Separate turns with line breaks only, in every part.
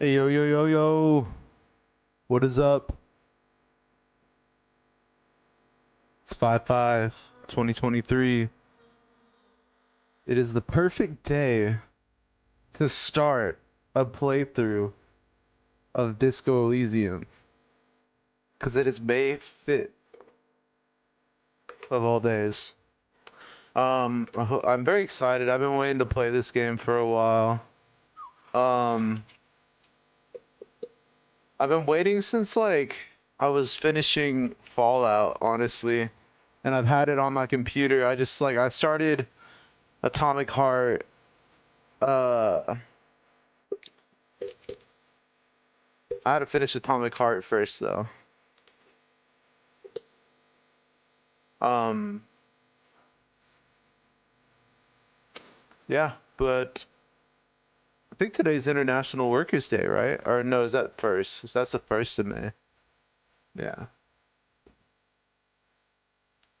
Hey, yo, yo, yo, yo. What is up? It's 5/5, 2023. It is the perfect day to start a playthrough of Disco Elysium. Because it is May 5th of all days. I'm very excited. I've been waiting to play this game for a while. Um, I've been waiting since, like, I was finishing Fallout, honestly. And I've had it on my computer. I started Atomic Heart. Uh, I had to finish Atomic Heart first, though. Um, yeah, but I think today's International Workers' Day, right? Or no, is that first? That's the 1st of May. Yeah.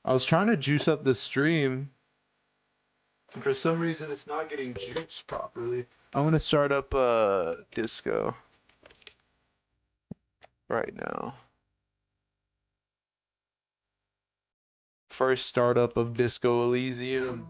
I was trying to juice up the stream, and for some reason it's not getting juiced properly. I'm gonna start up Disco right now. First startup of Disco Elysium.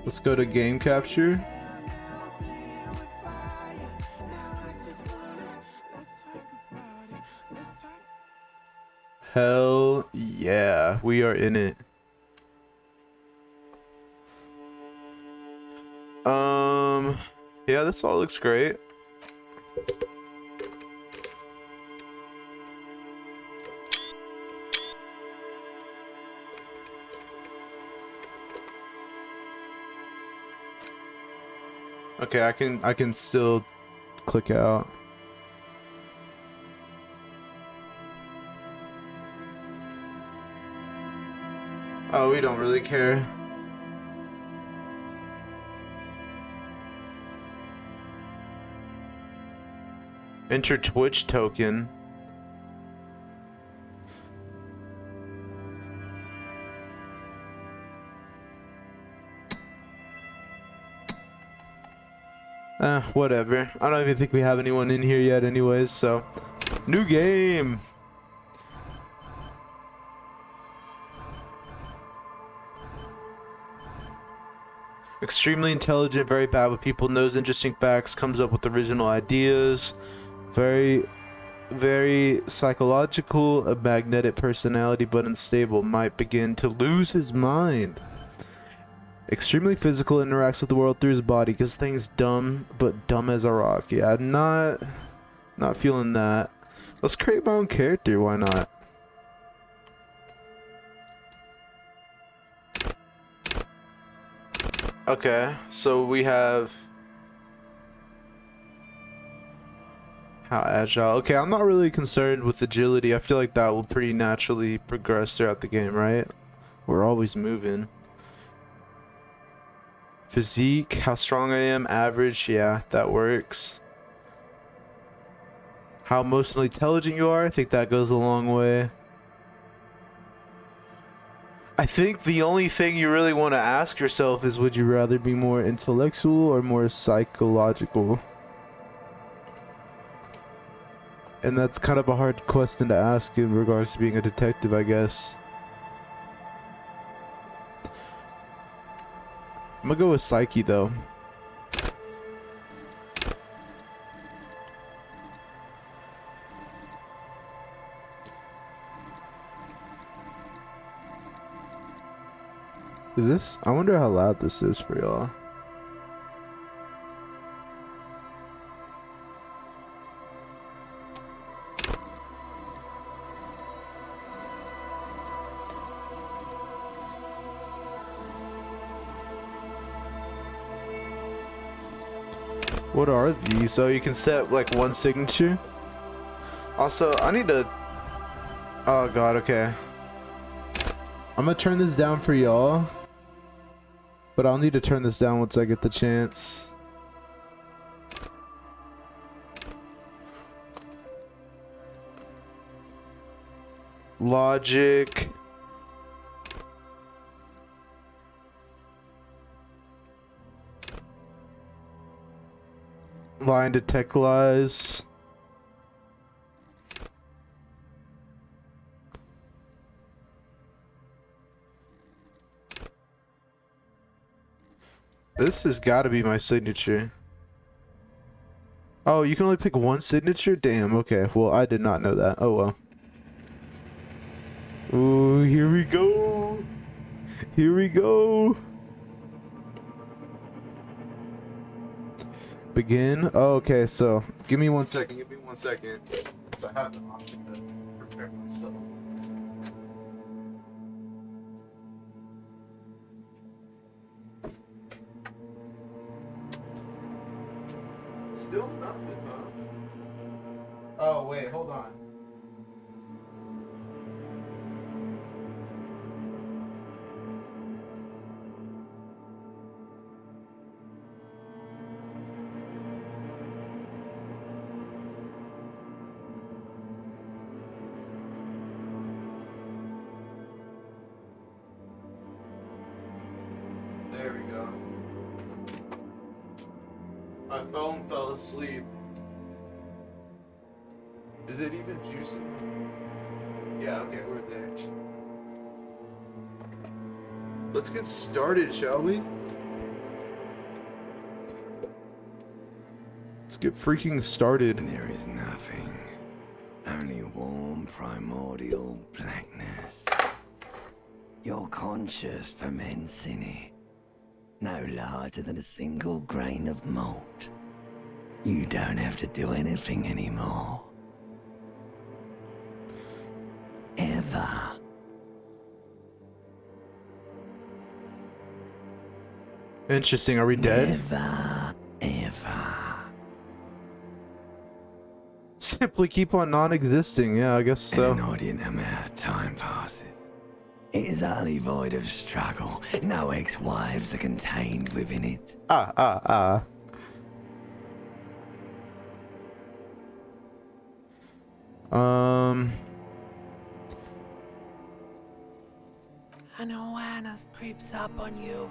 Let's go to game capture. Hell yeah, we are in it. Yeah, this all looks great. Okay, I can still click out. Oh, we don't really care. Enter Twitch token. Whatever. I don't even think we have anyone in here yet anyways, so. New game! Extremely intelligent, very bad with people, knows interesting facts, comes up with original ideas. Very psychological, a magnetic personality but unstable, might begin to lose his mind. Extremely physical, interacts with the world through his body, because things dumb, but dumb as a rock. Yeah, not feeling that. Let's create my own character, why not? Okay, so we have how agile. Okay, I'm not really concerned with agility. I feel like that will pretty naturally progress throughout the game, right? We're always moving. Physique, how strong I am, average, yeah, that works. How emotionally intelligent you are, I think that goes a long way. I think the only thing you really want to ask yourself is, would you rather be more intellectual or more psychological? And that's kind of a hard question to ask in regards to being a detective, I guess. I'm gonna go with psyche, though. Is this? I wonder how loud this is for y'all. What are these? So you can set like one signature. Also, I need to. Oh god, okay. I'm gonna turn this down for y'all. But I'll need to turn this down once I get the chance. Logic. Line detect lies. This has got to be my signature. Oh, you can only pick one signature? Damn, okay. Well, I did not know that. Oh, well. Ooh, here we go. Here we go. Begin. Oh, okay, so give me 1 second. Give me 1 second. So I have the option to prepare myself. Still nothing, huh? Oh, wait, hold on. There we go. My phone fell asleep. Is it even juicy? Yeah, okay, we're there. Let's get started, shall we? Let's get freaking started.
There is nothing Only warm primordial blackness. Your conscious ferments in it. No larger than a single grain of malt. You don't have to do anything anymore. Ever.
Interesting. Are we dead?
Never, ever.
Simply keep on non-existing. Yeah, I guess so.
An inordinate amount of time passes. It is utterly void of struggle. No ex-wives are contained within it. An awareness creeps up on you.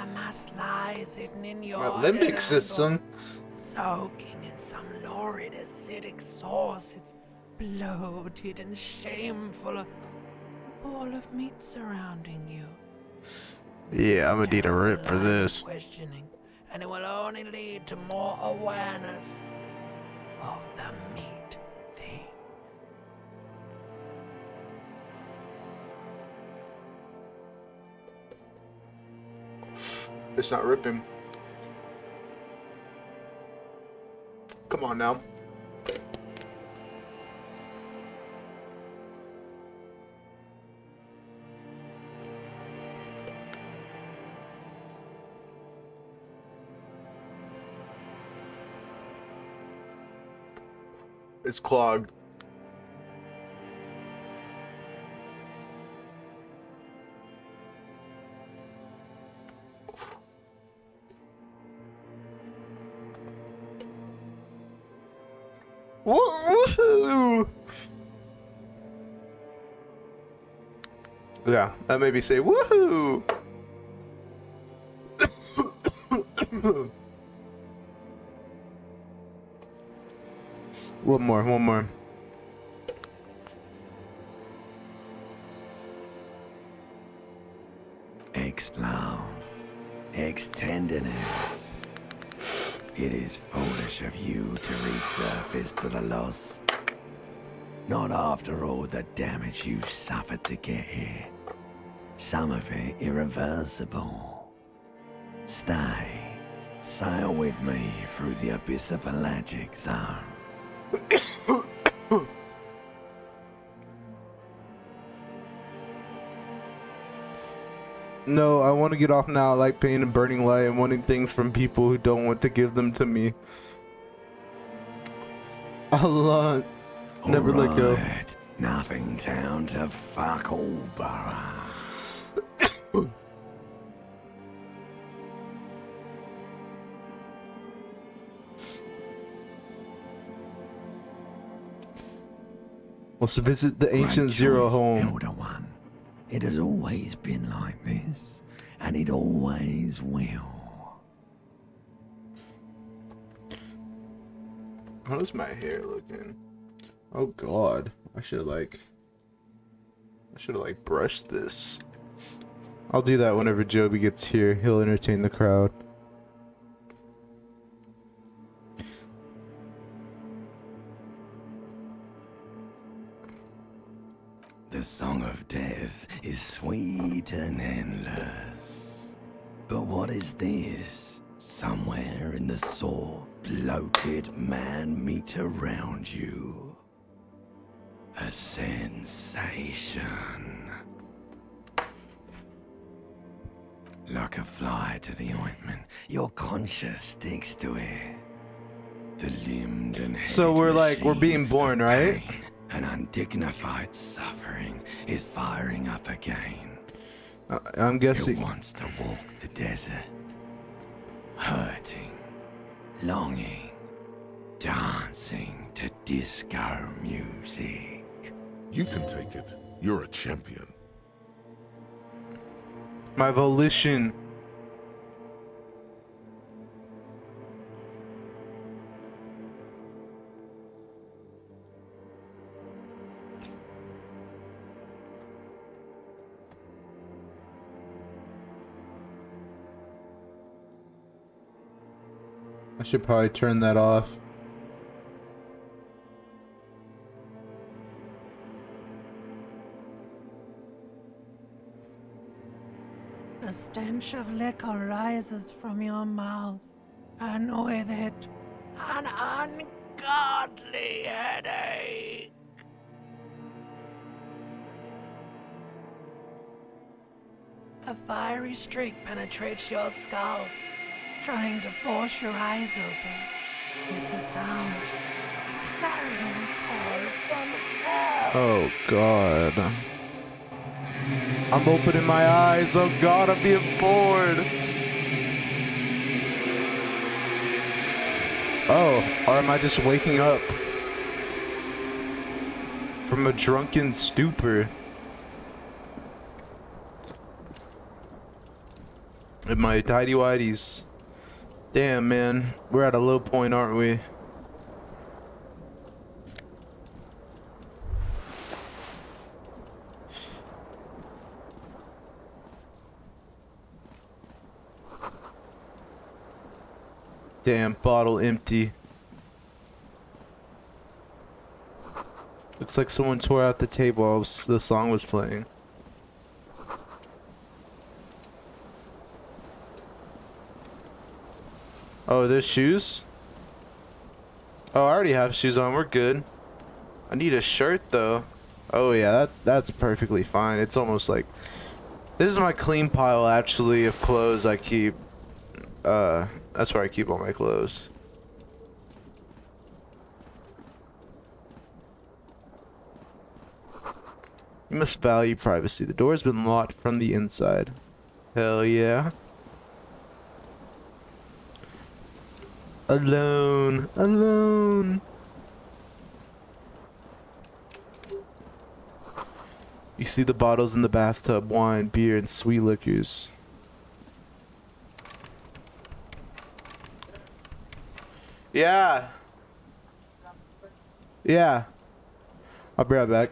A mass lies hidden in your
limbic system.
Soaking in some lurid acidic sauce. It's bloated and shameful. A ball of meat surrounding you.
Yeah, I'm gonna need a rip for this.
Questioning, and it will only lead to more awareness of the meat thing.
It's not ripping. Come on now. It's clogged. Woohoo! Yeah, that made me say woohoo! One more.
Ex-love, ex-tenderness. It is foolish of you to resurface to the loss. Not after all the damage you've suffered to get here. Some of it irreversible. Stay. Sail with me through the abyss of pelagic zone.
No, I want to get off now. I like pain and burning light and wanting things from people who don't want to give them to me. Allah, never let go.
Nothing down to fuck all, borough.
Let's visit the ancient Zero home.
Elder One. It has always been like this, and it always will.
How's my hair looking? Oh God, I should like brushed this. I'll do that whenever Joby gets here. He'll entertain the crowd.
The song of death is sweet and endless. But what is this? Somewhere in the sore, bloated man meat around you. A sensation. Like a fly to the ointment, your conscience sticks to it. The limbed and
So we're being born, right?
And undignified suffering is firing up again.
I'm guessing.
It wants to walk the desert, hurting, longing, dancing to disco music.
You can take it. You're a champion.
My volition. I should probably turn that off.
The stench of liquor rises from your mouth, and with it, an ungodly headache. A fiery streak penetrates your skull, trying to force your eyes open. It's a sound, a clarion call from hell.
Oh god. I'm opening my eyes. Oh god, I'm being bored. Oh, or am I just waking up from a drunken stupor? And my tidy whities. Damn, man. We're at a low point, aren't we? Damn, bottle empty. Looks like someone tore out the table while the song was playing. Oh, there's shoes? Oh, I already have shoes on. We're good. I need a shirt, though. Oh, yeah, that's perfectly fine. It's almost like... This is my clean pile, actually, of clothes I keep. That's where I keep all my clothes. You must value privacy. The door's been locked from the inside. Hell yeah. Alone. Alone. You see the bottles in the bathtub, wine, beer, and sweet liquors. Yeah. Yeah. I'll be right back.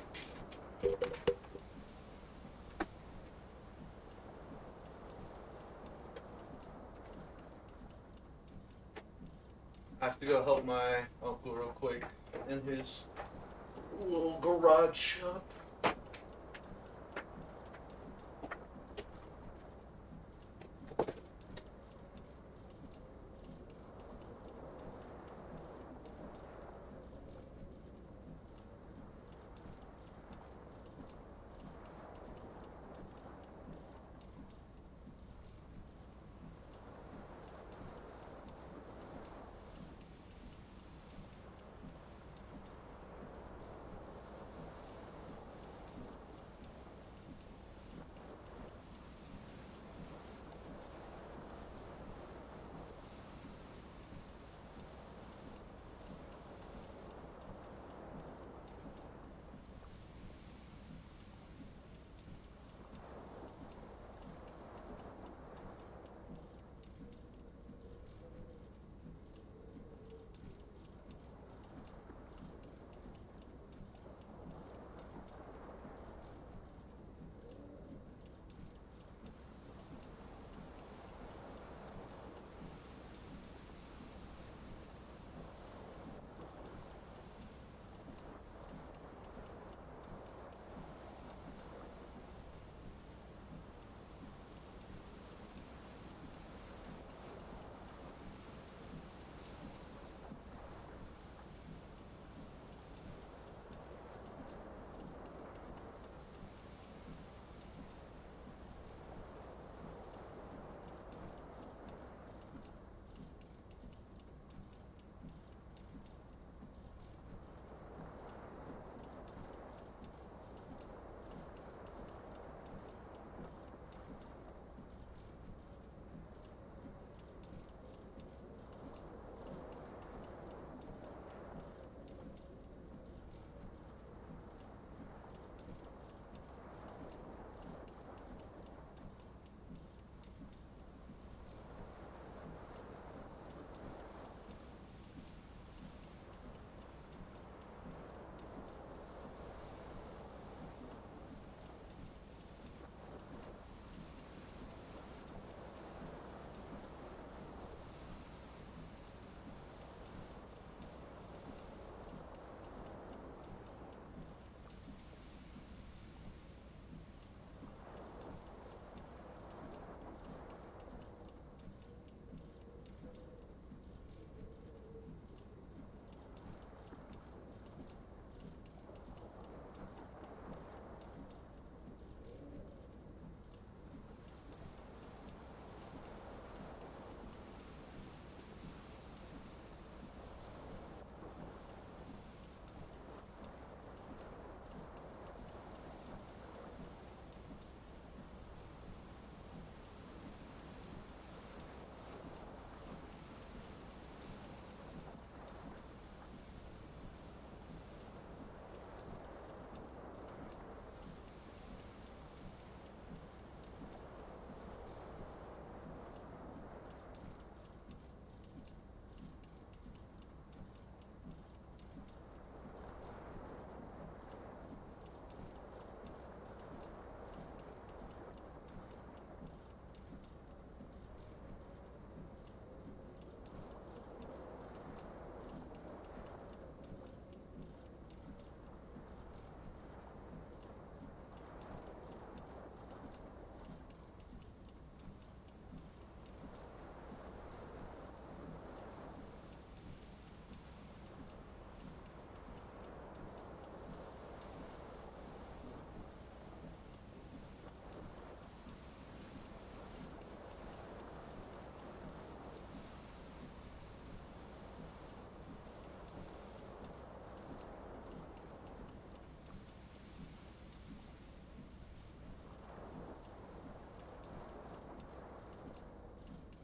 I have to go help my uncle real quick in his little garage shop.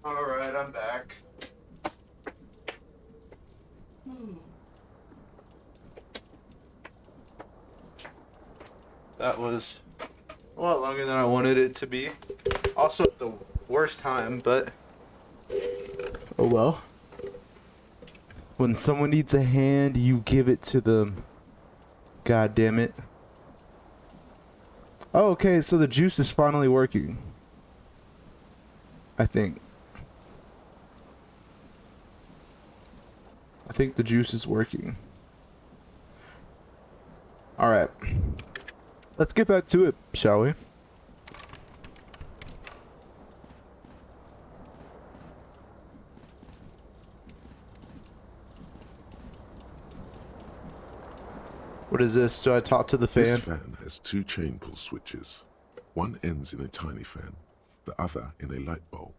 Alright, I'm back. That was a lot longer than I wanted it to be. Also at the worst time, but oh well. When someone needs a hand, you give it to them. God damn it. Oh, okay, so the juice is finally working. I think the juice is working. Alright. Let's get back to it, shall we? What is this? Do I talk to the fan?
This fan has two chain pull switches. One ends in a tiny fan, the other in a light bulb.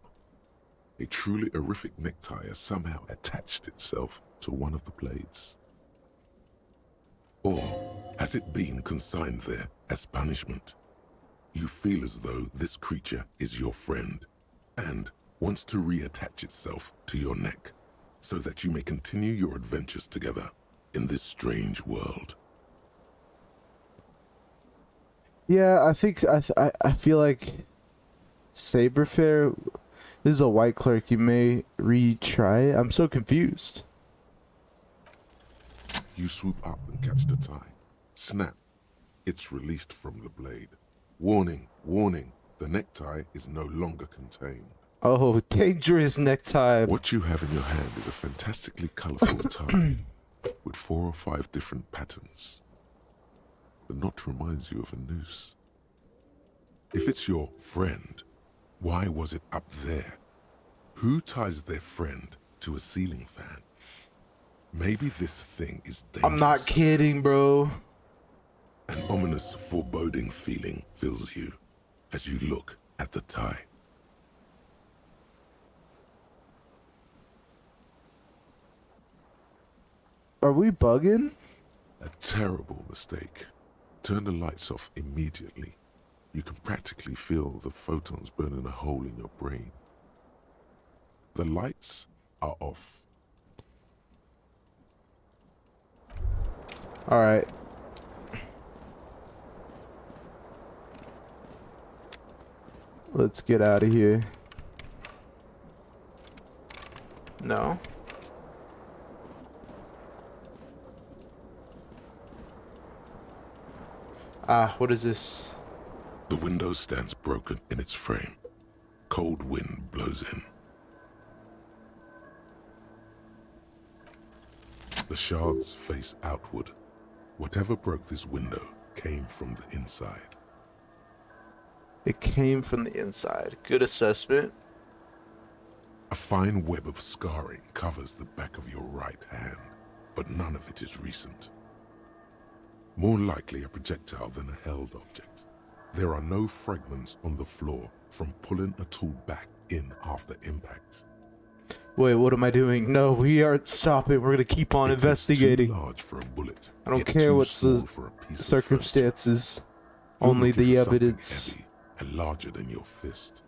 A truly horrific necktie has somehow attached itself to one of the blades. Or has it been consigned there as punishment? You feel as though this creature is your friend and wants to reattach itself to your neck so that you may continue your adventures together in this strange world.
Yeah, I think I feel like Saberfair. This is a white clerk. You may retry it. I'm so confused.
You swoop up and catch the tie. Snap. It's released from the blade. Warning, warning. The necktie is no longer contained.
Oh, dangerous necktie.
What you have in your hand is a fantastically colorful tie with 4 or 5 different patterns. The knot reminds you of a noose. If it's your friend, why was it up there? Who ties their friend to a ceiling fan? Maybe this thing is dangerous.
I'm not kidding, bro.
An ominous, foreboding feeling fills you as you look at the tie.
Are we bugging?
A terrible mistake. Turn the lights off immediately. You can practically feel the photons burning a hole in your brain. The lights are off.
All right. Let's get out of here. No. Ah, what is this?
The window stands broken in its frame. Cold wind blows in. The shards face outward. Whatever broke this window came from the inside.
It came from the inside. Good assessment.
A fine web of scarring covers the back of your right hand, but none of it is recent. More likely a projectile than a held object. There are no fragments on the floor from pulling a tool back in after impact.
Wait, what am I doing? No, we aren't stopping. We're gonna keep on investigating.
Too large for a bullet,
I don't
yet
care
too
what's the
small for a piece of
circumstances.
furniture. You're
Only
looking
the
for something
evidence.
heavy and larger than your fist.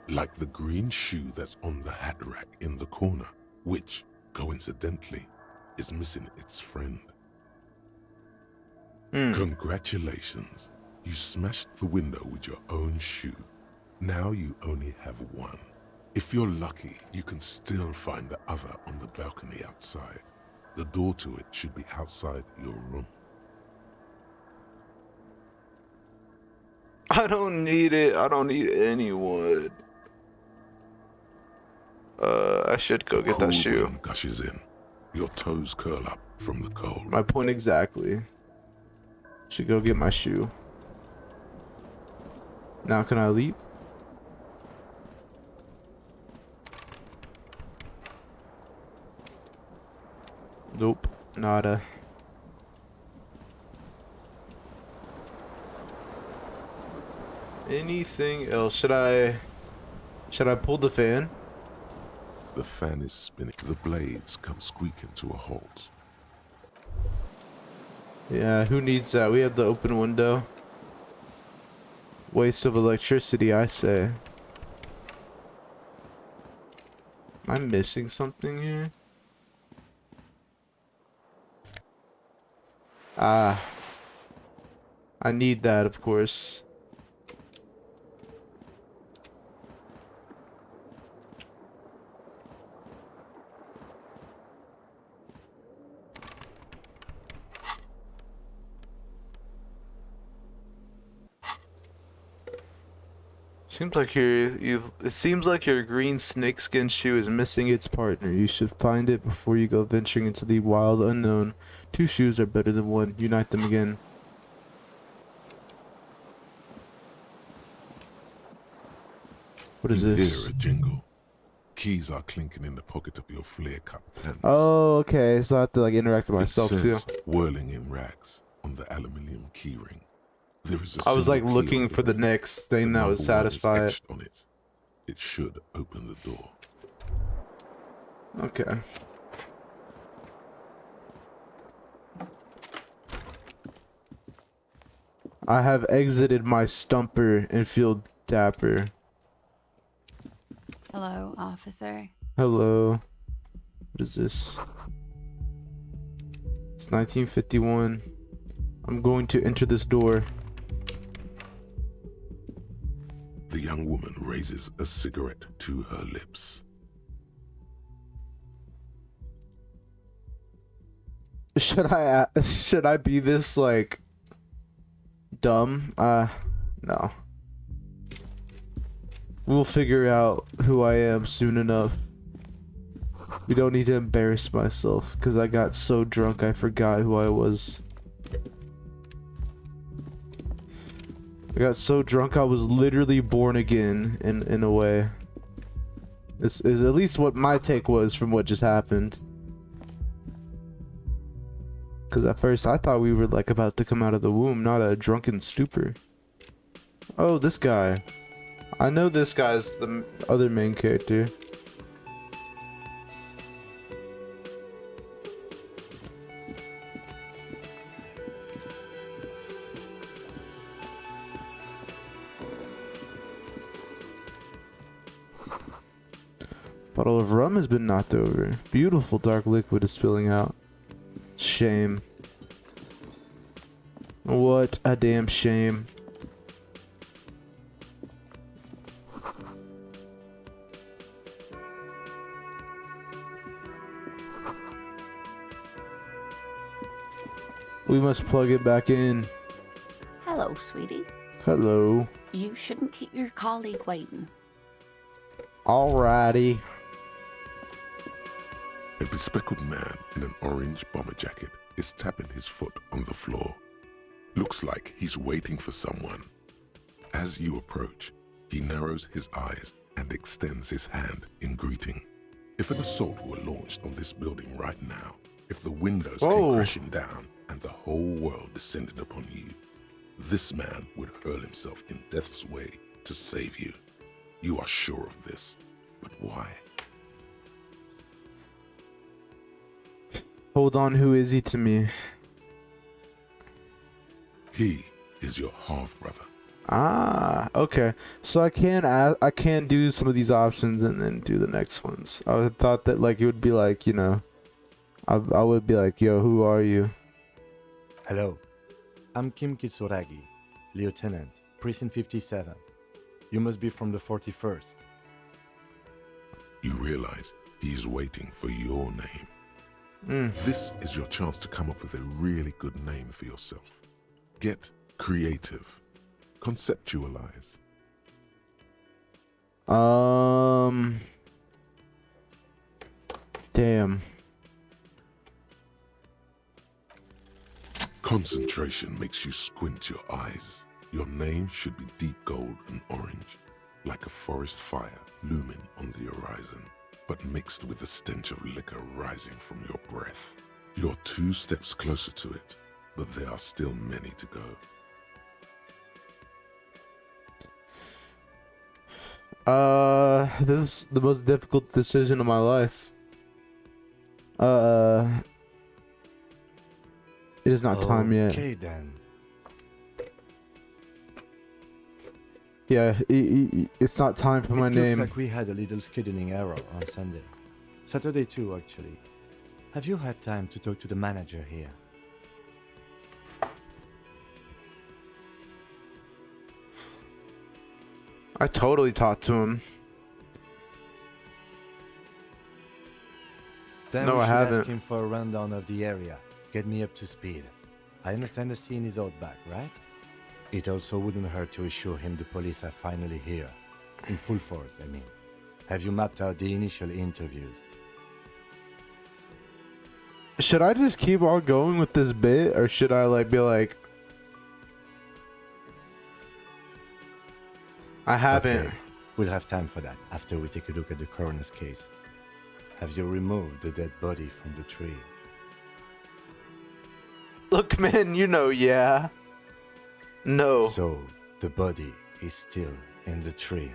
Like the green shoe that's on the hat rack in the corner, which, coincidentally, is missing its friend. Congratulations. You smashed the window with your own shoe. Now you only have one. If you're lucky, you can still find the other on the balcony outside. The door to it should be outside your room.
I don't need it. I don't need any wood. I should go get that
Cold
shoe.
wind gushes in. Your toes curl up from the cold.
My point exactly. Should go get my shoe. Now can I leap? Nope, nada. Anything else? Should I pull the fan?
The fan is spinning. The blades come squeaking to a halt.
Yeah, who needs that? We have the open window. Waste of electricity, I say. Am I missing something here? Ah. I need that, of course. Seems like it seems like your green snakeskin shoe is missing its partner. You should find it before you go venturing into the wild unknown. Two shoes are better than one. Unite them again. What is
You
this?
hear a jingle. Keys are clinking in the pocket of your flare-cut pants.
Oh, okay. So I have to like interact with myself
it
too.
says, whirling in rags on the aluminium keyring. There is a
I was like
single key
looking
on
for the
ring.
next thing that
number
would
1 is
satisfy it.
etched on it. It should open the door.
Okay. I have exited my stumper and feel dapper.
Hello, officer.
Hello. What is this? It's 1951. I'm going to enter this door.
The young woman raises a cigarette to her lips.
Should I be this like dumb? No. We'll figure out who I am soon enough. We don't need to embarrass myself because I got so drunk I forgot who I was. I got so drunk I was literally born again in a way. This is at least what my take was from what just happened. Because at first I thought we were like about to come out of the womb, not a drunken stupor. Oh, this guy. I know this guy's the other main character. Bottle of rum has been knocked over. Beautiful dark liquid is spilling out. Shame. What a damn shame. We must plug it back in.
Hello, sweetie.
Hello.
You shouldn't keep your colleague waiting.
Alrighty.
A bespectacled man in an orange bomber jacket is tapping his foot on the floor. Looks like he's waiting for someone. As you approach, he narrows his eyes and extends his hand in greeting. If an assault were launched on this building right now, if the windows came crashing down and the whole world descended upon you, this man would hurl himself in death's way to save you. You are sure of this, but why?
Hold on, who is he to me?
He is your half-brother.
Ah, okay. So I can do some of these options and then do the next ones. I thought that like it would be like, you know, I would be like, yo, who are you?
Hello, I'm Kim Kitsuragi, Lieutenant, Precinct 57. You must be from the 41st.
You realize he's waiting for your name. This is your chance to come up with a really good name for yourself. Get creative. Conceptualize.
Damn.
Concentration makes you squint your eyes. Your name should be deep gold and orange, like a forest fire looming on the horizon, but mixed with the stench of liquor rising from your breath. You're 2 steps closer to it, but there are still many to go.
This is the most difficult decision of my life. It is not time yet.
Okay then.
Yeah, it's not time for my
It looks
name.
like we had a little scheduling error on Sunday. Saturday too, actually. Have you had time to talk to the manager here?
I totally talked to him.
Then
No,
we
I
should
haven't.
ask him for a rundown of the area. Get me up to speed. I understand the scene is out back, right? It also wouldn't hurt to assure him the police are finally here. In full force, I mean. Have you mapped out the initial interviews?
Should I just keep on going with this bit, or should I like be like, I haven't.
Okay. We'll have time for that after we take a look at the coroner's case. Have you removed the dead body from the tree?
Look, man, you know, yeah. No.
So, the body is still in the tree.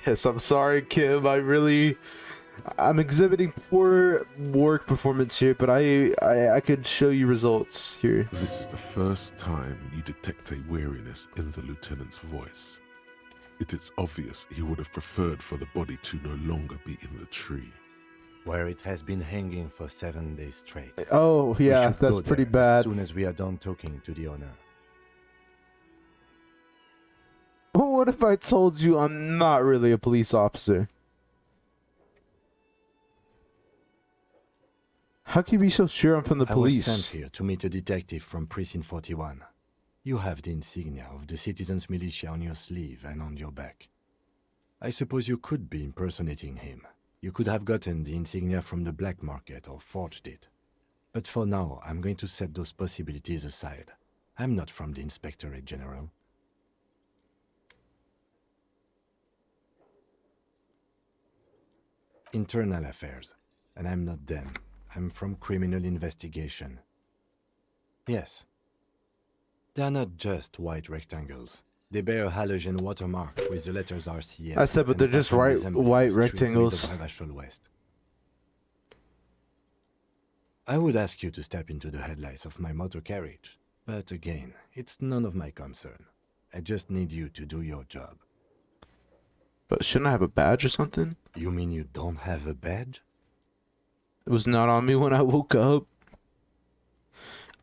Yes, I'm sorry, Kim. I'm exhibiting poor work performance here, but I could show you results here.
This is the first time you detect a weariness in the lieutenant's voice. It is obvious he would have preferred for the body to no longer be in the tree.
Where it has been hanging for 7 days straight.
Oh,
We
yeah,
should
that's
go
pretty
there
bad.
As soon as we are done talking to the owner.
What if I told you I'm not really a police officer? How can you be so sure I'm from the
I was
police?
sent here to meet a detective from Precinct 41. You have the insignia of the Citizens Militia on your sleeve and on your back. I suppose you could be impersonating him. You could have gotten the insignia from the black market or forged it. But for now, I'm going to set those possibilities aside. I'm not from the Inspectorate General. Internal affairs. And I'm not them. I'm from criminal investigation. Yes. They're not just white rectangles. They bear a halogen watermark with the letters RCM.
I said, but
and
they're
a
just
pattern
white
resembling the street grid
rectangles.
of Ravachol West. I would ask you to step into the headlights of my motor carriage, but again, it's none of my concern. I just need you to do your job.
But shouldn't I have a badge or something?
You mean you don't have a badge?
It was not on me when I woke up.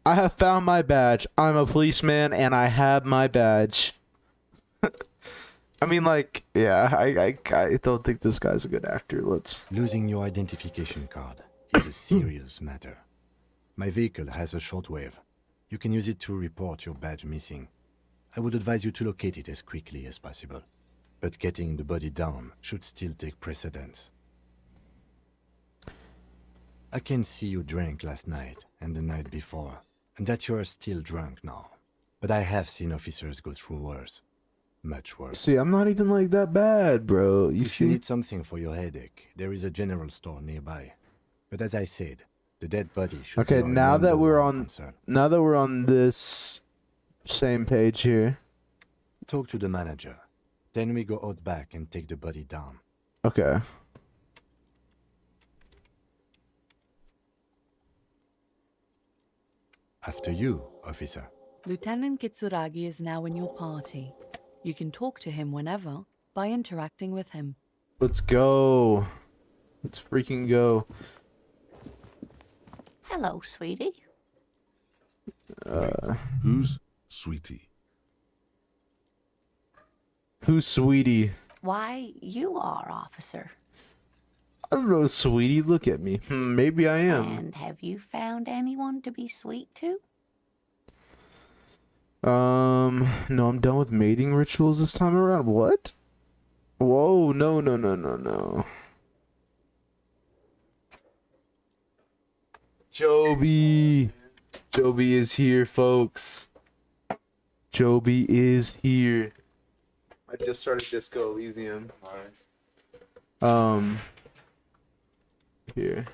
I have found my badge. I'm a policeman and I have my badge. I mean, like, yeah, I don't think this guy's a good actor. Let's...
Losing your identification card is a serious matter. My vehicle has a shortwave. You can use it to report your badge missing. I would advise you to locate it as quickly as possible. But getting the body down should still take precedence. I can see you drank last night and the night before, and that you are still drunk now. But I have seen officers go through worse. Much worse.
See, I'm not even like that bad, bro. You
If
see?
you need something for your headache, there is a general store nearby. But as I said, the dead body should
Okay,
be our
now that
number
we're
one
on
concern.
now that we're on this same page here.
Talk to the manager. Then we go out back and take the body down.
Okay.
After you, officer.
Lieutenant Kitsuragi is now in your party. You can talk to him whenever by interacting with him.
Let's go. Let's freaking go.
Hello, sweetie.
Who's Sweetie?
Who's Sweetie?
Why, you are, officer.
I don't know, Sweetie. Look at me. Maybe I am.
And have you found anyone to be sweet to?
No, I'm done with mating rituals this time around. What? Whoa, no, no, no, no, no. Joby. Joby is here, folks. Joby is here. I just started Disco Elysium. Here.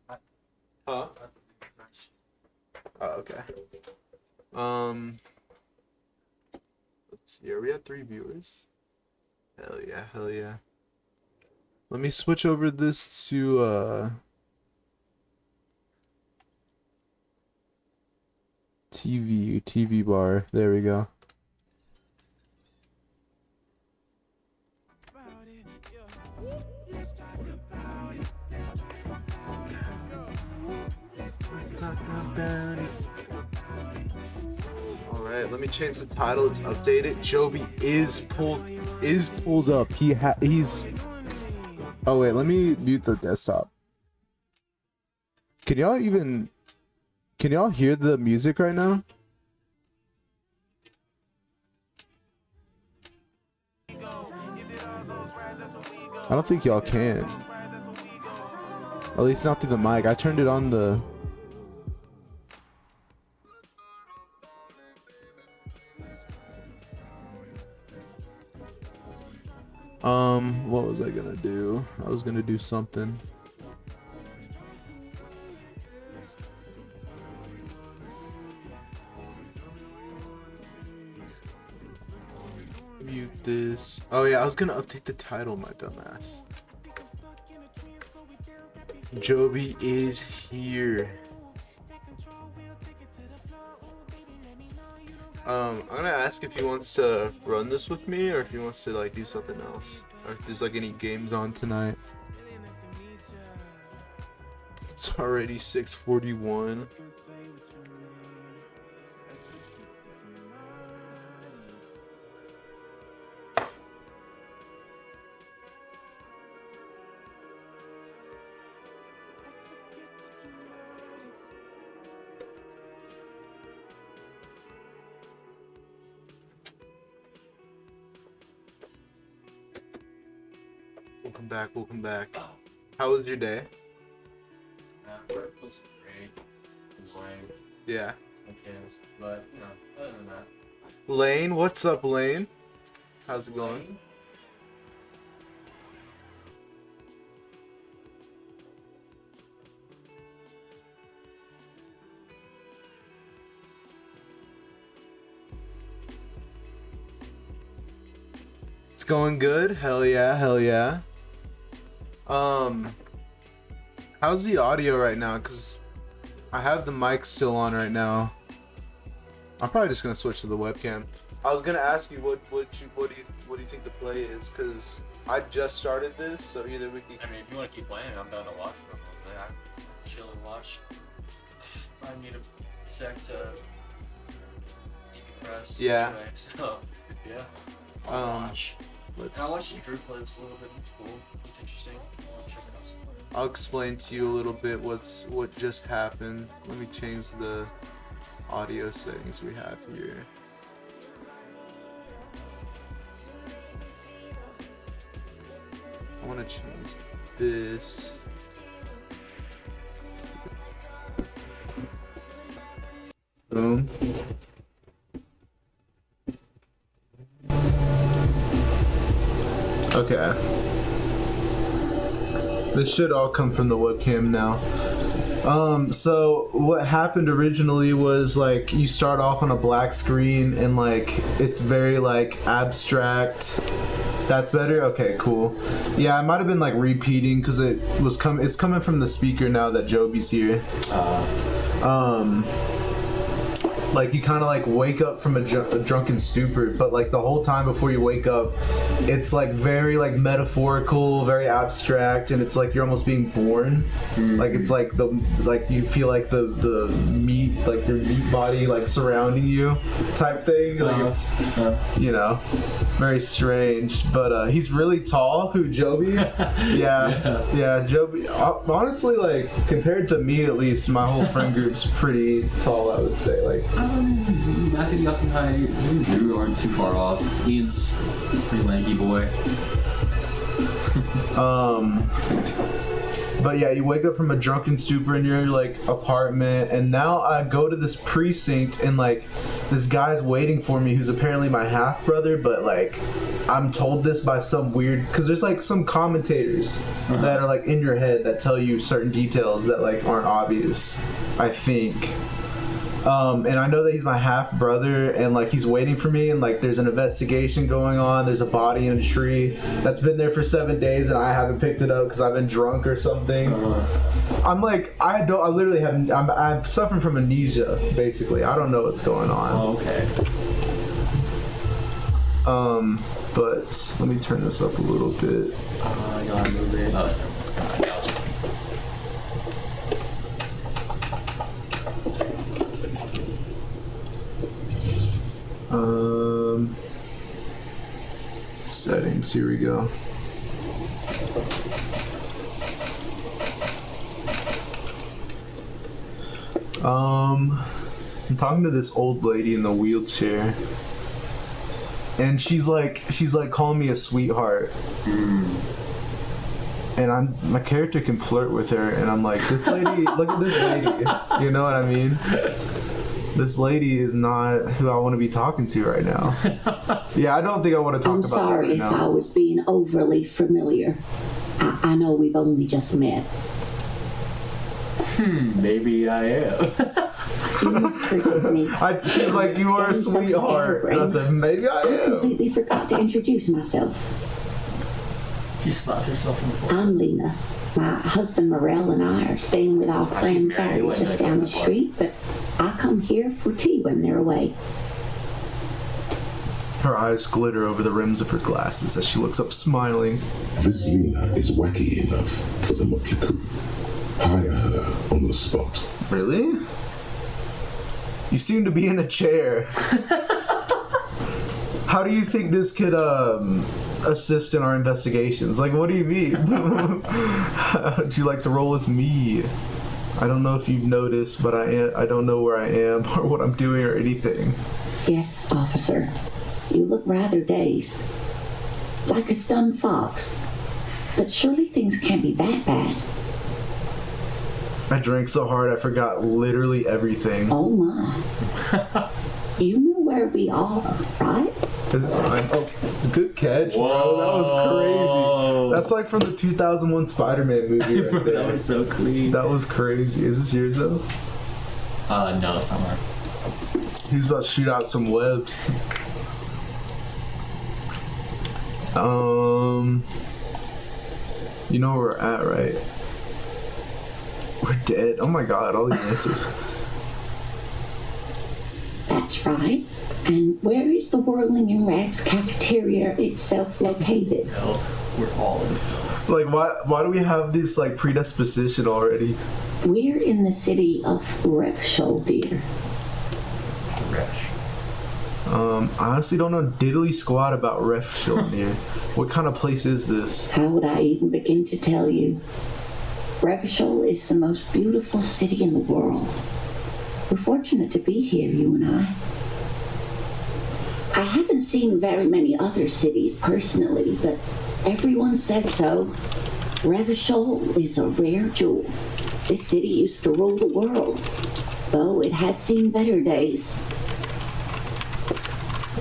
Huh? Oh, okay. Let's see. Are we at 3 viewers? Hell yeah, hell yeah. Let me switch over this to TV bar. There we go. Alright, let me change the title. It's updated. Joby is pulled up. He's. Oh wait, let me mute the desktop. Can y'all hear the music right now? I don't think y'all can. At least not through the mic. I turned it on the. What was I gonna do? I was gonna do something. Mute this. Oh yeah, I was gonna update the title, my dumbass. Joby is here. I'm gonna ask if he wants to run this with me or if he wants to like do something else. Or if there's like any games on tonight. It's already 6:41. Welcome back. How was your day?
Work was great. It was lame.
Yeah.
But, you know, other than that.
Lane, what's up, Lane? How's it going? It's going good? Hell yeah, hell yeah. How's the audio right now? Cause I have the mic still on right now. I'm probably just gonna switch to the webcam. I was gonna ask you what do you think the play is? Cause I just started this, so either we can.
I mean, if you want to keep playing, I'm down to watch for a little bit. I chill and watch. I need a sec to decompress.
Yeah.
Anyway, so yeah. I'll watch.
Let's.
I watched Drew play this a little bit. It's cool. It's interesting. I'll check it out.
I'll explain to you a little bit what just happened. Let me change the audio settings we have here. I want to change this. Boom. Okay. This should all come from the webcam now. So what happened originally was like you start off on a black screen and like it's very like abstract. That's better? Okay, cool. Yeah, I might have been like repeating because it's coming from the speaker now that Joby's here. Like you kind of like wake up from a drunken stupor, but like the whole time before you wake up, it's like very like metaphorical, very abstract, and it's like you're almost being born. Mm-hmm. Like it's like you feel like the meat, like your meat body like surrounding you, type thing. Like it's you know, very strange. But he's really tall. Who, Joby? yeah, Joby. Honestly, like compared to me at least, my whole friend group's pretty tall. I would say like.
I think Yassin High and Drew aren't too far off. Ian's a pretty lanky boy.
But yeah, you wake up from a drunken stupor in your like apartment, and now I go to this precinct and like this guy's waiting for me who's apparently my half brother, but like I'm told this by some weird, because there's like some commentators that are like in your head that tell you certain details that like aren't obvious, I think. And I know that he's my half brother, and like he's waiting for me, and like there's an investigation going on. There's a body in a tree that's been there for 7 days, and I haven't picked it up because I've been drunk or something. I'm like, I'm suffering from amnesia, basically. I don't know what's going on.
Oh, okay.
But let me turn this up a little bit.
I gotta move it.
things. Here we go. I'm talking to this old lady in the wheelchair, and she's like calling me a sweetheart. And my character can flirt with her, and I'm like, this lady, look at this lady. You know what I mean? This lady is not who I want to be talking to right now. Yeah, I don't think I want to talk
I'm
about that
sorry
right
if
now.
I was being overly familiar. I know we've only just met.
Maybe I am.
You must forgive me.
She was like, you are a
I'm so
sweetheart. And I said, maybe I
I
am.
completely forgot to introduce myself.
You slapped yourself in the forehead.
I'm Lena. My husband Morel and I are staying with our
she's
friend
married.
Barry
Like,
just
like,
down the
like,
street, but I come here for tea when they're away.
Her eyes glitter over the rims of her glasses as she looks up smiling.
This Lena is wacky enough for the Motley Crew. Hire her on the spot.
Really? You seem to be in a chair. How do you think this could assist in our investigations? Like, what do you mean? Would you like to roll with me? I don't know if you've noticed, but I don't know where I am or what I'm doing or anything.
Yes, officer. You look rather dazed. Like a stunned fox. But surely things can't be that bad.
I drank so hard I forgot literally everything.
Oh my. You know where we are, right?
This is fine. Oh, good catch, bro. That was crazy. That's like from the 2001 Spider-Man movie right there.
That was so clean.
That was crazy. Is this yours though?
No, it's not mine.
He was about to shoot out some webs. You know where we're at, right? We're dead. Oh my god, all these answers.
That's right. And where is the Whirling in Rags cafeteria itself located?
No, we're all in.
Like, why do we have this, like, predisposition already?
We're in the city of Rexshol, dear.
Resh.
I honestly don't know diddly squat about Rexshol here. What kind of place is this?
How would I even begin to tell you? Rexshol is the most beautiful city in the world. We're fortunate to be here, you and I. I haven't seen very many other cities personally, but everyone says so. Revachol is a rare jewel. This city used to rule the world, though it has seen better days.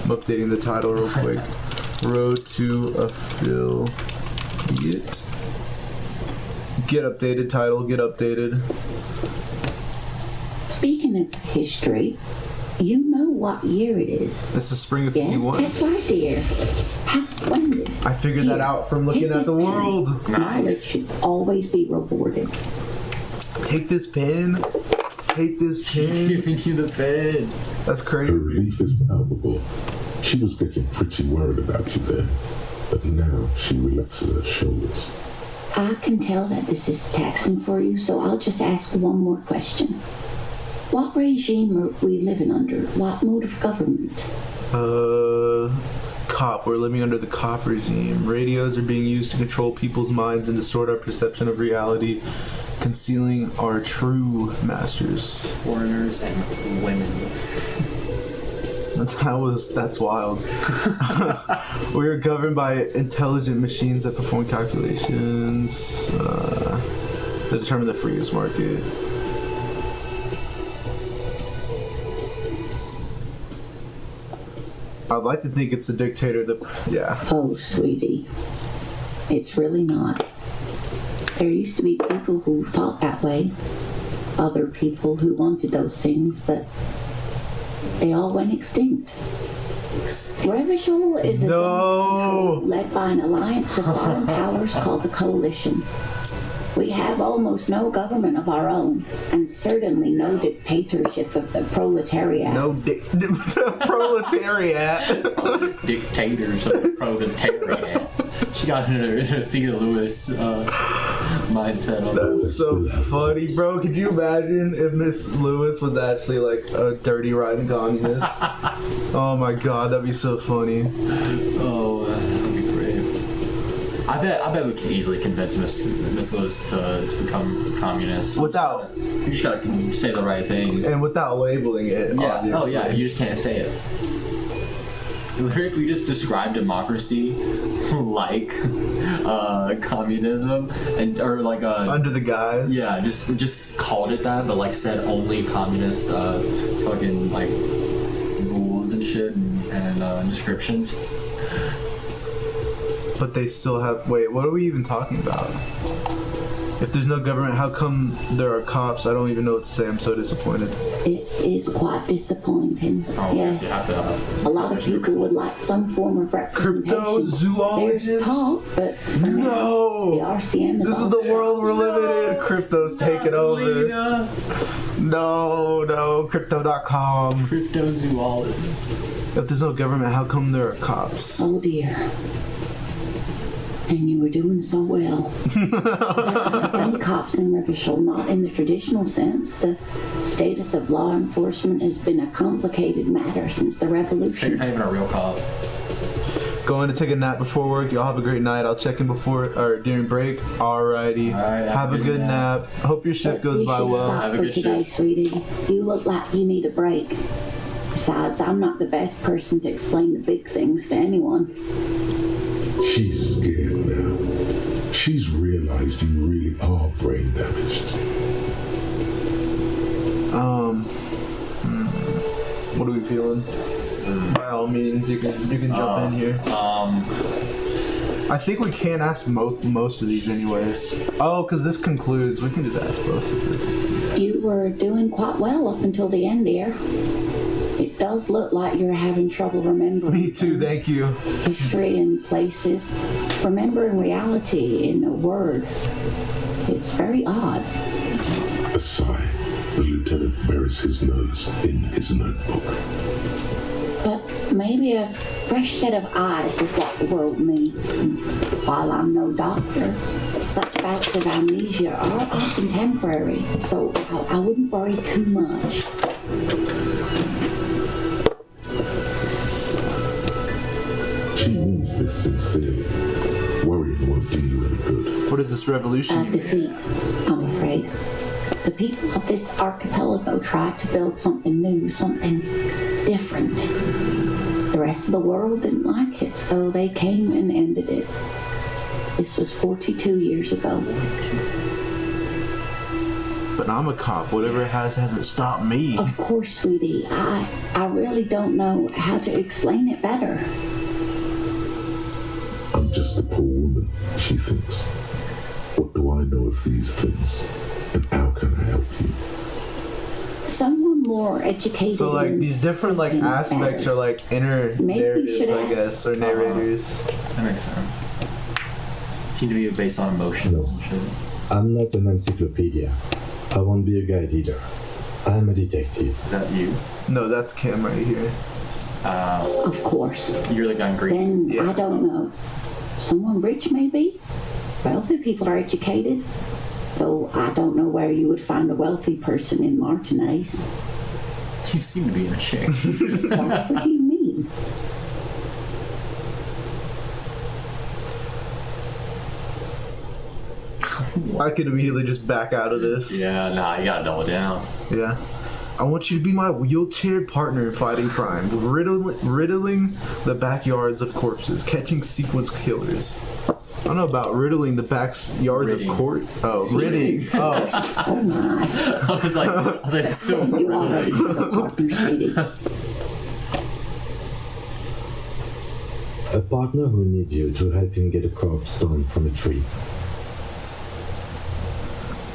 I'm updating the title real quick. Road to Affiliate. Get updated title, get updated.
Speaking of history, you know what year it is.
This is spring of
Yeah,
51.
that's right, dear. How splendid.
I figured that out from looking
Take
at
this
the
pen.
world.
Knowledge should always be rewarded.
Take this pen. Take this pen.
Giving you the pen.
That's
Her
crazy.
relief is palpable. She was getting pretty worried about you there, but now she relaxes her shoulders.
I can tell that this is taxing for you, so I'll just ask one more question. What regime are we living under? What mode of government?
Cop. We're living under the cop regime. Radios are being used to control people's minds and distort our perception of reality, concealing our true masters.
Foreigners and women.
That's wild. We are governed by intelligent machines that perform calculations to determine the freest market. I'd like to think it's the dictator that, yeah.
Oh, sweetie. It's really not. There used to be people who thought that way. Other people who wanted those things, but they all went extinct. Revachol is a
No.
led by an alliance of foreign powers called the Coalition. We have almost no government of our own, and certainly no dictatorship of the proletariat.
No proletariat.
Dictators of the proletariat. She got in a Theodore Lewis mindset on that.
That's so funny, bro. Could you imagine if Miss Lewis was actually like a dirty riding communist? Oh my god, that'd be so funny.
Oh, that'd be great. I bet we can easily convince Miss Lewis to become communist.
Without,
You just gotta say the right things.
and without labeling it,
Yeah.
obviously.
Oh yeah. You just can't say it. Literally, if we just describe democracy like communism or like
Under the guise.
yeah, just called it that, but like said only communist fucking like rules and shit and descriptions.
But they still have. Wait, what are we even talking about? If there's no government, how come there are cops? I don't even know what to say. I'm so disappointed.
It is quite disappointing.
Oh,
Yes.
you have to.
A lot of people would like some form of representation.
Cryptozoologists?
There's talk, but for now, the
No!
RCM is
This is the world we're living in. Crypto's taking over. No, crypto.com.
Cryptozoologist.
If there's no government, how come there are cops?
Oh dear. And you were doing so well. Many cops in Revachol, not in the traditional sense. The status of law enforcement has been a complicated matter since the
So you're
revolution.
not even a real cop.
Going to take a nap before work. Y'all have a great night. I'll check in before or during break. Alrighty.
Alright,
have a good nap. Hope your shift goes
We
by
should
well.
stop
Have a
for
good
today,
shift.
sweetie. You look like you need a break. Besides, I'm not the best person to explain the big things to anyone.
She's scared now. She's realized you really are brain damaged.
What are we feeling? By all means, you can jump in here. I think we can ask most of these anyways. Oh, because this concludes. We can just ask most of this.
You were doing quite well up until the end, dear. It does look like you're having trouble remembering
Me too. Thank you.
history and places. Remembering reality in a word. It's very odd.
A sigh. The lieutenant buries his nose in his notebook.
But maybe a fresh set of eyes is what the world needs. And while I'm no doctor, such bouts of amnesia are often temporary, so I wouldn't worry too much.
She means this sincerely. Worrying won't do you any good.
What is this revolution?
A defeat, I'm afraid. The people of this archipelago tried to build something new, something different. The rest of the world didn't like it, so they came and ended it. This was 42 years ago.
But I'm a cop. Whatever it hasn't stopped me.
Of course, sweetie, I really don't know how to explain it better.
I'm just a poor woman, she thinks. What do I know of these things? And how can I help you?
Someone more educated.
So like
in
these different like
something
aspects
matters.
are like inner
Maybe you
narratives,
should
I
ask.
guess, or narrators.
That makes sense. Seem to be based on emotions and shit.
I'm not an encyclopedia. I won't be a guide either. I'm a detective.
Is that you?
No, that's Kim right here.
Of course.
You're the guy in green.
Then
Yeah.
I don't know. Someone rich, maybe? Wealthy people are educated. Though I don't know where you would find a wealthy person in Martinez.
You seem to be in a chick.
What do you mean?
I could immediately just back out of this.
Yeah, nah, you gotta double down.
Yeah. I want you to be my wheelchair partner in fighting crime, riddling the backyards of corpses, catching sequence killers. I don't know about riddling the backyards
Ridding.
of court. Oh, ridding. Oh,
Oh my.
I was like, that's so
You already
really.
have a partner, sweetie.
A partner who needs you to help him get a corpse down from a tree.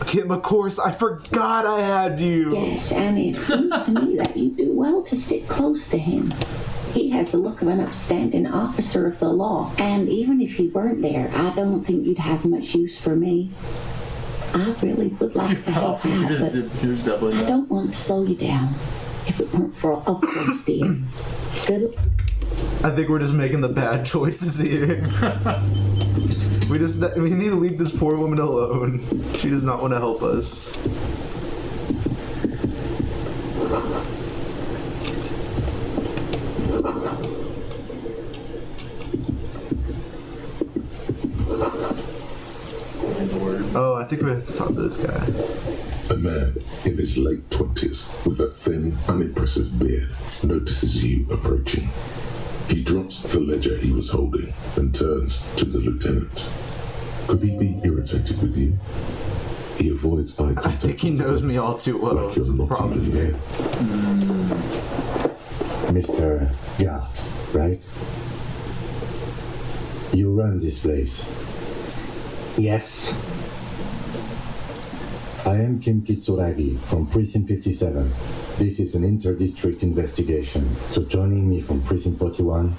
Kim, of course, I forgot I had you.
Yes, and it seems to me that you do well to stick close to him. He has the look of an upstanding officer of the law, and even if he weren't there, I don't think you'd have much use for me. I really would like to help
You're
out,
just,
but
you're just doubling
I
down.
don't want to slow you down. If it weren't for, of course, dear. Good.
I think we're just making the bad choices here. We need to leave this poor woman alone. She does not want to help us. think we have to talk to this guy.
A man in his late 20s with a thin, unimpressive beard notices you approaching. He drops the ledger he was holding and turns to the lieutenant. Could he be irritated with you? He avoids eye contact.
I think he knows me all too well.
Like you're not even there.
Mr. Garth, right? You run this place.
Yes.
I am Kim Kitsuragi from Precinct 57. This is an inter-district investigation, so joining me from Precinct 41...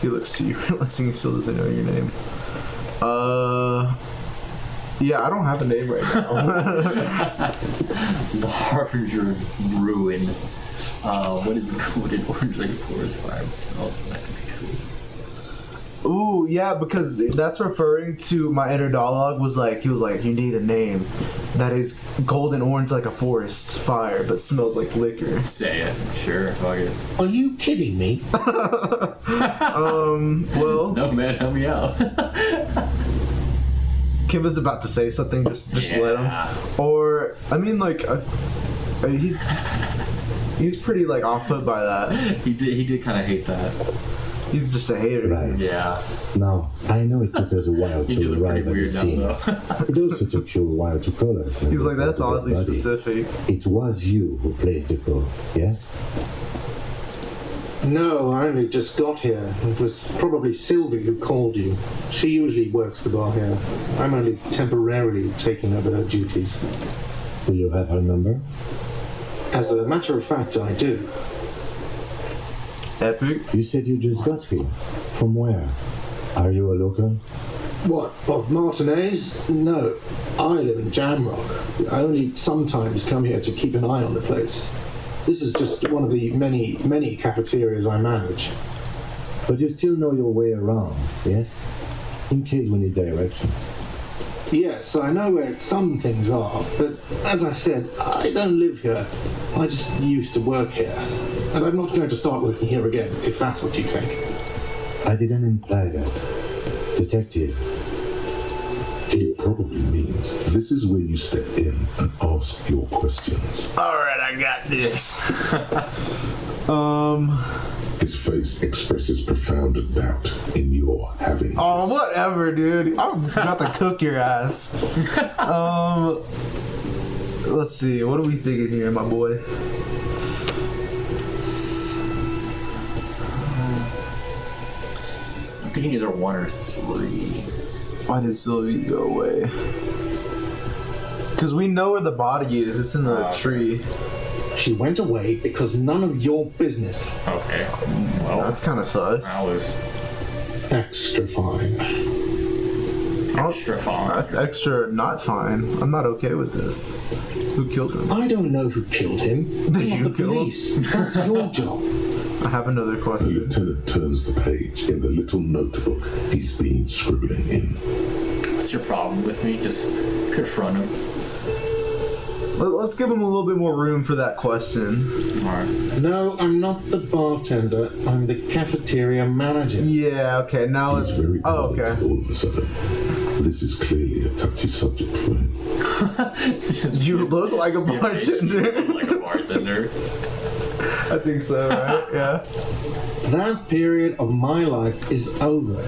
He looks to you, realizing he still doesn't know your name. Yeah, I don't have a name right now.
The Harbinger of Ruin. What did Orange Lady Forest Fire smells like?
Ooh, yeah, because that's referring to my inner dialogue was like, he was like, you need a name that is golden orange like a forest fire, but smells like liquor.
Say it. Sure, fuck it.
Are you kidding me?
Well...
No, man, help me out.
Kim is about to say something, just let him. Or, I mean, like, he's pretty, like, off-put by that.
He did kind of hate that.
He's just a hater.
Right.
Yeah.
Now, I know it took us a while
You
to
do look
arrive
pretty
at the
weird now,
scene.
though.
It also took you a while to call us.
He's like, that's oddly
Buddy.
specific.
It was you who placed the call, yes?
No, I only just got here. It was probably Sylvie who called you. She usually works the bar here. I'm only temporarily taking over her duties.
Do you have her number?
As a matter of fact, I do.
Epic.
You said you just got here. From where? Are you a local?
What, of Martinez? No, I live in Jamrock. I only sometimes come here to keep an eye on the place. This is just one of the many, many cafeterias I manage.
But you still know your way around, yes? In case we need directions.
Yes, I know where some things are, but as I said, I don't live here. I just used to work here. And I'm not going to start working here again, if that's what you think.
I didn't imply that. Detective.
He probably means this is where you step in and ask your questions.
Alright, I got this.
His face expresses profound doubt in your having.
Oh, whatever, dude. I'm about to cook your ass. Let's see. What are we thinking here, my boy?
I'm thinking either 1 or 3.
Why did Sylvie go away? Because we know where the body is. It's in the tree.
She went away because none of your business.
Okay. Well,
that's kind of sus.
That was
extra fine.
Extra fine.
That's extra not fine. I'm not okay with this. Who killed him?
I don't know who killed him.
Did you kill him?
That's your job.
I have another
The
question.
lieutenant turns the page in the little notebook he's been scribbling in.
What's your problem with me? Just confront him.
Let's give him a little bit more room for that question.
Alright.
No, I'm not the bartender. I'm the cafeteria manager.
Yeah, okay, now
He's
it's...
very
Oh, okay.
all of a sudden. This is clearly a touchy subject for him.
You look like a bartender.
Like a bartender.
I think so, right? Yeah.
That period of my life is over.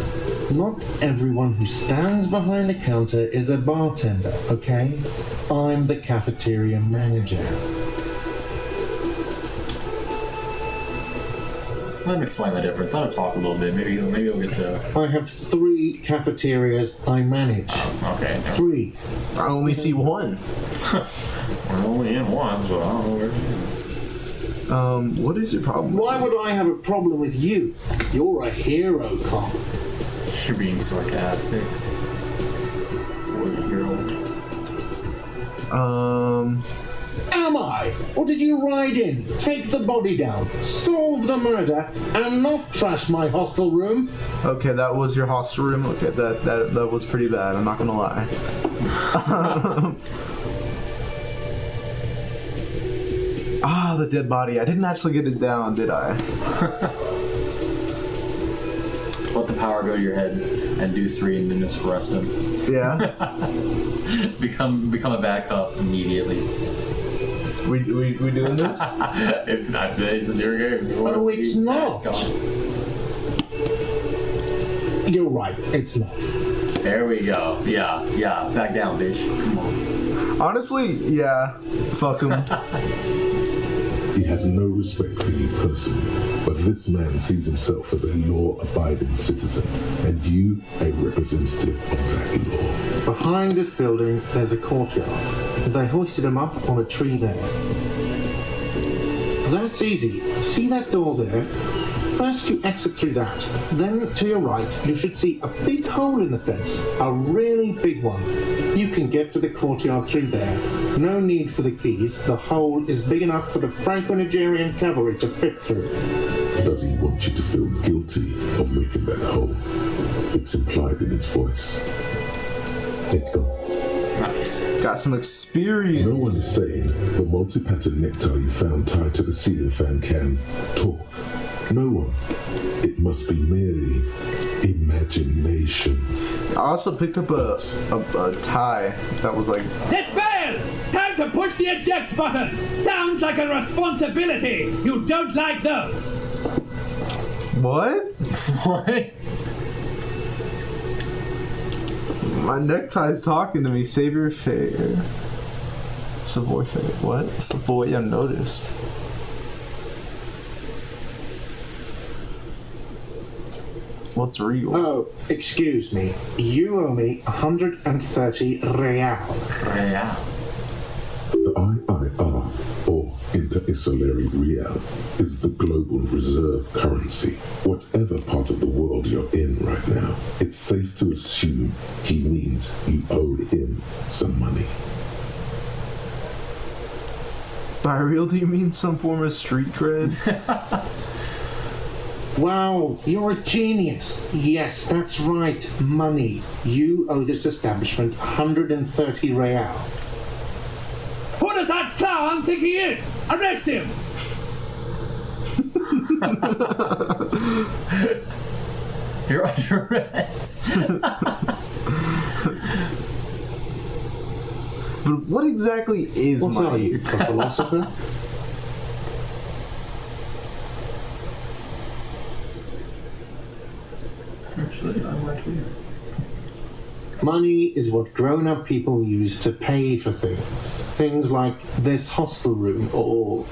Not everyone who stands behind a counter is a bartender, okay? I'm the cafeteria manager.
Let me explain the difference. Let him talk a little bit. Maybe we'll get to...
I have 3 cafeterias I manage.
Okay.
3.
I only see one.
We're only in one, so I don't know where to go.
What is your problem?
Why would I have a problem with you? You're a hero, cop.
You're being sarcastic. What a hero.
Am I? Or did you ride in, take the body down, solve the murder, and not trash my hostel room?
Okay, that was your hostel room. Okay, that was pretty bad. I'm not gonna lie. The dead body. I didn't actually get it down, did I?
What the power go to your head and do 3 and then just arrest him.
Yeah.
become a bad cop immediately.
We doing this?
If not, this is your game.
Oh, it's not. You're right, it's not.
There we go. Yeah. Back down, bitch. Come on.
Honestly, yeah. Fuck him.
He has no respect for you personally, but this man sees himself as a law-abiding citizen, and you a representative of that law.
Behind this building, there's a courtyard. They hoisted him up on a tree there. That's easy. See that door there? First you exit through that. Then to your right, you should see a big hole in the fence. A really big one. You can get to the courtyard through there. No need for the keys. The hole is big enough for the Franco-Nigerian cavalry to fit through.
Does he want you to feel guilty of making that hole? It's implied in his voice. Let's go.
Nice.
Got some experience.
No one is saying the multi-pattern necktie you found tied to the ceiling fan can talk. No one. It must be merely imagination.
I also picked up a tie that was like...
Let's bail! Time to push the eject button! Sounds like a responsibility! You don't like those!
What?
What?
My necktie's talking to me. Save your fate. Savoy fate. What? Savoy unnoticed. What's real?
Oh, excuse me. You owe me 130 real.
Real.
The IIR, or Inter-Isolary Real, is the global reserve currency. Whatever part of the world you're in right now, it's safe to assume he means you owe him some money.
By real, do you mean some form of street cred?
Wow, you're a genius. Yes, that's right. Money. You owe this establishment 130 real.
Who does that clown think he is? Arrest him!
You're under arrest.
But what exactly is
What
money?
are you, a philosopher?
Actually, I'm right here.
Money is what grown-up people use to pay for things. Things like this hostel room, or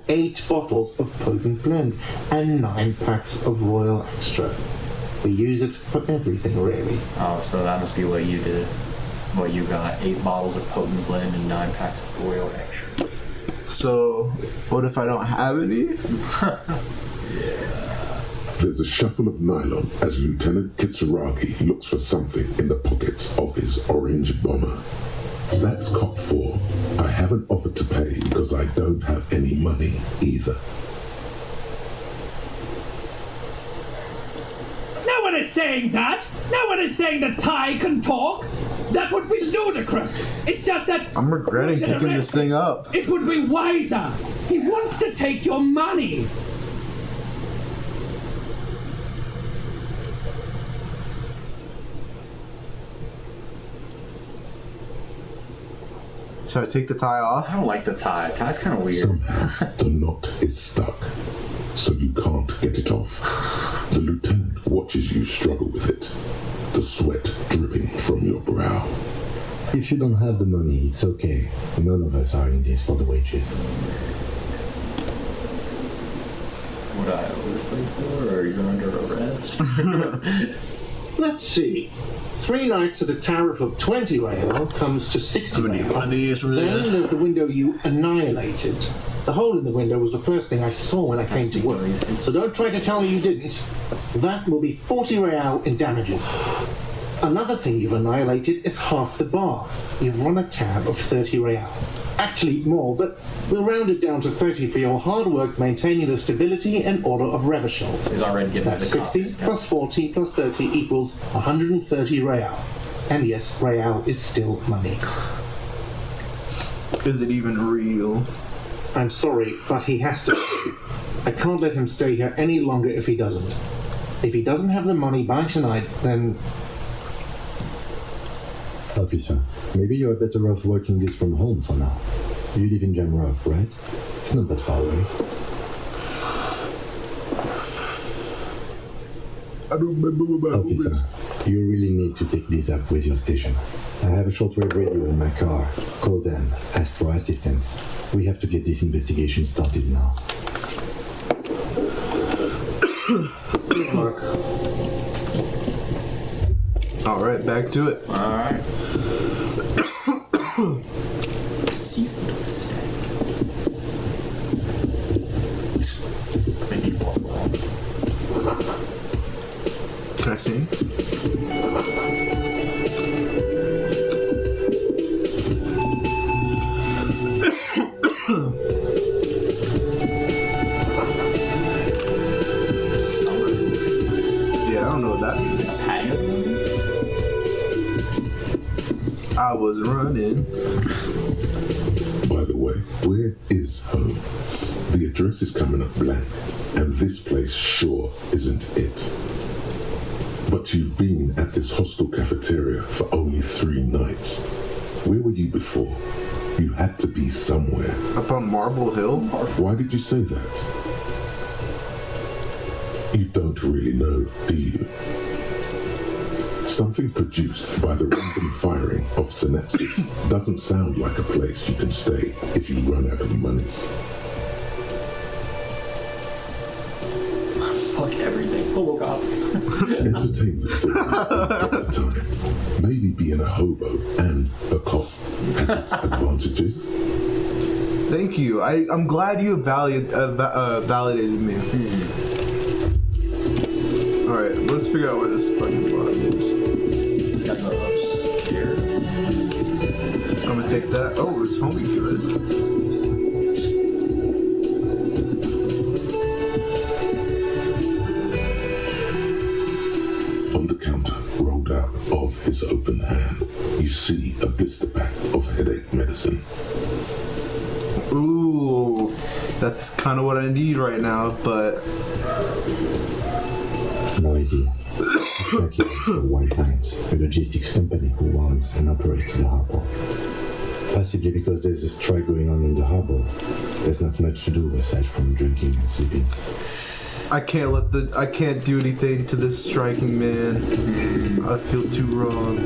8 bottles of potent blend, and 9 packs of Royal Extra. We use it for everything, really.
Oh, so that must be what you did. What you got, 8 bottles of potent blend and 9 packs of Royal Extra.
So, what if I don't have any?
There's a shuffle of nylon as Lieutenant Kitsuragi looks for something in the pockets of his orange bomber. That's cop 4. I haven't offered to pay because I don't have any money either.
No one is saying that! No one is saying that Ty can talk! That would be ludicrous! It's just that...
I'm regretting picking this thing up.
It would be wiser! He wants to take your money!
Should I take the tie off?
I don't like the tie. Tie's kind of weird.
Somehow the knot is stuck, so you can't get it off. The lieutenant watches you struggle with it, the sweat dripping from your brow.
If you don't have the money, it's okay. None of us are in this for the wages.
Would I owe this place for, or are you under arrest?
Let's see. 3 nights at a tariff of 20 real comes to 60 real.
One of these
Then there's the window you annihilated. The hole in the window was the first thing I saw when I came to work. So don't try to tell me you didn't. That will be 40 real in damages. Another thing you've annihilated is half the bar. You've run a tab of 30 real. Actually more, but we'll round it down to 30 for your hard work maintaining the stability and order of Revachol.
He's already given
That's
the
60 plus 40 plus 30 equals 130 real. And yes, real is still money.
Is it even real?
I'm sorry, but he has to. I can't let him stay here any longer if he doesn't. If he doesn't have the money by tonight, then...
Officer, maybe you're better off working this from home for now. You live in Jamrock, right? It's not that far away.
I don't remember about
Officer, you really need to take this up with your station. I have a shortwave radio in my car. Call them, ask for assistance. We have to get this investigation started now.
Alright, back to it.
Alright. Seasoned with stag. Making one well.
Can I sing?
Summer.
Yeah, I don't know what that means. I was running.
By the way, where is home? The address is coming up blank, and this place sure isn't it. But you've been at this hostel cafeteria for only 3 nights. Where were you before? You had to be somewhere.
Up on Marble Hill?
Why did you say that? You don't really know, do you? Something produced by the random firing of synapses doesn't sound like a place you can stay if you run out of money.
Fuck everything. Oh god.
Entertainment at the time. Maybe being a hobo and a cop has its advantages.
Thank you. I'm glad you validated me. Alright, let's figure out where this fucking bottom is.
Gotta go upstairs.
I'm gonna take that. Oh, it's homie good.
On the counter, rolled out of his open hand, you see a blister pack of headache medicine.
Ooh, that's kind of what I need right now, but...
No idea. Jackie works for White Lines, a logistics company who owns and operates the harbor. Possibly because there's a strike going on in the harbor, there's not much to do aside from drinking and sleeping.
I can't do anything to this striking man. I feel too wrong.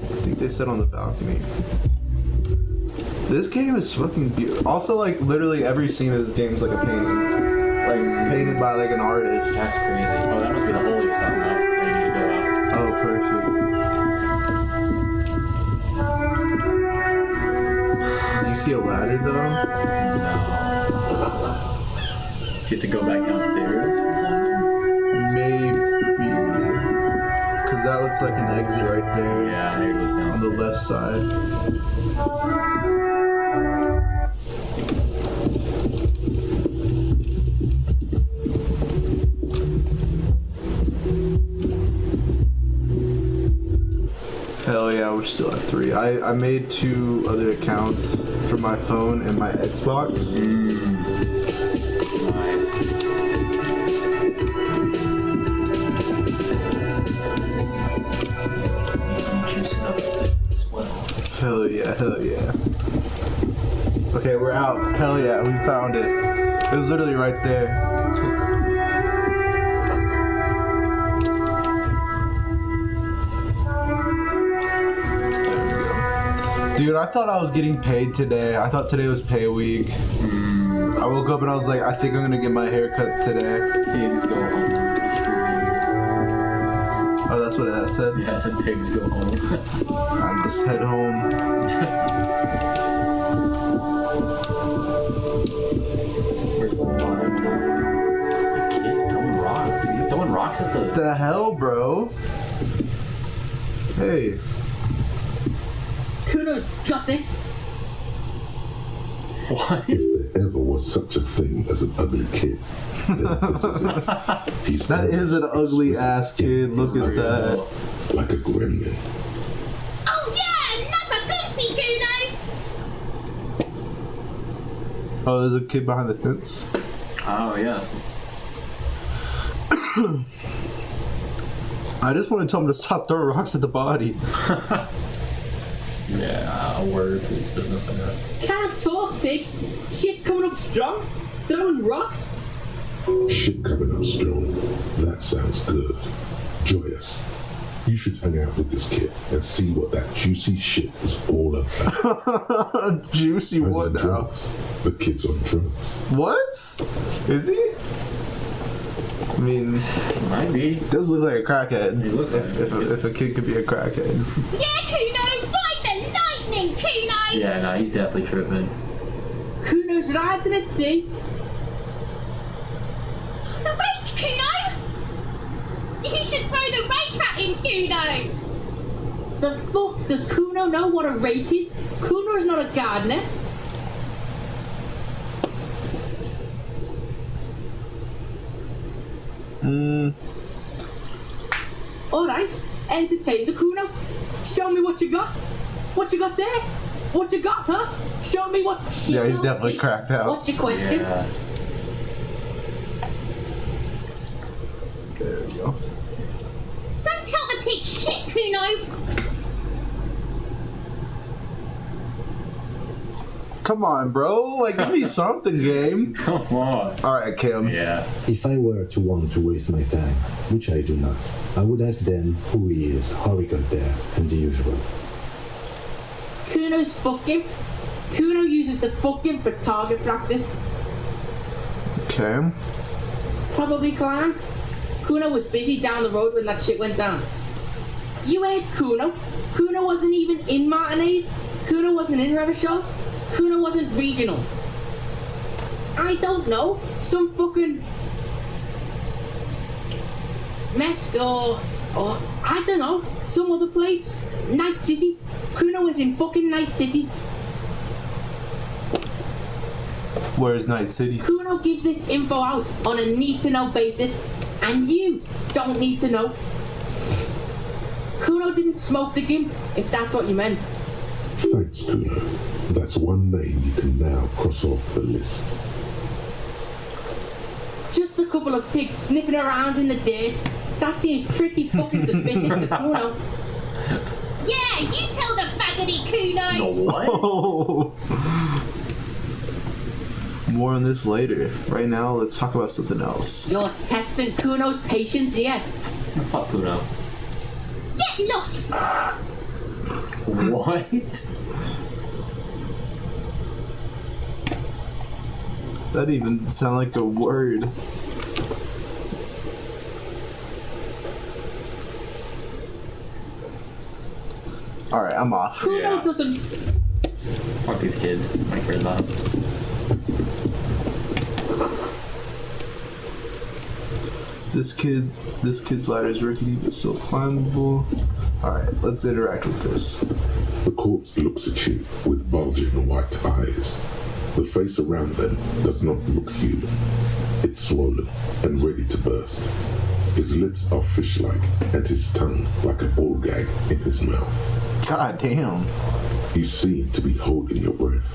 I think they said on the balcony. This game is fucking beautiful. Also, like, literally every scene of this game is like a painting. Like, painted by, like, an artist.
That's crazy. Oh, that must be the holiest time now. They need to go out.
Oh, perfect. Do you see a ladder, though?
No. Do you have to go back downstairs or something?
Maybe. Because that looks like an exit right there.
Yeah, there it goes down.
On the left side. Hell yeah, we're still at 3. I made 2 other accounts for my phone and my Xbox.
Nice. I'm juicing up as well.
Hell yeah, hell yeah. Okay, we're out. Hell yeah, we found it. It was literally right there. Dude, I thought I was getting paid today. I thought today was pay week. I woke up and I was like, I think I'm gonna get my hair cut today.
Pigs go home.
Oh, that's what that said?
Yeah, it said pigs go home.
I just head home.
Where's the water? Kid throwing rocks. He's throwing rocks at
The hell, bro? Hey.
Kudos, got this.
What?
If there ever was such a thing as an ugly kid, then this is it.
That is an ugly ass kid. Look at that.
Like a gremlin.
Oh yeah, not a goofy kudos.
Oh, there's a kid behind the fence.
Oh, yeah.
I just want to tell him to stop throwing rocks at the body.
Yeah, word, police business, I got.
Can't talk, pig. Shit's coming up strong. Throwing rocks.
Shit coming up strong. That sounds good. Joyous, you should hang out with this kid and see what that juicy shit is all about.
Juicy what now?
The kid's on drugs.
What? Is he? I mean,
might be.
Does look like a crackhead.
He looks like
if a kid could be a crackhead.
Yeah, Kuno, fight the lightning, Kuno!
Yeah, no, he's definitely tripping.
Kuno's riding at sea.
The rake, Kuno! You should throw the rake at him, Kuno!
The fuck does Kuno know what a rake is? Kuno is not a gardener. Alright, entertain the Kuno. Show me what you got. What you got there? What you got, huh? Show me what.
Yeah, he's definitely cracked out.
What's your question?
Yeah.
There we go.
Don't tell the pig shit, Kuno!
Come on, bro. Like, give me something, game.
Come on.
Alright, Kim.
Yeah.
If I were to want to waste my time, which I do not, I would ask them who he is, how he got there, and the usual.
Kuno's fucking. Kuno uses the fucking for target practice.
Okay.
Probably climb. Kuno was busy down the road when that shit went down. You heard Kuno. Kuno wasn't even in Martinez. Kuno wasn't in Revachol. Kuno wasn't regional. I don't know. Some fucking Mesk or I don't know. Some other place. Night City. Kuno was in fucking Night City.
Where's Night City?
Kuno gives this info out on a need-to-know basis, and you don't need to know. Kuno didn't smoke the gimp, if that's what you meant.
Thanks, Kuno. That's one name you can now cross off the list.
Just a couple of pigs sniffing around in the dirt. That seems pretty fucking suspicious to Kuno.
Yeah, you tell the faggoty, Kuno!
The what?
Oh. More on this later. Right now, let's talk about something else.
You're testing Kuno's patience yet?
Fuck Kuno.
Get lost!
What?
That even sound like a word. Alright, I'm off.
Kuno doesn't.
Fuck these kids. I care about them.
This kid's ladder is rickety but still climbable. Alright, let's interact with this.
The corpse looks at you with bulging white eyes. The face around them does not look human. It's swollen and ready to burst. His lips are fish-like and his tongue like a ball gag in his mouth.
God damn.
You seem to be holding your breath.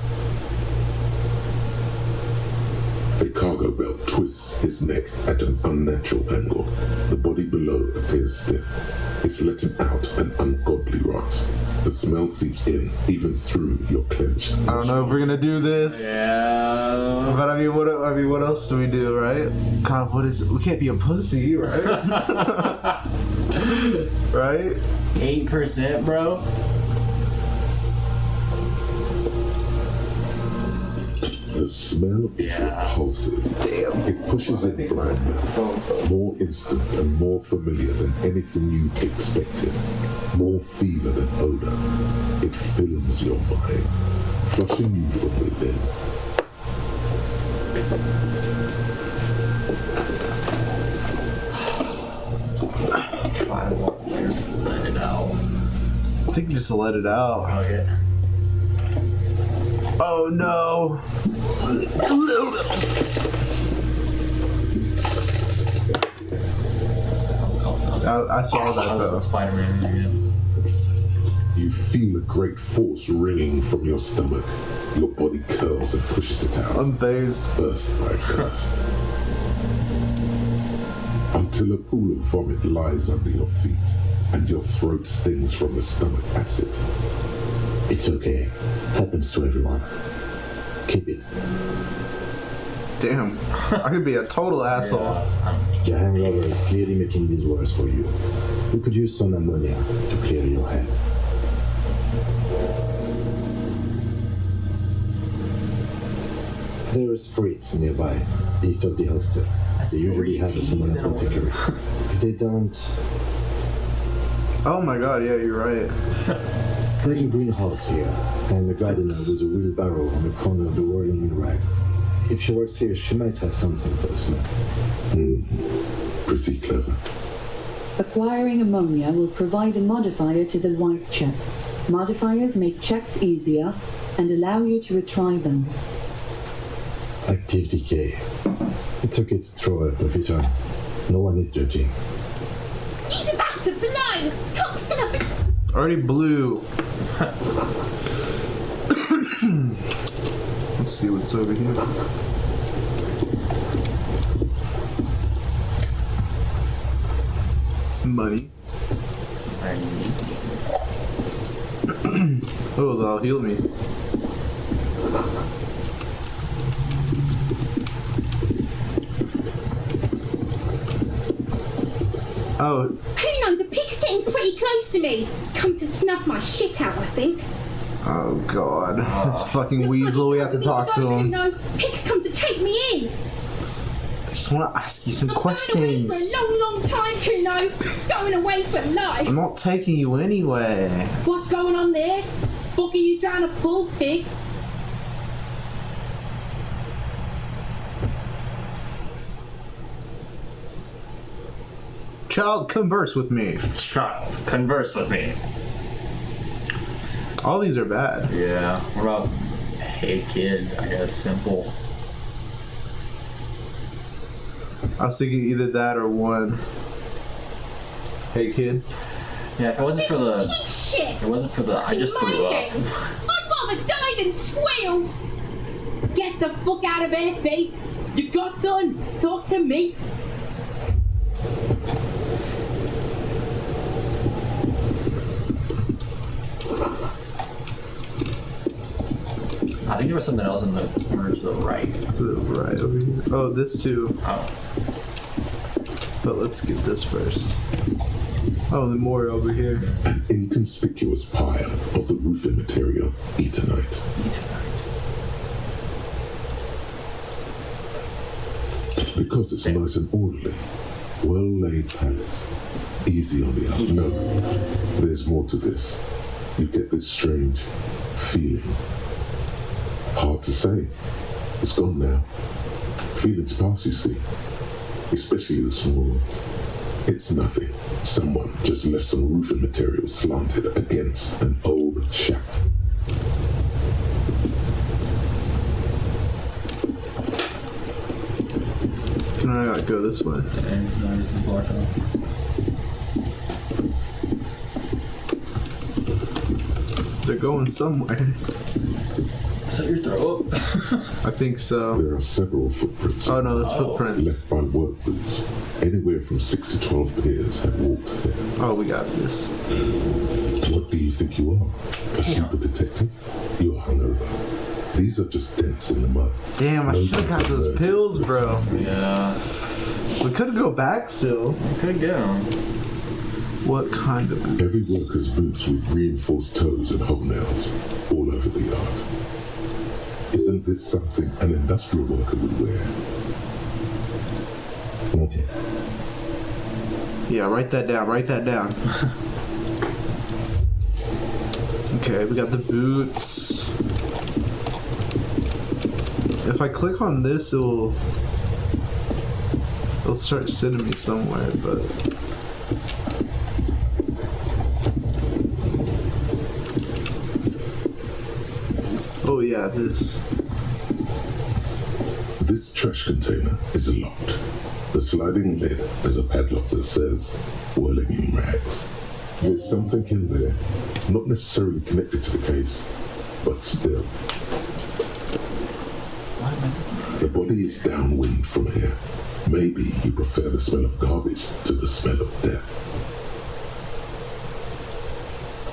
A cargo belt twists his neck at an unnatural angle. The body below appears stiff. It's letting out an ungodly rot. The smell seeps in, even through your clenched.
I don't know if we're gonna do this.
Yeah.
But I mean, what else do we do, right? God, what is it? We can't be a pussy, right? Right?
8%, bro.
The smell is repulsive.
Damn.
It pushes in from your mouth. More instant and more familiar than anything you expected. More fever than odor. It fills your mind, flushing you from within.
Just let it out.
I think you just let it out.
Okay.
Oh no. I saw that though.
Spider-Man again.
You You feel a great force ringing from your stomach. Your body curls and pushes it out.
I'm phased.
Burst by burst. Until a pool of vomit lies under your feet and your throat stings from the stomach acid.
It's okay. Happens to everyone. Keep it.
Damn. I could be a total asshole.
The hangover is clearly making things worse for you. We could use some ammonia to clear your head. There is freights nearby, east of the Ulster. They usually have a small apothecary. If they don't...
Oh my god, yeah, you're right.
There's a greenhouse here, and a gardener with a wheelbarrow on the corner of the whirling in rags. If she works here, she might have something for us.
Pretty clever.
Acquiring ammonia will provide a modifier to the wipe check. Modifiers make checks easier and allow you to retry them.
Active decay. It's okay to throw up, officer. No one is judging.
He's about to blow! Cock's gonna be...
Already blew. Let's see what's over here. Money. Oh, that'll heal me. Oh.
Kuno, the pig's getting pretty close to me. Come to snuff my shit out, I think.
Oh god. This fucking weasel, we have to talk to him.
Kuno, pig's come to take me in.
I just want to ask you some
For
questions.
a long, long time, Kuno. Going away for life.
I'm not taking you anywhere.
What's going on there? Fuck are you trying to pull, pig?
Child, converse with me.
Child, converse with me.
All these are bad.
Yeah. What about hey kid? I guess simple.
I was thinking either that or one. Hey kid.
Yeah, if it wasn't for the...
Shit.
If it wasn't for the... I just threw up.
I'd rather die than squeal. Get the fuck out of here, face. You got done. Talk to me.
I think there was something else in the corner to the right.
To the right over here. Oh, this too.
Oh.
But let's get this first. Oh, the more over here. An inconspicuous pile of the roofing material, Eternite. Because it's nice and orderly. Well-laid pallets. Easy on the eye. No, there's more to this. You get this strange feeling. Hard to say. It's gone now. Feelings pass, you see. Especially the small ones. It's nothing. Someone just left some roofing material slanted against an old shack.
Can I go this way? They're going somewhere.
Is that your throw up?
I think so.
There are several footprints.
Oh no, that's footprints.
Left by work boots. Anywhere from 6 to 12 pairs have walked there.
Oh, we got this.
What do you think you are? A super detective? You're hungover. These are just dents in the mud.
Damn, I should have got those pills, bro.
Yeah.
We could go back still.
We could go.
What kind of boots?
Every worker's boots with reinforced toes and hobnails all over the yard. Isn't this something an industrial worker would wear?
Not yet.
Yeah, write that down. Write that down. Okay, we got the boots. If I click on this, it'll start sending me somewhere, but oh yeah, this.
This trash container is locked. The sliding lid is a padlock that says whirling in rags. There's something in there. Not necessarily connected to the case, but still. The body is downwind from here. Maybe you prefer the smell of garbage to the smell of death.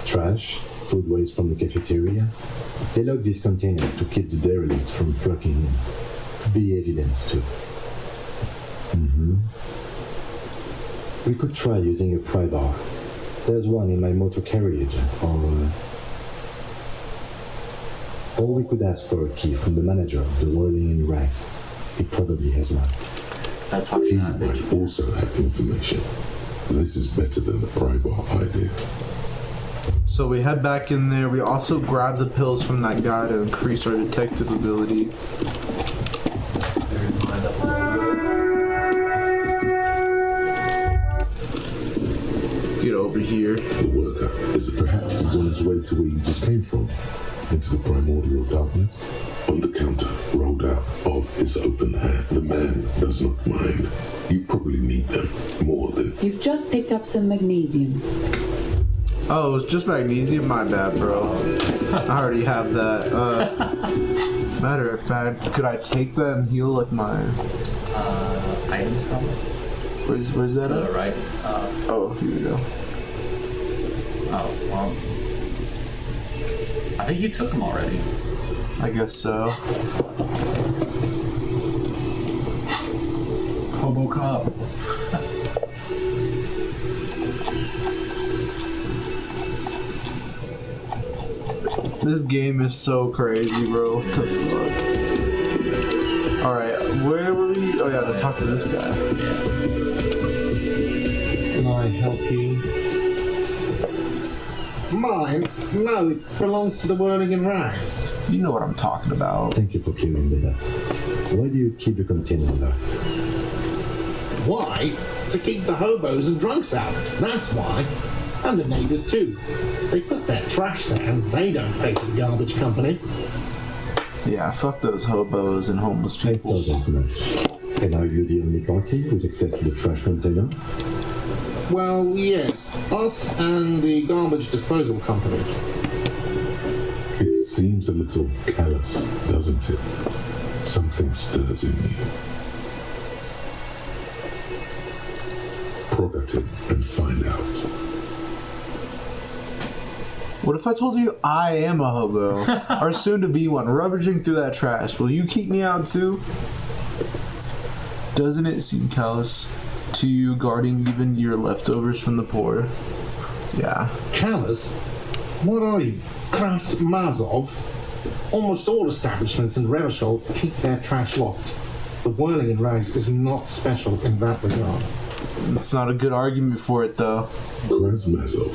Trash, food waste from the cafeteria. They lock these containers to keep the derelicts from flocking in. Could be evidence too. We could try using a pry bar. There's one in my motor carriage, or we could ask for a key from the manager of the Whirling in Rags. He probably has one.
That's
He might also have information. This is better than the pry bar idea.
So we head back in there. We also grab the pills from that guy to increase our detective ability. Get over here.
The worker is perhaps he's on his way to where you just came from, into the primordial darkness. On the counter, rolled out of his open hand, the man does not mind. You probably need them more than...
You've just picked up some magnesium.
Oh, it's just magnesium? My bad, bro. I already have that. Matter of fact, could I take that and heal like my...
items probably?
Where's that at?
Right.
Oh, here we go.
Oh, well. I think you took them already.
I guess so.
Hobocop.
This game is so crazy, bro. What the fuck? Alright, where were we? Oh yeah, to talk to this guy.
Can I help you? Mine? No, it belongs to the Whirling in Rags.
You know what I'm talking about.
Thank you for clearing that up. Why do you keep the container there?
Why? To keep the hobos and drunks out. That's why. And the neighbours too. They put their trash there and they don't pay to the garbage company.
Yeah, fuck those hobos and homeless people.
I thought as much. And are you the only party with access to the trash container?
Well, yes. Us and the garbage disposal company.
It seems a little callous, doesn't it? Something stirs in me. Prod at it and find out.
What if I told you I am a hobo? Or soon to be one, rummaging through that trash. Will you keep me out too? Doesn't it seem callous to you, guarding even your leftovers from the poor? Yeah.
Callous? What are you? Kras Mazov? Almost all establishments in Revachol keep their trash locked. The Whirling in Rags is not special in that regard.
It's not a good argument for it, though.
Kras Mazov,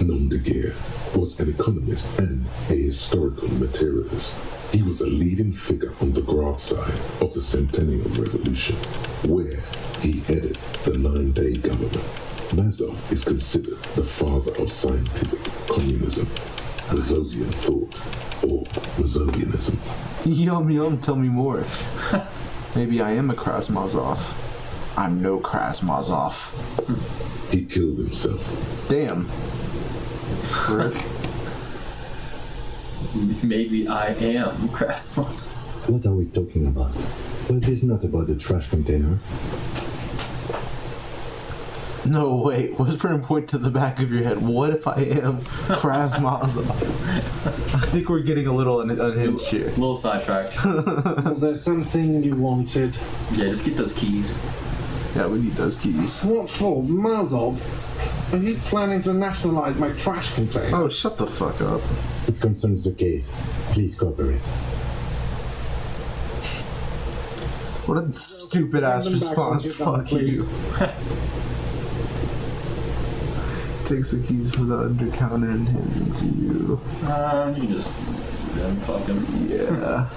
nom de guerre, was an economist and a historical materialist. He was a leading figure on the Grad side of the Centennial Revolution, where he headed the 9-day government. Mazov is considered the father of scientific communism, Mazovian thought, or Mazovianism.
Yum yum, tell me more. Maybe I am a Kras Mazov. I'm no Kras Mazov.
He killed himself.
Damn.
Maybe I am Kras Mazov.
What are we talking about? Well, this is not about the trash container.
No, wait. Whisper and point to the back of your head. What if I am Kras Mazov? I think we're getting a little unhinged here.
A little sidetracked.
Was there something you wanted?
Yeah, just get those keys.
Yeah, we need those keys.
What for? Mazov? Are you planning to nationalize my trash container?
Oh, shut the fuck up.
It concerns the case. Please cooperate.
What a stupid ass response. Fuck you. Takes the keys from the undercounter and hands them to you.
You can just fuck him.
Yeah.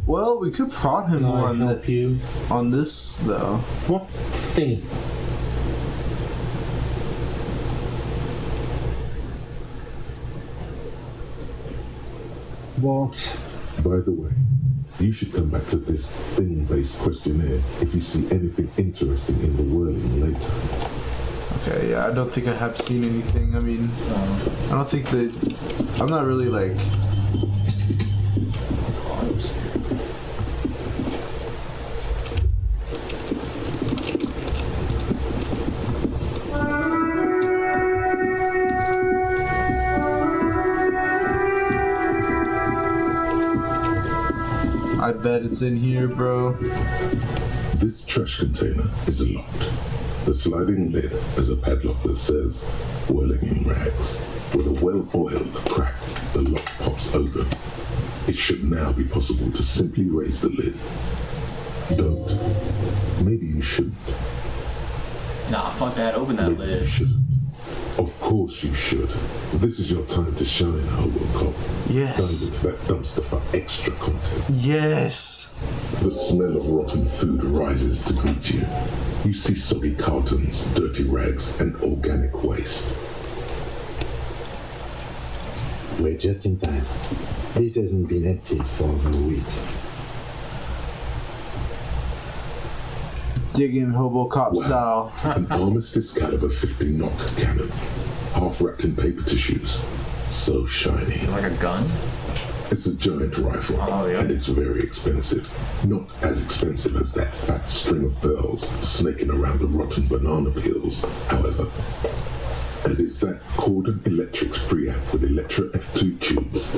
Well, we could prod him more on on this though.
What thing? What?
By the way, You should come back to this thing-based questionnaire if you see anything interesting in the whirling later.
Okay, yeah, I don't think I have seen anything. I mean, I don't think that... I'm not really, like... I bet it's in here, bro.
This trash container is locked. The sliding lid has a padlock that says, whirling in rags. With a well-oiled crack, the lock pops open. It should now be possible to simply raise the lid. Don't. Maybe you shouldn't.
Nah, fuck that. Open that lid.
You shouldn't. Of course you should. This is your time to shine, Hobo Cop.
Yes.
Dive into that dumpster for extra content.
Yes.
The smell of rotten food rises to greet you. You see soggy cartons, dirty rags, and organic waste.
We're just in time. This hasn't been emptied for over a week.
Dig in Hobo Cop style.
An Armistice caliber 50 knock cannon, half wrapped in paper tissues. So shiny.
Like a gun?
It's a giant rifle, and it's very expensive. Not as expensive as that fat string of pearls snaking around the rotten banana peels, however. And it's that Cordon Electrics preamp with Electra F2 tubes.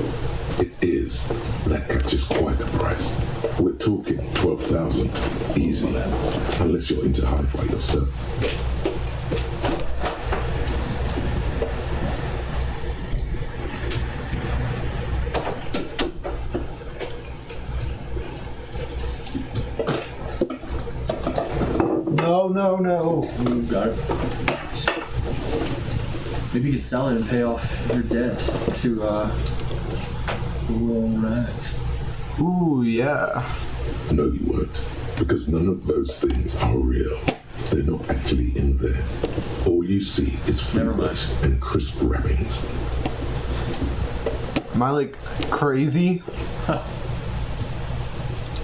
It is. That catches quite a price. We're talking 12,000. Easy. Unless you're into hi-fi yourself.
No.
Got it. Maybe you could sell it and pay off your debt to the Whirling Rags.
Ooh, yeah.
No, you won't. Because none of those things are real. They're not actually in there. All you see is food waste and crisp wrappings.
Am I, like, crazy?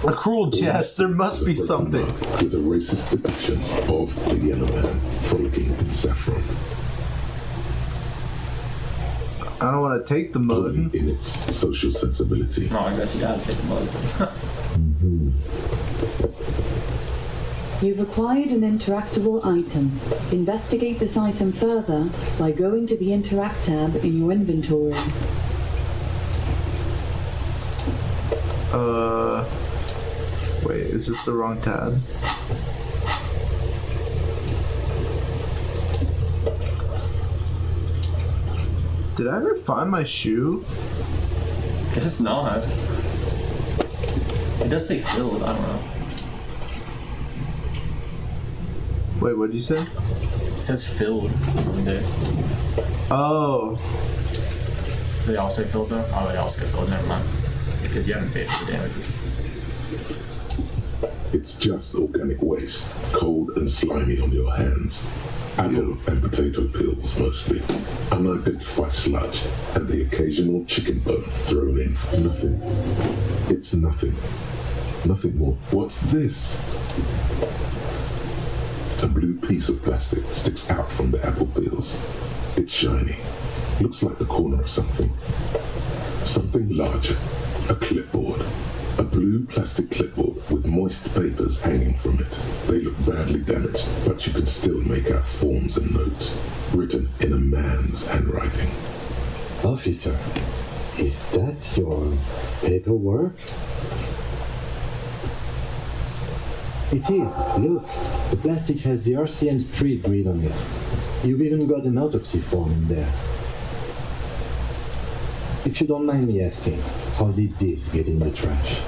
A cruel jest. There must be something.
With a racist depiction of the yellow man frolicking in saffron.
I don't want to take the mud.
Only in its social sensibility.
No, I guess you gotta take the mud.
You've acquired an interactable item. Investigate this item further by going to the Interact tab in your inventory.
Wait, is this the wrong tab? Did I ever find my shoe?
Guess not. It does say filled, I don't know.
Wait, what did you say?
It says filled on there.
Oh.
Do they all say filled though? Oh, they all say filled, never mind. Because you haven't paid for the damages.
It's just organic waste, cold and slimy on your hands. Apple and potato peels mostly, unidentified sludge, and the occasional chicken bone thrown in for nothing. It's nothing. Nothing more. What's this? A blue piece of plastic sticks out from the apple peels. It's shiny. Looks like the corner of something. Something larger. A clipboard. A blue plastic clipboard with moist papers hanging from it. They look badly damaged, but you can still make out forms and notes, written in a man's handwriting.
Officer, is that your paperwork? It is. Look, the plastic has the RCM street grid on it. You've even got an autopsy form in there. If you don't mind me asking, how did this get in the trash?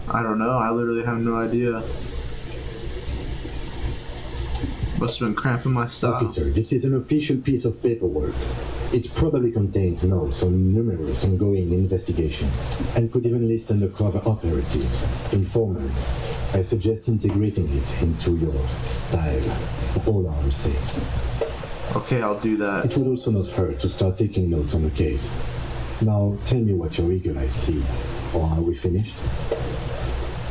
I don't know. I literally have no idea. Must have been cramping my style.
Officer, this is an official piece of paperwork. It probably contains notes on numerous ongoing investigations and could even list undercover operatives, informants. I suggest integrating it into your style. for all our sakes.
Okay, I'll do that.
It would also not hurt to start taking notes on the case. Now, tell me what your eagle eyes see. Or are we finished?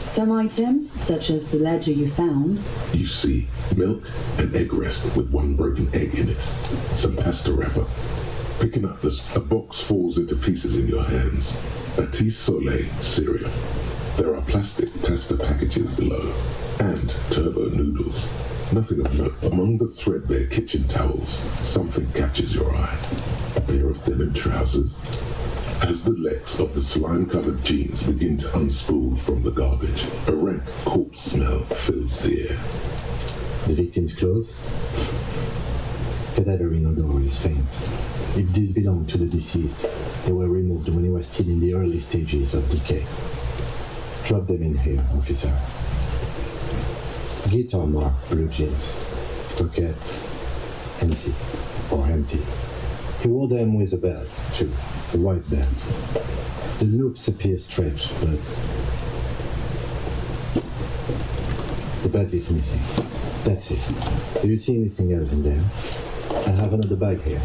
Some items, such as the ledger you found,
You see milk and egg rest with one broken egg in it. Some pasta wrapper. Picking up this, a box falls into pieces in your hands. A tea soleil cereal. There are plastic pasta packages below. And turbo noodles. Nothing of note. Among the threadbare kitchen towels, something catches your eye. A pair of denim trousers. As the legs of the slime-covered jeans begin to unspool from the garbage, a rank corpse smell fills the air.
The victim's clothes? Cadaverine odor is faint. If these belong to the deceased, they were removed when he was still in the early stages of decay. Drop them in here, officer. Guitar mark, blue jeans. Pocket, empty. Or empty. He wore them with a belt, too. A white belt. The loops appear stretched, but the belt is missing. That's it. Do you see anything else in there? I have another bag here.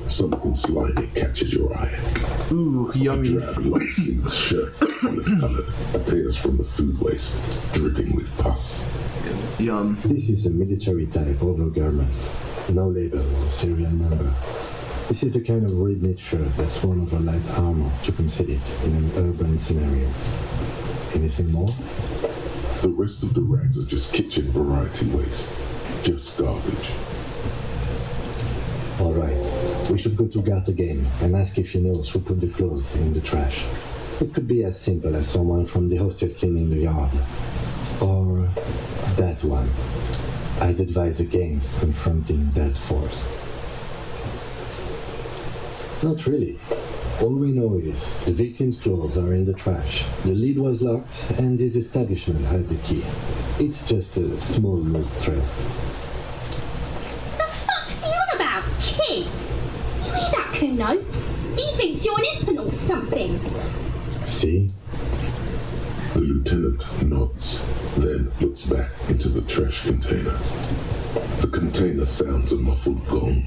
Something slimy catches your eye.
Ooh, yummy.
A drab long-sleeved shirt, olive-colored, appears from the food waste, dripping with pus.
Yum.
This is a military-type overgarment. No label or serial number. This is the kind of red-knit shirt that's worn over light armor to conceal it in an urban scenario. Anything more?
The rest of the rags are just kitchen variety waste. Just garbage.
All right. We should go to Gart again and ask if he knows who put the clothes in the trash. It could be as simple as someone from the hostel cleaning the yard. Or that one. I'd advise against confronting that force. Not really. All we know is the victim's clothes are in the trash, the lid was locked, and this establishment had the key. It's just a small loose thread.
The fuck's he on about? Kids? You hear that, Kuno? He thinks you're an infant or something.
See? The lieutenant nods, then looks back into the trash container. The container sounds a muffled gong.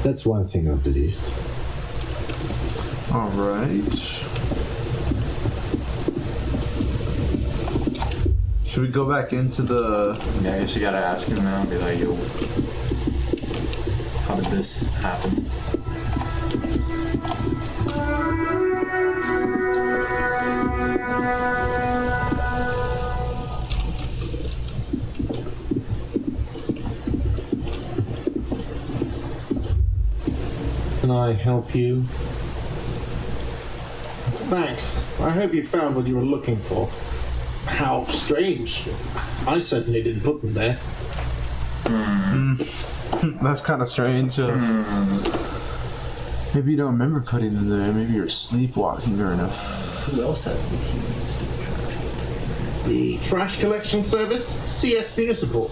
That's one thing of the list.
All right. Should we go back into the...
Yeah, I guess you gotta ask him now and be like, yo, how did this happen?
Can I help you? Thanks. I hope you found what you were looking for. How strange. I certainly didn't put them there.
That's kind of strange. Maybe you don't remember putting them there. Maybe you're sleepwalking or enough.
Who else has the keys to the trash container?
The trash collection service? CS Municipal.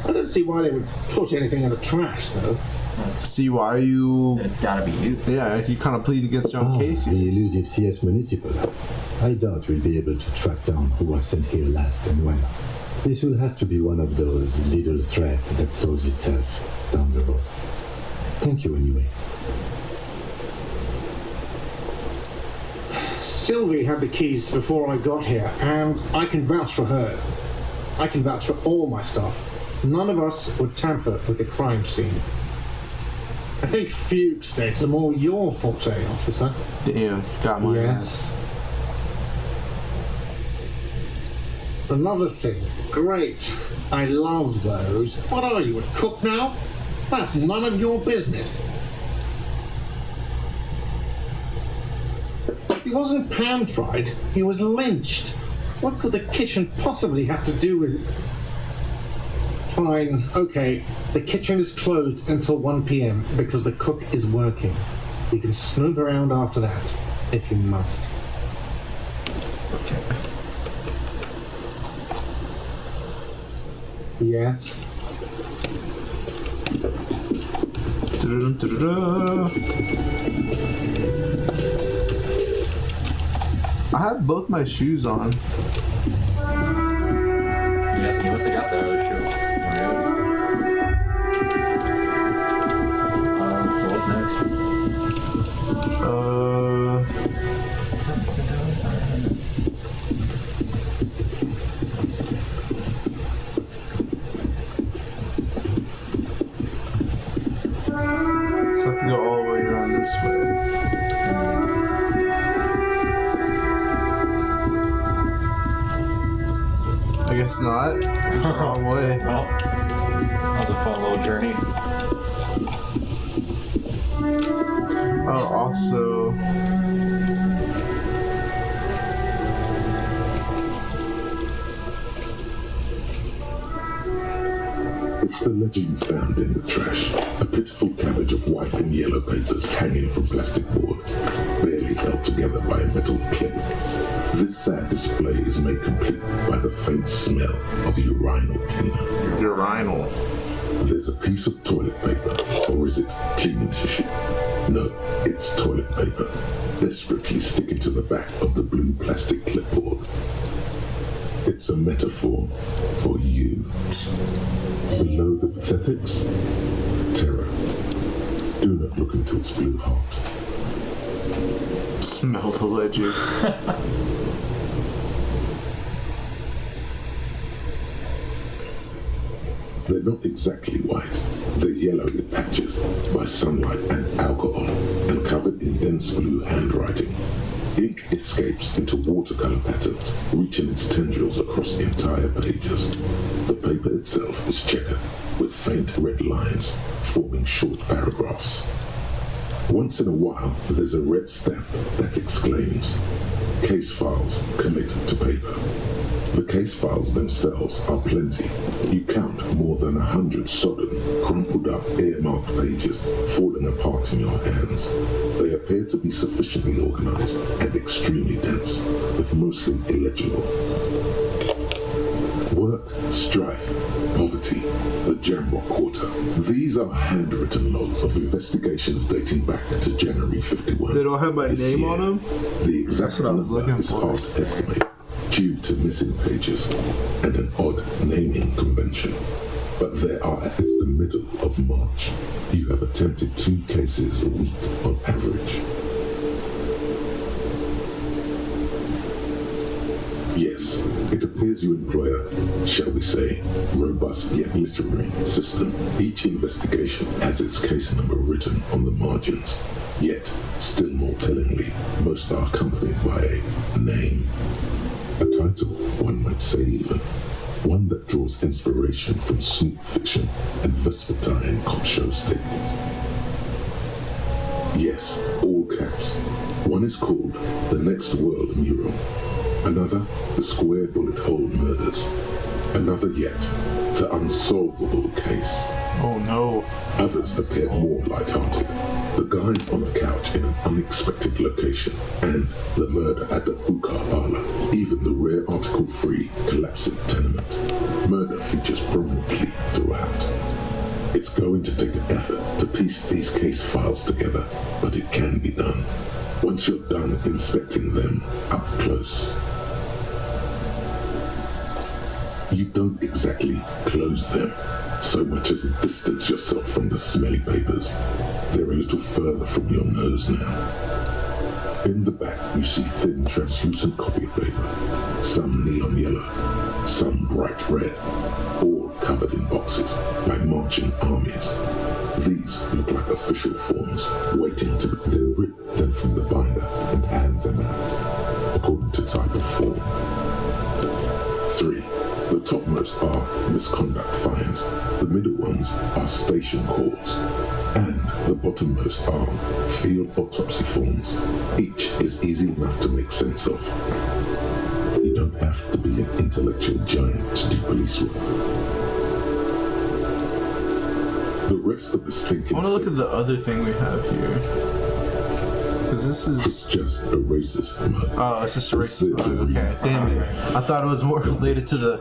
I don't see why they would put anything in the trash, though.
See, why are you...
It's gotta be you.
Yeah, you kind of plead against your own case.
The elusive CS Municipal. I doubt we'll be able to track down who was sent here last and when. This will have to be one of those little threats that solves itself down the road. Thank you anyway.
Sylvie had the keys before I got here, and I can vouch for her. I can vouch for all my stuff. None of us would tamper with the crime scene. I think fugue states are more your forte, officer.
Damn, got my ass.
Another thing. Great. I love those. What are you, a cook now? That's none of your business. He wasn't pan-fried. He was lynched. What could the kitchen possibly have to do with it? Fine, okay. The kitchen is closed until 1 p.m. because the cook is working. You can snoop around after that, if you must.
Okay.
Yes?
I have both my shoes on.
Yes, you must have got the other shoe. So what's next?
So I have to go all the way around this way. I guess not. It's the wrong way.
Well, that was a fun little journey.
Oh, also.
It's the ledger you found in the trash. A pitiful cabbage of white and yellow papers hanging from plastic board, barely held together by a metal clip. This sad display is made complete by the faint smell of urinal cleaner.
Urinal?
There's a piece of toilet paper, or is it cleaning tissue? No, it's toilet paper, desperately sticking to the back of the blue plastic clipboard. It's a metaphor for you. Below the pathetics, terror. Do not look into its blue heart.
Smell the ledger.
They're not exactly white. They're yellow in patches by sunlight and alcohol, and covered in dense blue handwriting. Ink escapes into watercolor patterns, reaching its tendrils across entire pages. The paper itself is checkered, with faint red lines forming short paragraphs. Once in a while, there's a red stamp that exclaims, "Case files commit to paper." The case files themselves are plenty. You count more than 100 sodden, crumpled up, earmarked pages falling apart in your hands. They appear to be sufficiently organized and extremely dense, if mostly illegible. Work, strife, poverty, the Jamrock Quarter. These are handwritten logs of investigations dating back to January 51.
They don't have my name on them?
The exact number is hard to estimate, due to missing pages and an odd naming convention. But there are, it's the middle of March. You have attempted 2 cases a week on average. Yes, it appears you employ a, shall we say, robust yet literary system. Each investigation has its case number written on the margins. Yet, still more tellingly, most are accompanied by a name. A title, one might say even. One that draws inspiration from snoop fiction and vespertine cop show staples. Yes, all caps. One is called The Next World Mural. Another, The Square Bullet Hole Murders. Another yet, The Unsolvable Case.
Oh no.
Others appear more light-hearted. The guys on a couch in an unexpected location, and the murder at the hookah parlor, even the rare article-free collapsing tenement. Murder features prominently throughout. It's going to take an effort to piece these case files together, but it can be done. Once you're done inspecting them up close. You don't exactly close them, so much as distance yourself from the smelly papers. They're a little further from your nose now. In the back, you see thin, translucent copy paper, some neon yellow, some bright red, all covered in boxes by marching armies. These look like official forms, waiting to then rip them from the binder and hand them out, according to type of form. 3. The topmost are misconduct fines, the middle ones are station calls, and the bottommost are field autopsy forms. Each is easy enough to make sense of. You don't have to be an intellectual giant to do police work. The rest of the stinking...
I want to look at the other thing we have here. Because this is...
It's just a racist mug.
Oh, it's just a racist mug. Okay, damn it. I thought it was more related to the...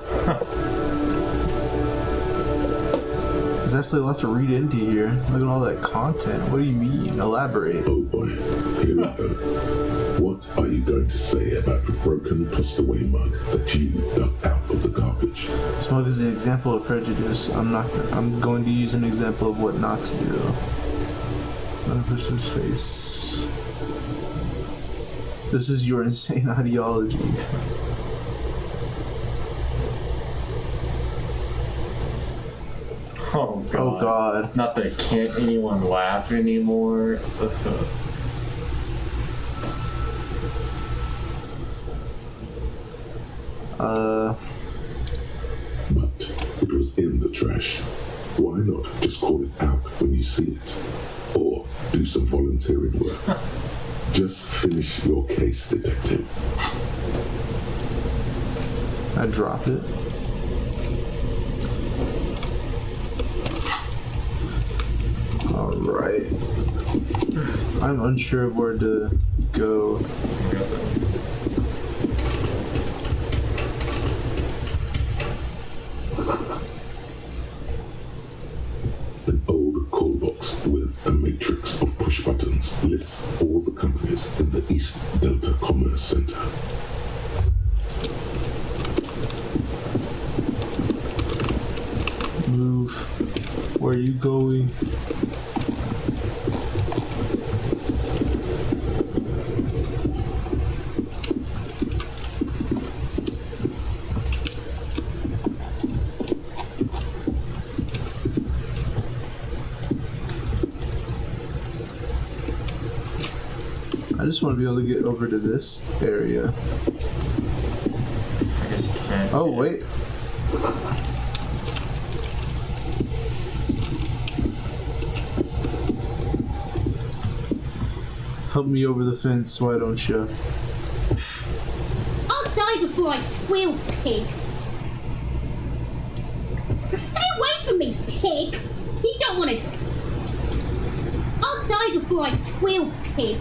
Is There's actually a lot to read into here. Look at all that content. What do you mean? Elaborate.
Oh boy, here we go. What are you going to say about the broken, tossed away mug that you dug out of the garbage?
This mug is an example of prejudice. I'm going to use an example of what not to do. Another person's face. This is your insane ideology.
Oh god.
Oh god.
Not that can't anyone laugh anymore.
But it was in the trash. Why not just call it out when you see it? Or do some volunteering work. Just finish your case, detective.
I drop it. Alright. I'm unsure of where to go.
An old call box with a matrix of push buttons lists all the companies in the East Delta Commerce Center.
Move. Where are you going? I just want to be able to get over to this area.
I guess you can.
Oh, wait. Help me over the fence, why don't you?
I'll die before I squeal, pig. Stay away from me, pig. You don't want to... I'll die before I squeal, pig.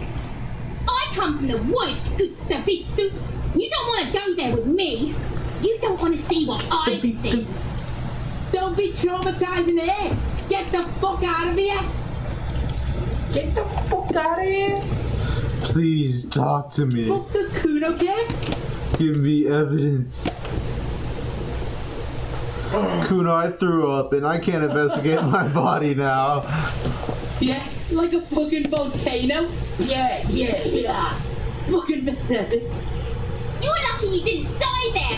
I come from the woods, good David. You don't want to go there with me. You don't want to see what I see.
Don't be traumatizing here. Get the fuck out of here. Get the fuck out of here.
Please talk to me.
Fuck does Kuno care?
Give me evidence. Kuno, I threw up and I can't investigate my body now.
Yeah, like a fucking volcano. Yeah. Fucking pathetic.
You're lucky you didn't die there.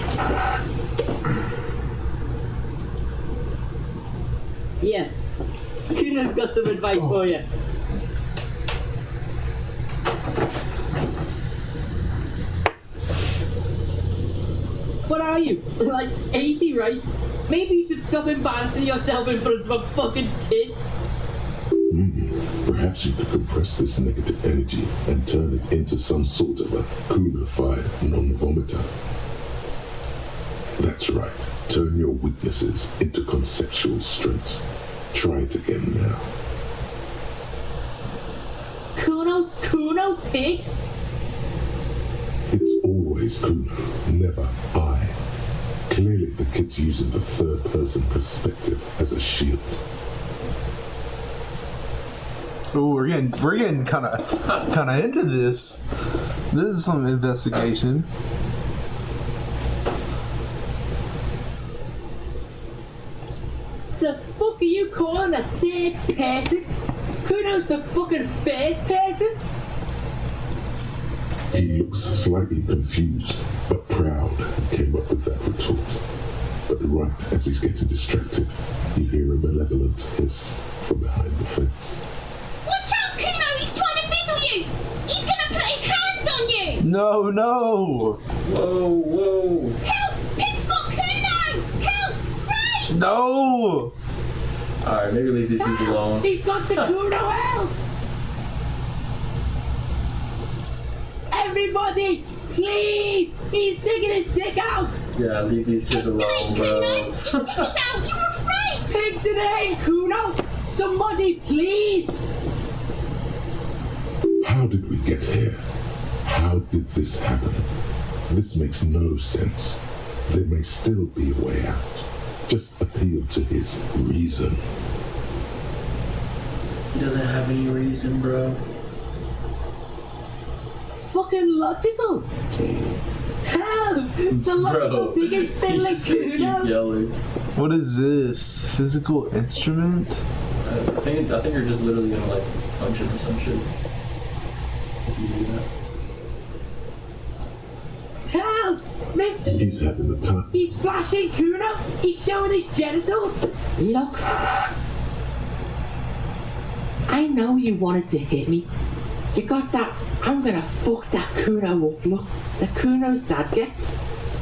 Yeah. Kuno's got some advice for you. What are you? Like 80, right? Maybe you should stop embarrassing yourself in front of a fucking kid.
Perhaps you could compress this negative energy and turn it into some sort of a Kuno-fied non-vomiter. That's right. Turn your weaknesses into conceptual strengths. Try it again now.
Kuno, pig?
It's always Kuno, never I. Clearly the kid's using the third-person perspective as a shield.
Ooh, we're getting kind of into this. This is some investigation.
The fuck are you calling a third person? Kuno's the fucking first person?
He looks slightly confused, but proud he came up with that retort. But right as he's getting distracted, you hear a malevolent hiss from behind the fence.
Watch out, Kuno! He's trying to fiddle you! He's gonna put his hands on you!
No!
Whoa!
Help! Pig's got Kuno! Help! Right!
No!
Alright, maybe leave these dudes alone.
He's got the Kuno out! Everybody, please! He's taking his dick out!
Yeah, leave these kids alone, bro.
His dick is out! You're afraid!
Pig's in aim, Kuno! Somebody, please!
How did we get here? How did this happen? This makes no sense. There may still be a way out. Just appeal to his reason.
He doesn't have any reason, bro.
Fucking logical. Help! The logical thing is been like
Keep yelling.
What is this? Physical instrument?
I think you're just literally gonna like punch him or some shit. If you do that.
Help! Mister!
He's having the time.
He's flashing Kuno! He's showing his genitals! Look! I know you wanted to hit me. You got that, I'm gonna fuck that Kuno up look. The Kuno's dad gets.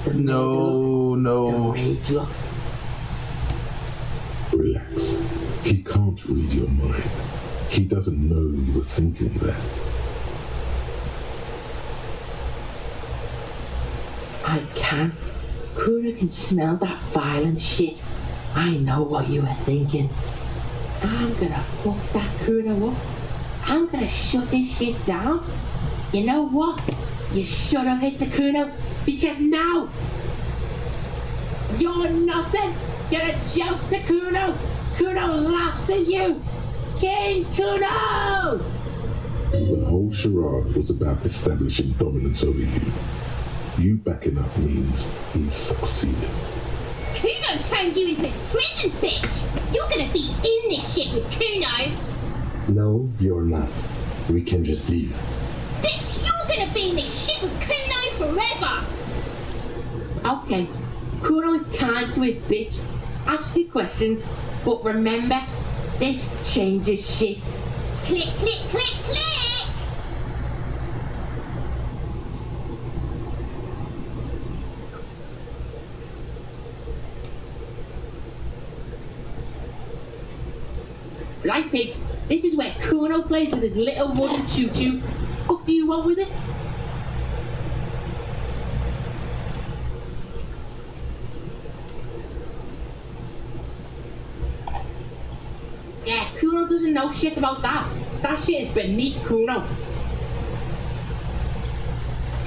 The
No.
The rage look.
Relax. He can't read your mind. He doesn't know you were thinking that.
I can. Kuno can smell that violent shit. I know what you were thinking. I'm gonna fuck that Kuno up. I'm gonna shut his shit down. You know what? You should have hit the Kuno, because now you're nothing. You're a joke to Kuno. Kuno laughs at you. King Kuno!
The whole charade was about establishing dominance over you. You backing up means he's succeeded.
Kuno turned you into his prison, bitch! You're gonna be in this shit with Kuno!
No, you're not. We can just leave.
Bitch, you're gonna be in this shit with Kuno forever!
Okay, Kuno is kind to his bitch. Ask you questions, but remember, this changes shit.
Click, click, click, click!
Right, pig, this is where Kuno plays with his little wooden choo-choo. What do you want with it? Yeah, Kuno doesn't know shit about that. That shit is beneath Kuno.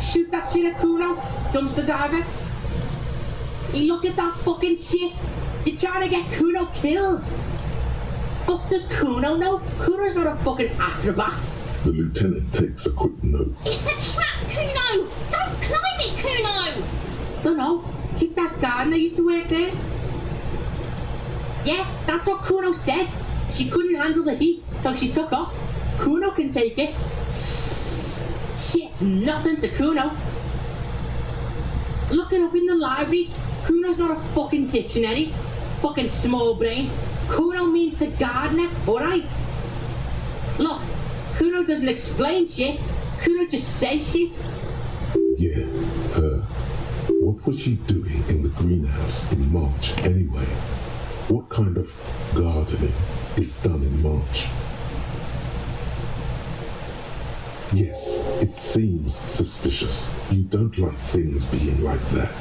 Shoot that shit at Kuno, dumpster diver. Look at that fucking shit. You're trying to get Kuno killed. Fuck does Kuno know? Kuno's not a fucking acrobat.
The lieutenant takes a quick note.
It's a trap, Kuno! Don't climb it, Kuno!
Dunno. Kip's gardener used to work there. Yeah, that's what Kuno said. She couldn't handle the heat, so she took off. Kuno can take it. Shit's nothing to Kuno. Looking up in the library, Kuno's not a fucking dictionary. Fucking small brain. Kuno means the gardener, alright? Look, Kuno doesn't explain shit. Kuno just says shit.
Yeah, her. What was she doing in the greenhouse in March anyway? What kind of gardening is done in March? Yes, it seems suspicious. You don't like things being like that.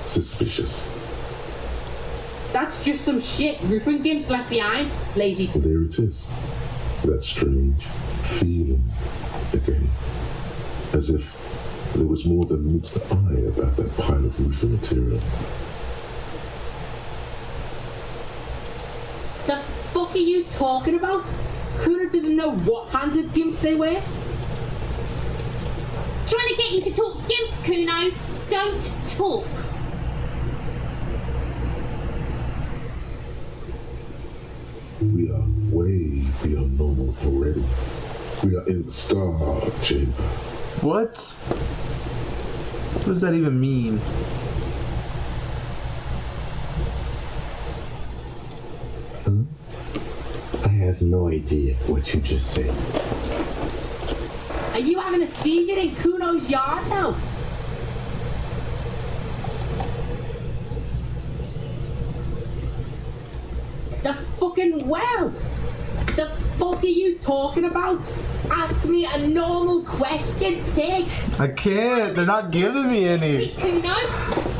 Suspicious.
That's just some shit Rufin Gimps left behind, lazy.
There it is. That strange feeling again. As if there was more than meets the eye about that pile of roofing material.
The fuck are you talking about? Kuno doesn't know what hands of Gimps they wear.
Trying to get you to talk Gimp, Kuno. Don't talk.
We are way beyond normal already. We are in the Star Chamber.
What? What does that even mean?
I have no idea what you just said.
Are you having a seizure in Kuno's yard now? The fucking well! The fuck are you talking about? Ask me a normal question, pig!
I can't. They're not giving me any.
Kuno?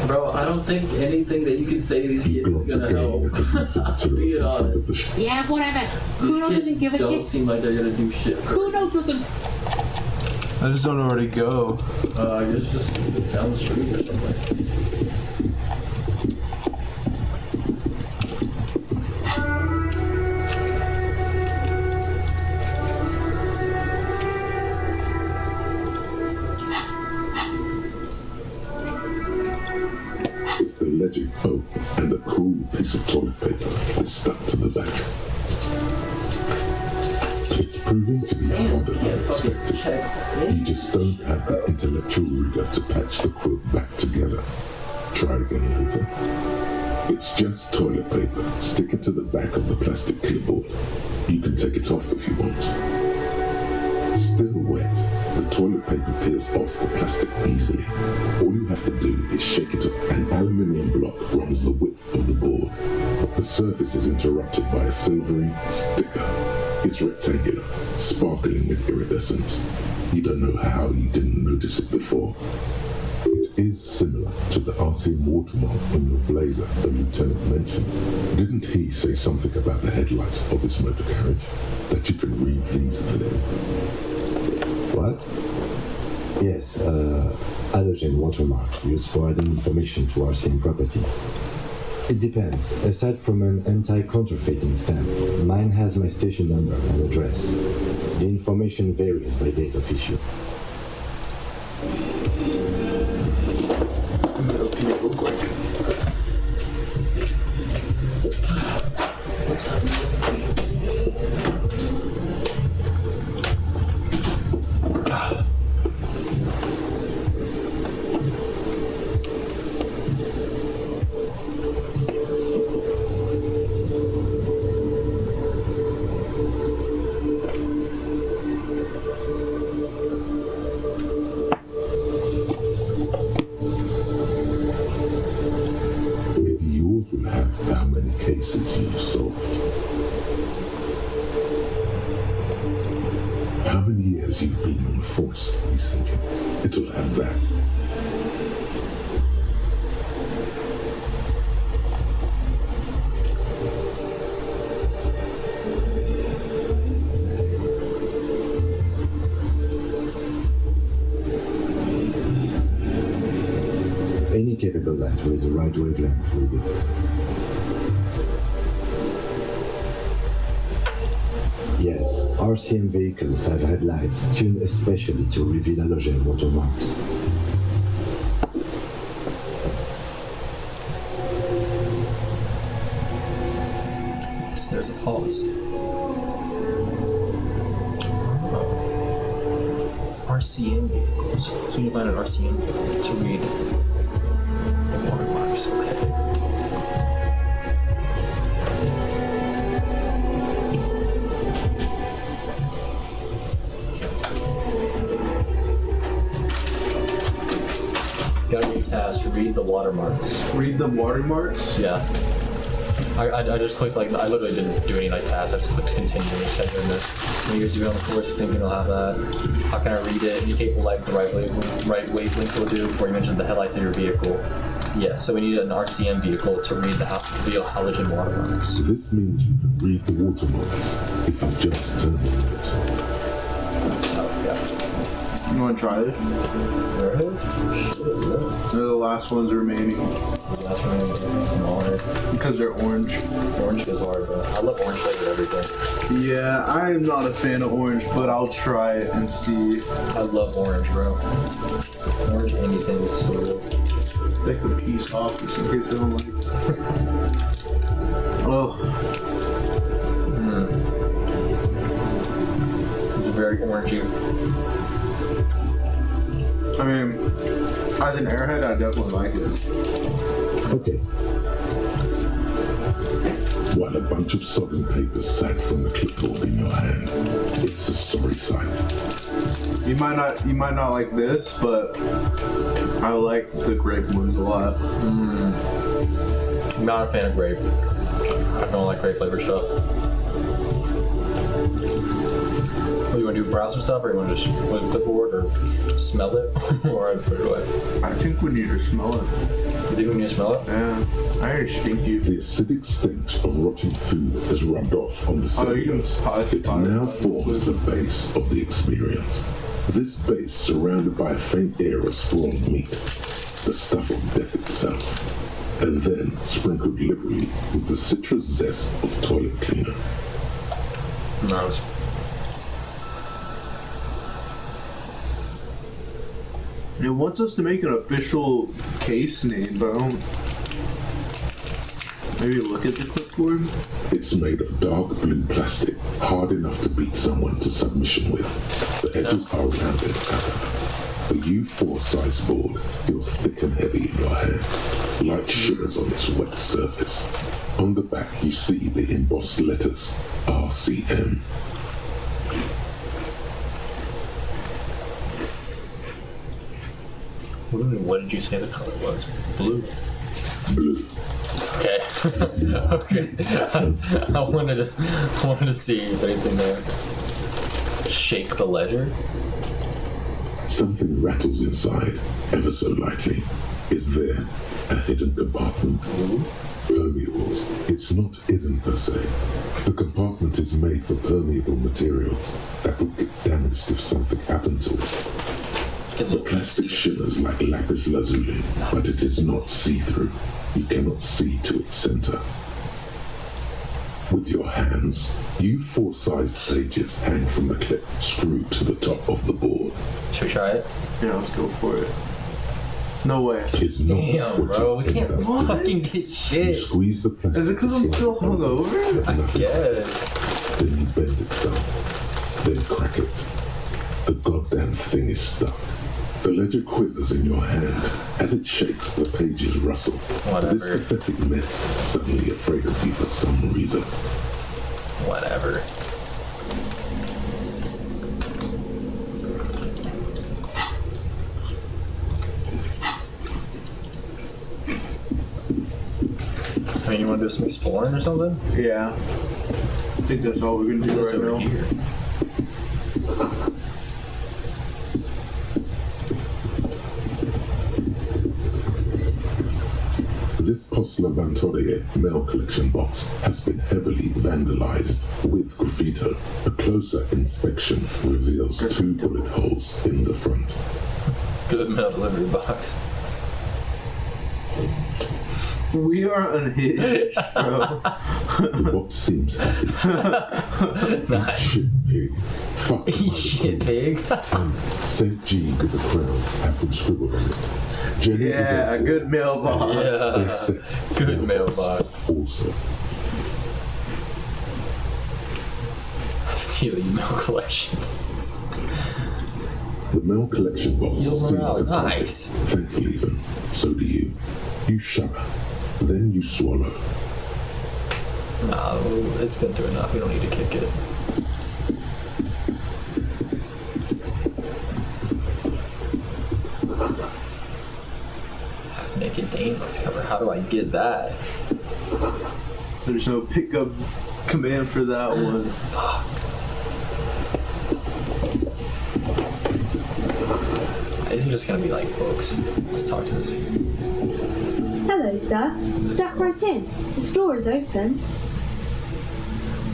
Bro, I don't think anything that you can say to these kids is gonna help. Being honest.
Yeah, whatever.
These
Kuno
kids
doesn't give a
don't
shit.
seem like they're gonna do shit.
Kuno doesn't.
I just don't know where to go.
I guess just down the street or something.
the legend O and the cool piece of toilet paper is stuck to the back. It's proving to be harder than expected. You just don't have the intellectual rigor to patch the quilt back together. Try again later. It's just toilet paper. Stick it to the back of the plastic clipboard. You can take it off if you want. Still wet, the toilet paper peels off the plastic easily. All you have to do is shake it up. An aluminium block runs the width of the board, but the surface is interrupted by a silvery sticker. It's rectangular, sparkling with iridescence. You don't know how you didn't notice it before. It is similar to the RCM watermark on your blazer the lieutenant mentioned. Didn't he say something about the headlights of his motor carriage? That you can read these then?
What? Yes, halogen watermark used for adding information to RCM property. It depends. Aside from an anti-counterfeiting stamp, mine has my station number and address. The information varies by date of issue.
Cases you've solved. How many years you've been on the force, he's thinking. It'll have that.
Any capable light with the right wavelength will do. Yes, RCM vehicles have headlights tuned especially to reveal halogen watermarks.
Yes, there's a pause. RCM vehicles. So you find an RCM to read the watermarks. Okay. Gotta be a task. Read the watermarks.
Read the watermarks?
Yeah. I just clicked like I literally didn't do any like tasks. I just clicked continue and said doing this. Many years ago on the course, just thinking I'll have that. How can I read it? Indicate what like the right wavelength will do before you mentioned the headlights of your vehicle. Yes, so we need an RCM vehicle to read the reveal halogen watermarks.
So this means you can read the watermarks if you just turn the lights on.
Oh yeah.
You want to try it? They're the last ones remaining. Because they're orange.
Orange is hard, but I love orange flavored everything.
Yeah, I am not a fan of orange, but I'll try it and see.
I love orange, bro. Orange anything is so good.
Take the piece off just in case I don't like it. Oh.
It's very orangey.
I mean, as an airhead, I definitely like it.
Okay.
While a bunch of sodden paper sat from the clipboard in your hand, it's a sorry sight.
You might not like this, but I like the grape ones a lot.
I'm not a fan of grape. I don't like grape flavored stuff. What, you want to do browser stuff, or you want to just put it clipboard, or smell it, or I'd put it away?
I think we need to smell it.
You think we need to smell it?
Yeah. I heard stinky.
The acidic stench of rotting food has rubbed off on the cellulose. It now forms the base of the experience. This base surrounded by a faint air of spoiled meat, the stuff of death itself, and then sprinkled liberally with the citrus zest of toilet cleaner.
Nice.
It wants us to make an official case name, but I don't Maybe look at the clipboard.
It's made of dark blue plastic, hard enough to beat someone to submission with. The edges are rounded. The U4 size board feels thick and heavy in your hand. Light shimmers on its wet surface. On the back, you see the embossed letters RCM.
What did you say the color was? Blue.
Blue.
Okay. Okay. I wanted to see if anything there. Shake the ledger.
Something rattles inside, ever so lightly. Is there a hidden compartment? Permeables. It's not hidden per se. The compartment is made for permeable materials that would get damaged if something happened to it. The plastic shimmers like lapis lazuli, but it is not see-through. You cannot see to its center. With your hands, U4-sized pages hang from the clip screwed to the top of the board.
Should we try it?
Yeah, let's go for it. No way.
It's not
Damn,
what
bro,
you
we can't
end up
fucking
doing.
get
You
shit.
squeeze the plastic.
Is it because I'm still hungover?
I guess.
Then you bend it some. Then crack it. The goddamn thing is stuck. The ledger quivers in your hand. As it shakes, the pages rustle.
Whatever.
This pathetic mess is suddenly afraid of you for some reason.
Whatever. I mean, you want to do some exploring or something?
Yeah. I think that's all we're gonna do
This
right
over
now.
here.
This Postler Van Torrier mail collection box has been heavily vandalized with graffito. A closer inspection reveals 2 bullet holes in the front.
Good mail delivery box.
We are unhinged, bro.
The box seems happy.
Nice.
Shit pig. Fuck
Eat shit, pig.
St. Jean with a crown have been scribbled on it. Jenny
Yeah, a good mailbox.
Yeah. Good mailbox.
Also,
I feel you, mail collection.
the mail collection box
You'll
seems
run out.
confronted.
Nice.
Thankfully, then, so do you. You shudder, then you swallow.
No, it's been through enough. We don't need to kick it. Naked Dane book cover. How do I get that?
There's no pickup command for that one.
Fuck. These are just gonna be like books. Let's talk to this.
Hello, sir. Step right in. The store is open.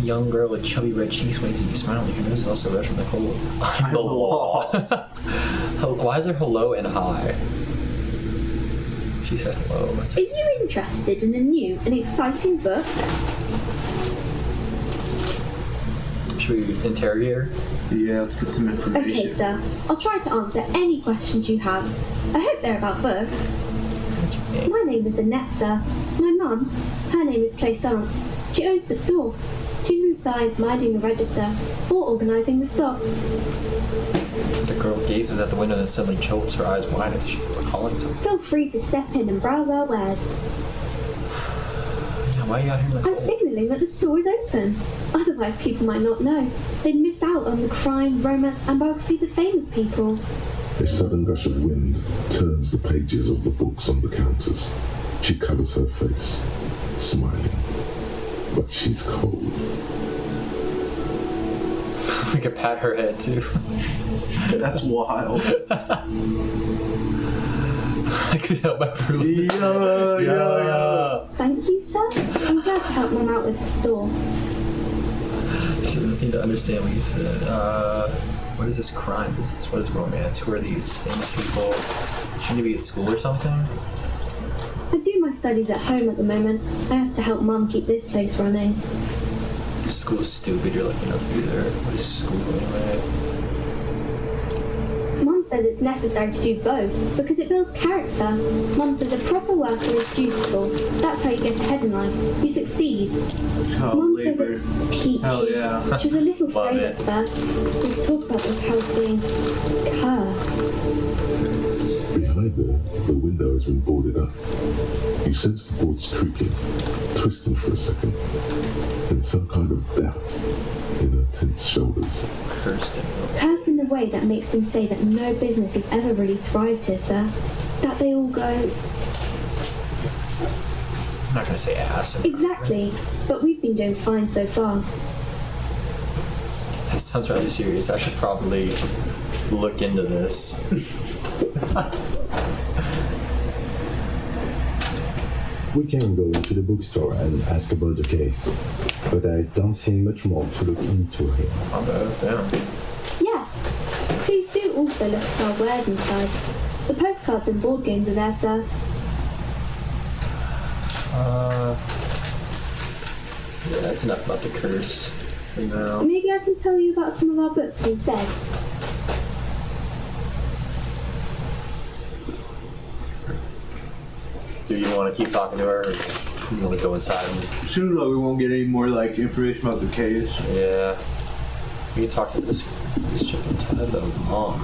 Young girl with chubby red cheeks waves at you smiling. Her nose is also red from the cold. I'm the law. Why is there hello and hi? She said hello. Let's
Are you interested in a new and exciting book?
Should we interrogate her?
Yeah, let's get some information.
Okay, sir. I'll try to answer any questions you have. I hope they're about books. My name is Annette, sir. My mum, her name is Plaisance. She owns the store. She's inside minding the register or organising the stock.
The girl gazes at the window and suddenly chokes, her eyes wide as she calling something.
Feel free to step in and browse our wares.
Yeah, why are you out here in the
I'm
cold?
signalling that the store is open. Otherwise, people might not know. They'd miss out on the crime, romance, and biographies of famous people.
A sudden gush of wind turns the pages of the books on the counters. She covers her face, smiling. But she's cold.
We could pat her head too.
That's wild.
I could help my bruise.
Yeah.
Thank you, sir. I'm glad to help Mum out with the store.
She doesn't seem to understand what you said. What is this crime? What is romance? Who are these famous people? Shouldn't you be at school or something?
I do my studies at home at the moment. I have to help Mum keep this place running.
School's stupid. You're lucky not to be there. What is school anyway?
Mum says it's necessary to do both because it builds character. Mum says a proper worker is dutiful. That's how you get ahead in life. You succeed. Mum says it's peachy.
Hell yeah.
She was a little
Love
afraid
it.
at first. There was talk about this house being cursed.
Behind her, the window has been boarded up. You sense the boards creaking, twisting for a second, and some kind of doubt in her tense shoulders.
Cursed in the way that makes them say that no business has ever really thrived here, sir. That they all go...
I'm not gonna say ass.
Exactly, but we've been doing fine so far.
That sounds rather serious. I should probably look into this.
We can go into the bookstore and ask about the case, but I don't see much more to look into here.
I'll go down.
Yes. Please do also look at our wares inside. The postcards and board games are there, sir.
Yeah, that's enough about the curse for now.
Maybe I can tell you about some of our books instead.
Do you want to keep talking to her, or do you want to go inside?
Soon we won't get any more like information about the case.
Yeah. We can talk to this chick inside though. Mom.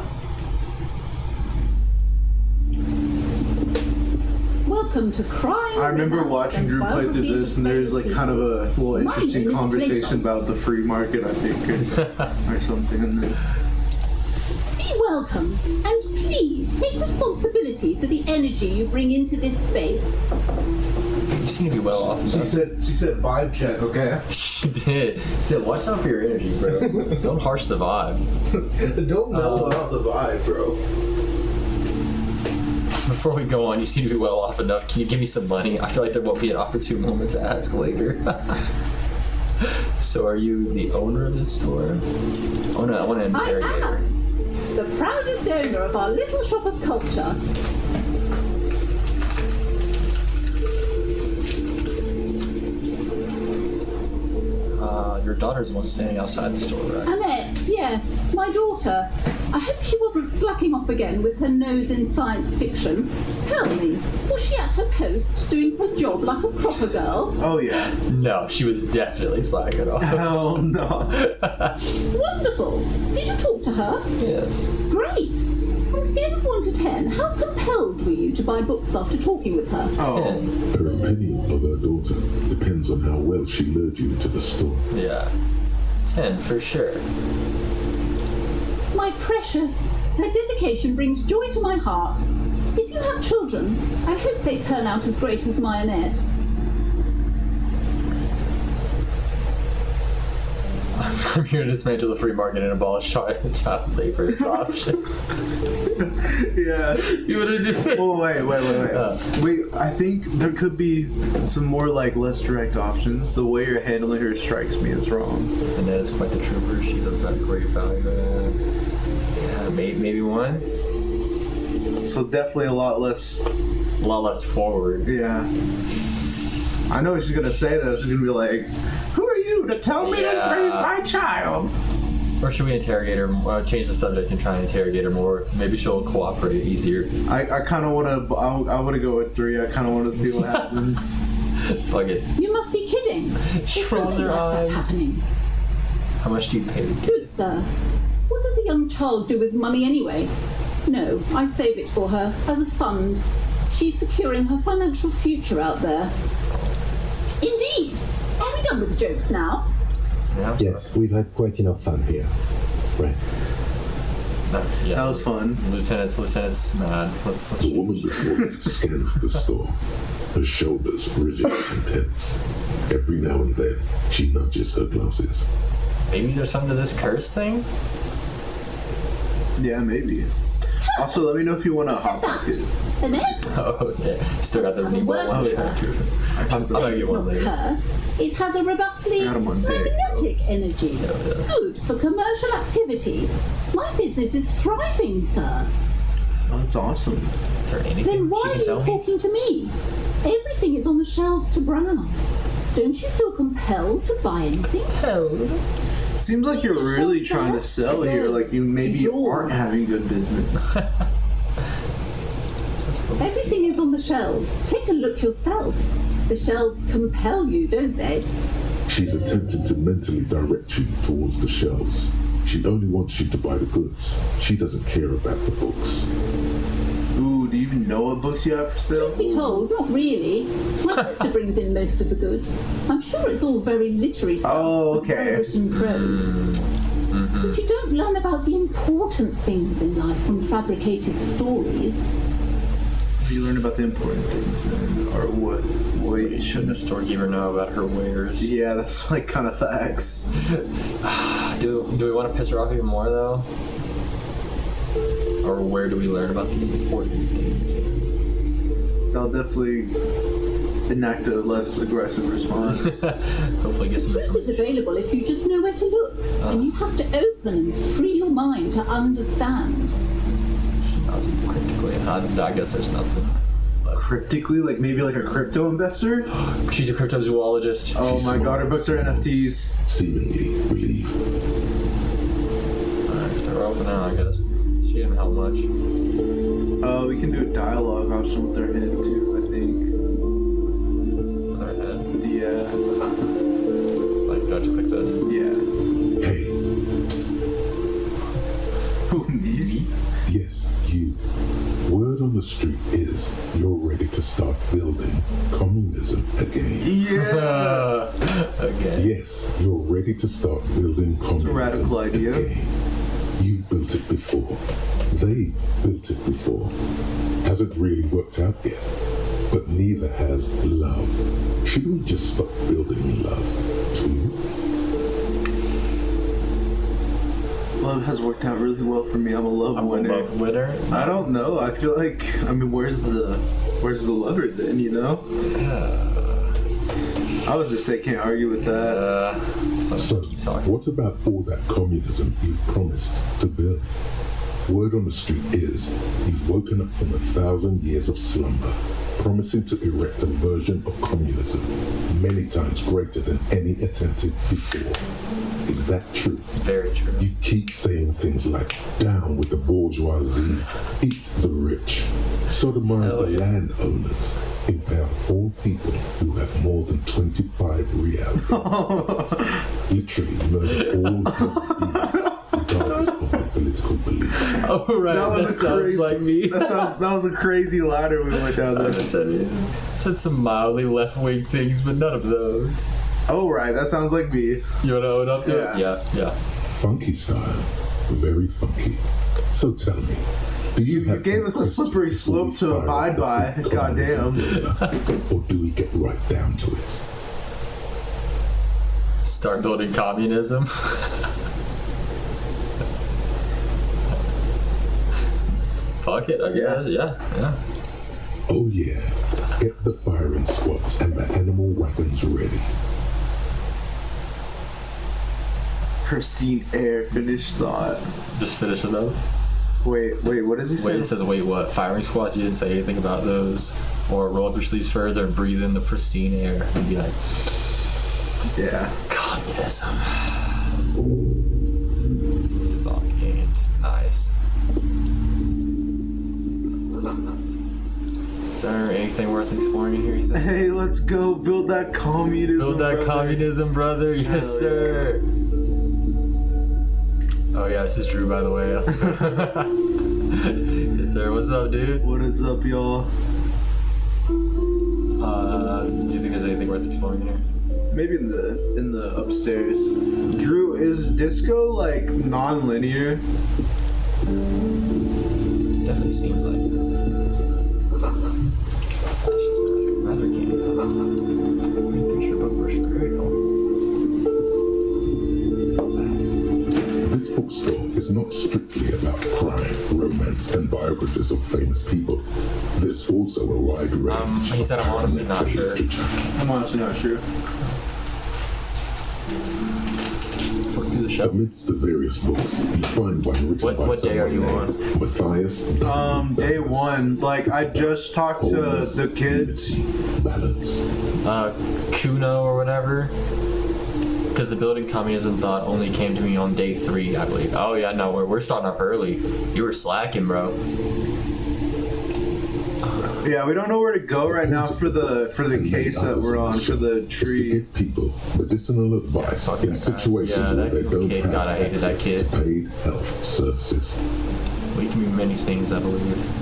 Welcome to Crime.
I remember watching Drew play through this, and there's like kind of a little interesting conversation about the free market, I think, or something in this.
Be welcome, and please take responsibility for the energy you bring into this space.
You seem to be well off.
She said vibe check, okay?
She did. She said, watch out for your energies, bro. Don't harsh the vibe.
Don't mellow out the vibe, bro.
Before we go on, you seem to be well off enough. Can you give me some money? I feel like there won't be an opportune moment to ask later. So are you the owner of this store? I want to interrogate her.
The proudest owner of our little shop of culture.
Your daughter's the one standing outside the store, right?
Annette, yes, my daughter. I hope she wasn't slacking off again with her nose in science fiction. Tell me, was she at her post doing her job like a proper girl?
Oh yeah.
No, she was definitely slacking off.
Oh no.
Wonderful. Did you talk to her?
Yes.
Great. On a scale of 1 to 10, how compelled were you to buy books after talking with her?
Her opinion of her daughter depends on how well she lured you into the store.
Yeah. 10 for sure.
My precious, her dedication brings joy to my heart. If you have children, I hope they turn out as great as my Annette.
I'm here to dismantle the free market and abolish child labor as an option.
Yeah.
You would have done it.
Oh, wait. I think there could be some more like less direct options. The way you're handling her strikes me as wrong.
And that is quite the trooper. She's a great value. Yeah, maybe one.
So definitely a lot less
forward.
Yeah. I know what she's gonna say though. She's gonna be like, "Who are you to tell me to raise my child?"
Or should we interrogate her? Change the subject and try and interrogate her more. Maybe she'll cooperate easier.
I kind of want to. I want to go with 3. I kind of want to see what happens.
Fuck it.
You must be kidding.
She
There's
rolls
nothing
her
like that
eyes.
happening.
How much do you pay?
Good sir. What does a young child do with money anyway? No, I save it for her as a fund. She's securing her financial future out there. Indeed. Are we done with the jokes now?
Yes, we've had quite enough fun here. Right.
Yeah.
That was fun.
Lieutenant's mad. Let's
The woman before you scans the store, her shoulders rigid and tense. Every now and then, she nudges her glasses.
Maybe there's something to this curse thing?
Yeah, maybe. Also, let me know if you want to hot pocket.
Annette?
Oh, yeah. Still got the reborn one. I'll get one later.
Curse. It has a robustly
Got 'em on deck,
magnetic energy. Good for commercial activity. My business is thriving, sir.
Oh, that's awesome.
Is there anything
Then why
she
are
can
you
tell me?
talking to me? Everything is on the shelves to browse. Don't you feel compelled to buy anything?
Seems like you're really trying to sell here. Like you maybe aren't having good business.
Everything is on the shelves. Take a look yourself. The shelves compel you, don't they?
She's attempting to mentally direct you towards the shelves. She only wants you to buy the goods. She doesn't care about the books.
Ooh, do you even know what books you have for sale?
Truth be told, not really. My sister brings in most of the goods. I'm sure it's all very literary stuff.
Oh, okay.
Very written prose. But you don't learn about the important things in life from fabricated stories.
You learn about the important things then, or what?
Wait, shouldn't a storekeeper know about her wares?
Yeah, that's like kind of facts.
Do we want to piss her off even more though? Or where do we learn about the important things?
I'll definitely enact a less aggressive response.
Hopefully get some
Truth is available if you just know where to look. And you have to open and free your mind to understand.
Cryptically, I guess there's nothing.
Cryptically, like maybe like a crypto investor?
She's a cryptozoologist.
Oh my god, her books are NFTs.
Seemingly relieved.
Alright, they're open now, I guess. She didn't help much.
We can do a dialogue option with their head too, I think.
With her head?
Yeah.
Like, do I just click this?
Yeah.
Hey.
Who, me?
Yes, you. Word on the street is you're ready to start building communism again.
Yeah.
Again.
Yes, you're ready to start building communism.
It's a radical idea.
Again. You've built it before. They've built it before. Hasn't really worked out yet. But neither has love. Should we just stop building love too?
Love has worked out really well for me. I'm a love winner.
Love winner?
I don't know. I feel like, I mean, where's the lover then, you know? I was just say can't argue with that.
So, what about all that communism you've promised to build? Word on the street is you've woken up from 1,000 years of slumber, promising to erect a version of communism many times greater than any attempted before. Is that true?
Very true.
You keep saying things like, down with the bourgeoisie, eat the rich, sodomize the landowners, empower all people who have more than 25 reals. Literally murder all human beings, regardless of their political belief.
Oh, right. That sounds
crazy,
like me.
that was a crazy ladder we went down there.
Said some mildly left-wing things, but none of those.
Oh, right. That sounds like me.
You want to own up to it? Yeah.
Funky style. Very funky. So tell me, do you
gave us a slippery slope to abide by. Goddamn.
Or do we get right down to it?
Start building communism. Fuck it, I guess. Yeah.
Oh yeah. Get the firing squads and the animal weapons ready.
Pristine air, finished thought.
Just finish it up.
Wait, what does he say?
Wait, it says wait what? Firing squads? You didn't say anything about those. Or roll up your sleeves further and breathe in the pristine air. You'd be like,
yeah.
Communism. Thought game. Nice. Is there anything worth exploring in here, you think?
Hey, let's go build that communism.
Build that communism, brother. Yes,
Hell
sir.
Yeah.
Oh yeah, this is Drew, by the way. Yes, sir. What's up, dude?
What is up, y'all?
Do you think there's anything worth exploring in here?
Maybe in the upstairs. Drew, is disco like non-linear?
Definitely seems like it. Rather game. Picture book version. Very cool.
This bookstore is not strictly about crime, romance, and biographies of famous people. There's also a wide range.
He said, I'm honestly not sure.
I'm honestly not sure.
Let's look through the shelf.
Amidst the various books, you find one written by
What day are you
someone
on?
named Matthias.
Day one. Like, I just talked to the kids.
Balance.
Kuno or whatever. Because the building communism thought only came to me on day 3, I believe. Oh yeah, no, we're starting off early. You were slacking, bro.
Yeah, we don't know where to go right now for the case that we're on for the tree.
Give people medicinal advice in situations where they don't
kid,
have
God, I hated that kid.
paid health services.
We can be many things, I believe.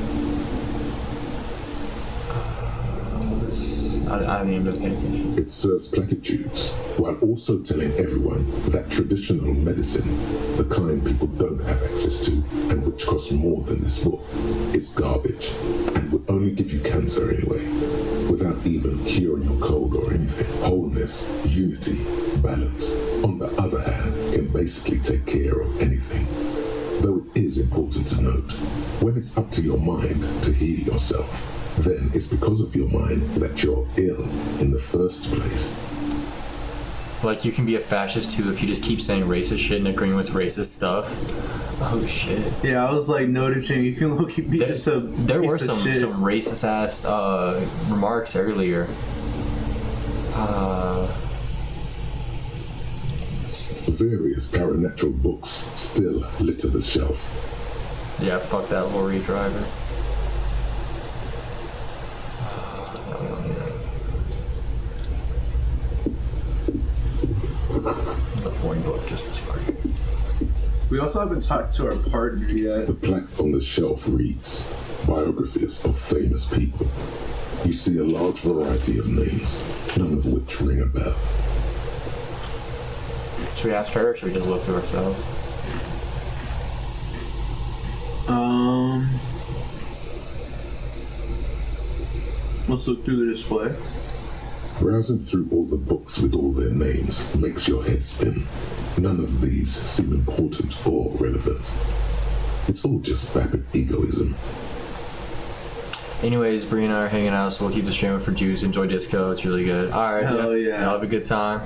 I didn't even pay attention.
It serves platitudes while also telling everyone that traditional medicine, the kind people don't have access to and which costs more than this book, is garbage and would only give you cancer anyway, without even curing your cold or anything. Wholeness, unity, balance, on the other hand, can basically take care of anything. Though it is important to note, when it's up to your mind to heal yourself, then it's because of your mind that you're ill in the first place.
Like, you can be a fascist too if you just keep saying racist shit and agreeing with racist stuff. Oh shit.
Yeah, I was like noticing you can look at me just a
There were
piece of
some
shit.
racist ass remarks earlier.
Various paranatural books still litter the shelf.
Yeah, fuck that lorry driver. The boring book just as great.
We also haven't talked to our partner yet.
The plaque on the shelf reads, biographies of famous people. You see a large variety of names, none of which ring a bell.
Should we ask her or should we just look to ourselves?
Let's look through the display.
Browsing through all the books with all their names makes your head spin. None of these seem important or relevant. It's all just vapid egoism.
Anyways, Bree and I are hanging out, so we'll keep the stream up for Juice. Enjoy Disco, it's really good. Alright,
Hell yeah.
Y'all have a good time.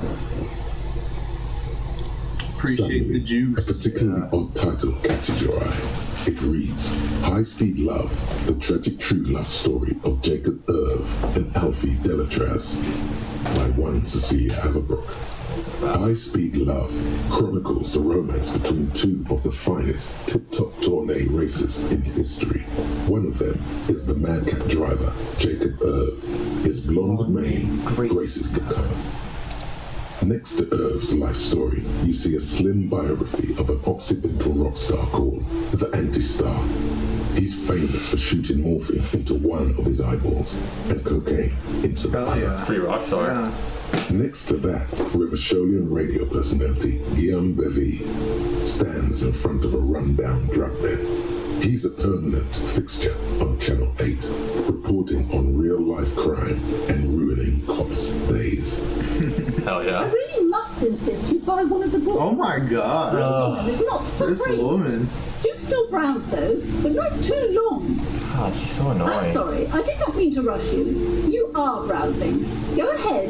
Appreciate the juice.
A particularly odd title catches your eye. It reads, High Speed Love, the tragic true love story of Jacob Irv and Alfie Delatraz, by one Cecilia Haverbrook. High Speed Love chronicles the romance between two of the finest tip-top tourney racers in history. One of them is the madcap driver, Jacob Irv. His blonde mane graces the cover. Next to Irv's life story, you see a slim biography of an Occidental rock star called the Anti-Star. He's famous for shooting morphine into one of his eyeballs and cocaine into the other.
Pretty rock star.
Yeah.
Next to that, Rivisholian radio personality Guillaume Bevy stands in front of a rundown drug den. He's a permanent fixture on Channel 8, reporting on real-life crime and ruining cops' days.
Hell yeah.
I really must insist you buy one of the books.
Oh my god.
It's not for
This
free.
woman.
Do still browse though, but not too long.
God, she's so
I'm
annoying.
sorry, I did not mean to rush you. You are browsing. Go ahead.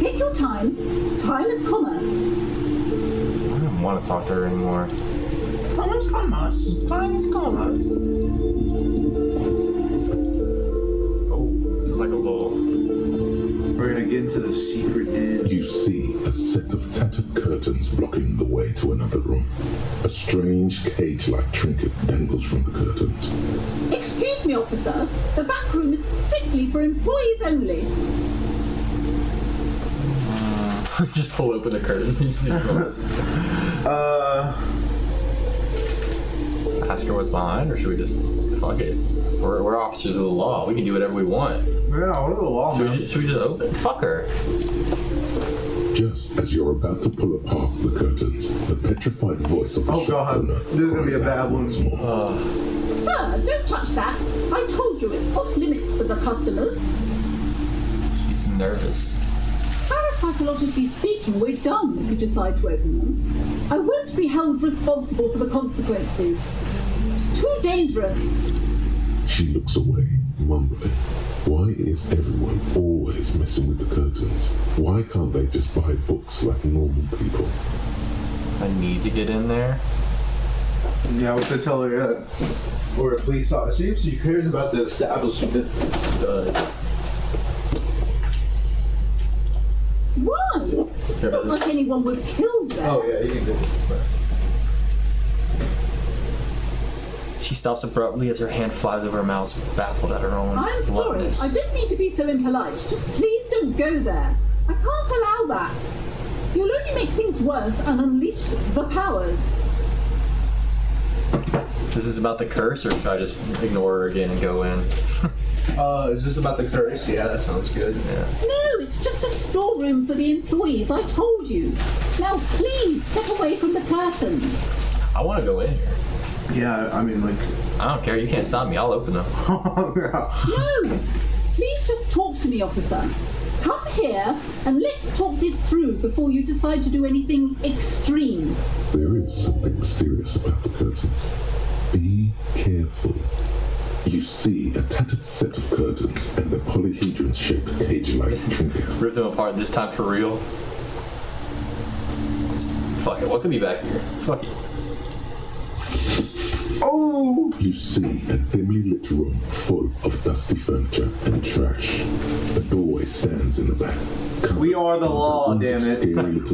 Take your time. Time is commerce.
I don't want to talk to her anymore.
Time is commerce. Time is commerce.
Oh, this is like a little...
We're gonna get into the secret den.
You see a set of tattered curtains blocking the way to another room. A strange cage-like trinket dangles from the curtains.
Excuse me, officer. The back room is strictly for employees only.
Just pull open the curtains and you see Ask her what's behind, or should we just fuck it? We're officers of the law. We can do whatever we want.
Yeah, what are the law, man?
Should we just open? Fuck her.
Just as you're about to pull apart the curtains, the petrified voice of the shop owner
This is gonna be a bad one.
Sir, don't touch that. I told you it's off limits for the customers.
She's nervous.
Parapsychologically speaking, we're done if you decide to open them. I won't be held responsible for the consequences. It's too dangerous.
She looks away, mumbling. Why is everyone always messing with the curtains? Why can't they just buy books like normal people?
I need to get in there.
Yeah, we could tell her that. Or a police officer. See if she cares about the establishment.
Does.
Why? It's not like anyone was killed there.
Oh yeah, you can do it.
She stops abruptly as her hand flies over her mouth, baffled at her own
I'm sorry.
bluntness.
I don't mean to be so impolite. Just please don't go there. I can't allow that. You'll only make things worse and unleash the powers.
This is about the curse, or should I just ignore her again and go in?
Is this about the curse? Yeah, that sounds good.
Yeah.
No, it's just a storeroom for the employees. I told you. Now please step away from the curtains.
I want to go in here.
Yeah, I mean, like...
I don't care. You can't stop me. I'll open them.
No! Please just talk to me, officer. Come here and let's talk this through before you decide to do anything extreme.
There is something mysterious about the curtains. Be careful. You see a tattered set of curtains and the polyhedron-shaped cage-like trinket.
Rip them apart, this time for real. Fuck it, what could be back here? Fuck it.
Oh! You see a dimly lit room full of dusty furniture and trash. A doorway stands in the back.
We are the law, damn it.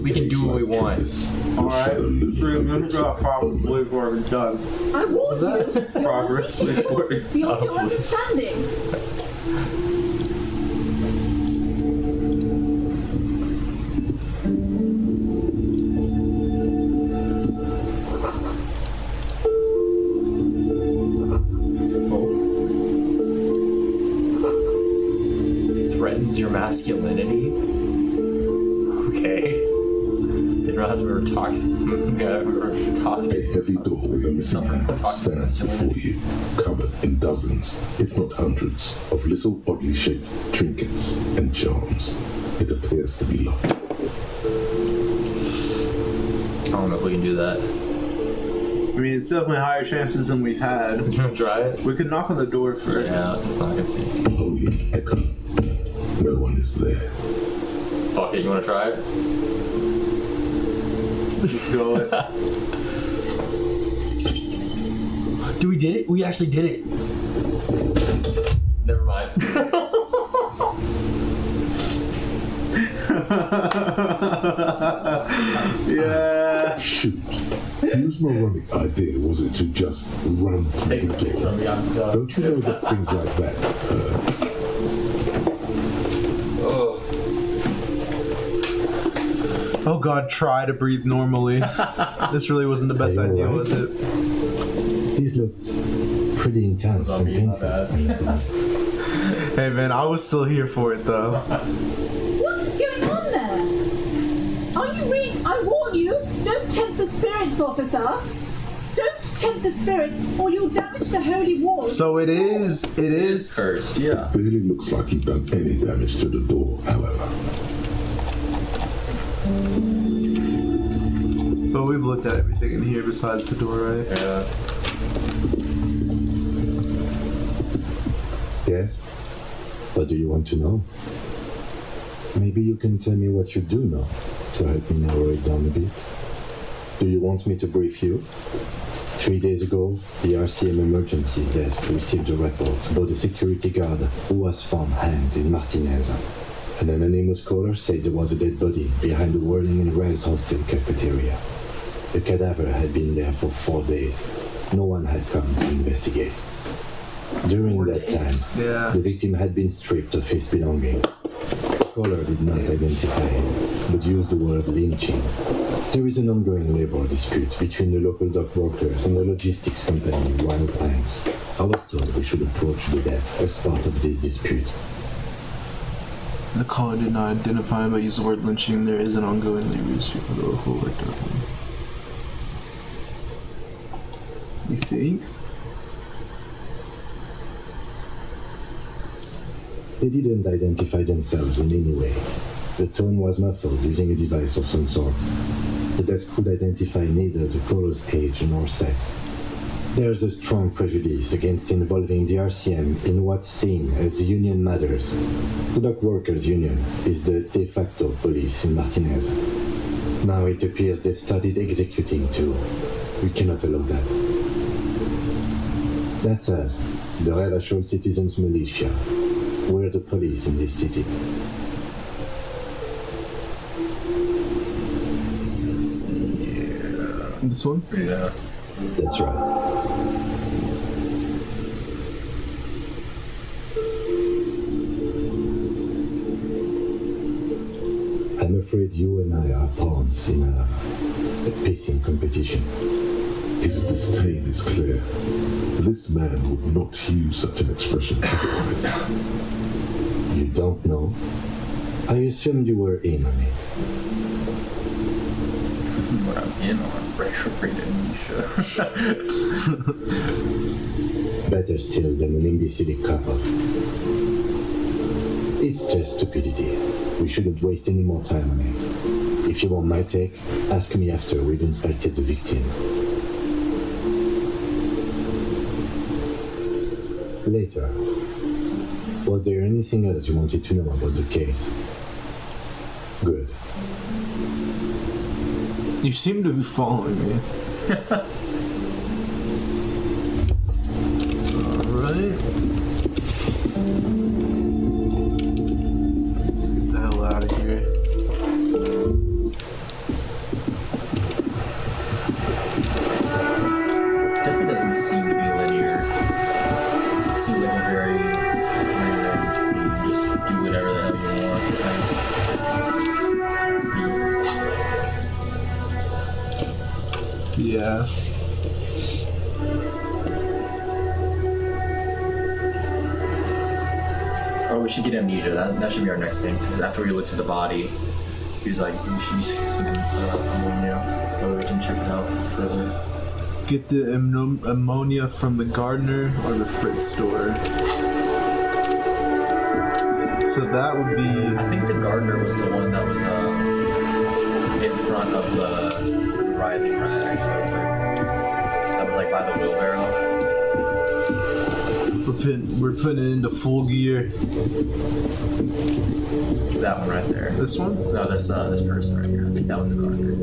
We can do what we want.
Alright, 3 minutes got probably we're done.
I warned you.
Progress report.
Beyond your understanding.
Threatens your masculinity? Okay. Didn't realize we were toxic. Yeah, we were toxic.
A heavy doorway stands before you, covered in dozens, if not hundreds, of little oddly shaped trinkets and charms. It appears to be locked.
I don't know if we can do that.
I mean, it's definitely higher chances than we've had.
You wanna try it?
We could knock on the door first.
Yeah, it's not gonna see.
Holy echo. No one is there.
Fuck it, you wanna try it?
Let's go.
Dude, we did it? We actually did it. Never mind.
Yeah.
Shoot. Whose moronic idea was it to just run through the door? Don't you know that things like that hurt?
Oh god, try to breathe normally. This really wasn't the best idea, was it?
These looked pretty intense and painful.
Hey man, I was still here for it though.
What is going on there? Are you I warn you, don't tempt the spirits, officer. Don't tempt the spirits or you'll damage the holy wall.
So it is
cursed, yeah.
It really looks like you've done any damage to the door, however.
But we've looked at everything in here besides the door, right?
Yeah.
Yes? What do you want to know? Maybe you can tell me what you do know to help me narrow it down a bit. Do you want me to brief you? 3 days ago, the RCM emergency desk received a report about a security guard who was found hanged in Martinez. An anonymous caller said there was a dead body behind the Whirling and Rails hostel cafeteria. The cadaver had been there for 4 days. No one had come to investigate. During that time, the victim had been stripped of his belongings. The caller did not identify him, but used the word lynching. There is an ongoing labor dispute between the local dock workers and the logistics company Wild Plants. I was told we should approach the death as part of this dispute.
The caller did not identify him, but used the word lynching. There is an ongoing labor dispute for the local work company. You think?
They didn't identify themselves in any way. The tone was muffled using a device of some sort. The desk could identify neither the caller's age nor sex. There's a strong prejudice against involving the RCM in what's seen as union matters. The dock workers' union is the de facto police in Martinez. Now it appears they've started executing too. We cannot allow that. That's us, the Revachol Citizens Militia. We're the police in this city.
This one?
Yeah.
That's right. I'm afraid you and I are pawns in a pacing competition.
His disdain is clear. This man would not use such an expression otherwise.
You don't know? I assumed you were in on it.
What I'm in on retrograde amnesia.
Better still than an imbecilic couple. It's just stupidity. We shouldn't waste any more time on it. If you want my take, ask me after we've inspected the victim. Later. Was there anything else you wanted to know about the case? Good.
You seem to be following me. Alright. Let's get the hell out of here.
Definitely doesn't seem to be linear. It seems like a very free range. You just do whatever the hell you want.
Yeah.
Oh, we should get amnesia. That should be our next thing. Because after we looked at the body, he was like, "You should use some ammonia, so we can check it out further."
Get the ammonia from the gardener or the Fritz store. So that would be.
I think the gardener was the one that was in front of the writhing rag. That was like by the wheelbarrow.
We're putting it into full gear.
That one right there.
This one?
No, this person right here. I think that was the gardener.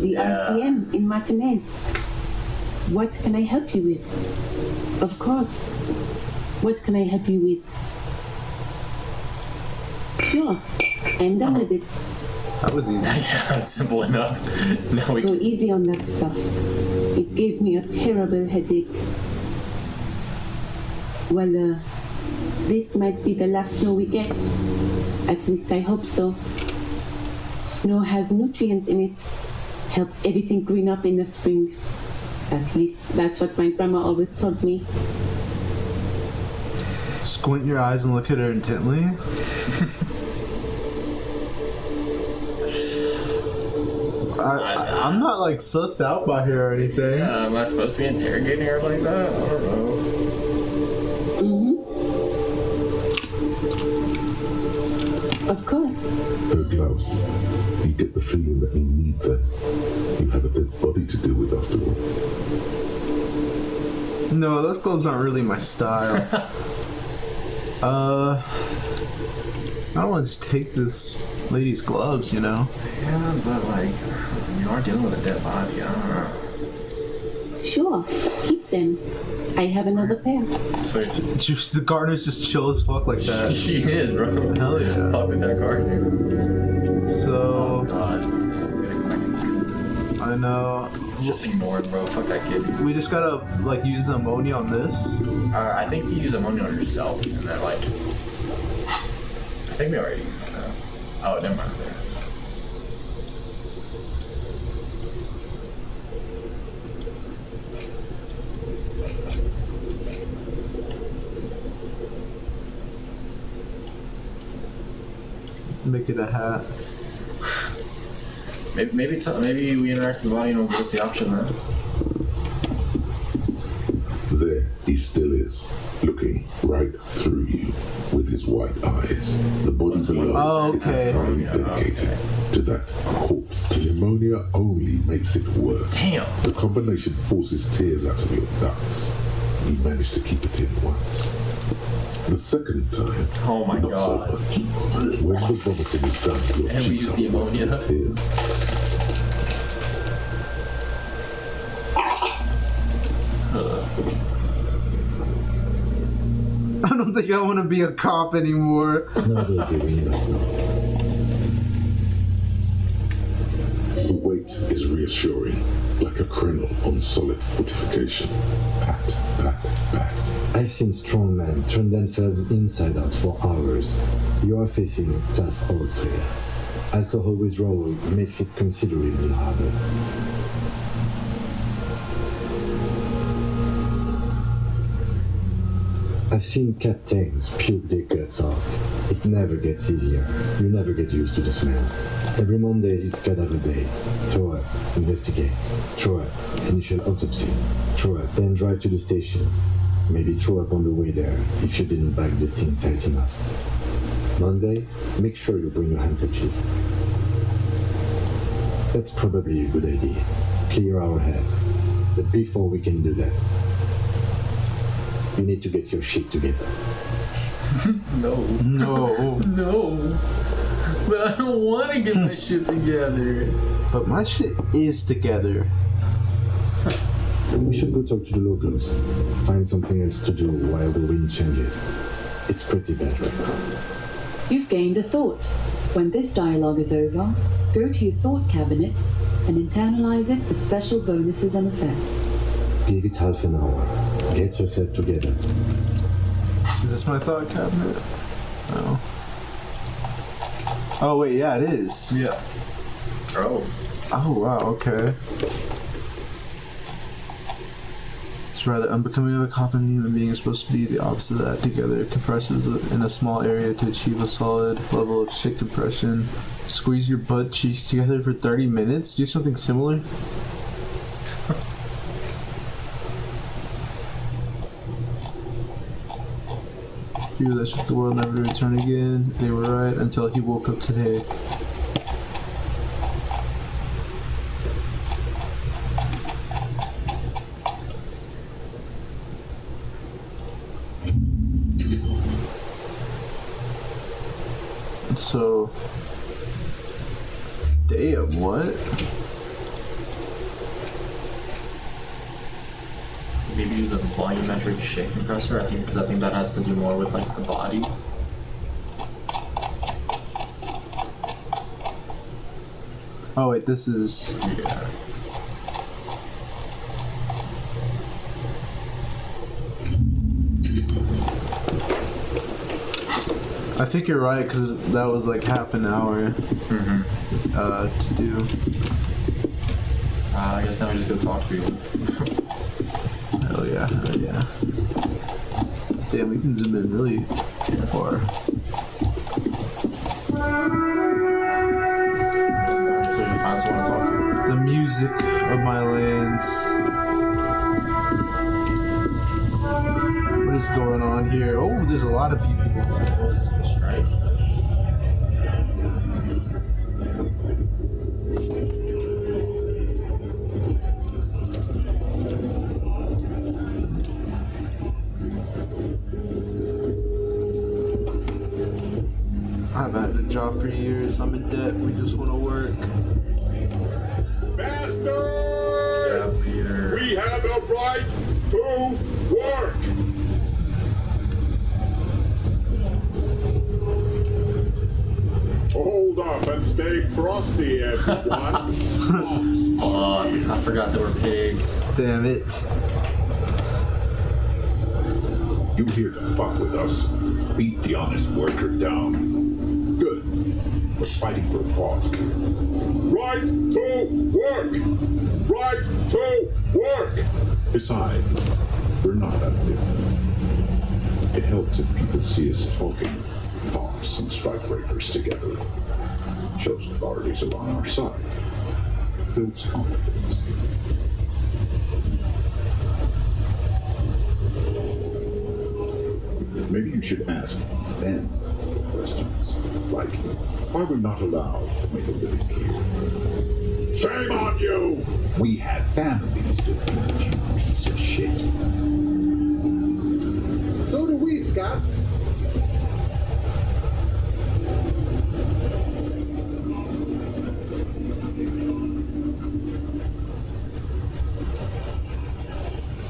The RCM in Martinez. What can I help you with? Of course. What can I help you with? Sure. I'm done with it.
That was easy.
Yeah, simple enough. Now we
Go easy on that stuff. It gave me a terrible headache. Well, this might be the last snow we get. At least I hope so. Snow has nutrients in it. Helps everything green up in the spring. At least that's what my grandma always told me.
Squint your eyes and look at her intently. I'm not like sussed out by her or anything.
Yeah, am I supposed to be interrogating her like that? I don't know.
Of course.
Her gloves. You get the feeling that you need them. You have a dead body to deal with after all.
No, those gloves aren't really my style. I don't want to just take this lady's gloves, you know?
Yeah, but like, you are dealing with a dead body. I don't know.
Sure. Keep them. I have another pair.
Just the gardener's just chill as fuck like that.
She is, bro.
Hell yeah.
Fuck with that gardener.
So.
Oh, God.
I know.
Just ignore it, bro. Fuck that kid.
We just gotta, like, use the ammonia on this?
I think you use ammonia on yourself, and then, like. I think we already used that. Oh, never mind.
Make it a hat.
Maybe we interact with the body and it'll give us the option, huh?
There he still is, looking right through you with his white eyes. The body below is entirely dedicated to that corpse. The ammonia only makes it worse.
Damn.
The combination forces tears out of your ducts. You manage to keep it in once. The second time,
oh my
not
God.
so much. When the vomiting is done, your
And we
cheeks
use
are
the ammonia.
covered in tears.
I don't think I want to be a cop anymore.
No, they do, you know.
weight is reassuring, like a kernel on solid fortification. Pat, pat, pat.
I've seen strong men turn themselves inside out for hours. You are facing tough odds here. Alcohol withdrawal makes it considerably harder. I've seen captains puke their guts out. It never gets easier. You never get used to the smell. Every Monday is cadaver day. Throw up, investigate. Throw up, initial autopsy. Throw up, then drive to the station. Maybe throw up on the way there if you didn't bag the thing tight enough. Monday, make sure you bring your handkerchief. That's probably a good idea. Clear our heads. But before we can do that, you need to get your shit together.
No. But I don't want to get my shit together.
But my shit is together.
We should go talk to the locals. Find something else to do while the wind changes. It's pretty bad right now.
You've gained a thought. When this dialogue is over, go to your thought cabinet and internalize it for special bonuses and effects.
Give it half an hour. Get yourself together.
Is this my thought cabinet? No. Oh wait, yeah, it is.
Yeah. Oh.
Oh wow, okay. It's rather unbecoming of a cop and human being is supposed to be the opposite of that. Together, it compresses in a small area to achieve a solid level of shit compression. Squeeze your butt cheeks together for 30 minutes? Do something similar? Few that shook the world, never to return again. They were right until he woke up today. So, damn, what?
Maybe use a volumetric shit compressor. I think because that has to do more with like the body.
Oh wait, this is
yeah.
I think you're right because that was like half an hour to do.
I guess now we just go talk to people.
Hell yeah, hell yeah. Damn, we can zoom in really far. The music of my lands. What is going on here? Oh, there's a lot of people.
What is this, the strike?
I've had a job for years. I'm in debt. We just want to work.
Bastards! We have a right to work! Hold up and stay frosty, everyone.
Fuck, I forgot there were pigs.
Damn it.
You here to fuck with us? Beat the honest worker down. Good. We're fighting for a cause. Right to work! Right to work! Besides, we're not that different. It helps if people see us talking, cops and strikebreakers together. Shows authorities are on our side. Builds confidence. Maybe you should ask them questions, like why we're not allowed to make a living here. Shame on you! We have families to feed, you piece of shit. So do we, Scott.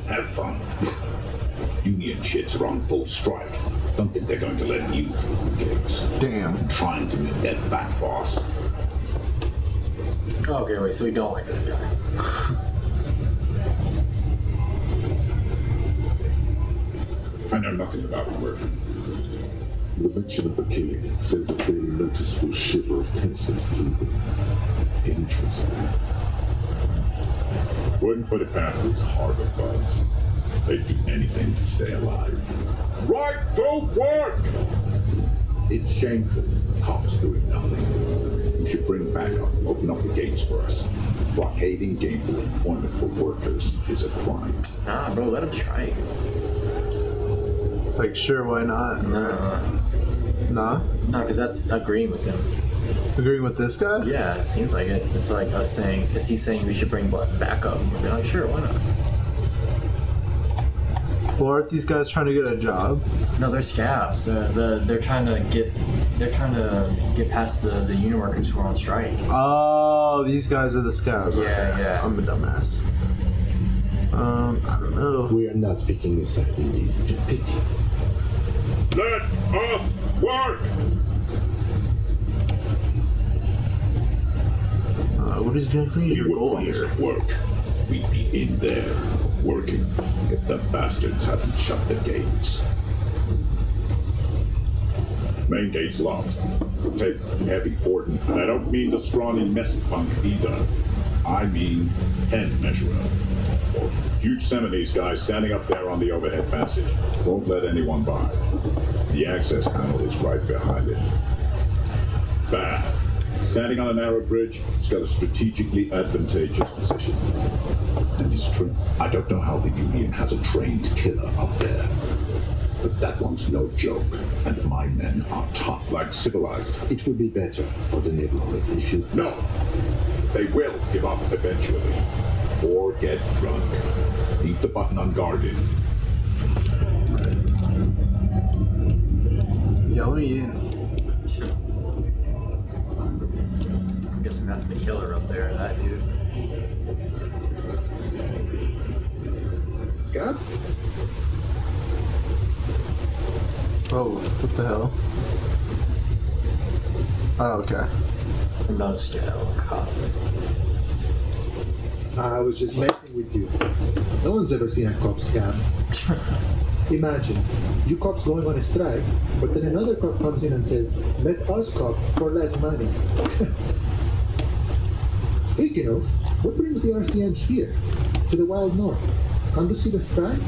Have fun. Union shits are on full strike. Don't think they're going to let you through the gigs.
Damn.
I'm trying to meet that back boss.
Okay, wait, so we don't like this guy.
I know nothing about work. The mention of the killing sends a very noticeable shiver of tenseness through them. Interesting. Wouldn't put it past these harbor bugs. They'd do anything to stay alive. Right to work! It's shameful. Cops doing nothing. We should bring backup, open up the gates for us. Blockading gainful employment for workers is a crime.
Nah, bro, let him strike.
Like, sure, why not?
Nah.
Nah?
No, because that's agreeing with him.
Agreeing with this guy?
Yeah, it seems like it. It's like us saying, because he's saying we should bring backup. We're like, sure, why not?
Well, aren't these guys trying to get a job?
No, they're scabs. They're trying to get past the union workers who are on strike.
Oh, these guys are the scabs.
Yeah,
okay.
yeah.
I'm a dumbass. I don't know.
We are not picking a side in this. Just pity.
Let us work!
What exactly is your goal here?
Work. We'd be in there, working, if the bastards hadn't shut the gates. Main gate's locked. Take heavy Orton, and I don't mean the scrawny mess punk either. I mean head measurer. Or huge Seminoles guy standing up there on the overhead passage. Won't let anyone by. The access panel is right behind it. Bad. Standing on a narrow bridge, it's got a strategically advantageous position. And it's true. I don't know how the Union has a trained killer up there. But that one's no joke, and my men are tough, like civilized.
It would be better for the neighborhood if you...
No! They will give up eventually. Or get drunk. Leave the button unguarded.
Yeah, let me in.
I'm guessing that's the killer up there, that dude.
Scab? Oh, what the hell? Oh, okay.
No scale, cop.
I was just messing with you. No one's ever seen a cop scam. Imagine, you cops going on a strike, but then another cop comes in and says, let us cop for less money. Speaking of, what brings the RCM here? To the Wild North? Come to see the strike?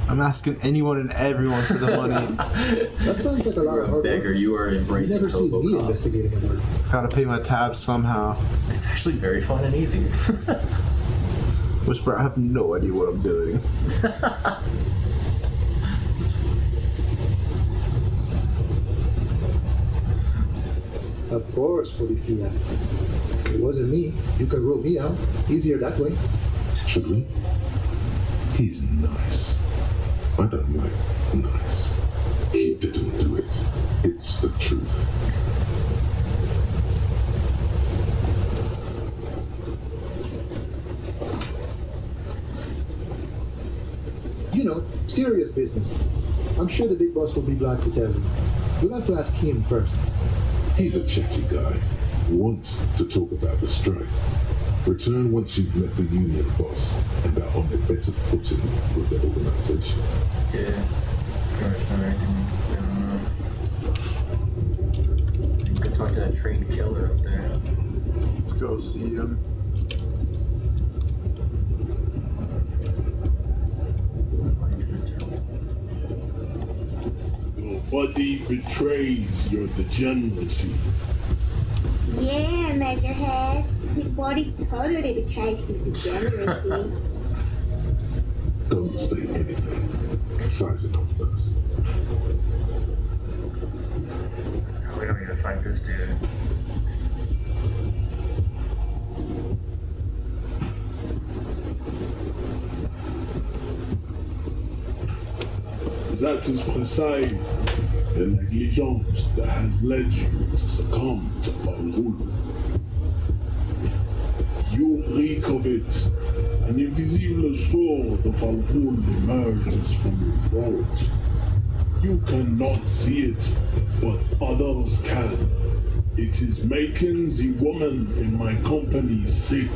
I'm asking anyone and everyone for the money.
That sounds like a lot of hard
Beggar,
work.
you are embracing
Never seen me
Robocop.
investigating a murder.
Gotta pay my tabs somehow.
It's actually very fun and easy.
Whisper, I have no idea what I'm doing.
Of course, Policia. It wasn't me. You can rule me out. Easier that way.
Should we? He's nice. I don't like nice. He didn't do it. It's the truth.
You know, serious business. I'm sure the big boss will be glad to tell you. You'll have to ask him first.
He's a chatty guy. Wants to talk about the strike. Return once you've met the union boss and are on a better footing with the organization.
Yeah. You could talk to that trained killer up there.
Let's go see him.
Your body betrays your degeneracy.
Yeah, Measurehead. His body totally betrays his degeneracy.
Don't say anything. Size it up first.
We don't need to fight this dude.
That is precise the negligence that has led you to succumb to Balrulu. You reek of it. An invisible sword of Balrul emerges from your throat. You cannot see it, but others can.
It is making the woman in my company sick.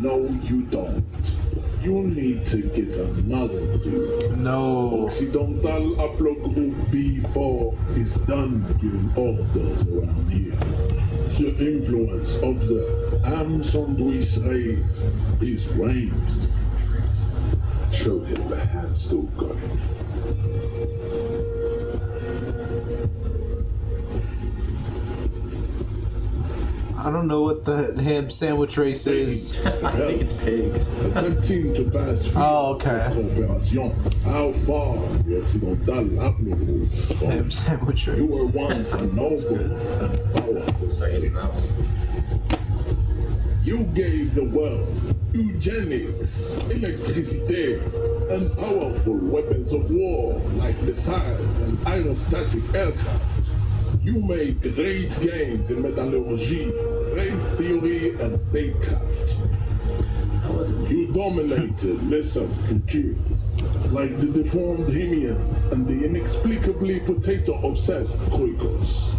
No, you don't. You need to get another dude.
No.
Occidental Haplogroup B4 is done giving orders around here. The influence of the ham sandwich race is waves.
Show him the hand still got it.
I don't know what the ham sandwich race is.
I think it's pigs.
Attempting to pass
Oh, okay.
Coopération. How far the Occidental Haplogroup?
Ham sandwich race.
You were once a noble and powerful.
Sorry, using that one.
You gave the world eugenics, electricity, and powerful weapons of war like missiles and aerostatic aircraft. You made great gains in metallurgy, race theory, and statecraft. You dominated lesser cultures, like the deformed Hemians and the inexplicably potato-obsessed Quakers.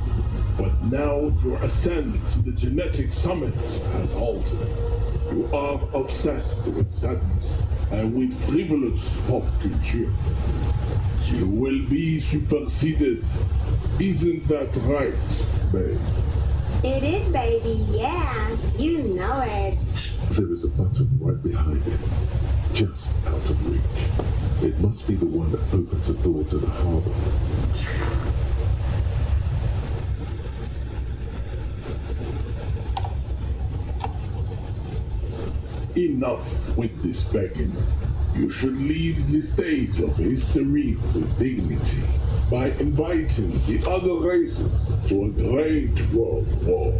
But now your ascent to the genetic summit has halted. You are obsessed with sadness and with frivolous pop culture. You will be superseded. Isn't that right, babe?
It is, baby, yeah. You know it.
There is a button right behind it, just out of reach. It must be the one that opens the door to the harbor.
Enough with this begging. You should leave the stage of history with dignity by inviting the other races to a great world war.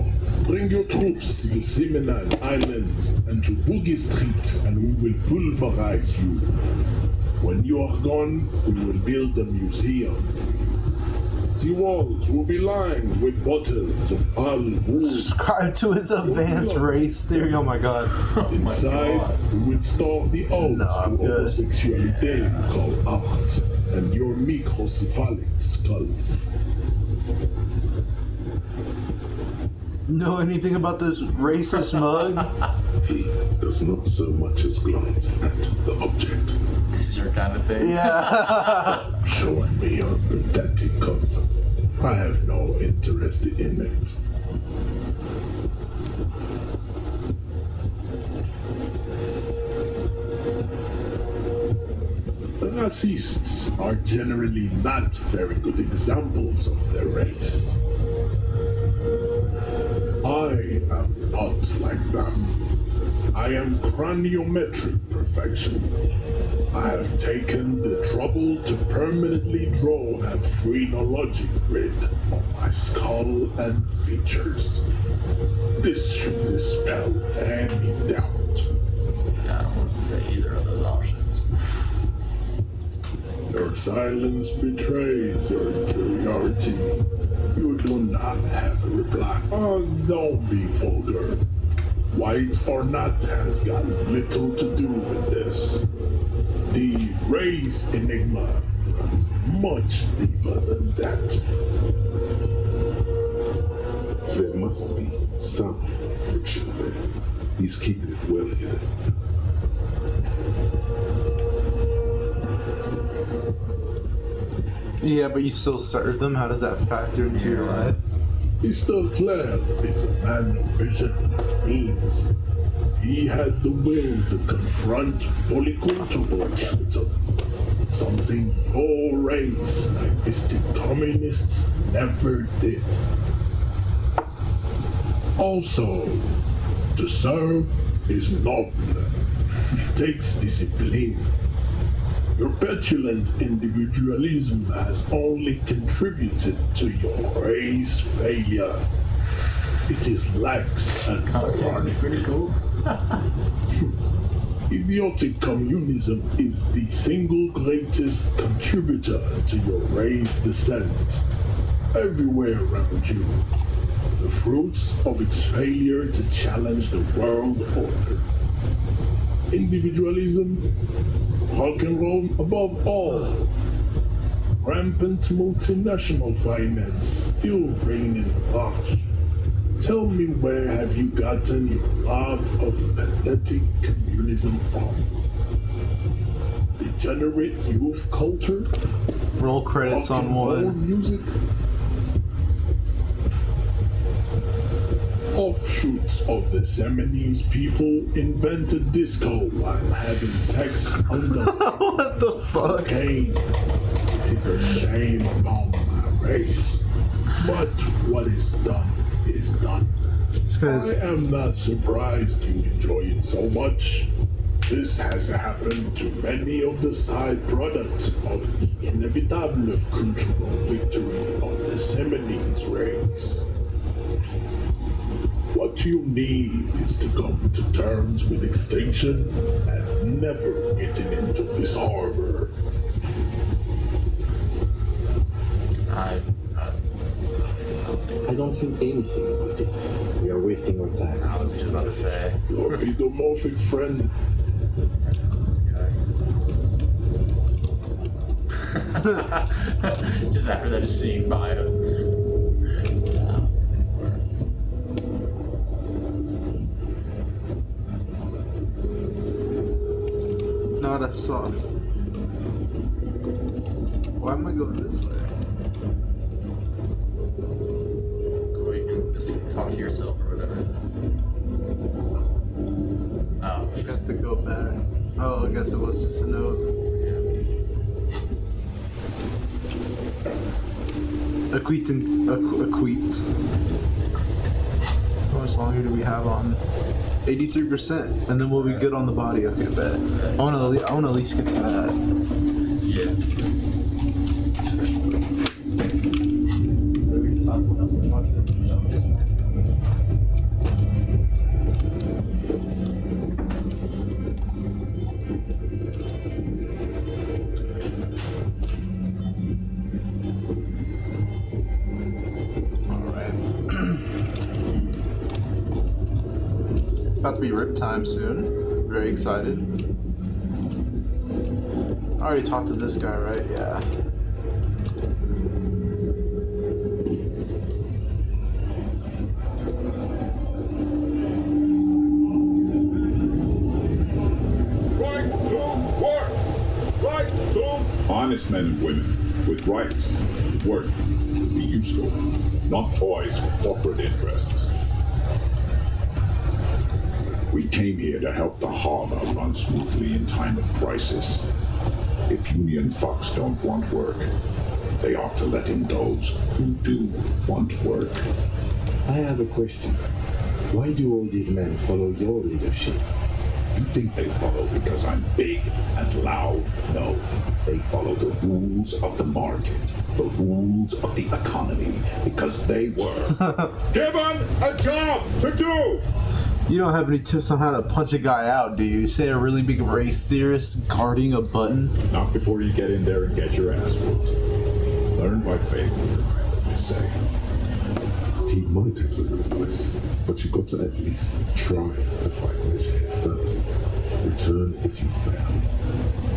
Bring your troops to the Seminole Islands and to Boogie Street, and we will pulverize you. When you are gone, we will build a museum. The walls will be lined with bottles of al-Ghul.
Subscribe to his advanced race theory. Oh my god.
Inside, we will store the odes to homosexuality called art and your microcephalic skulls.
Know anything about this racist mug?
He does not so much as glance at the object.
This is your kind of thing.
Yeah.
Showing me your pathetic cup. I have no interest in it. Racists are generally not very good examples of their race. I am not like them. I am craniometric perfection. I have taken the trouble to permanently draw a phrenologic grid on my skull and features. This should dispel any doubt.
I don't want to say either of those options.
Your silence betrays your inferiority. You do not have a reply. Oh, don't be vulgar. White or not has got little to do with this. The race enigma runs much deeper than that.
There must be some friction there. He's keeping it well hidden.
Yeah, but you still serve them? How does that factor into your life?
Mr. Clare is a man of vision and means. He has the will to confront polycultural capital, something your race, like distant communists, never did. Also, to serve is noble. It takes discipline. Your petulant individualism has only contributed to your race failure. It is lax and moronic.
Pretty cool.
Idiotic communism is the single greatest contributor to your race descent. Everywhere around you, the fruits of its failure to challenge the world order. Individualism rock and roll above all. Rampant multinational finance still reigning large. Tell me, where have you gotten your love of pathetic communism from? Degenerate youth culture?
Roll credits on one.
Music? Offshoots of the Seminoles people invented disco while having sex under
what the fuck?
Cocaine. It is a shame upon my race. But what is done is done. I am not surprised you enjoy it so much. This has happened to many of the side products of the inevitable cultural victory of the Seminoles race. What you need is to come to terms with extinction and never getting into this harbor.
I don't think anything about this. We are wasting our time.
I was just about to say.
Your pedomorphic friend.
Just after that, just seeing bio.
Not a soft. Why am I going this way?
Or you can just talk to yourself or whatever. Oh,
I have to go back. Oh, I guess it was just a note. Equate. How much longer do we have on? 83%, and then we'll be good on the body. Okay, bet. I want to at least get to that.
Yeah. Maybe find someone else to watch it. So this one.
About to be rip time soon. Very excited. I already talked to this guy, right? Yeah.
Right to work! Right to... Honest men and women with rights to work to be useful, not toys for corporate interests. We came here to help the harbor run smoothly in time of crisis. If Union Fox don't want work, they ought to let in those who do want work.
I have a question. Why do all these men follow your leadership?
You think they follow because I'm big and loud? No, they follow the rules of the market, the rules of the economy, because they were given a job to do.
You don't have any tips on how to punch a guy out, do you? Say a really big race theorist guarding a button?
Not before you get in there and get your ass whooped. Learn by failure, I say.
He might have some advice, but you've got to at least try to fight this shit first. Return if you fail.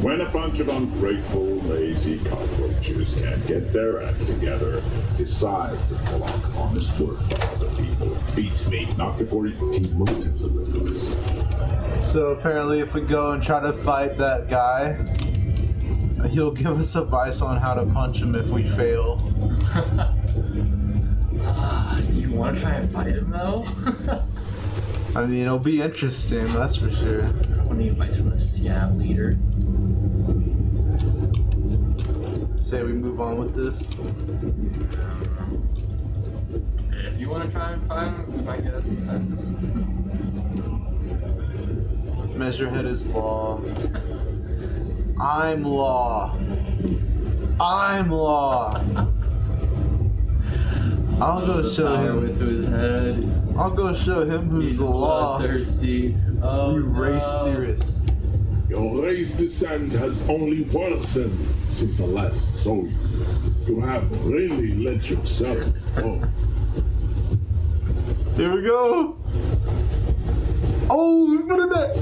When a bunch of ungrateful, lazy cockroaches can't get their act together, decide to block honest work by other people. Beats me, not before he might have some advice.
So apparently if we go and try to fight that guy, he'll give us advice on how to punch him if we fail.
Do you want to try and fight him though?
I mean, it'll be interesting, that's for sure.
I want any advice from the scab leader.
Say we move on with this.
If you want to try and fight him, I guess.
Measurehead is law. I'm law. I'm law. I'll go show him.
Went to his head.
I'll go show him who's the law.
Thirsty. Oh,
you race theorist.
Your race descent has only worsened since the last saw you. You have really let yourself go.
Here we go. Oh, look at that.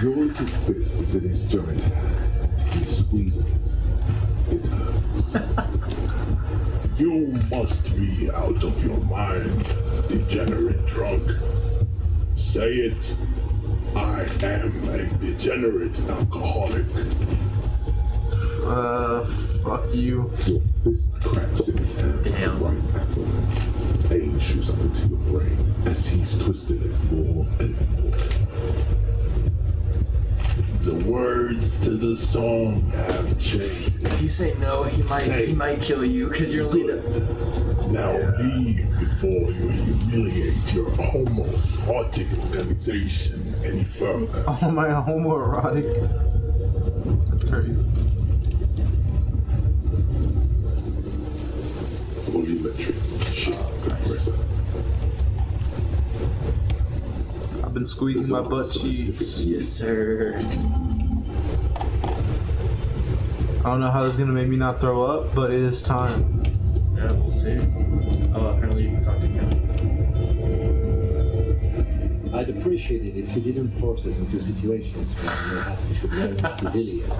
Your little fist is in his giant hand. He's squeezing it. It hurts. You must be out of your mind, degenerate drunk. Say it. I am a degenerate alcoholic.
Fuck you.
Your fist cracks in his hand.
Damn.
Right after. Pain shoots up into your brain as he's twisting it more and more. The words to the song have changed.
If you say no, he might kill you because you're leader.
Now leave before you humiliate your homoerotic organization any further.
Oh, my homoerotic. That's crazy.
Volumetric shit compressor.
I've been squeezing my butt cheeks.
Yes, sir.
I don't know how this is gonna make me not throw up, but it is time.
Yeah, we'll see. Oh, apparently you can talk to Kelly.
I'd appreciate it if you didn't force us into situations where we have to shoot random civilians,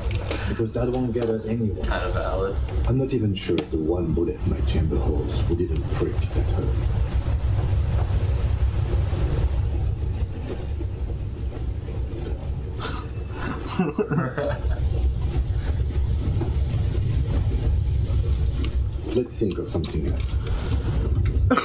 because that won't get us anywhere.
Kind of valid.
I'm not even sure the one bullet my chamber holds would even prick that hurt. Let's think of something else.
I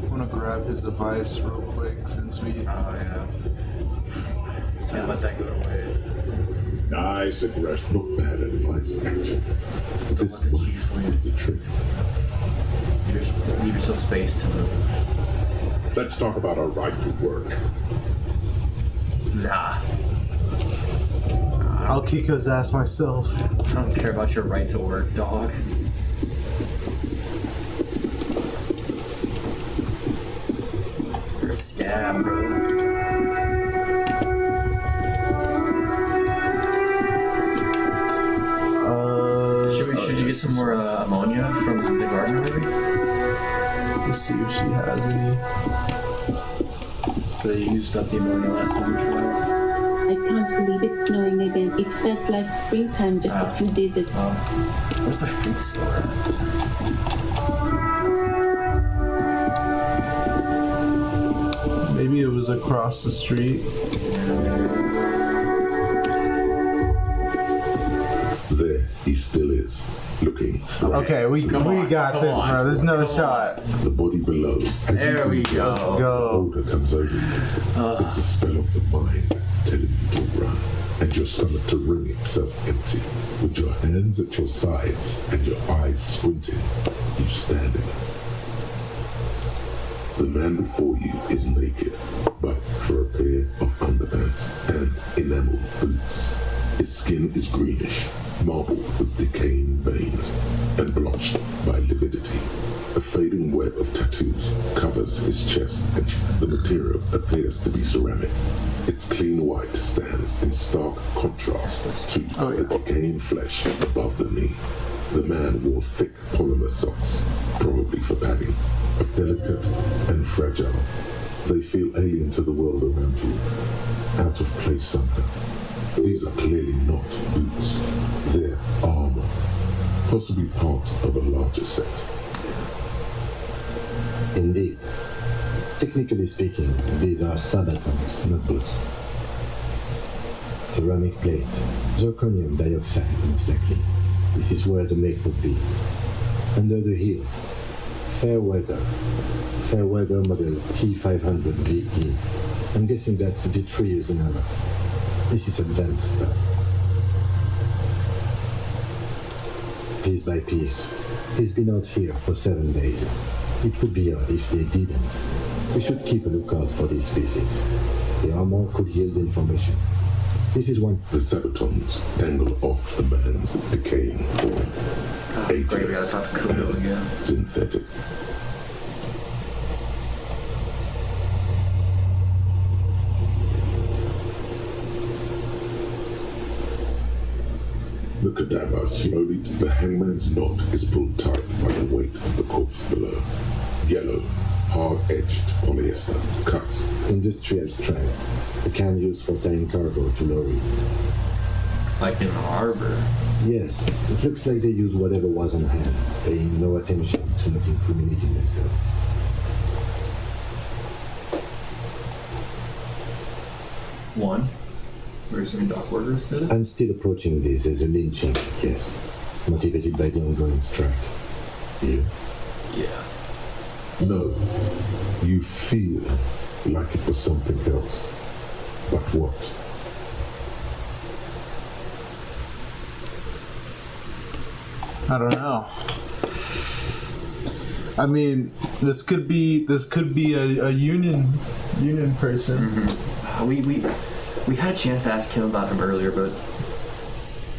want to grab his device real quick since we.
Oh, yeah. Can't let that go to waste.
Nice aggression. Not bad advice, actually. This one is the trick.
Leave yourself space to move.
Let's talk about our right to work.
Nah.
I'll kick his ass myself.
I don't care about your right to work, dog. You're a scab, bro. Should you get some more ammonia from the gardener, maybe?
Just see if she has any.
They used up the ammonia last time.
I can't believe it's snowing again. It felt like springtime just a few days ago.
Where's the fruit store at?
Maybe it was across the street.
There he still is, looking.
Okay, we got this, bro. There's no shot.
The body below.
There we go.
Let's go.
The odor comes over you. It's a spell of the mind telling you to run, and your stomach to wring itself empty. With your hands at your sides and your eyes squinting, you stand in it. The man before you is naked, but for a pair of underpants and enamel boots. His skin is greenish, marbled with decaying veins, and blotched by lividity. A fading web of tattoos covers his chest, and the material appears to be ceramic. Its clean white stands in stark contrast to the decaying flesh above the knee. The man wore thick polymer socks, probably for padding, but delicate and fragile. They feel alien to the world around you, out of place somehow. These are clearly not boots. They're armor, possibly part of a larger set.
Indeed. Technically speaking, these are sabatons, not boots. Ceramic plate, zirconium dioxide, most likely. This is where the make would be. Under the heel, fair weather model T500 VE. I'm guessing that's vitreous and armor. This is advanced stuff. Piece by piece. He's been out here for 7 days. It would be odd if they didn't. We should keep a lookout for these pieces. The armor could yield information. This is one.
The sabatons dangle off the man's decaying form.
Great, we gotta talk to Kuno again.
Synthetic. The cadaver slowly, the hangman's knot is pulled tight by the weight of the corpse below. Yellow, hard-edged polyester cuts.
Industrial strength. The can used for tying cargo to lorries.
Like in the harbor.
Yes, it looks like they use whatever was on hand, paying no attention to not incriminating themselves.
One. We're assuming dock workers did it?
I'm still approaching this as a lynching, yes. Motivated by the ongoing strike. You?
Yeah.
No. You feel like it was something else. But what?
I don't know. I mean, this could be a union person.
We had a chance to ask him about him earlier, but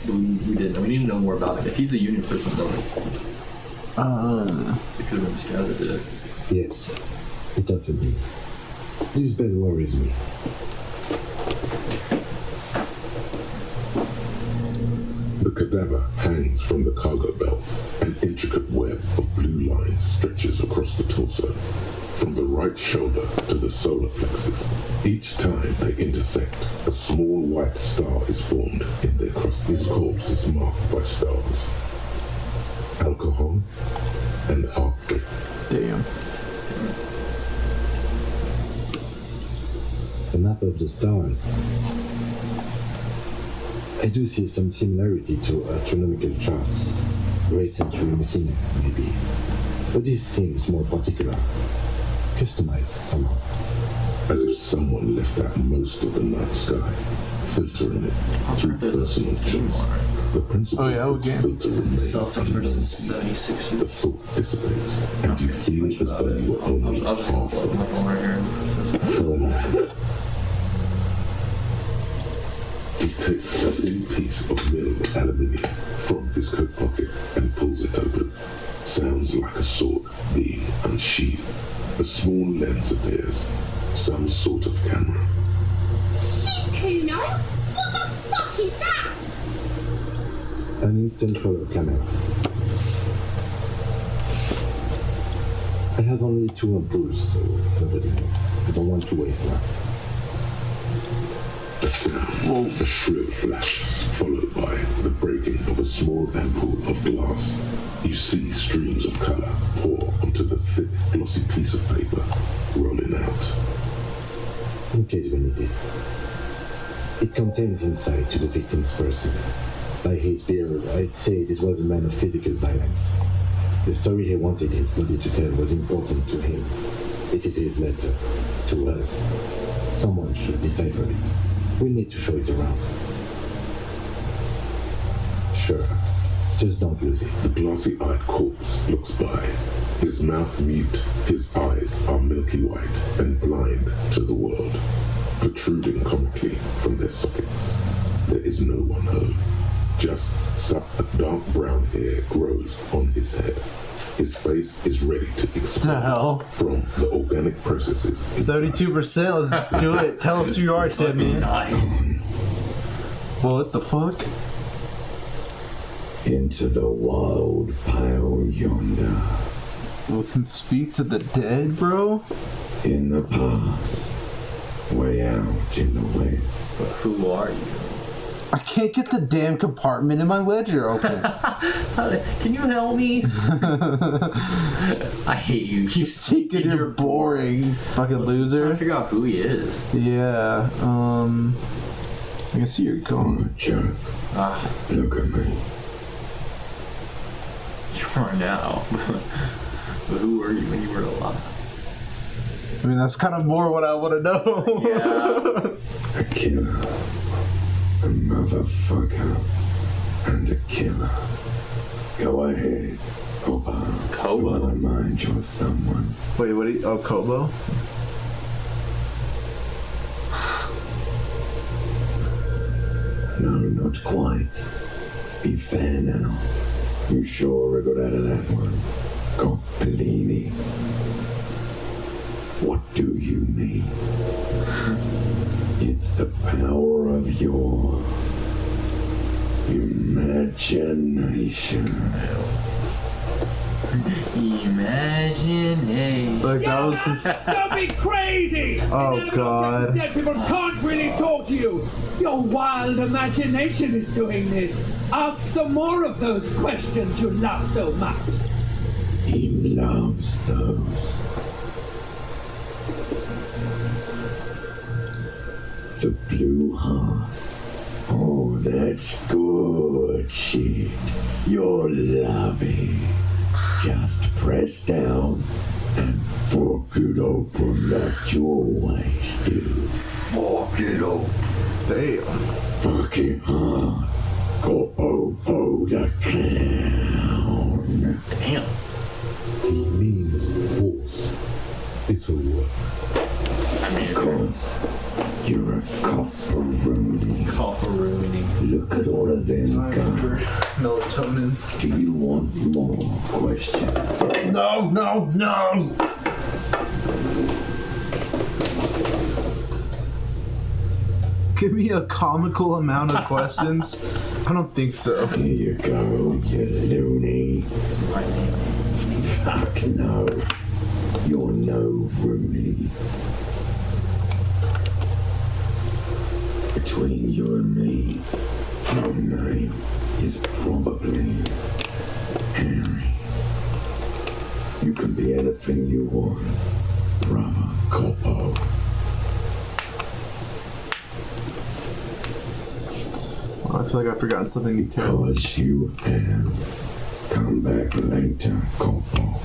we didn't. We need to know more about him. If he's a union person, though, it could have been this guy that did it.
Yes, it definitely. This bed worries me.
The cadaver hangs from the cargo belt. An intricate web of blue lines stretches across the torso, from the right shoulder to the solar plexus. Each time they intersect, a small white star is formed in their cross. His corpse is marked by stars. Alcohol and heartbreak.
Damn.
The map of the stars. I do see some similarity to astronomical charts. Great century missing, maybe. But this seems more particular. Customized somehow.
As if someone left out most of the night sky, filtering it through personal choice. The principle of filter remains
versus 76.
The thought dissipates, and you feel as though you were only half of it. He takes a thin piece of milled aluminium from his coat pocket and pulls it open. Sounds like a sword being unsheathed. A small lens appears. Some sort of camera.
Kuno? What the fuck is that?
An instant color camera. I have only 2 ampoules, so nobody knows. I don't want to waste one.
A sound, a shrill flash, followed by the breaking of a small ampoule of glass. You see streams of color pour onto the thick, glossy piece of paper, rolling out.
In case we need it. It contains insight to the victim's person. By his beard, I'd say this was a man of physical violence. The story he wanted his body to tell was important to him. It is his letter to us. Someone should decipher it. We need to show it around. Sure. Just don't lose it.
The glossy-eyed corpse looks by. His mouth mute, his eyes are milky white and blind to the world, protruding comically from their sockets. There is no one home. Just some dark brown hair grows on his head. His face is ready to explode from the organic processes.
72%, let's do it. Tell us who you are, Timmy.
Nice.
What the fuck?
Into the wild pale yonder.
We can speak to the dead, bro?
In the past. Way out in the west.
But who are you?
I can't get the damn compartment in my ledger open.
Can you help me? I hate you. You
stink and you're boring, you fucking loser.
Trying to figure out who he is.
Yeah, I can see you're going.
Jerk. Look at me.
You are now. But who were you when you were alive?
I mean, that's kind of more what I want to know.
Yeah.
A killer. A motherfucker. And a killer. Go ahead, Kobo.
Kobo?
I want to mind you of someone.
Wait, what do you... Oh, Kobo?
No, not quite. Be fair now. You sure I got out of that one? God, Bellini. What do you mean? It's the power of your Imagination.
Imagination.
Like that was his.
Don't be crazy!
Oh God.
Dead people can't really talk to you. Your wild imagination is doing this. Ask some more of those questions you love so much.
He loves those. The blue heart. Oh, that's good shit. You're loving. Just press down and fork it open like you always do. Fork it open.
Damn.
Fuck it hard. Go Popo the clown.
Damn.
He means force. It's a word.
Because you're a copperoonie.
Copperoonie.
Look at all of them guns.
Melatonin.
Do you want more questions?
No, no, no! Give me a comical amount of questions. I don't think so.
Here you go, you loony. Fuck no. You're no Rooney. Between you and me, your name is probably Harry. You can be anything you want, brother Corpo.
I feel like I've forgotten something detailed.
Because you have. Come back later, Corpo.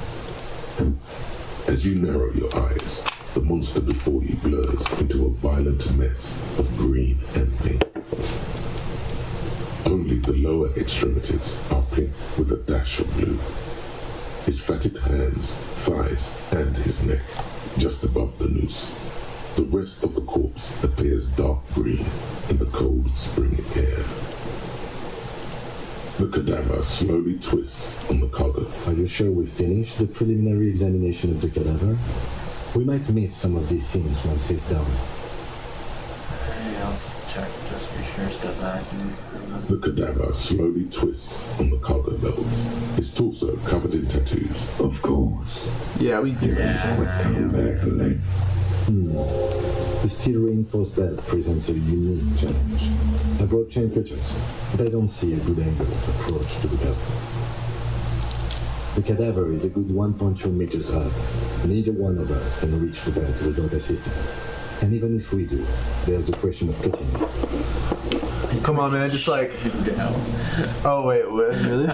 As you narrow your eyes, the monster before you blurs into a violent mess of green and pink. Only the lower extremities are pink with a dash of blue. His fatted hands, thighs, and his neck, just above the noose. The rest of the corpse appears dark green in the cold spring air. The cadaver slowly twists on the cargo.
Are you sure we finished the preliminary examination of the cadaver? We might miss some of these things once it's done.
Yeah, let's check just to be sure. Step back.
The cadaver slowly twists on the cargo belt, his torso covered in tattoos.
Of course.
Yeah, we did.
Come back later.
The steel reinforced belt presents a unique challenge. I brought chain cutters, but I don't see a good angle of approach to the belt. The cadaver is a good 1.2 meters up. Neither one of us can reach the belt without assistance. And even if we do, there's the question of cutting it.
Come on, man, just like. Oh, wait, what? Really?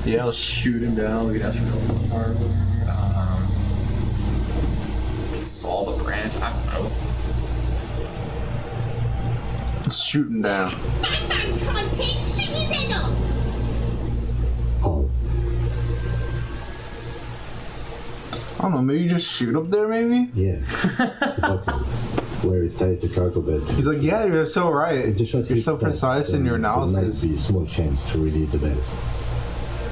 Yeah, let's shoot him down. We can ask for the harbor. Saw the branch. I don't know.
Let's shoot him down.
Bang, bang, come on, pig, shoot his head off!
Oh.
I don't know, maybe just shoot up there, maybe?
Yeah. Exactly. Where it ties the cargo belt.
He's like, yeah, you're so right. You're so precise in your analysis.
There might be a small chance to release the belt.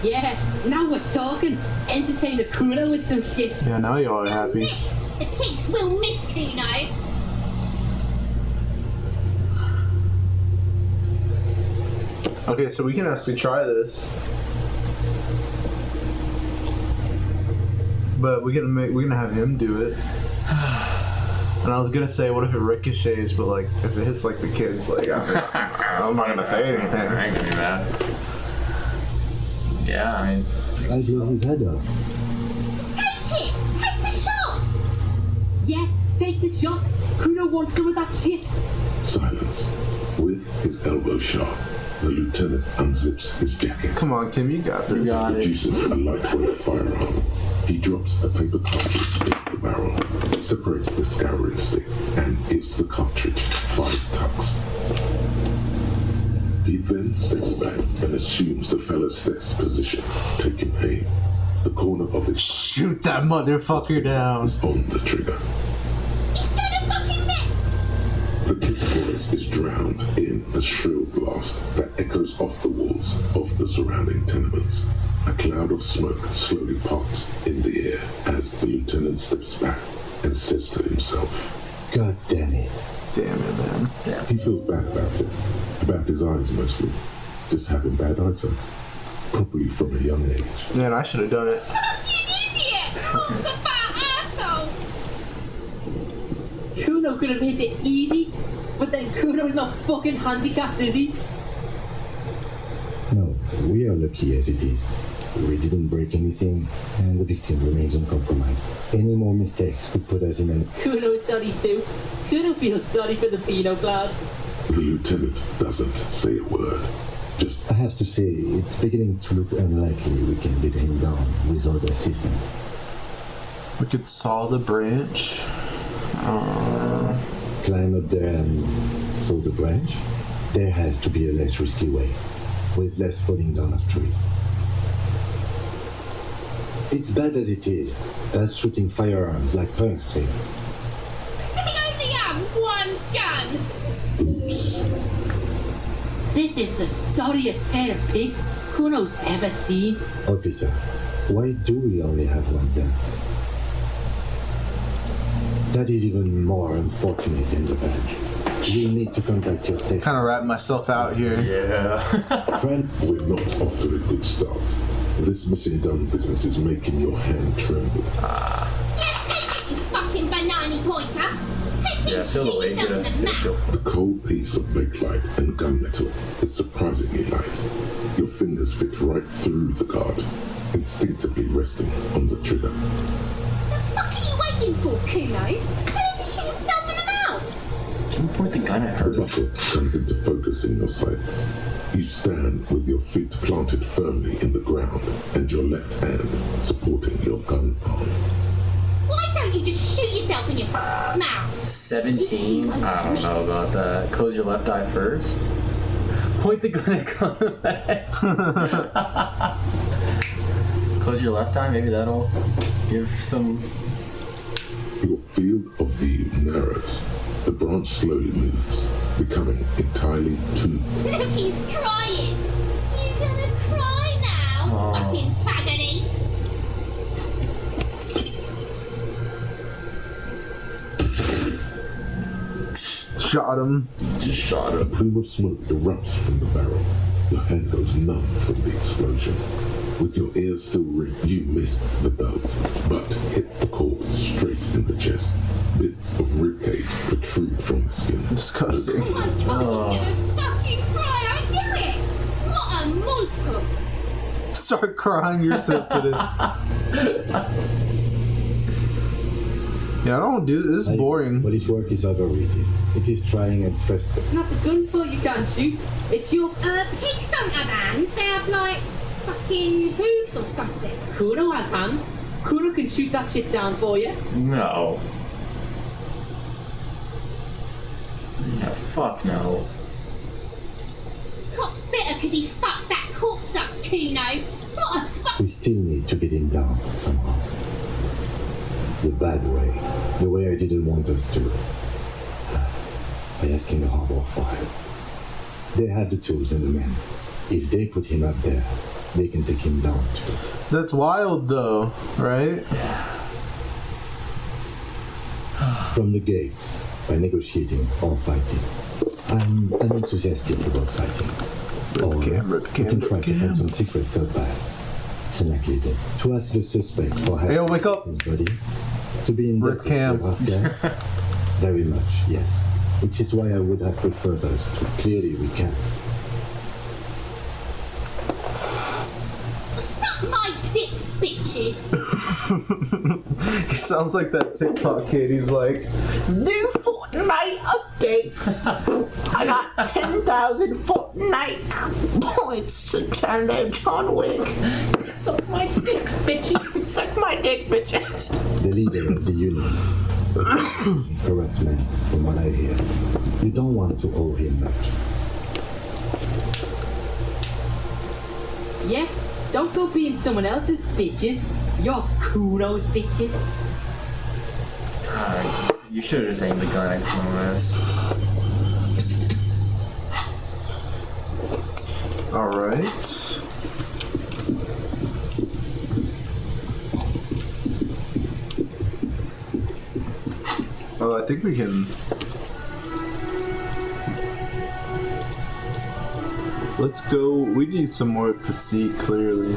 Yeah, now we're talking. Entertain the Kuno with some shit.
Yeah, now you all are happy.
The pigs will miss Kuno.
Okay, so we can actually try this. But we're gonna have him do it. And I was gonna say, what if it ricochets? But like, if it hits like the kids, like I'm not gonna say anything.
I ain't gonna be mad. Yeah, I mean,
I blew his head off.
Take it! Take the shot!
Yeah, take the shot. Kuno wants some of that shit.
Silence. With his elbow sharp, the lieutenant unzips his jacket.
Come on, Kim, you got this.
Produces a lightweight firearm. He drops a paper cartridge into the barrel, separates the scouring stick, and gives the cartridge 5 tucks. He then steps back and assumes the fellow's steps position, taking aim. The corner of his
shoot that motherfucker down
is on the trigger.
He's gonna fucking miss!
The kid's voice is drowned in a shrill blast that echoes off the walls of the surrounding tenements. A cloud of smoke slowly parts in the air as the lieutenant steps back and says to himself,
God damn it.
Damn it, man.
He feels bad about it, about his eyes mostly.
Just having bad eyesight. Probably from a young age.
Man, I should have done it.
Kuno could have hit it easy, but then Kuno is not fucking handicapped, is he?
No, we are lucky as it is. We didn't break anything, and the victim remains uncompromised. Any more mistakes could put us in an...
Kuno is sorry too. Kuno feels sorry for the Pino class.
The lieutenant doesn't say a word.
I have to say, it's beginning to look unlikely we can get him down without assistance.
We could saw the branch.
Climb up there and saw the branch? There has to be a less risky way, with less falling down of trees. It's bad as it is, us shooting firearms like punks here.
We only have one gun.
Oops.
This is the sorriest pair of pigs Kuno's ever seen.
Officer, why do we only have one gun? That is even more unfortunate than the badge. You need to contact your station.
Kind of wrap myself out here.
Yeah. We're not off to a good start. This missing gun business is making your hand tremble.
You fucking banana pointer.
Yeah, feel the weight.
The cold piece of bakelite and gunmetal is surprisingly light. Your fingers fit right through the guard, instinctively resting on the trigger.
The fuck are you waiting for, Kuno? Tell him to shoot himself in the mouth.
Can you point the gun at her?
The buckle comes into focus in your sights. You stand with your feet planted firmly in the ground and your left hand supporting your gun arm.
Why don't you just shoot yourself in your mouth?
17? I don't know about that. Close your left eye first. Point the gun at Gomez. Close your left eye, maybe that'll give some...
Your field of view narrows. The branch slowly moves, becoming entirely two.
Look, he's crying. You gonna cry now, fucking faggoty?
Shot him.
Just shot him. A plume of smoke erupts from the barrel. Your hand goes numb from the explosion. With your ears still ringed, you missed the belt, but hit the corpse straight in the chest. Bits of ribcage protrude from the skin.
Disgusting.
Oh my god, he's gonna fucking cry. I knew it. What a monster.
Start crying, you're sensitive. Yeah, I don't do this. This is boring.
But his work is overrated. It is trying and stressful.
It's not the gun's fault you can't shoot. It's your...
Pigs don't have hands. They have, like, fucking hooves or something.
Kuno has hands. Kuno can shoot that shit down for you.
No. Yeah, fuck no.
Cop's bitter because he fucked that corpse up, Kuno. What a fuck...
We still need to get him down somehow. The bad way. The way I didn't want us to. By asking the harbor for help. They have the tools and the men. If they put him up there, they can take him down too.
That's wild though, right?
From the gates, by negotiating or fighting. I'm unenthusiastic about fighting. Or we can try to find some secret third path. Senakid, to ask the suspect for help.
Hey, wake up!
His body, to be in
Rip Cam.
Very much, yes. Which is why I would have preferred us to clearly recant.
Suck my dick, bitches.
He sounds like that TikTok kid. He's like,
New Fortnite update. I got 10,000 Fortnite points to download John Wick. Suck my dick, bitches. Suck my dick, bitches.
The leader of the union. Correct man, from what I hear. You don't want to owe him much.
Yeah? Don't go being someone else's bitches. You're Kuno's bitches.
God, you should have just aimed the gun at Gomez.
alright. Oh, I think we can... Let's go. We need some more physique, clearly.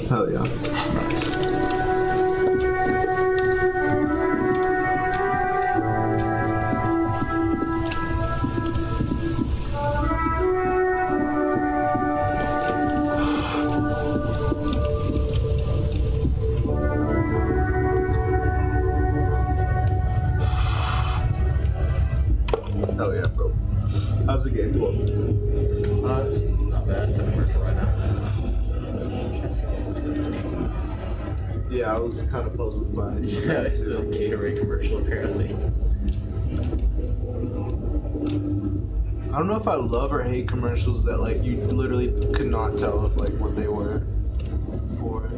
Hell yeah. Hell yeah, bro. How's the game going?
It's not bad. It's a commercial right now.
Yeah, I was kind of puzzled by it.
Yeah, it's a Gatorade commercial apparently.
I don't know if I love or hate commercials that like you literally could not tell if like what they were for.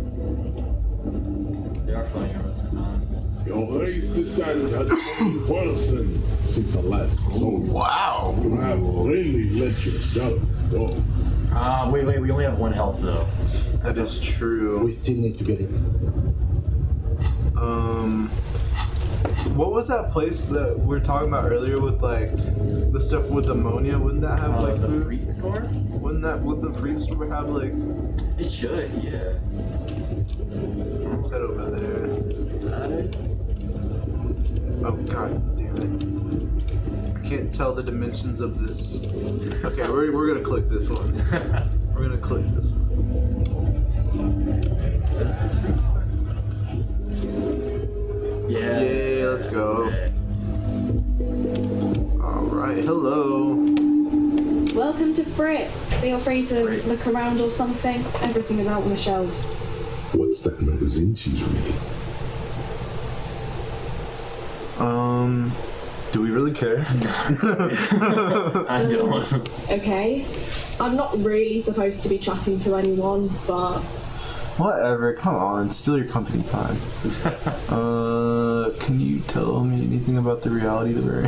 They are funny most of the time.
Your race descent has been worsened since the last zone.
Wow.
You have really let yourself go.
Wait, we only have 1 health though.
That is true.
We still need to get it.
What was that place that we were talking about earlier with like the stuff with ammonia? Wouldn't that have like
the
food?
Freet store?
Would the Freet store have like?
It should, yeah.
Let's head over there.
Is that it?
Oh god damn it! I can't tell the dimensions of this. Okay, we're gonna click this one. We're gonna click this one.
This Freet store.
Yeah, let's go. Alright, hello.
Welcome to Frick. Feel free to look around or something. Everything is out on the shelves.
What's that magazine she's reading?
Do we really care?
I don't.
Okay. I'm not really supposed to be chatting to anyone, but
Whatever, come on, still your company time. Can you tell me anything about the reality that we're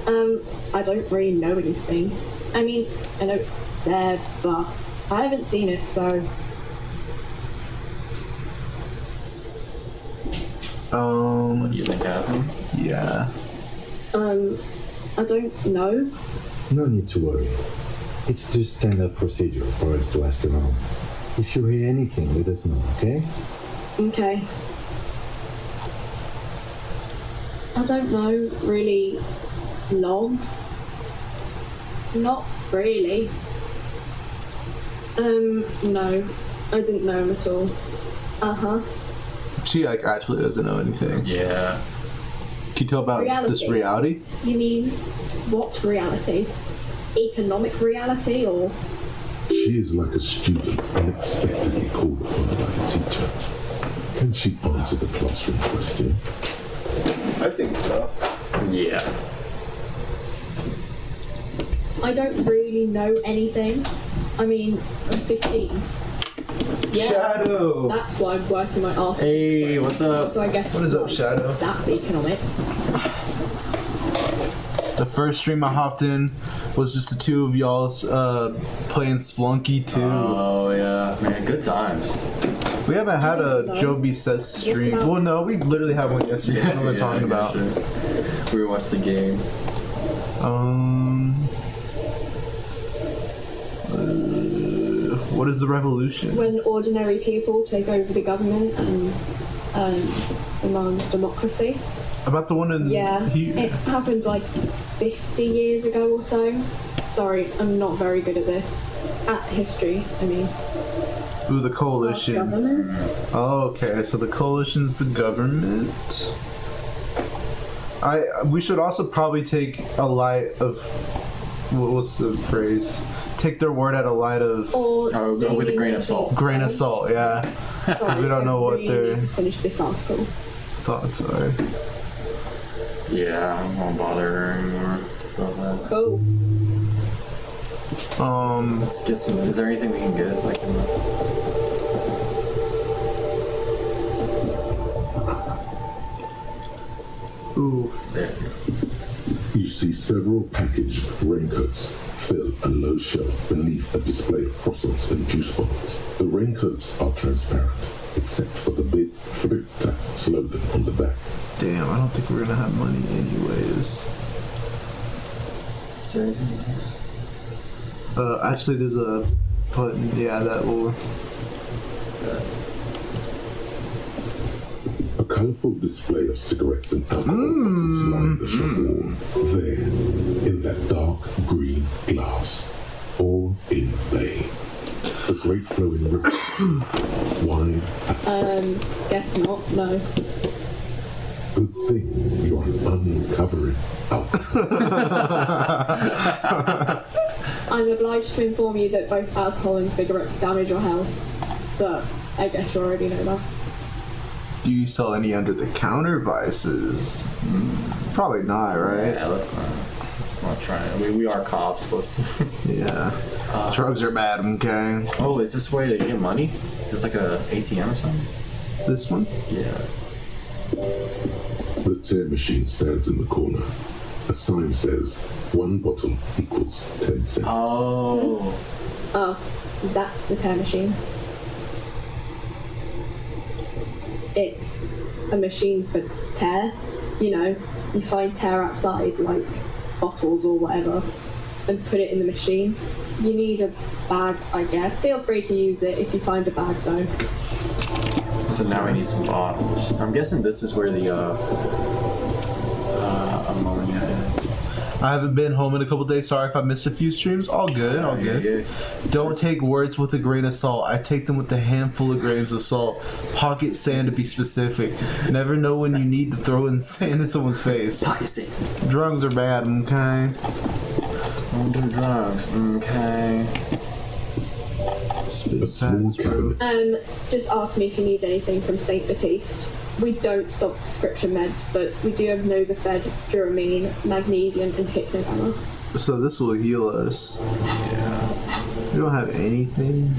in?
I don't really know anything. I mean, I know it's there, but I haven't seen it, so.
What do you think happened?
Yeah.
I don't know.
No need to worry. It's just standard procedure for us to ask around. If you hear anything, let us know, okay?
Okay. I don't know really long. Not really. No. I didn't know him at all. Uh-huh.
She like actually doesn't know anything.
Yeah.
Can you tell about this reality?
You mean what reality? Economic reality or?
She is like a student unexpectedly called upon by a teacher. Can she answer the classroom question?
I think so.
Yeah.
I don't really know anything. I mean, I'm 15. Yeah,
Shadow!
That's why I'm working my arse.
Hey, what's up?
So I guess
What is up, Shadow?
that's economic.
The first stream I hopped in was just the two of y'all playing Splunky 2.
Oh, yeah. Man, good times.
We haven't had a Joby Says stream. Well, no, we literally had one yesterday. What am I talking about?
Sure. We watched the game.
What is the revolution?
When ordinary people take over the government and demand democracy.
About the one in
Yeah, it happened like 50 years ago or so. Sorry, I'm not very good at this. At history, I mean.
Ooh, the coalition.
Government?
Oh, okay, so the coalition's the government. We should also probably take a light of what's the phrase? Take their word at a light of
with a grain of salt.
Grain of salt, yeah. Because we don't know what their
finish this article.
thoughts are.
Yeah, I won't bother anymore about that.
Cool.
Let's get some. Is there anything we can get? Like in the...
Ooh.
There.
You see several packaged raincoats fill a low shelf beneath a display of croissants and juice bottles. The raincoats are transparent, except for the big Fritta slogan on the back.
Damn, I don't think we're gonna have money anyways.
Is there anything else?
Actually, there's a button. Yeah, that will.
A colourful display of cigarettes and alcohol bottles line the shop wall. There, in that dark green glass, all in vain. The great flowing river, wine.
Guess not, no.
Good thing you're uncovering alcohol.
I'm obliged to inform you that both alcohol and cigarettes damage your health, but I guess you already know that.
Do you sell any under-the-counter vices? Probably not, right?
Yeah, let's not try it. I mean, we are cops. Let's.
Yeah. Drugs are bad, okay?
Oh, is this way to get money? Is this like a ATM or something?
This one?
Yeah.
The tear machine stands in the corner. A sign says 1 bottle equals 10 cents.
Oh.
Oh, that's the tear machine. It's a machine for tear. You know, you find tear outside, like bottles or whatever, and put it in the machine. You need a bag, I guess. Feel free to use it if you find a bag, though.
So now we need some bottles. I'm guessing this is where the ammonia is.
I haven't been home in a couple days. Sorry if I missed a few streams. All good, all good.
Yeah.
Don't take words with a grain of salt. I take them with a handful of grains of salt. Pocket sand to be specific. Never know when you need to throw in sand in someone's face.
Pocket sand.
Drugs are bad, okay?
Don't do drugs, okay?
Just ask me if you need anything from St. Baptiste. We don't stock prescription meds, but we do have Nosafed, Duramine, Magnesium, and Hypnogamma.
So this will heal us.
Yeah.
We don't have anything.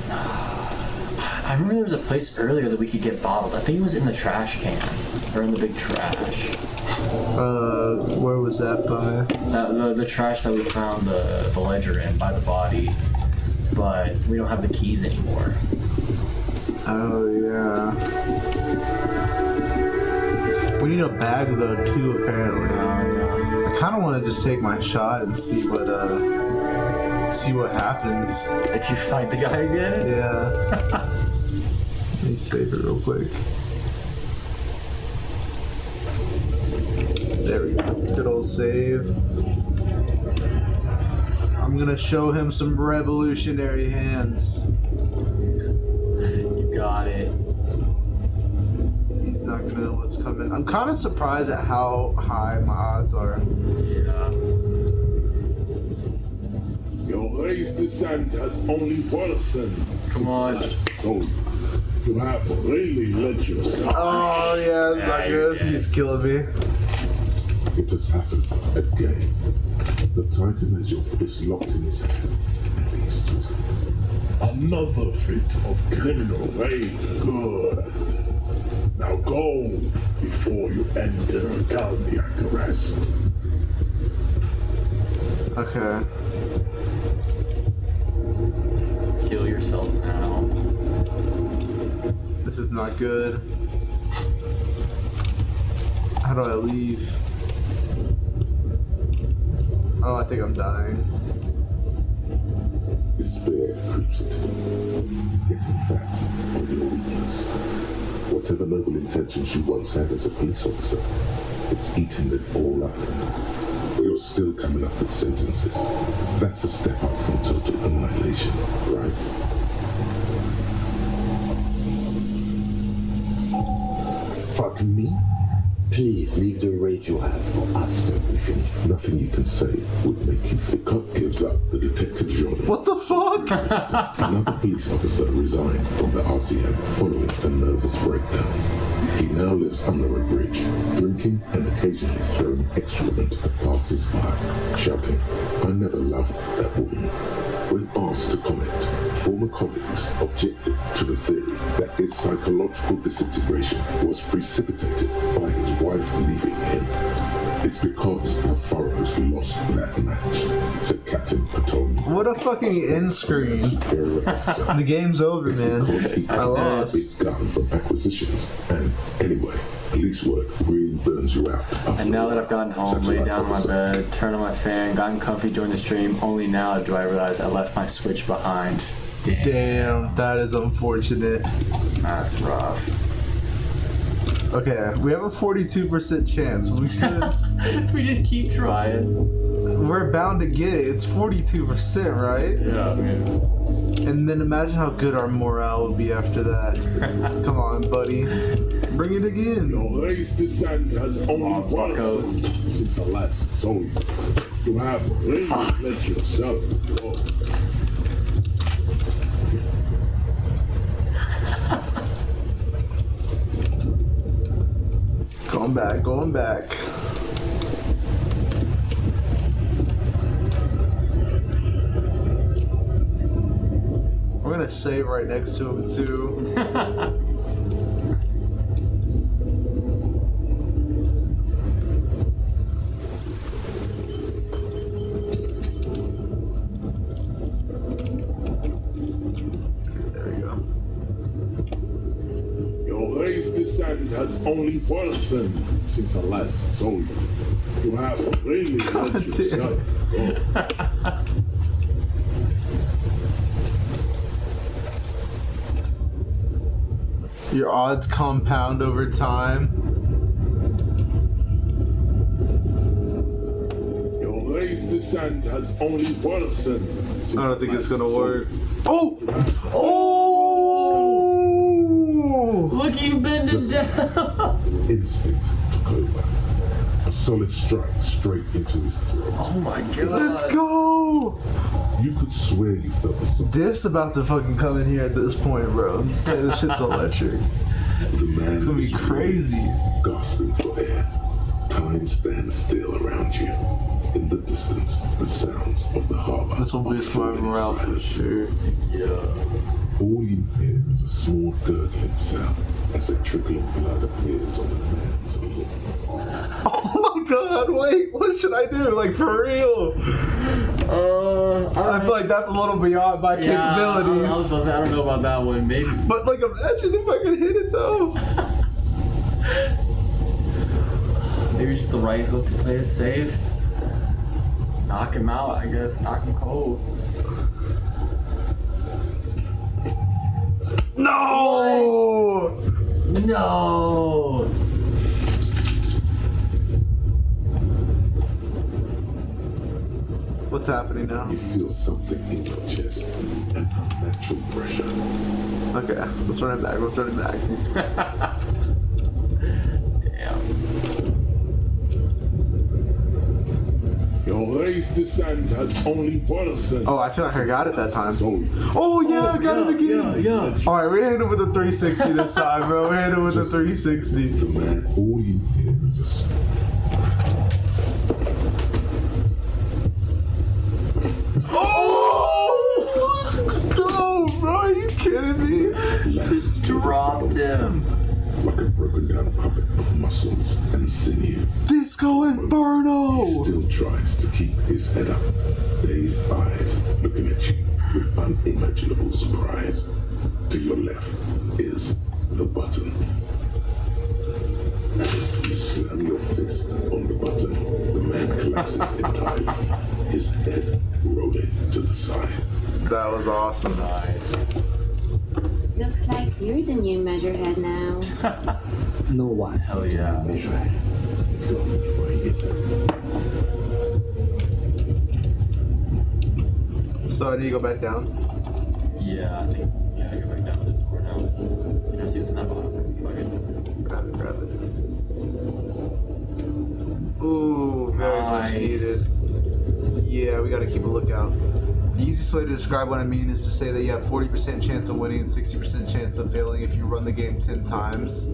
I remember there was a place earlier that we could get bottles. I think it was in the trash can. Or in the big trash.
Where was that by?
The trash that we found the ledger in by the body. But we don't have the keys anymore.
Oh, yeah. We need a bag, though, too, apparently. I kind of want to just take my shot and see what happens.
If you fight the guy again?
Yeah. Let me save it real quick. There we go. Good old save. I'm gonna show him some revolutionary hands.
You got it.
He's not gonna know what's coming. I'm kind of surprised at how high my odds are.
Yeah.
Your race descent has only worsened.
Come on.
So you have really let yourself.
Oh yeah, that's not good. He's killing me.
It has happened again. The Titan has your fist locked in his hand, and he's twisted. Another fit of criminal rage. Good. Now go before you enter cardiac arrest.
Okay.
Kill yourself now.
This is not good. How do I leave? Oh, I think I'm dying.
Despair creeps into you, getting fat on your weakness. Whatever noble intentions you once had as a police officer, it's eating them all up. You're still coming up with sentences. That's a step up from total annihilation, right?
Fuck me? Please leave the rage you have for after we finish.
Nothing you can say would make you feel. Cop gives up the detective's job.
What the fuck?
Another police officer resigned from the RCM following a nervous breakdown. He now lives under a bridge, drinking and occasionally throwing excrement at passers-by, shouting, "I never loved that woman." When asked to comment, former colleagues objected to the theory that his psychological disintegration was precipitated by his wife leaving him. It's because the Furrows lost that match, said Captain Patoni.
What a fucking end screen. The game's over, man. I lost.
Big gun from acquisitions. And anyway, police work really burns you out.
And now that I've gotten home, laid down on my bed, turned on my fan, gotten comfy during the stream, only now do I realize I left my Switch behind.
Damn, that is unfortunate.
That's rough.
Okay, we have a 42% chance. We could.
If we just keep trying.
We're bound to get it. It's 42%, right?
Yeah, man.
And then imagine how good our morale would be after that. Come on, buddy. Bring it again.
Your race descent has only worked since the last soul. You have really let yourself go.
Going back. We're gonna save right next to him too.
Your race descent has only worsened since the last soul. You have really let yourself go.
Your odds compound over time.
Your race descent has only worsened.
I don't think it's gonna work. Oh! Oh!
Look, you bending down.
Instinct took over. A solid strike straight into his throat.
Oh my god.
Let's go!
You could swear you felt the sound.
Diff's about to fucking come in here at this point, bro. Say this shit's electric.
The man
It's gonna be crazy.
Gasping for air. Time stands still around you. In the distance, the sounds of the harbor.
This will boost my morale for sure.
Yeah. All you hear is a small gurgling sound as a trickle of blood appears on the man's lip.
Oh my god, wait, what should I do? Like, for real? I feel like that's a little beyond my capabilities.
I was supposed to say, I don't know about that one, maybe.
But, like, imagine if I could hit it, though.
Maybe just the right hook to play it safe. Knock him out, I guess. Knock him cold.
No!
What? No!
What's happening now?
You feel something in your chest, an unnatural pressure.
Okay, let's run it back.
Damn.
Your race descent has only worsened.
Oh, I feel like I got it that time. Oh, yeah, I got it again.
Yeah.
Alright, we're hitting it with a 360 this time, bro. We're hitting it with a 360.
The man, all you hear is a snort.
Oh! Let's go, bro. Are you kidding me?
Just dropped him.
Like a broken down puppet of muscles and sinew.
Disco Inferno!
He still tries to keep his head up, dazed eyes looking at you with unimaginable surprise. To your left is the button. As you slam your fist on the button, the man collapses entirely, his head rolling to the side.
That was awesome.
Nice.
Looks like you're the new measurehead now.
No one.
Hell yeah.
Let's go before he gets it.
So I need to go back down.
Yeah, I think. Yeah, I go back down to the door now. I see what's in that box.
Grab it. Ooh, very much needed. Yeah, we gotta keep a lookout. The easiest way to describe what I mean is to say that you have 40% chance of winning and 60% chance of failing if you run the game 10 times.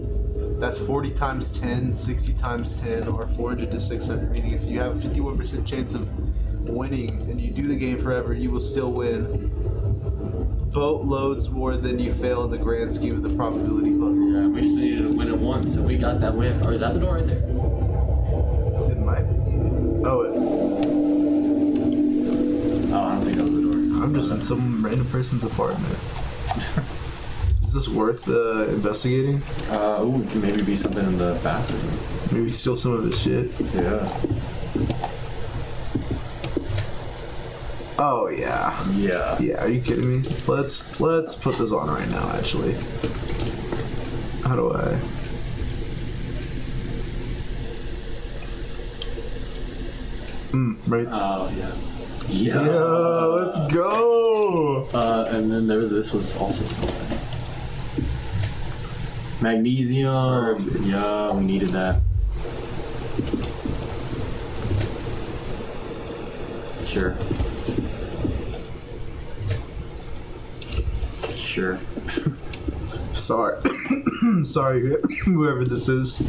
That's 40 times 10, 60 times 10, or 400 to 600, meaning if you have a 51% chance of winning and you do the game forever, you will still win boatloads more than you fail in the grand scheme of the probability puzzle.
Yeah, we just needed to win it once, and we got that win. Or is that the door right there?
It might
Oh,
I don't think that was the door.
I'm just in some random person's apartment. Is this worth investigating?
Ooh, it can maybe be something in the bathroom.
Maybe steal some of his shit.
Yeah.
Oh yeah.
Yeah.
Yeah. Are you kidding me? Let's put this on right now. Actually, how do I? Right.
Oh yeah.
Yeah. Let's go.
And then this was also something. Magnesium. Yeah, we needed that. Sure. Sure.
Sorry. Sorry, whoever this is.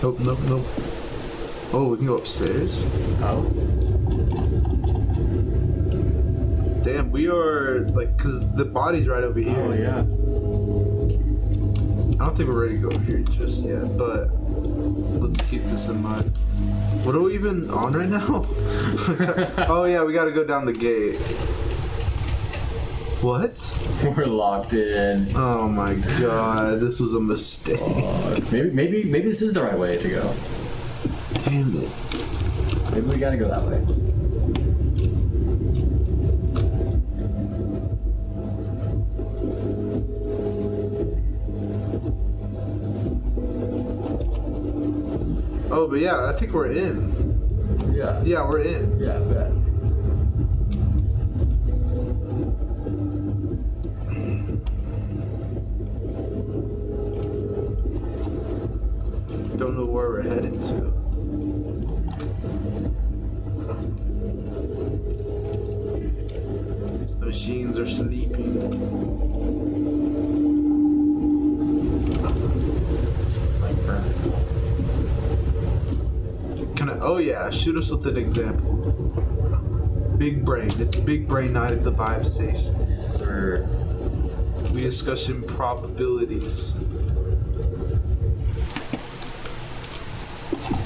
Nope, nope, nope. Oh, we can go upstairs?
Oh.
Damn, we are, like, because the body's right over here.
Oh, yeah.
I don't think we're ready to go over here just yet, but let's keep this in mind. What are we even on right now? Oh, yeah, we gotta go down the gate. What?
We're locked in.
Oh my god, this was a mistake.
Maybe this is the right way to go.
Damn it.
Maybe we gotta go that way.
Oh, but yeah, I think we're in.
Yeah.
Yeah, we're in.
Yeah, I bet.
Don't know where we're headed to. The machines are sleeping. Can I? Oh yeah, shoot us with an example. Big brain. It's big brain night at the Vibe Station.
Yes, sir.
We discussing probabilities.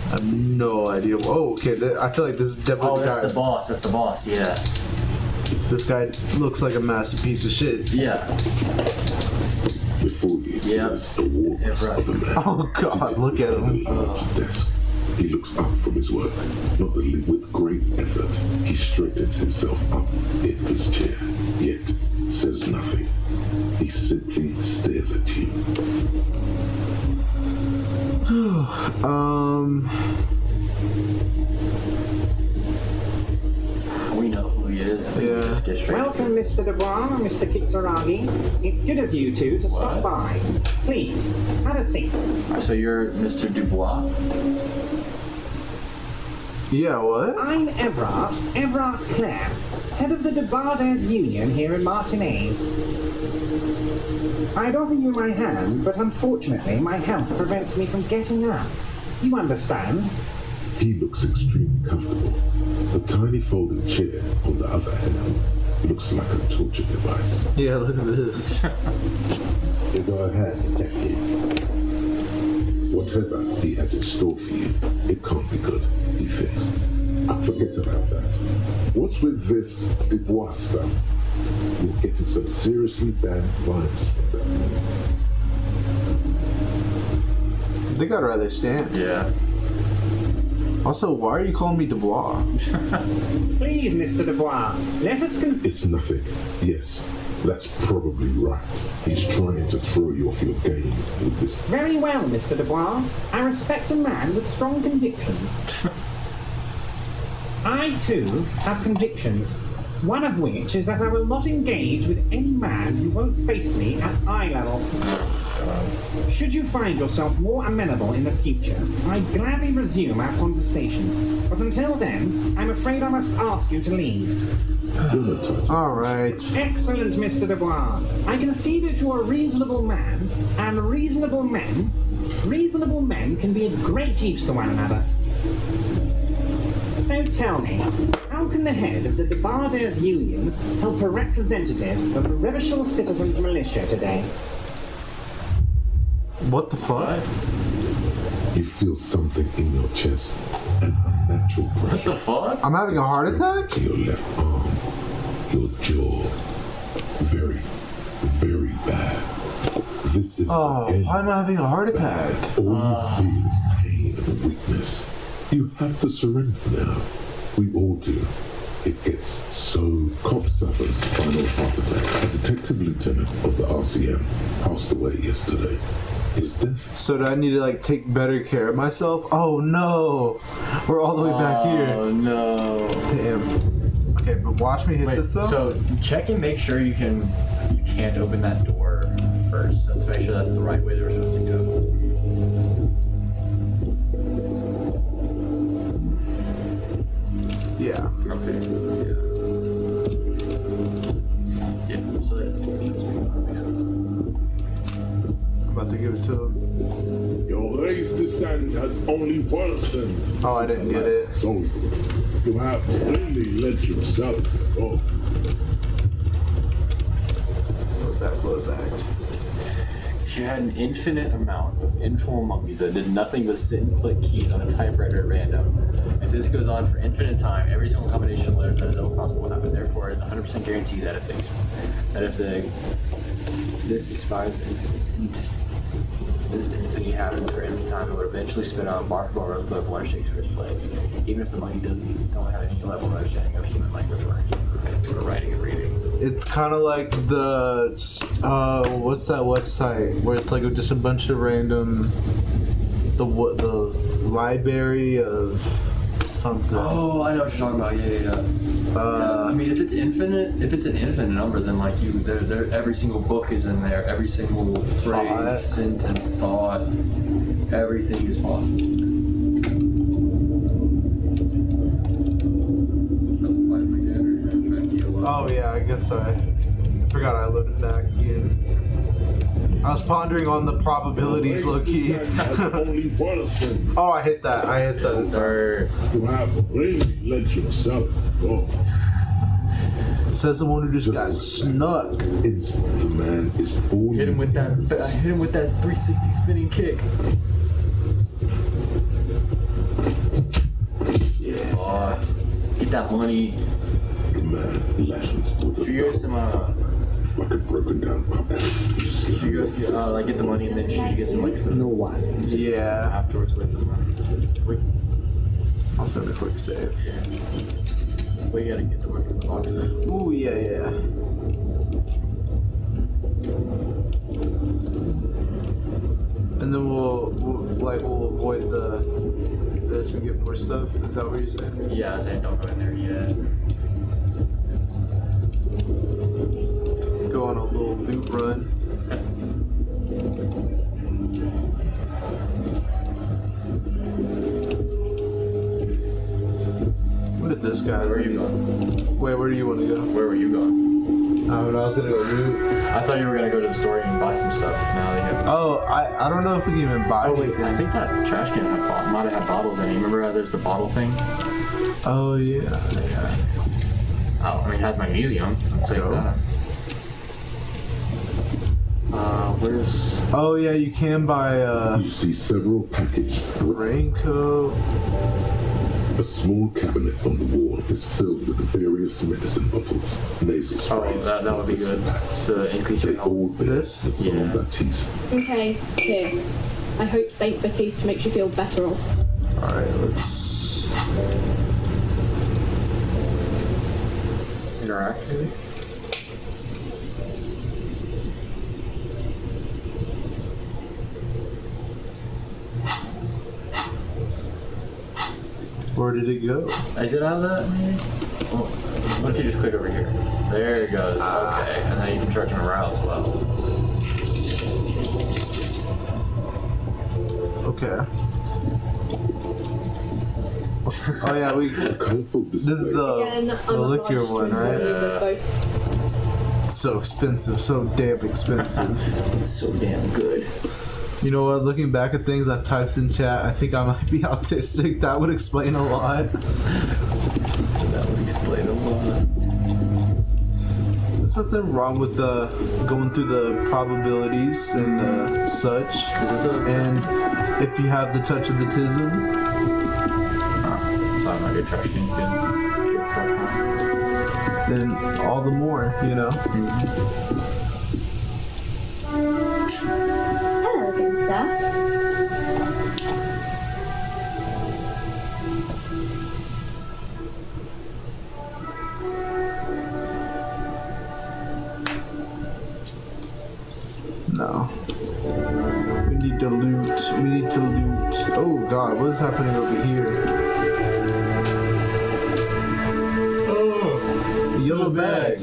I have no idea. Oh, okay. I feel like this is definitely.
Oh, that's the boss. That's the boss. Yeah.
This guy looks like a massive piece of shit.
Yeah.
Before you, there's the walls of a man.
Oh God, look at him.
Desk. He looks up from his work. Not that with great effort, he straightens himself up in his chair, yet says nothing. He simply stares at you.
We know who he is. I think we just get straight
Welcome,
to this.
Mr. Dubois, Mr. Kitsuragi. It's good of you two to stop by. Please, have a seat.
So you're Mr. Dubois?
Yeah, what?
I'm Everard Clare, head of the Debarders Union here in Martinez. I'd offer you my hand, but unfortunately my health prevents me from getting up. You understand?
He looks extremely comfortable. The tiny folding chair, on the other hand, looks like a torture device.
Yeah, look at this.
You go ahead, detective. Whatever he has in store for you, it can't be good, he thinks. Forget about that. What's with this Dubois stuff? You're getting some seriously bad vibes from them.
I think I'd rather stand.
Yeah.
Also, why are you calling me Dubois?
Please, Mr. Dubois, let us
It's nothing. Yes, that's probably right. He's trying to throw you off your game with this.
Very well, Mr. Dubois. I respect a man with strong convictions. I, too, have convictions. One of which is that I will not engage with any man who won't face me at eye level. Should you find yourself more amenable in the future, I'd gladly resume our conversation. But until then, I'm afraid I must ask you to leave.
All right.
Excellent, Mr. Dubois. I can see that you're a reasonable man, and reasonable men can be of great use to one another. So tell me, how can the head of the Debarders Union help a representative of the Revachol Citizens Militia today?
What the fuck?
You feel something in your chest, an unnatural pressure.
What the fuck?
I'm having a heart attack?
To your left arm, your jaw. Very, very bad. This is
Oh,
the end.
why am I having a heart attack?
All you feel is pain and weakness. You have to surrender now. We all do. It gets so. Cop suffers final heart attack. A detective lieutenant of the RCM passed away yesterday. His death.
So do I need to like take better care of myself? Oh no, we're all the way back here.
Oh no.
Damn. Okay, but watch me hit this though.
So check and make sure you can't open that door first. So to make sure that's the right way they were supposed to go.
Yeah.
Okay. Yeah. So that's that makes sense.
I'm about to give it to him.
Your race descent has only worsened.
Oh, I didn't get it.
So you have really let yourself go.
Blow it back.
She had an infinite amount of informal monkeys that did nothing but sit and click keys on a typewriter at random. If this goes on for infinite time, every single combination of letters that is ever possible will happen. Therefore, it is 100% guaranteed that if this expires and this infinity happens for infinite time, it will eventually spin out a remarkable replica of one of Shakespeare's plays. Even if the monkey don't have any level of understanding of human language or writing and reading.
It's kind of like the what's that website where it's like just a bunch of random the library of something.
Oh, I know what you're talking about. Yeah. Yeah, I mean, if it's an infinite number, then like every single book is in there. Every single phrase, sentence, thought, everything is possible.
Oh yeah, I guess I forgot I loaded back again. I was pondering on the probabilities, low key. Oh, I hit that.
Sir,
you have really let yourself go.
It says the one who just got snuck.
The man is born.
Hit him with that 360 spinning kick. Yeah. Get that money.
The man lashes with
Should you guys some
like a broken down puppet.
Should you guys like get the money and then should you get some like food?
No one. Yeah.
Afterwards with them.
Also a quick save.
We gotta get the money from the box.
Ooh yeah. And then we'll avoid this and get more stuff. Is that what you're saying?
Yeah, I was saying don't go in there yet.
Go on a little loot run. What did this guy?
Where are you going?
Wait, where do you want to go?
Where were you going?
I was gonna go loot.
I thought you were gonna go to the store and buy some stuff. Now they have.
Oh, I don't know if we can even buy anything.
I think that trash can might have had bottles in it. Remember how there's the bottle thing?
Oh yeah.
Oh, I mean it has magnesium. Let's take that. Where's?
Oh yeah, you can buy.
You see several packaged
raincoat.
A small cabinet on the wall is filled with various medicine bottles, nasal sprays.
Oh, that would be good to increase your health.
This?
Yeah. Baptiste.
Okay, here. I hope Saint Baptiste makes you feel better off.
Alright, let's
interact maybe.
Where did it go?
Exit out of that, maybe? Oh, what if you just click over here? There it goes. Okay, and then you can charge morale as well.
Okay. Oh yeah, this is the liquor one, right? It's so expensive, so damn expensive.
It's so damn good.
You know what? Looking back at things I've typed in chat, I think I might be autistic. That would explain a lot.
That would explain a lot.
There's nothing wrong with going through the probabilities and such.
Is this
if you have the touch of the tism.
That might be a trash can you can get stuff from.
Then all the more, you know.
Hello again, sir.
No. We need to loot. We need to loot. Oh god, what is happening over here?
Oh,
the yellow bag.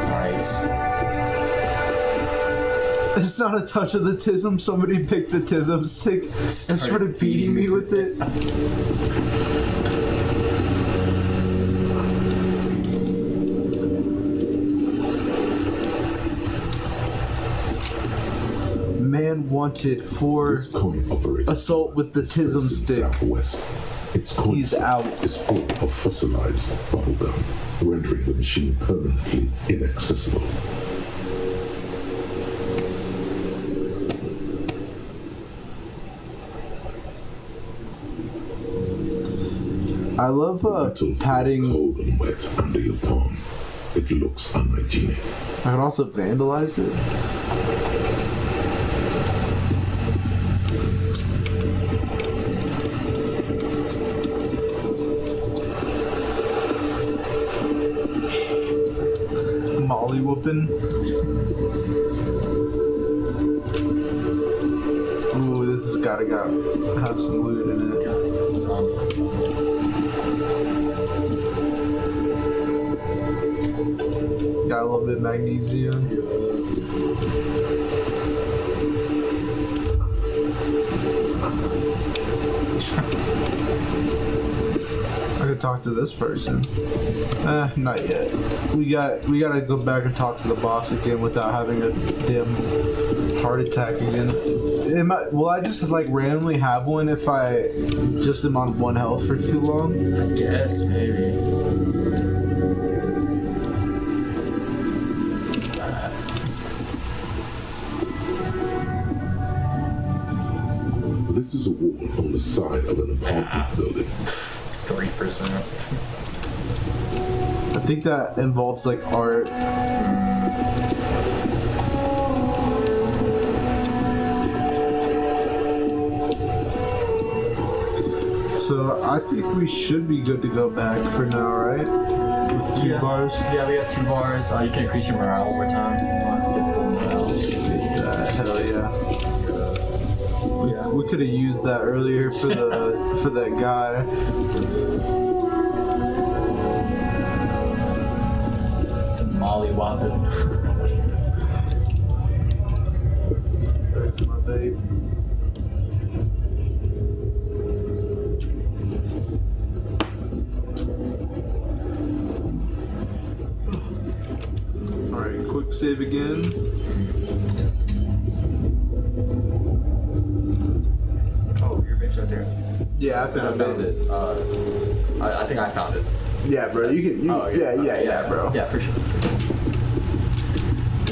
Nice.
It's not a touch of the tism. Somebody picked the tism stick and started beating me with it. Man wanted for assault with the tism stick.
Southwest. Its
He's out.
Is full of fossilized bubblegum, rendering the machine permanently inaccessible.
I love patting.
Cold and wet under your palm. It looks unhygienic.
I can also vandalize it. Molly whooping. Ooh, this has gotta have some loot in it. Got a little bit of magnesium. I could talk to this person. Not yet. We gotta go back and talk to the boss again without having a damn heart attack again. Will I just like randomly have one if I just am on 1 health for too long?
I guess, maybe.
This is a wall on the side of an apartment building.
3%.
I think that involves like art. So I think we should be good to go back for now, right? With 2 bars.
Yeah, we got 2 bars. You can increase your morale over time. Get full morale.
Hell yeah. We could have used that earlier for the for that guy.
It's a molly whopping.
There's my babe. Alright, quick save again.
Right there.
Yeah, I found
it. I think I found it.
Yeah, bro. You can. Yeah, bro.
Yeah, for sure.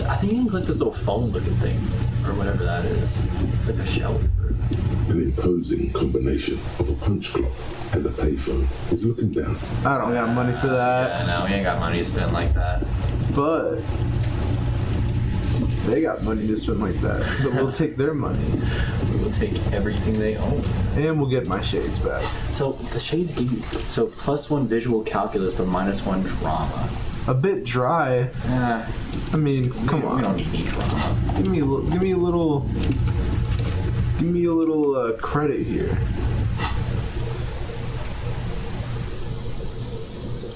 I think you can click this little phone-looking thing, or whatever that is. It's like a shelf.
An imposing combination of a punch clock and a payphone is looking down.
I don't got money for that.
Yeah, no, we ain't got money to spend like that.
But they got money to spend like that, so we'll take their money.
We'll take everything they own.
And we'll get my shades back.
So the shades give you +1 visual calculus, but -1 drama.
A bit dry.
Yeah.
I mean, come on.
We don't need any drama.
Give me a little credit here.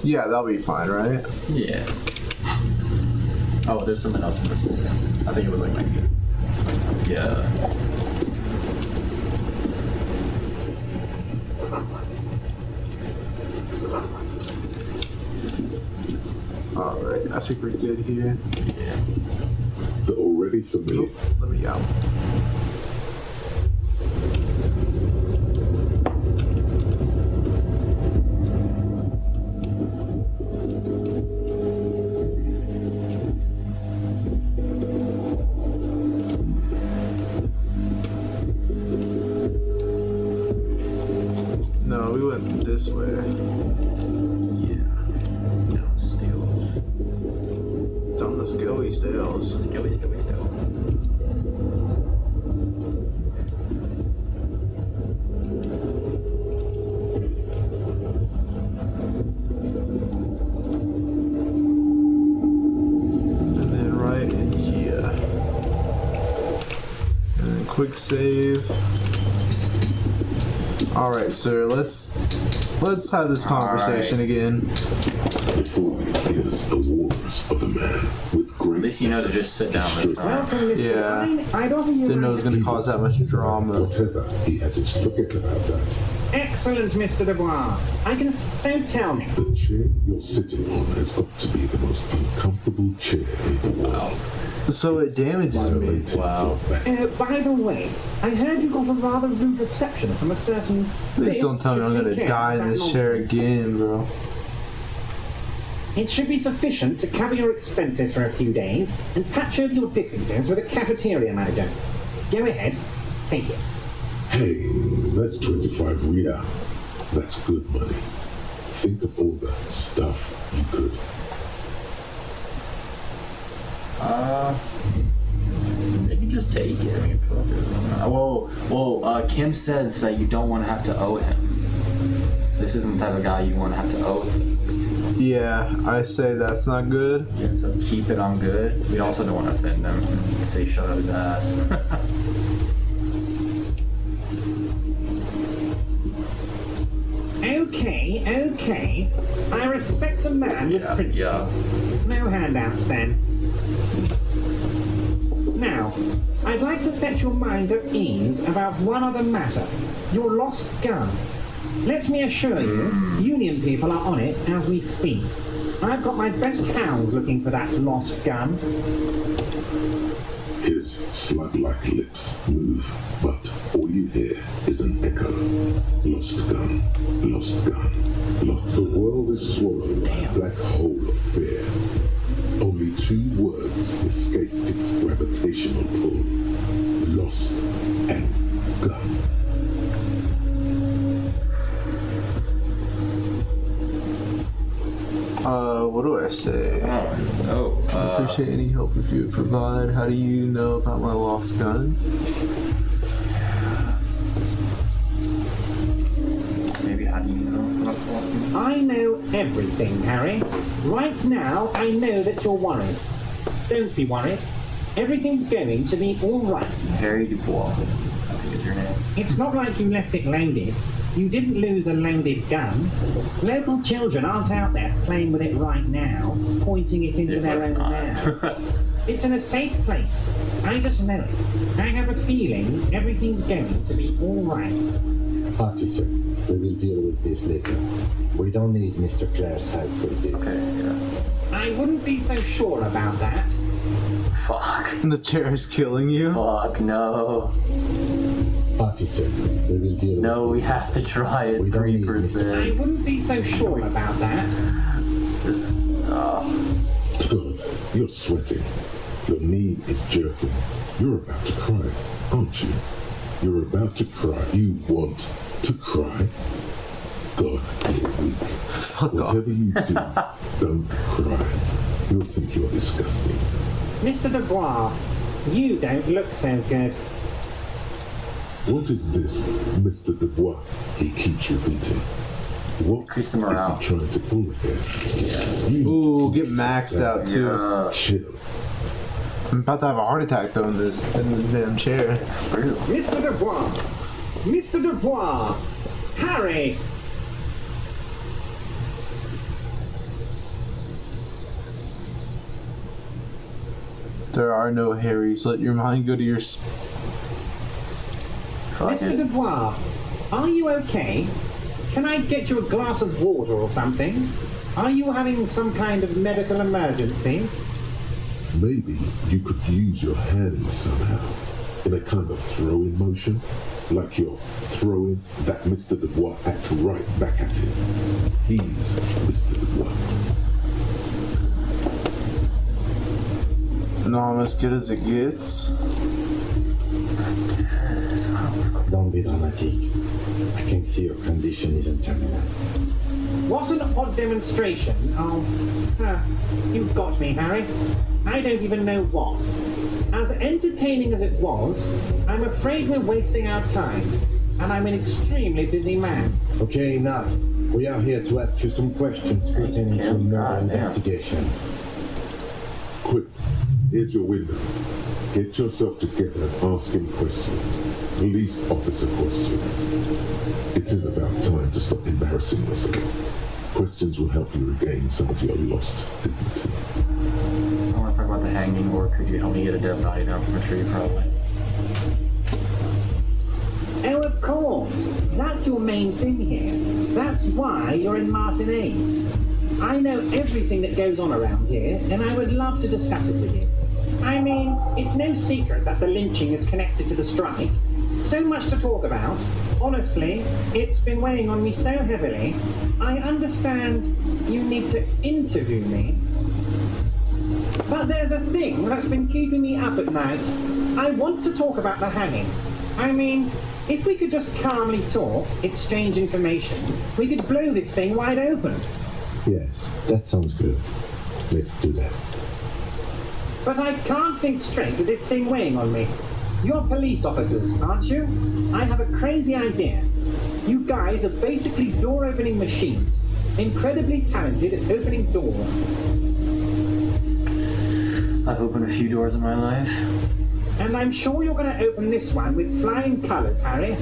Yeah, that'll be fine, right?
Yeah. Oh, there's something else in this little thing. I think it was like this. Yeah.
Alright, I think we're good here.
Yeah.
The already familiar.
Let me out. Skilly Stales.
Skilly Stales.
And then right in here. And then quick save. Alright, sir, let's have this conversation again.
Before me is the warmth of a man with great.
At least you know to just sit down this time.
Yeah. Didn't know it was going to cause that much drama.
Whatever he has in forget about that.
Excellent, Mr. Dubois. I can so tell me.
The chair you're sitting on has got to be the most uncomfortable chair in the world.
So it damages me.
Wow.
By the way, I heard you got a rather rude reception from a certain.
Please don't tell me I'm going to die in this chair again, bro.
It should be sufficient to cover your expenses for a few days and patch over your differences with a cafeteria manager. Go ahead. Take it.
Hey, that's 25 Rita. That's good money. Think of all the stuff you could.
Maybe just take it. I mean, fuck it. Whoa. Kim says that you don't want to have to owe him. This isn't the type of guy you want to have to owe things to.
Yeah, I say that's not good.
Yeah, so keep it on good. We also don't want to offend him. Say shut up his ass.
Okay. I respect a man with principles. No handouts then. Now, I'd like to set your mind at ease about one other matter. Your lost gun. Let me assure you, Union people are on it as we speak. I've got my best hounds looking for that lost gun.
His slug-like lips move, but all you hear is an echo. Lost gun, lost gun, lost. The world is swallowed by a black hole of fear. Only 2 words escape its gravitational pull. Lost and gun.
What do I say?
I
appreciate any help if you would provide. How do you know about my lost gun?
Maybe how do you know about the lost gun?
I know everything, Harry. Right now, I know that you're worried. Don't be worried. Everything's going to be all right.
Harry Dubois, I think is your name.
It's not like you left it loaded. You didn't lose a loaded gun. Local children aren't out there playing with it right now, pointing it into their own mouth. It's in a safe place. I just know it. I have a feeling everything's going to be all right.
Officer, we will deal with this later. We don't need Mr. Clare's help for this.
Okay, yeah.
I wouldn't be so sure about that.
Fuck.
The chair is killing you?
Fuck, no.
Officer, we will deal with
No, we have to try it 3%.
I wouldn't be so sure about that.
This,
Good. You're sweating. Your knee is jerking. You're about to cry, aren't you? You're about to cry. You want to cry? God, you're weak. Whatever you do, don't cry. You'll think you're disgusting.
Mr. Dubois, you don't look so good.
What is this, Mr. Dubois? He keeps repeating. What is he trying to pull here?
Ooh, get maxed out too.
Chill.
I'm about to have a heart attack though in this damn chair.
Mr. Dubois! Mr. Dubois! Harry!
There are no Harrys. Let your mind go to your.
Mr. Dubois, are you okay? Can I get you a glass of water or something? Are you having some kind of medical emergency?
Maybe you could use your hands somehow, in a kind of throwing motion, like you're throwing that Mr. Dubois act right back at him. He's Mr. Dubois.
No, I'm as good as it gets.
Don't be dramatic. I can see your condition isn't terminal.
What an odd demonstration of... you've got me, Harry. I don't even know what. As entertaining as it was, I'm afraid we're wasting our time. And I'm an extremely busy man.
Okay, enough. We are here to ask you some questions pertaining to a murder investigation.
Quick, here's your window. Get yourself together and ask him questions. Police officer questions. It is about time to stop embarrassing yourself. Questions will help you regain some of your lost dignity.
I want to talk about the hanging, or could you help me get a dead body down from a tree, probably?
Oh, of course. That's your main thing here. That's why you're in Martinez. I know everything that goes on around here, and I would love to discuss it with you. I mean, it's no secret that the lynching is connected to the strike. So much to talk about. Honestly, it's been weighing on me so heavily. I understand you need to interview me. But there's a thing that's been keeping me up at night. I want to talk about the hanging. I mean, if we could just calmly talk, exchange information, we could blow this thing wide open.
Yes, that sounds good. Let's do that.
But I can't think straight with this thing weighing on me. You're police officers, aren't you? I have a crazy idea. You guys are basically door-opening machines. Incredibly talented at opening doors.
I've opened a few doors in my life.
And I'm sure you're going to open this one with flying colours, Harry.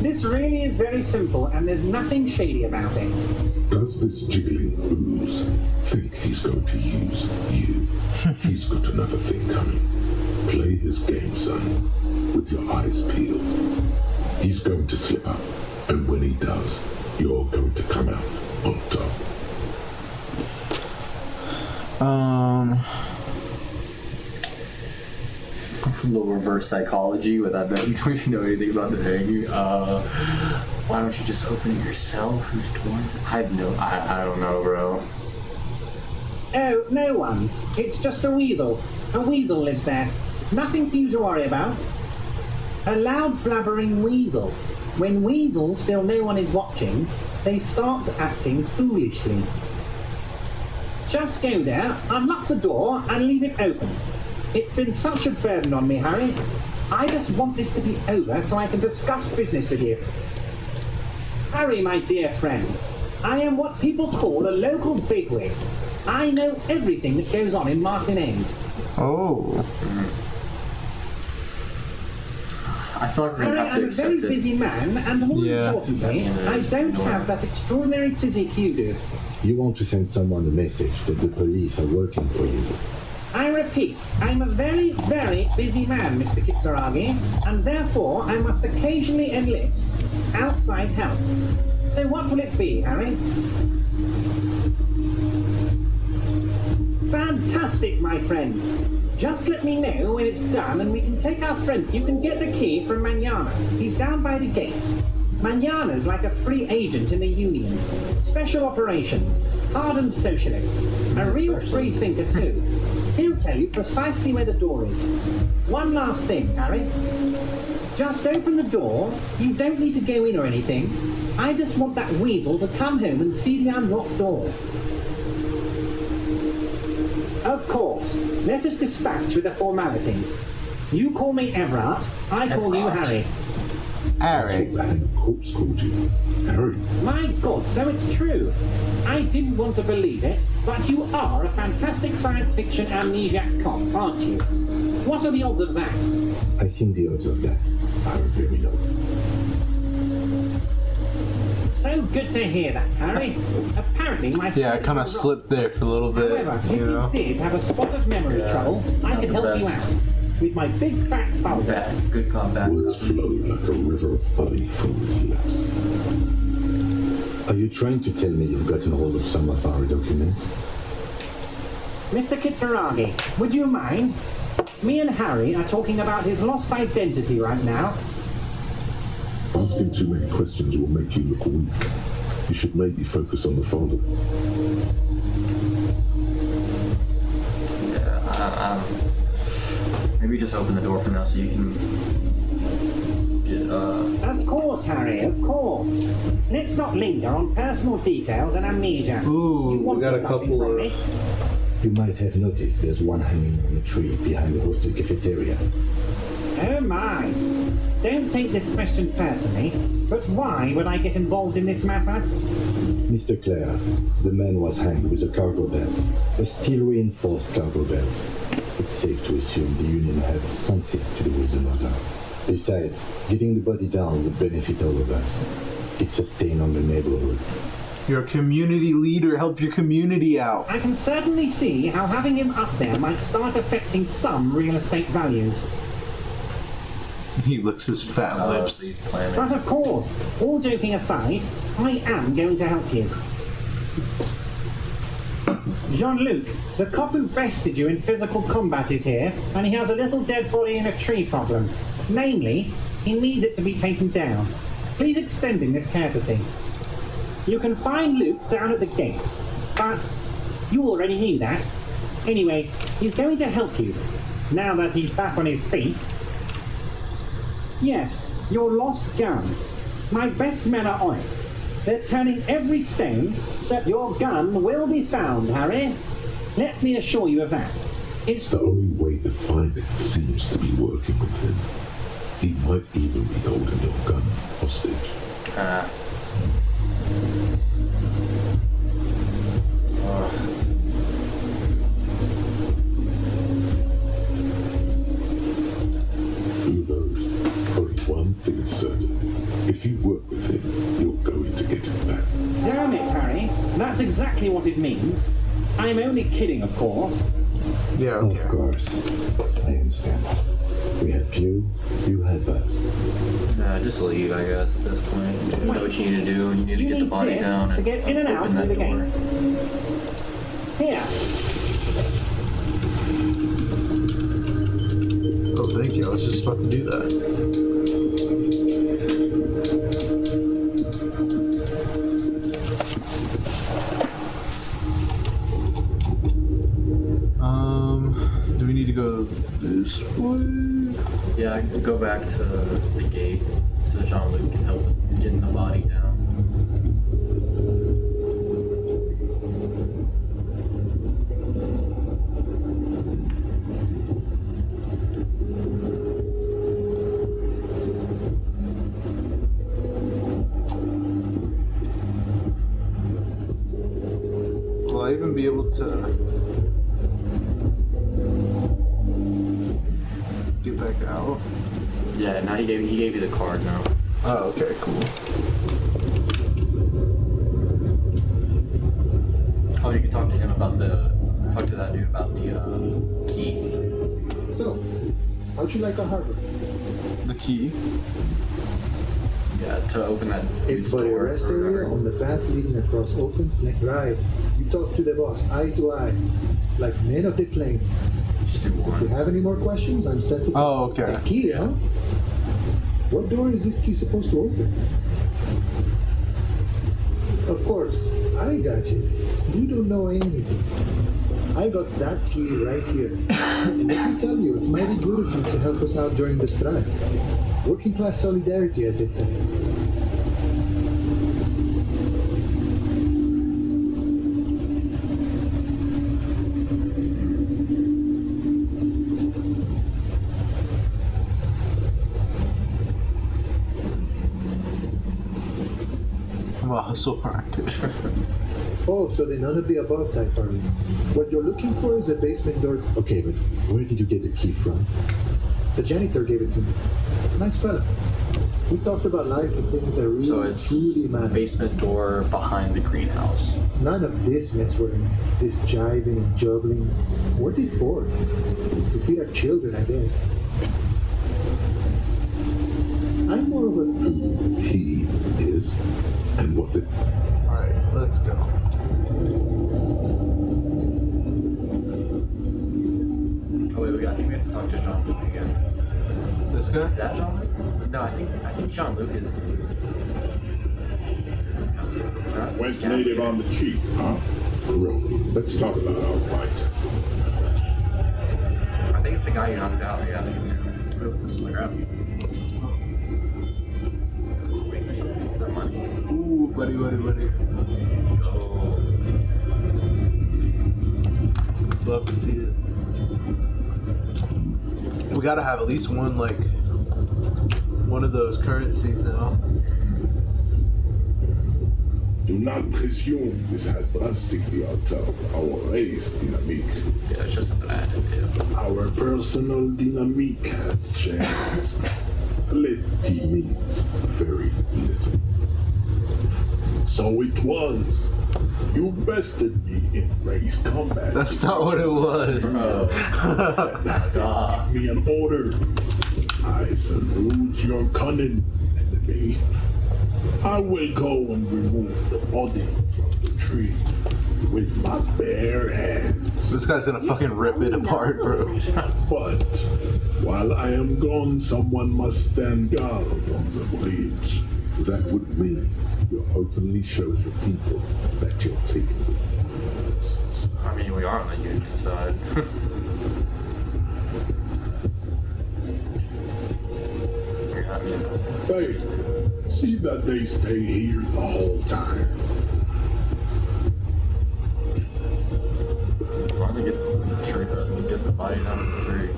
This really is very simple, and there's nothing shady about it.
Does this jiggling ooze think he's going to use you? He's got another thing coming. Play his game, son, with your eyes peeled. He's going to slip up, and when he does, you're going to come out on top.
A little reverse psychology without that. You don't even know anything about the hanging. Why don't you just open it yourself? Who's torn? I don't know, bro.
Oh, no one's. It's just a weasel. A weasel lives there. Nothing for you to worry about. A loud blabbering weasel. When weasels feel no one is watching, they start acting foolishly. Just go there, unlock the door, and leave it open. It's been such a burden on me, Harry. I just want this to be over so I can discuss business with you. Harry, my dear friend, I am what people call a local bigwig. I know everything that goes on in Martinez.
Oh.
I thought we were going to have to
I'm a
accept
very
it.
busy man, and more importantly, I don't have that extraordinary physique you do.
You want to send someone a message that the police are working for you.
I repeat, I'm a very, very busy man, Mr. Kitsuragi, and therefore I must occasionally enlist outside help. So what will it be, Harry? Fantastic, my friend. Just let me know when it's done and we can take our friend. You can get the key from Manana. He's down by the gates. Manana's like a free agent in the Union. Special operations. Ardent socialist. A real free thinker too. He'll tell you precisely where the door is. One last thing, Harry. Just open the door. You don't need to go in or anything. I just want that weasel to come home and see the unlocked door. Of course. Let us dispatch with the formalities. You call me Everard. I call you Harry.
Harry. The corpse called you Harry.
My God, so it's true. I didn't want to believe it, but you are a fantastic science fiction amnesiac cop, aren't you? What are the odds of that?
I think the odds of that are very low.
So good to hear that, Harry. Apparently my...
Yeah, I kind of slipped there for a little bit,
However, if
you know.
you did have a spot of memory trouble, I can help you out. With my big fat folder.
Bad. Good combat.
Words flow like a river of honey from his lips.
Are you trying to tell me you've gotten hold of some of our documents?
Mr. Kitsuragi, would you mind? Me and Harry are talking about his lost identity right now.
Asking too many questions will make you look weak. You should maybe focus on the folder.
Maybe just open the door for now so you can get,
Of course, Harry, of course. Let's not linger on personal details and amnesia.
Ooh,
you want
we got a
something
couple
from
of...
me?
You might have noticed there's one hanging on a tree behind the hostel cafeteria.
Oh my. Don't take this question personally, but why would I get involved in this matter?
Mr. Clare, the man was hanged with a cargo belt, a steel-reinforced cargo belt. It's safe to assume the Union had something to do with the murder. Besides, getting the body down would benefit all of us. It's a stain on the neighborhood.
You're a community leader. Help your community out.
I can certainly see how having him up there might start affecting some real estate values.
He licks his fat lips.
But of course, all joking aside, I am going to help you. Jean-Luc, the cop who bested you in physical combat is here, and he has a little dead body in a tree problem. Namely, he needs it to be taken down. Please extend him this courtesy. You can find Luke down at the gates, but you already knew that. Anyway, he's going to help you, now that he's back on his feet. Yes, your lost gun. My best men are on it. They're turning every stone, so your gun will be found, Harry. Let me assure you of that. It's
The only way to find it seems to be working with him. He might even be holding your gun hostage. Who knows? Only one thing is certain. If you work with him, you're going to get it back.
Damn it, Harry. That's exactly what it means. I'm only kidding, of course.
Yeah, okay.
Of course. I understand. We help you, you help us.
Just leave, I guess, at this point. You know what you need to do. You need to get the body
this
down
to
and
get in and out
open
of
that
the
door.
game. Here.
Oh, thank you. I was just about to do that. Do we need to go this way?
Yeah, go back to the gate so Jean-Luc can help getting the body down.
Will I even be able to get back out?
Yeah, now he gave you the card now.
Oh, okay, cool.
Oh, you can talk to him about talk to that dude about the key.
So, how'd you like our harbor?
The key?
Yeah, to open that
It's
dude's
by the
door.
rest
or
area
whatever.
on the path leading across open plain. Right. You talk to the boss, eye to eye, like men of the plain.
Just do
If you
one.
have any more questions, I'm set to.
Oh, okay.
A key, huh? What door is this key supposed to open? Of course, I got you. You don't know anything. I got that key right here. And let me tell you, it's mighty good of you to help us out during the strike. Working class solidarity, as they say.
Wow, so proactive.
Oh, so they're none of the above type, are you? What you're looking for is a basement door.
Okay, but where did you get the key from?
The janitor gave it to me. Nice fella. We talked about life and things that really,
So it's
truly matter.
basement door behind the greenhouse.
None of this mess we're in. This jiving and juggling. What's it for? To feed our children, I guess. I'm more of a...
He is, and what the...
Alright, let's go.
Oh wait, I think we have to talk to Jean-Luc again.
This guy?
Is that Jean-Luc? No, I think Jean-Luc is. No, that's the
Went
scout.
native on the chief, huh? Roman, let's talk about our fight.
I think it's the guy you knocked out. Yeah, I think it's him. What's this? Grab.
Buddy.
Let's go.
Love to see it. We gotta have at least one of those currencies now.
Do not presume this has drastically altered our race dynamic.
Yeah, it's just something I had to do.
Our personal dynamic has changed. He means very little. So it was. You bested me in race combat.
That's not what it was.
Stop. Me an order. I salute your cunning, enemy. I will go and remove the body from the tree with my bare hands.
This guy's gonna fucking rip it apart, bro.
But while I am gone, someone must stand guard on the bridge.
That would mean you openly show the people that you're taking the
I mean, we are on the Union side. Yeah, I mean,
Hey, see that they stay here the whole time.
as long as it gets the tree, it gets the body down to the tree.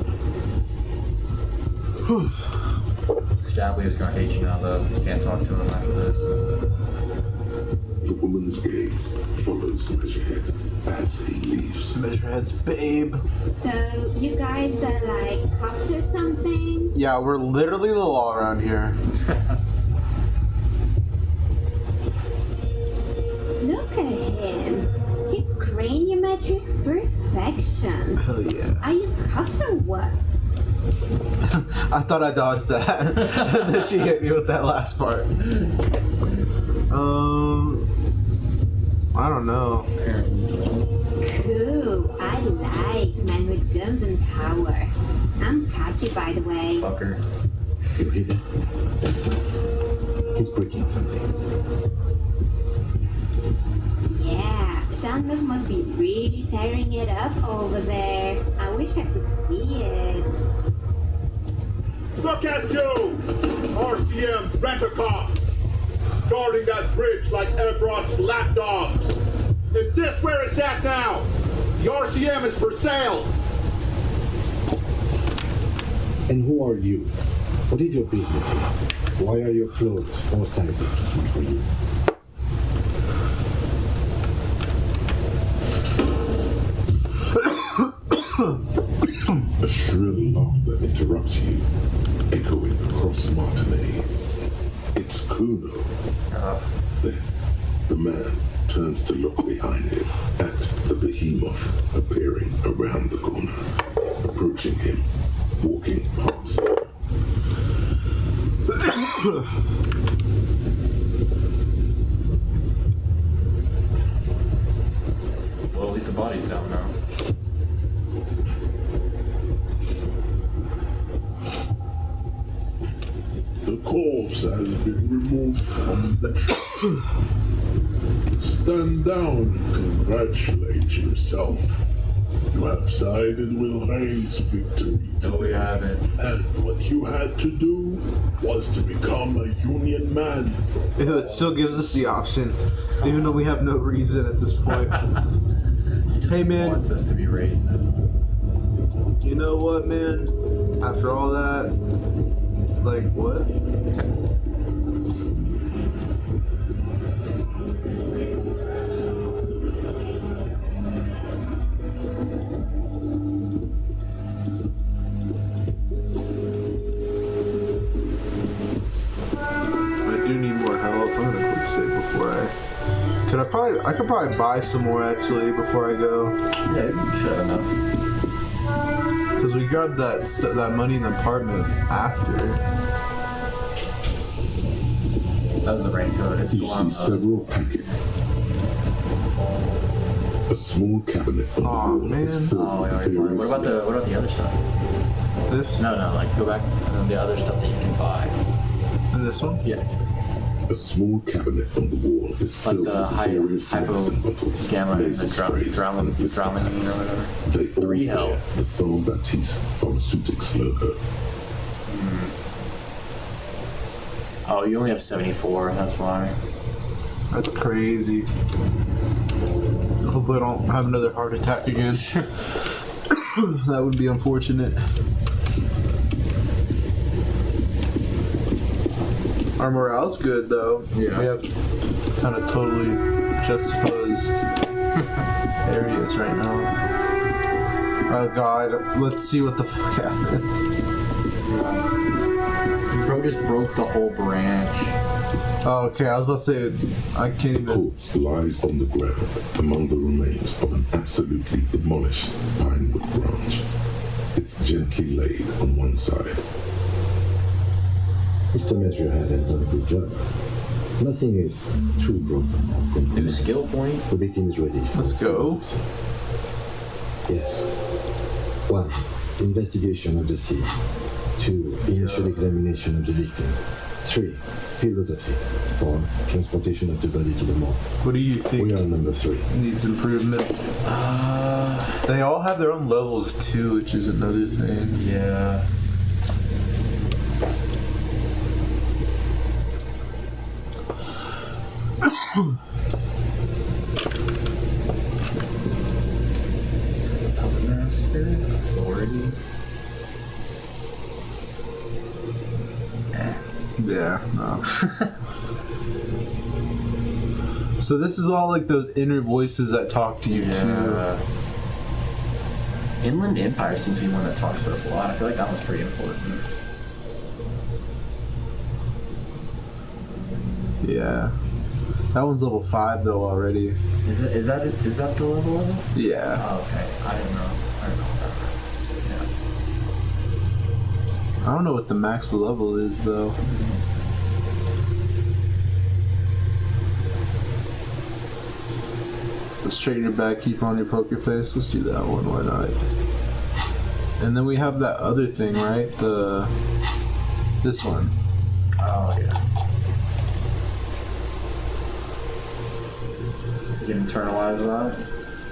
Scabby is gonna hate you now, though. You can't talk to him after this.
The woman's gaze follows the Measurehead as he leaves.
Measurehead's babe.
So, you guys are like cops or something?
Yeah, we're literally the law around here.
Look at him. His craniometric perfection.
Hell yeah.
Are you cops or what?
I thought I dodged that. And then she hit me with that last part. I don't know.
Cool. I like men with guns and power. I'm cocky, by the way.
Fucker.
You hear that? That's it. He's breaking something.
Yeah, Jean-Luc must be really tearing it up over there. I wish I could see it.
Look at you! RCM rent-a-cops! Guarding that bridge like Evrot's lapdogs! Is this where it's at now? The RCM is for sale!
And who are you? What is your business here? Why are your clothes 4 sizes too small for you?
A shrill laughter interrupts you, echoing across Martinez. It's Kuno. Then the man turns to look behind him at the behemoth appearing around the corner, approaching him, walking past.
Well, at least the body's down now.
The corpse has been removed from the tree. Stand down and congratulate yourself. You have sided with Ray's victory.
No, we haven't.
And what you had to do was to become a Union man.
It still gives us the option, even though we have no reason at this point. Hey man,
wants us to be racist.
You know what, man? After all that, like what? I do need more health. I'm gonna quick save before I could probably buy some more actually before I go.
Yeah, you should have enough.
Because we grabbed that money in the apartment after.
That was the raincoat. It's
You see several packets. A small cabinet on the wall is filled
Oh,
with
wait,
various
what about the other stuff?
This?
No, like go back and then the other stuff that you can buy.
And this one?
Yeah.
A small cabinet on the wall is
Like
filled
the
with various
hypo
bottles,
gamma and the
nasal sprays,
Dramamine
and
or whatever.
They all
3
bear
health.
the Saint Baptiste Pharmaceutics logo.
Oh, you only have 74. That's why.
That's crazy. Hopefully I don't have another heart attack again. That would be unfortunate. Our morale's good though. Yeah. We have kind of totally juxtaposed areas right now. Oh god, let's see what the fuck happened.
Bro just broke the whole branch.
Oh, okay, I was about to say, I can't even...
The corpse lies on the ground among the remains of an absolutely demolished pinewood branch. It's gently laid on one side.
Mr. Measure has done a good job. Nothing is too broken.
New skill point.
The victim is ready.
Let's go.
Yes. 1. Investigation of the scene. 2. Initial examination of the victim. 3. Field autopsy. 4. Transportation of the body to the morgue.
What do you think?
We are number 3.
Needs improvement. They all have their own levels too, which is another thing.
Yeah. Authority.
Yeah, no. So this is all like those inner voices that talk to you too.
Inland Empire seems to be one that talks to us a lot. I feel like that one's pretty important.
Yeah. That one's level 5 though already.
Is that the level?
Yeah.
Oh, okay. I didn't know.
I don't know what the max level is though. Straighten your back, keep on your poker face. Let's do that one, why not? And then we have that other thing, right? This one.
Oh yeah. You can internalize that.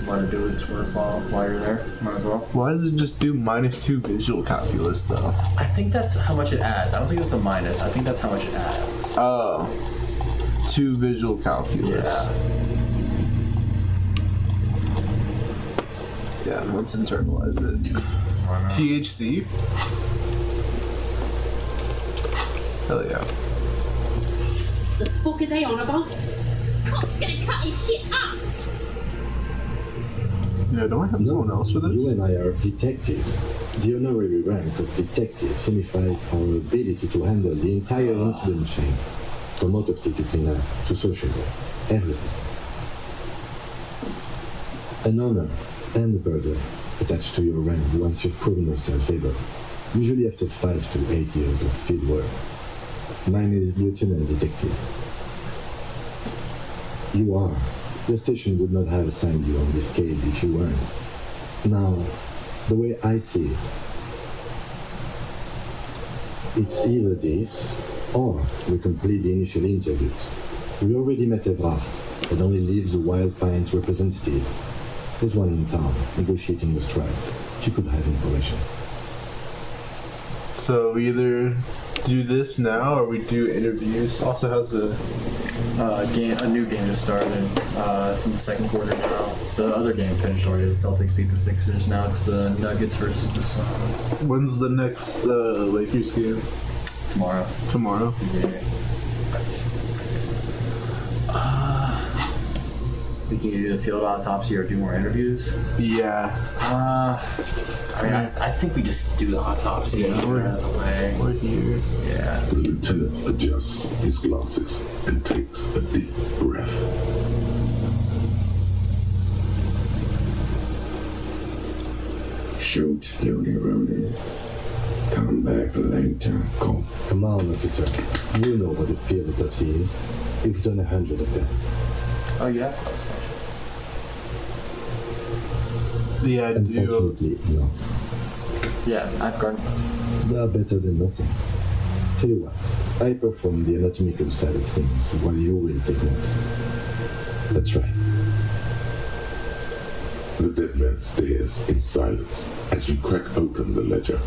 Let it do its work while you're there. Might as well.
Why does it just do -2 visual calculus though?
I think that's how much it adds. I don't think that's a minus. I think that's how much it adds.
Oh. 2 visual calculus. Yeah, let's internalize it. THC? Hell yeah.
The fuck are they on about?
Cop's gonna cut his shit up!
Yeah, don't I have someone else for this?
You and I are detectives. The honorary rank of detective signifies our ability to handle the entire incident chain, from autopsy to cleanup to social work, everything. An honor and a burden attached to your rank once you've proven yourself able, usually after 5 to 8 years of field work. Mine is Lieutenant Detective. You are. Your station would not have assigned you on this case if you weren't. Now, the way I see it, it's either this, or we complete the initial interviews. We already met Evrard, and only leaves the Wild Pines representative. There's one in town, negotiating with tribe. She could have information.
So we either do this now, or we do interviews. Also has a
new game just started. It's in the second quarter now. The other game finished already. The Celtics beat the Sixers. Now it's the Nuggets versus the Suns.
When's the next Lakers game?
Tomorrow.
Tomorrow?
Yeah. We can either do the field autopsy or do more interviews.
Yeah.
I mean, I think we just do the autopsy and get it out of the way.
We're here.
Yeah.
The lieutenant adjusts his glasses and takes a deep breath.
Shoot, Looney Rooney. Come back later, Cole.
Come on, officer. You know what a field autopsy is. You've done 100 of them.
Oh, yeah?
Yeah, I do.
Unfortunately, no.
Yeah, I've gone.
They are better than nothing. Tell you what, I perform the anatomical side of things while you will take notes. That's right.
The dead man stares in silence as you crack open the ledger.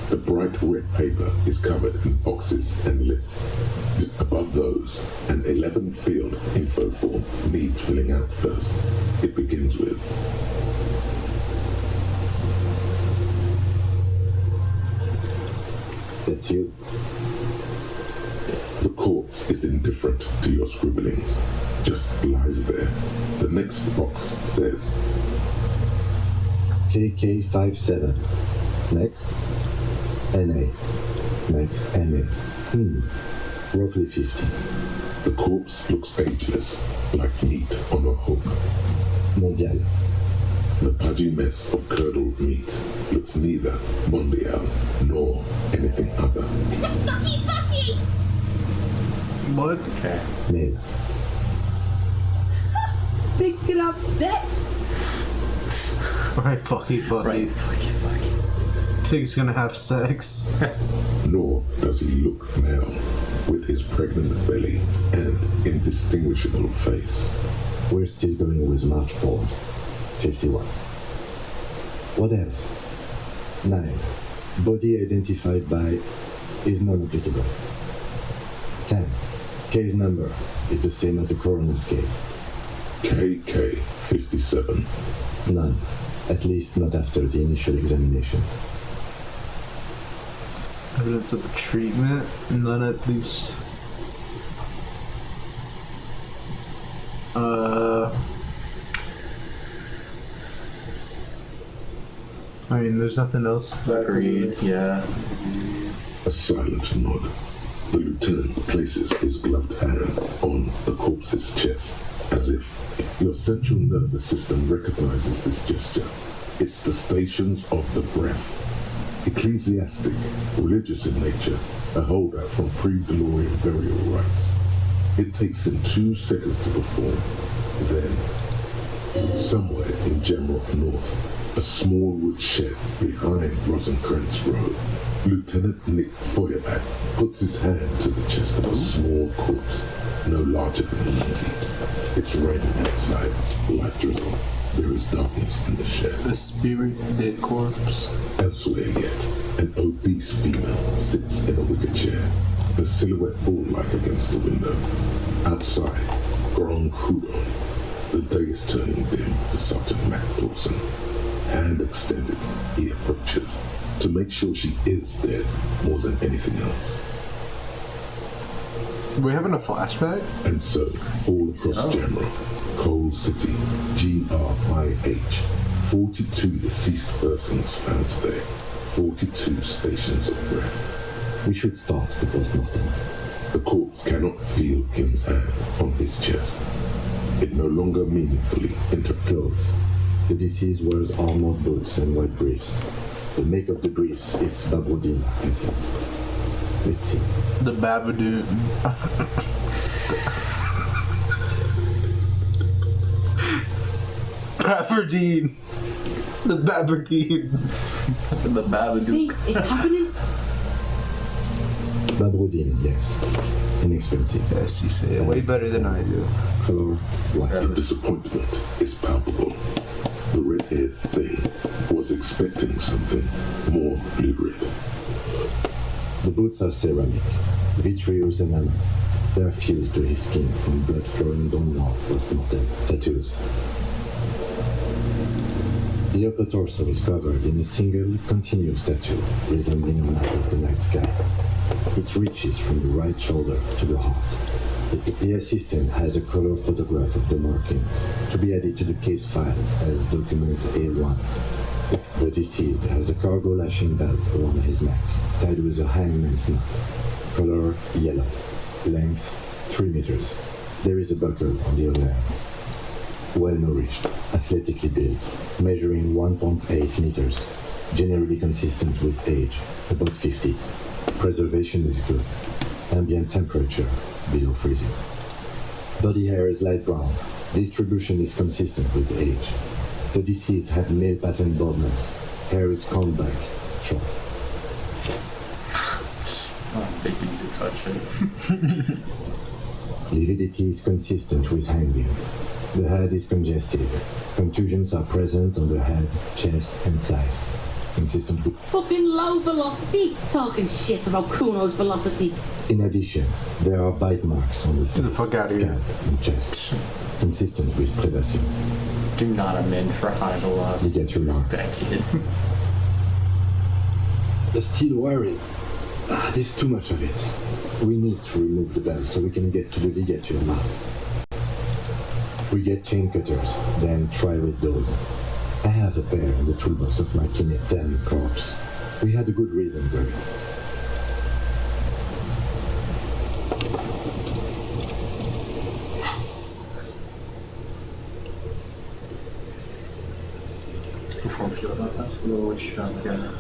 The bright red paper is covered in boxes and lists. Just above those, an 11-field info form needs filling out first. It begins with
That's you.
The corpse is indifferent to your scribblings, just lies there. The next box says
KK57. Next. NA. Next. NA. Roughly 50.
The corpse looks ageless, like meat on a hook.
Mondial.
The pudgy mess of curdled meat looks neither mondial nor anything other.
Fucky, fucky!
What?
Okay.
Male.
Pigs can have sex.
Right, fucky. Pig's gonna have sex.
Nor does he look male, with his pregnant belly and indistinguishable face.
We're still going with March 4th. 51. What else? 9. Body identified by is non-applicable. 10. Case number is the same as the coroner's case.
KK57.
None. At least not after the initial examination.
Evidence of treatment? None at least. I mean, there's nothing else that
Agreed, yeah.
A silent nod. The lieutenant places his gloved hand on the corpse's chest, as if your central nervous system recognizes this gesture. It's the stations of the breath. Ecclesiastic, religious in nature, a holdout from pre-Delorean burial rites. It takes him 2 seconds to perform. Then, somewhere in Jamrock North, a small wood shed behind Rosencrantz Road, Lieutenant Nick Feuerbach puts his hand to the chest of a small corpse, no larger than a monkey. It's raining outside, light drizzle. There is darkness in the shed.
A spirit dead corpse.
Elsewhere yet, an obese female sits in a wicker chair, her silhouette bull-like against the window. Outside, Grand Coudon. The day is turning dim for Sergeant Mac Dawson. Hand extended, he approaches to make sure she is dead more than anything else.
We're having a flashback?
And so, all across Jamrock, Coal City, GRIH, 42 deceased persons found today, 42 stations of breath.
We should start the postmortem.
The corpse cannot feel Kim's hand on his chest. It no longer meaningfully
Clothes. The deceased wears armored boots and white briefs. The make of the briefs is Babrodine. Let's see.
The Babadoon. Baberdine. The Baberdine.
I said the Babadoon.
See, it's happening.
Babrodine, yes. Inexpensive.
Yes, you say it way better than I do.
Color white.
The disappointment is palpable. The red-haired thing was expecting something more lurid.
The boots are ceramic, vitreous enamel. They are fused to his skin from blood flowing down north post-mortem. Tattoos. The upper torso is covered in a single continuous tattoo resembling a map of the night sky. It reaches from the right shoulder to the heart. The assistant has a color photograph of the markings to be added to the case file as document A1. The deceased has a cargo lashing belt around his neck, tied with a hangman's knot. Color yellow. Length 3 meters. There is a buckle on the other end. Well-nourished, athletically built, measuring 1.8 meters. Generally consistent with age, about 50. Preservation is good. Ambient temperature below freezing. Body hair is light brown. Distribution is consistent with age. The deceased had male pattern baldness. Hair is combed back, short.
I don't think you need to touch it.
Lividity is consistent with hanging. The head is congested. Contusions are present on the head, chest, and thighs. consistent with...
Fucking low velocity. Talking shit about Kuno's velocity.
In addition, there are bite marks on the
Get the fuck out of here.
and chest, consistent with predation.
Do not amend for high velocity.
You get your mark.
That kid.
Still worried. There's too much of it. We need to remove the bell so we can get to the ligature now. We get chain cutters, then try with those. I have a pair in the toolbox of my Kinet 10 corpse. We had a good reason, Greg.
Before we feel about that, what you found together?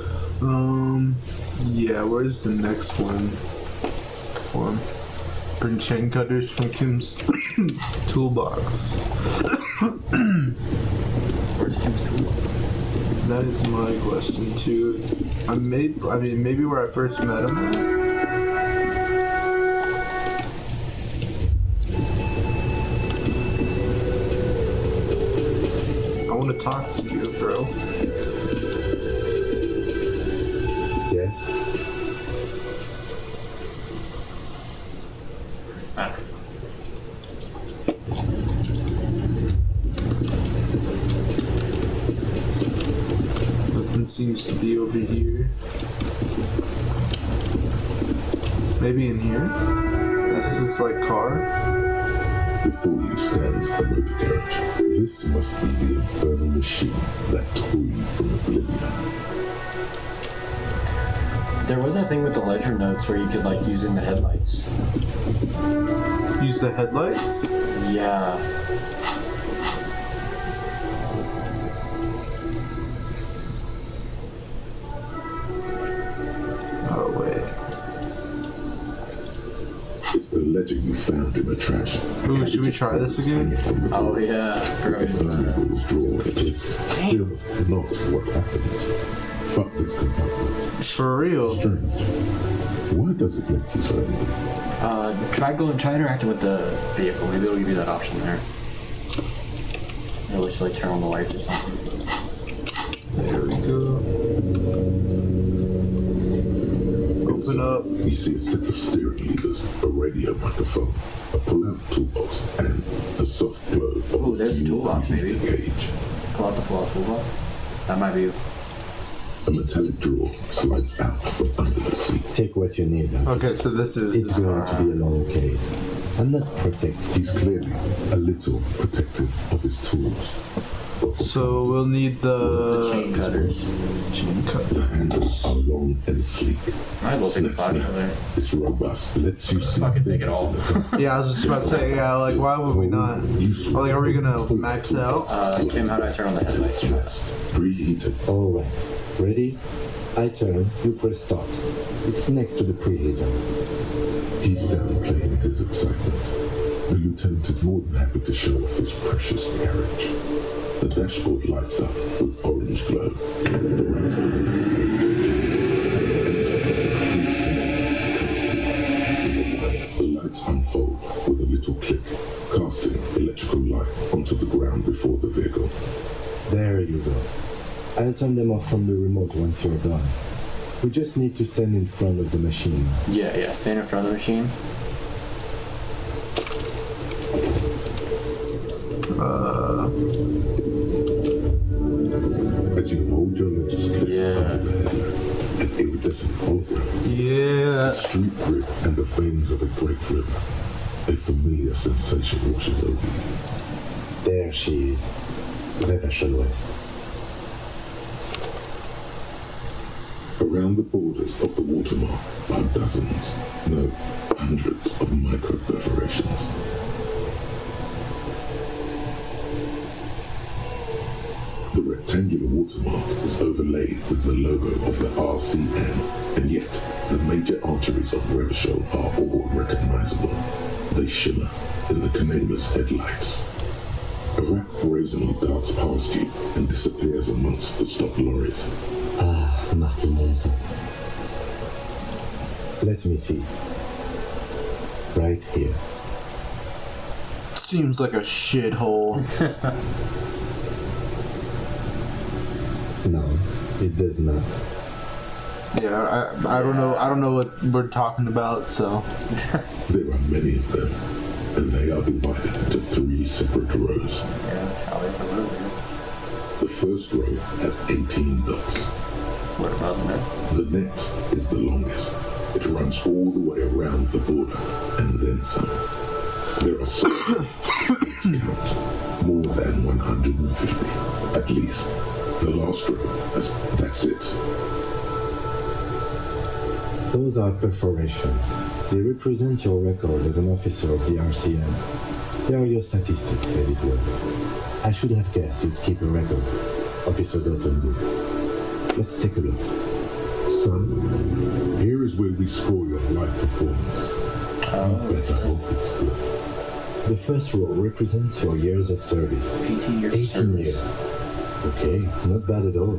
Yeah, where's the next one? Form. Bring chain cutters from Kim's toolbox.
Where's Kim's toolbox?
That is my question too. Maybe where I first met him. I want to talk to you, bro.
Yes?
Nothing seems to be over here. Maybe in here? This is like car?
Before you stands a motor carriage. This must be the infernal machine that tore you from oblivion.
There was that thing with the ledger notes where you could like using the headlights.
Use the headlights?
Yeah.
Oh wait.
It's the ledger you found in the trash.
Ooh, should we try this again?
Oh yeah.
It was drawn. It's still not what happened. Fuck this compartment.
For real?
Strange. Why does it make you so angry?
Try interacting with the vehicle. Maybe it'll give you that option there. It'll let you like turn on the lights or something.
There we go. Open up.
You see a set of steering levers, a radio microphone, a pull-out toolbox, and the soft glow of
Ooh, there's a toolbox, maybe.
Gauge.
Pull out the pull-out toolbox. That might be.
A metallic drawer slides out from under the seat.
Take what you need.
Okay, so this is...
It's going to be a long case. I'm not protected.
He's clearly a little protective of his tools.
So we'll need the
chain cutters.
Chain cutters.
The handles are long and sleek.
Might as well take the flashlight there.
It's robust. Lets you see.
Fucking take it all.
Yeah, I was just about to say, yeah, like, why would we not? Like, are we gonna max out?
Kim, how do I turn on the headlights?
Preheated.
Alright. Ready? I turn, you press start. It's next to the preheater.
He's downplaying his excitement. The lieutenant is more than happy to show off his precious carriage. The dashboard lights up with orange glow. The lights unfold with a little click, casting electrical light onto the ground before the vehicle.
There you go. I'll turn them off from the remote once you're done. We just need to stand in front of the machine.
Yeah, stand in front of the machine.
As you hold your legislative an iridescent hologram.
Yeah.
The street grip and the veins of a great river. A familiar sensation washes over you.
There she is. Revachol West.
Around the borders of the watermark are dozens, no, hundreds of micro perforations. The rectangular watermark is overlaid with the logo of the RCN, and yet the major arteries of Revachol are all recognizable. They shimmer in the Kanema's headlights. A rat brazenly darts past you and disappears amongst the stopped lorries.
Ah, Martinez. Let me see. Right here.
Seems like a shithole.
No, It does not.
Yeah, I don't know. I don't know what we're talking about. So
There are many of them, and they are divided into 3 separate rows.
Yeah, that's how they put those in.
The first row has 18 dots.
What about that?
The next is the longest. It runs all the way around the border, and then some. There are some count more than 150, at least. The last row, that's it.
Those are perforations. They represent your record as an officer of the RCM. They are your statistics, as it were. I should have guessed you'd keep a record. Officers often do. Let's take a look.
Son, here is where we score your life performance. You better hope it's good.
The first row represents your years of service.
18 years of
18
service.
years. Okay, not bad at all.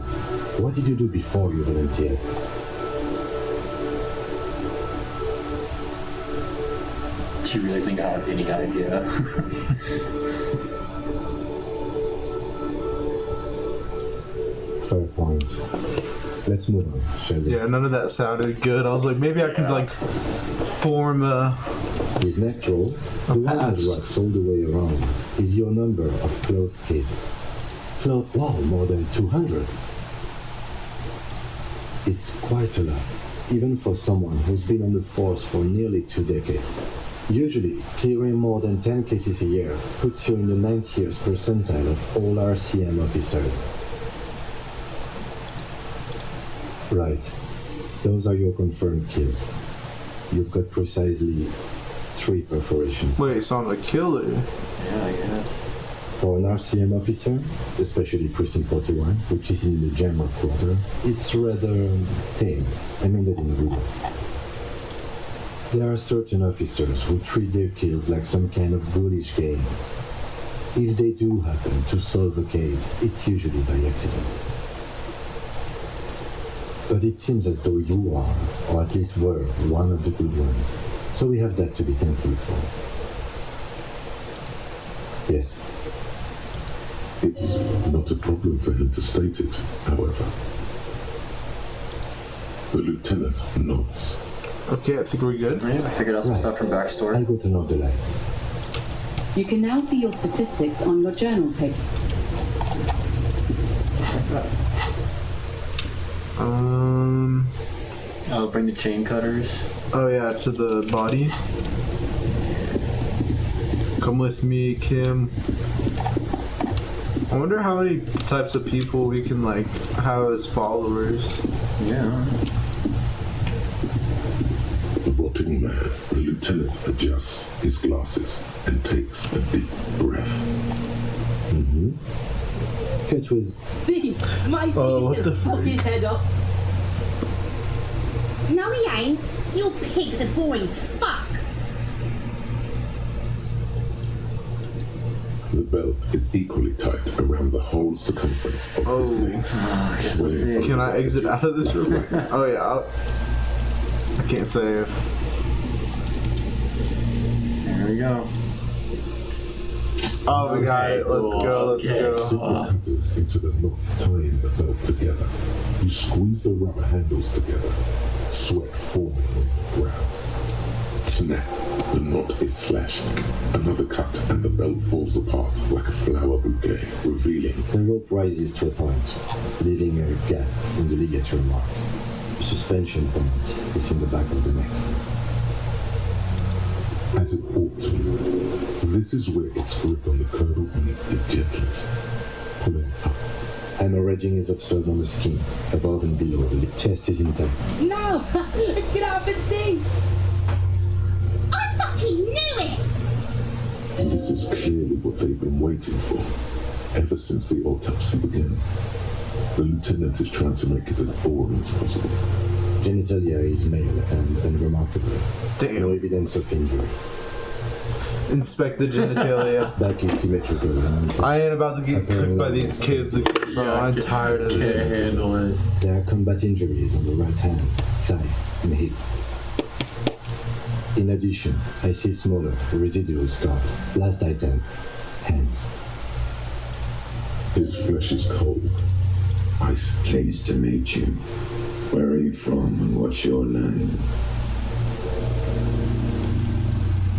What did you do before you volunteered?
Do you really think I have any idea?
Fair point. Let's move on, shall we?
yeah, none of that sounded good. I was like, maybe I could like form a.
With next row, the one that runs all the way around is your number of closed cases. Wow, more than 200. It's quite a lot, even for someone who's been on the force for nearly 2 decades. Usually, clearing more than 10 cases a year puts you in the 90th percentile of all RCM officers. Right. Those are your confirmed kills. You've got precisely 3 perforations.
Wait, so I'm a killer?
Yeah.
For an RCM officer, especially Precinct 41, which is in the Jamrock quarter, it's rather tame. I mean that in a good way. There are certain officers who treat their kills like some kind of ghoulish game. If they do happen to solve a case, it's usually by accident. But it seems as though you are, or at least were, one of the good ones. So we have that to be thankful for. Yes.
It's not a problem for him to state it, however. The lieutenant nods.
Okay, I think we're good.
Yeah, I figured out some stuff from backstory.
I'll go to know the lights.
You can now see your statistics on your journal page.
I'll bring the chain cutters.
Oh yeah, to the body. Come with me, Kim. I wonder how many types of people we can like have as followers.
Yeah.
The rotting man, the lieutenant adjusts his glasses and takes a deep breath.
Catch with.
See, my
what
feet
the
to fuck his head up.
No, he ain't. You pig's a boring fuck.
The belt is equally tight around the whole circumference of his neck.
I guess we'll see.
Can I exit out of this room? Oh yeah, I can't save.
There we go.
Oh, we got it. Let's go. Let's go.
Enters into the knot tying the belt together. You squeeze the rubber handles together, sweat forming on the ground. Snap, the knot is slashed. Another cut and the belt falls apart like a flower bouquet, revealing
The rope rises to a point, leaving a gap in the ligature mark. The suspension point is in the back of the neck.
as it ought to. This is where its grip on the curdled neck is gentlest. Pulling up.
Hemorrhaging is observed on the skin, above and below. The chest is intact.
No! Let's get out and see!
I fucking knew it!
This is clearly what they've been waiting for, ever since the autopsy began. The lieutenant is trying to make it as boring as possible.
Genitalia is male and unremarkable.
Damn.
No evidence of injury.
Inspect the genitalia.
Back is symmetrical.
I ain't about to get cooked by these kids again, bro. I'm tired of it.
Can't handle it.
There are combat injuries on the right hand, thigh, and hip. In addition, I see smaller residual scars. Last item, hands.
His flesh is cold.
Pleased to meet you. Where are you from and what's your name?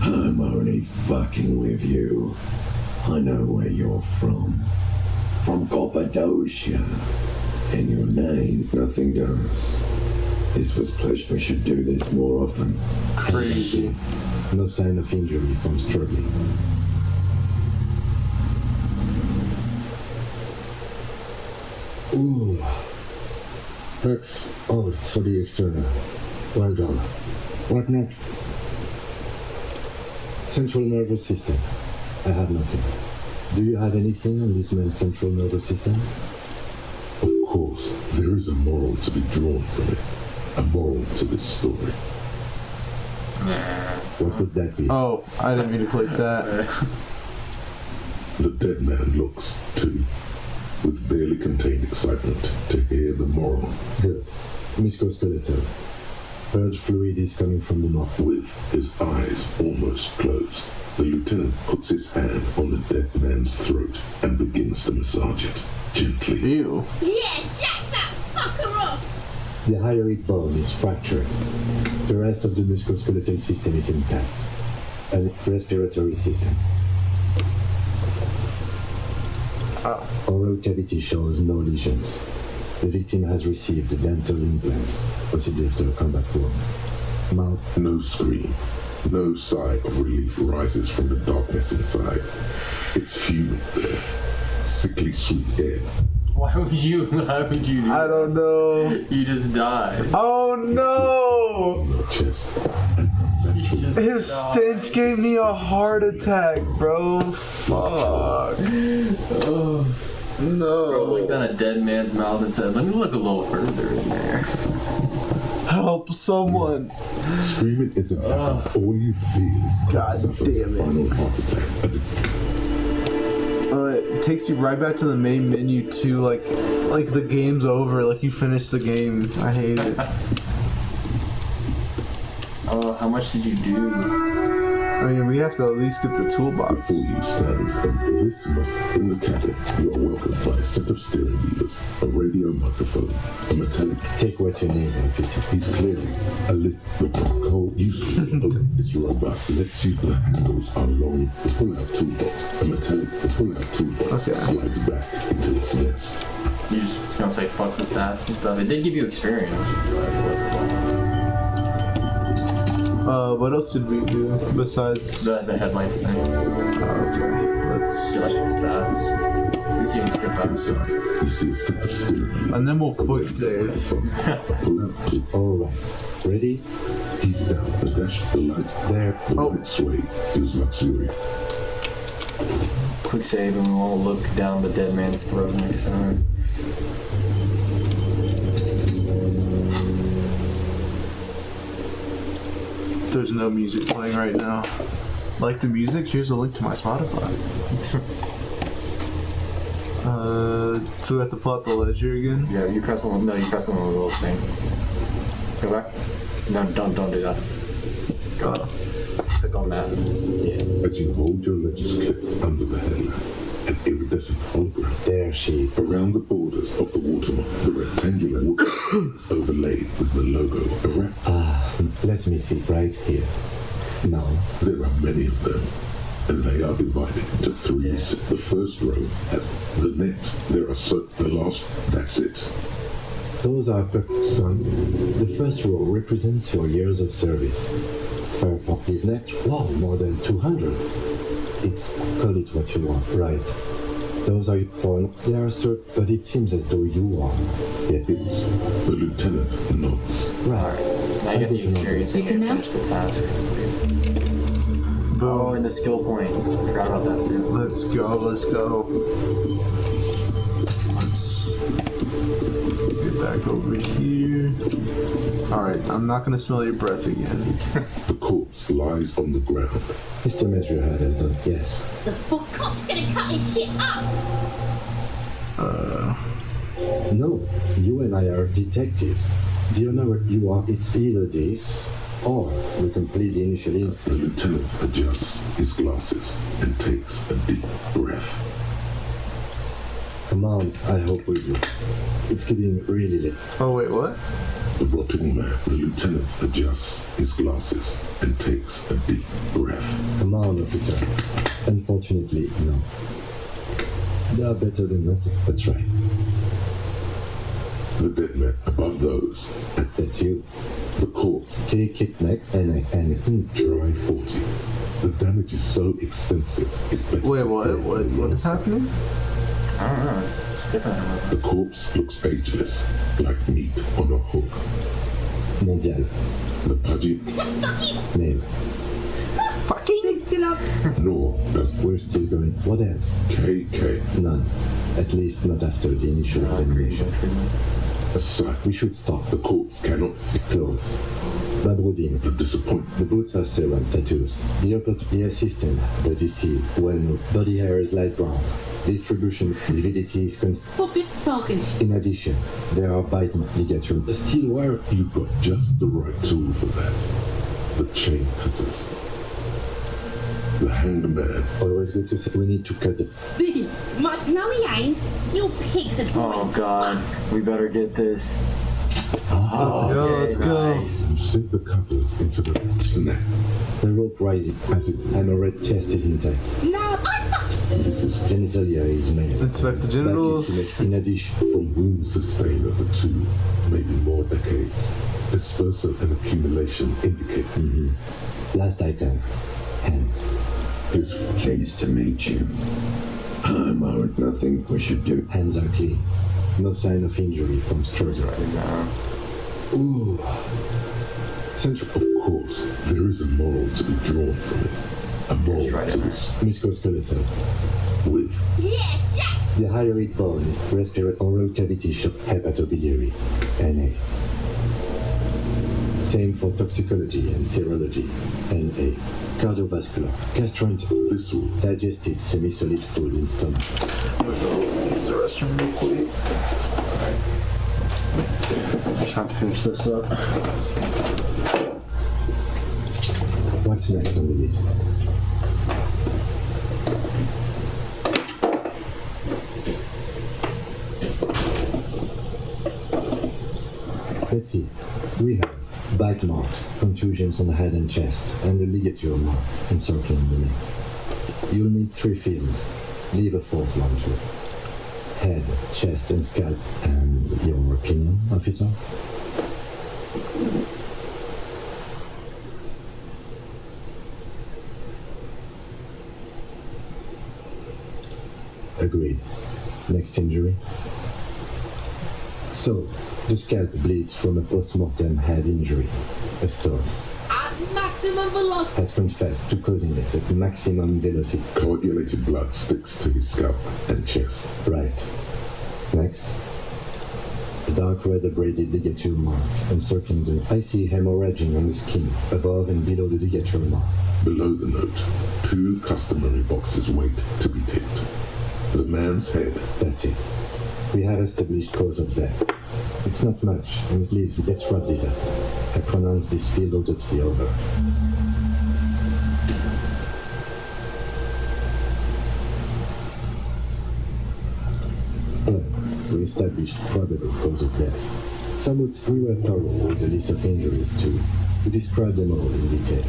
I'm only fucking with you. I know where you're from. From Cappadocia. And your name, nothing does. This was pleasure. We should do this more often.
Crazy.
No sign of injury from struggling. Ooh. Perks. Oh, for the external. Well done. What next? Central nervous system. I have nothing. Do you have anything on this man's central nervous system?
Of course, there is a moral to be drawn from it. A moral to this story.
What would that be?
Oh, I didn't mean to click that.
The dead man looks, too, with barely contained excitement to hear the moral.
Good. Musculoskeletal. Purge fluid is coming from the north.
With his eyes almost closed, the lieutenant puts his hand on the dead man's throat and begins to massage it gently.
Ew.
Yeah, jack that fucker up!
The hyoid bone is fractured. The rest of the musculoskeletal system is intact. And respiratory system. Oral cavity shows no lesions. The victim has received dental implants, possibly after a combat wound. Mouth.
No scream. No sigh of relief rises from the darkness inside. It's humid there. Sickly sweet air.
Why would you do that?
I don't know.
You just died.
Oh no!
No chest.
His stench gave me a heart attack, bro. Fuck.
Oh.
No.
Bro looked down a dead man's mouth and said, let me look a little further in there.
Help someone.
Screaming isn't enough. All you feel is
God damn it.
final heart attack.
It takes you right back to the main menu too, like the game's over, like you finished the game. I hate it.
Oh, how much did you do?
I mean, we have to at least get the toolbox.
Before you stands, this must in the cabin. You are welcomed by a set of steering levers, a radio microphone, a metallic.
Take what you need, officer.
He's clearly a little cold. Useful. This robot lets you. The handles are long. The pull-out toolbox, a metallic. The pull-out toolbox slides back into its nest.
You just gonna say fuck the stats and stuff. It did give you experience, but it wasn't.
What else did we do besides
the headlights thing?
Okay, let's.
You like the stats? At least you can skip that.
You see a set of steering.
And then we'll quick save.
Alright. Ready?
He's down. The dash, the lights there. The light sway feels luxurious.
Quick save and we won't look down the dead man's throat next time.
There's no music playing right now. Like the music? Here's a link to my Spotify. So we have to plot the ledger again?
Yeah, you press on the little thing. Go back. No, don't do that. Go. Click on that. Yeah.
As you hold your ledger's clip under the headlamp, an iridescent hologram.
There she.
Around the borders of the watermark, the rectangular wood is overlaid with the logo.
Let me see right here. Now.
There are many of them, and they are divided into three. The first row has the next. There are the last. That's it.
Those are son. The first row represents your years of service. Fairport is next. Wow, more than 200. It's call it what you want, right? Those are your point. There are certain, but it seems as though you are.
Yeah, it's the lieutenant nods.
Right.
Now you get the experience and you can finish the task.
Boom.
Oh, and the skill point. Forgot about that too.
Let's go. Let's get back over here. Alright, I'm not gonna smell your breath again.
The corpse lies on the ground.
Mr. Mesrihad has done, yes.
The fuck cop's gonna cut his shit up!
No, you and I are detectives. Do you know what you are? It's either this, or we complete the initial instinct.
The lieutenant adjusts his glasses and takes a deep breath.
Come on, I hope we do. It's getting really late.
Oh, wait, what?
The rotting man, the lieutenant, adjusts his glasses and takes a deep breath.
Come on, officer. Unfortunately, no. They are better than nothing. That's right.
The dead man above those.
That's you.
The corpse.
Kick neck and
Try 40. The damage is so extensive, it's better.
Wait, what is happening?
I don't know. It's different.
The corpse looks ageless, like meat on a hook.
Mondial.
The pudgy.
Name.
Fucking.
Nor does.
We're still going. What else?
KK.
None. At least not after the initial examination.
Aside.
We should stop.
The corpse cannot fit.
Close. Babrodin.
The disappointment.
The boots have serum tattoos. The assistant, the DC, well, body hair is light brown. Distribution, lividity is constant.
Fucking talking.
In addition, there are bite ligatures. A steel wire.
You've got just the right tool for that. The chain cutters. The hanged man.
Always good to we need to cut it.
See, no he ain't. You pigs are
Oh god, we better get this.
Let's go.
Nice.
You sink the cutters into the snap.
The rope rises as it hammerhead chest is intact.
No, I fucking.
This is
Genitalia is male.
Inspect the genitals.
In addition,
from wounds sustained over 2, maybe more decades. Dispersal and accumulation indicate.
Last item. Hands.
His
Pleased to meet you. I'm owed nothing we should do.
Hands are clean. No sign of injury from struggle.
Ooh. Central, of course, there is a moral to be drawn from it. A moral to this
Musculoskeletal.
with
Yeah, Jack.
The higher it bone is respiratory oral cavity shock hepatobiliary. NA. Same for toxicology and serology. NA. Cardiovascular. Gastrointestinal.
this will
Digested semi-solid food in stomach.
Use the restroom real quick. Just have to finish this up.
What's next on the list? Let's see. We have bite marks, contusions on the head and chest, and a ligature mark encircling the neck. You'll need 3 fields. Leave a 4th one too. Head, chest, and scalp. And your opinion, officer? Agreed. Next injury. So, the scalp bleeds from a post-mortem head injury. A stone
At maximum velocity.
has confessed to causing it at maximum velocity.
coagulated blood sticks to his scalp and chest.
Right. Next. A dark red abraded ligature mark encircling the I see hemorrhaging on the skin, above and below the ligature mark.
Below the note, 2 customary boxes wait to be ticked. The man's head.
That's it. We have established cause of death. It's not much, and it leaves extradited. I pronounce this field autopsy over. We established probable cause of death. Somewhat we were thorough with the list of injuries too. We described them all in detail.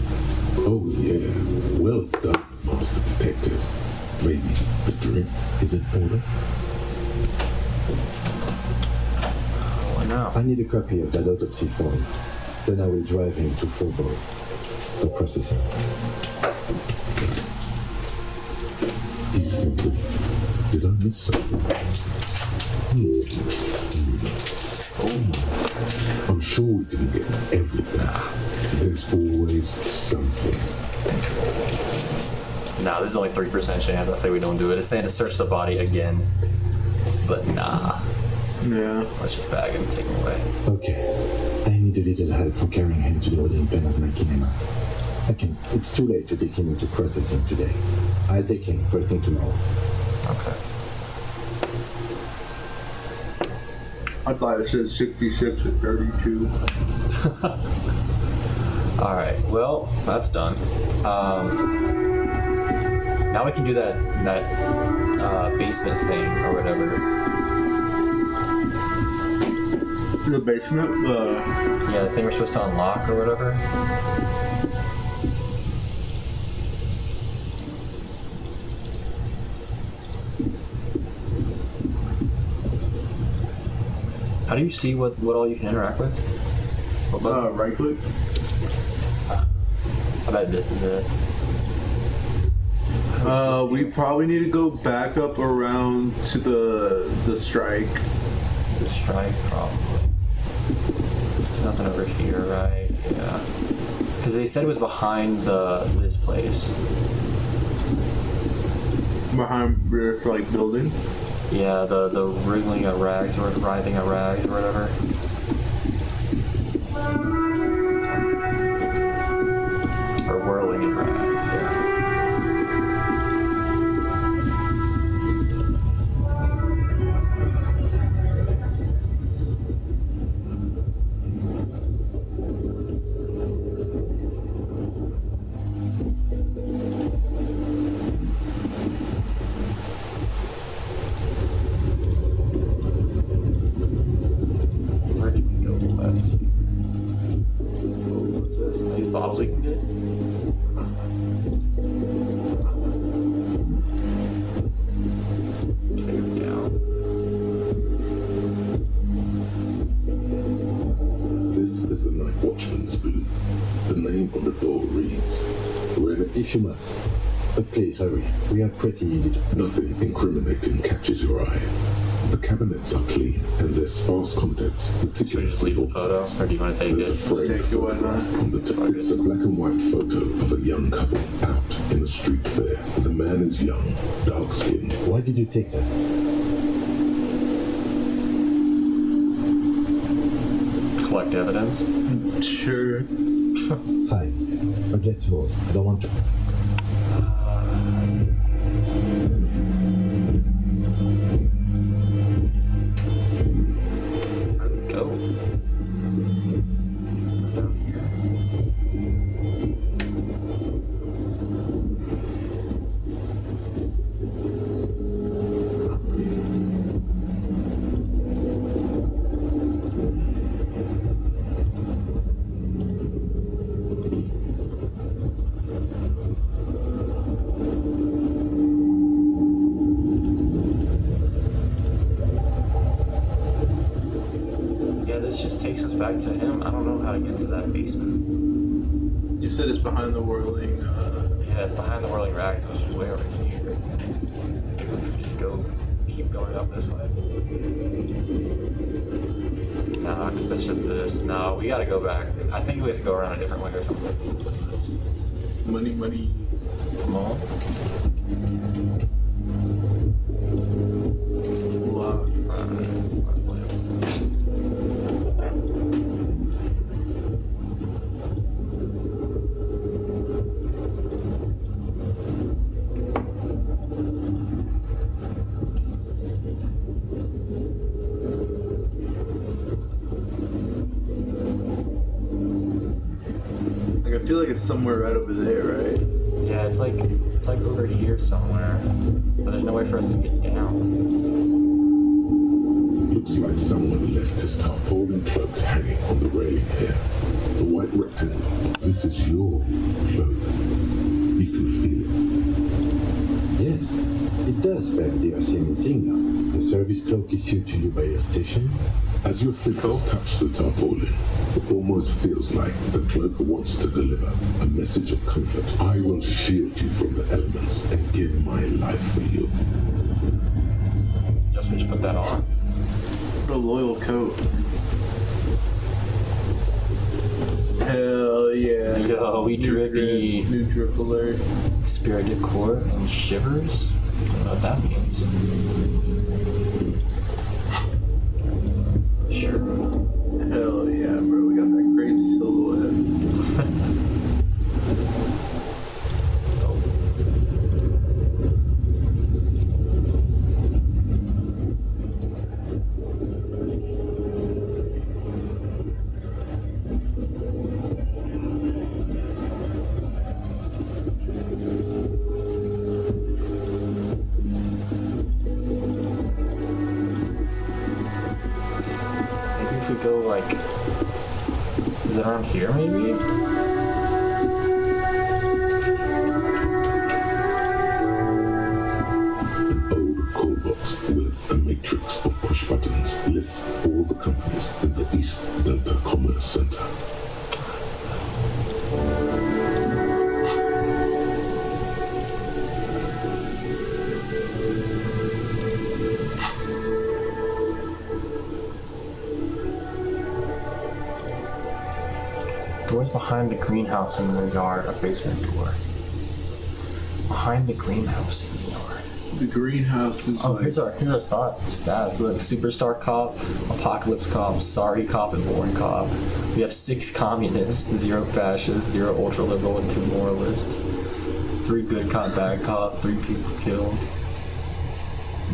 Oh yeah, well done, Master Detective. Maybe a drink is in order?
I need a copy of that autopsy form. Then I will drive him to Faubourg for processing.
He's thinking, did I miss something? I'm sure we didn't get everything. There's always something.
Nah, this is only 3% chance. I say we don't do it. It's saying to search the body again. But nah.
Yeah.
Let's just bag him and take him away.
Okay. I need a little help for carrying him to the holding pen of my kinema. It's too late to take him into processing today. I'll take him first thing tomorrow.
Okay.
I thought it said 66 at 32.
Alright, well, that's done. Now we can do that basement thing or whatever.
The basement?
Yeah, the thing we're supposed to unlock or whatever. How do you see what all you can interact with?
Right click.
I bet this is it.
We probably need to go back up around to the strike.
The strike, probably. There's nothing over here, right? Yeah. Because they said it was behind this place.
Behind this like building?
Yeah, the wriggling at rags or writhing at rags or whatever. Or whirling in rags, yeah. Bottles we can get. Tear down.
This is the Night Watchman's booth. The name on the door reads,
If you must. But please hurry. We are pretty easy to...
Nothing incriminating catches your eye. The cabinets are clean and their sparse contents meticulously
leave a photo, or do you want to take it?
Take it from the top. It's a black and white photo of a young couple out in a street fair. The man is young, dark-skinned.
Why did you take that?
Collect evidence?
Sure.
Fine. But let's vote. I don't want to...
Takes us back to him. I don't know how to get to that basement.
You said it's behind the whirling.
Yeah, it's behind the whirling rags, which is way over here. Just keep going up this way. No, I guess that's just this. No, we gotta go back. I think we have to go around a different way or something. What's this?
Money.
Come on.
I feel like it's somewhere right over there, right?
Yeah, it's like over here somewhere, but there's no way for us to get down.
Looks like someone left his tarpaulin cloak hanging on the railing here. The white rectangle. This is your cloak. You can feel it.
Yes, it does bear the RCM insignia. The service cloak issued to you by your station.
As your fingers touch the tarpaulin, it almost feels like the cloak wants to deliver a message of comfort. I will shield you from the elements and give my life for you.
Guess we should put that on.
What a loyal coat. Hell yeah.
Yo, we drippy.
New drip alert.
Spirit decor and shivers? I don't know what that means. Sure.
Hell yeah, bro. We got that crazy silhouette.
Is it around here, maybe?
An old call box with a matrix of push buttons lists all the companies in the East Delta Commerce Center.
Doors behind the greenhouse in the yard, a basement door. Behind the greenhouse in the yard.
The greenhouse is.
Oh, here's our stats. Look, Superstar Cop, Apocalypse Cop, Sorry Cop, and Born Cop. We have 6 communists, 0 fascists, 0 ultra liberal, and 2 moralist. 3 good cop, bad cop, 3 people killed.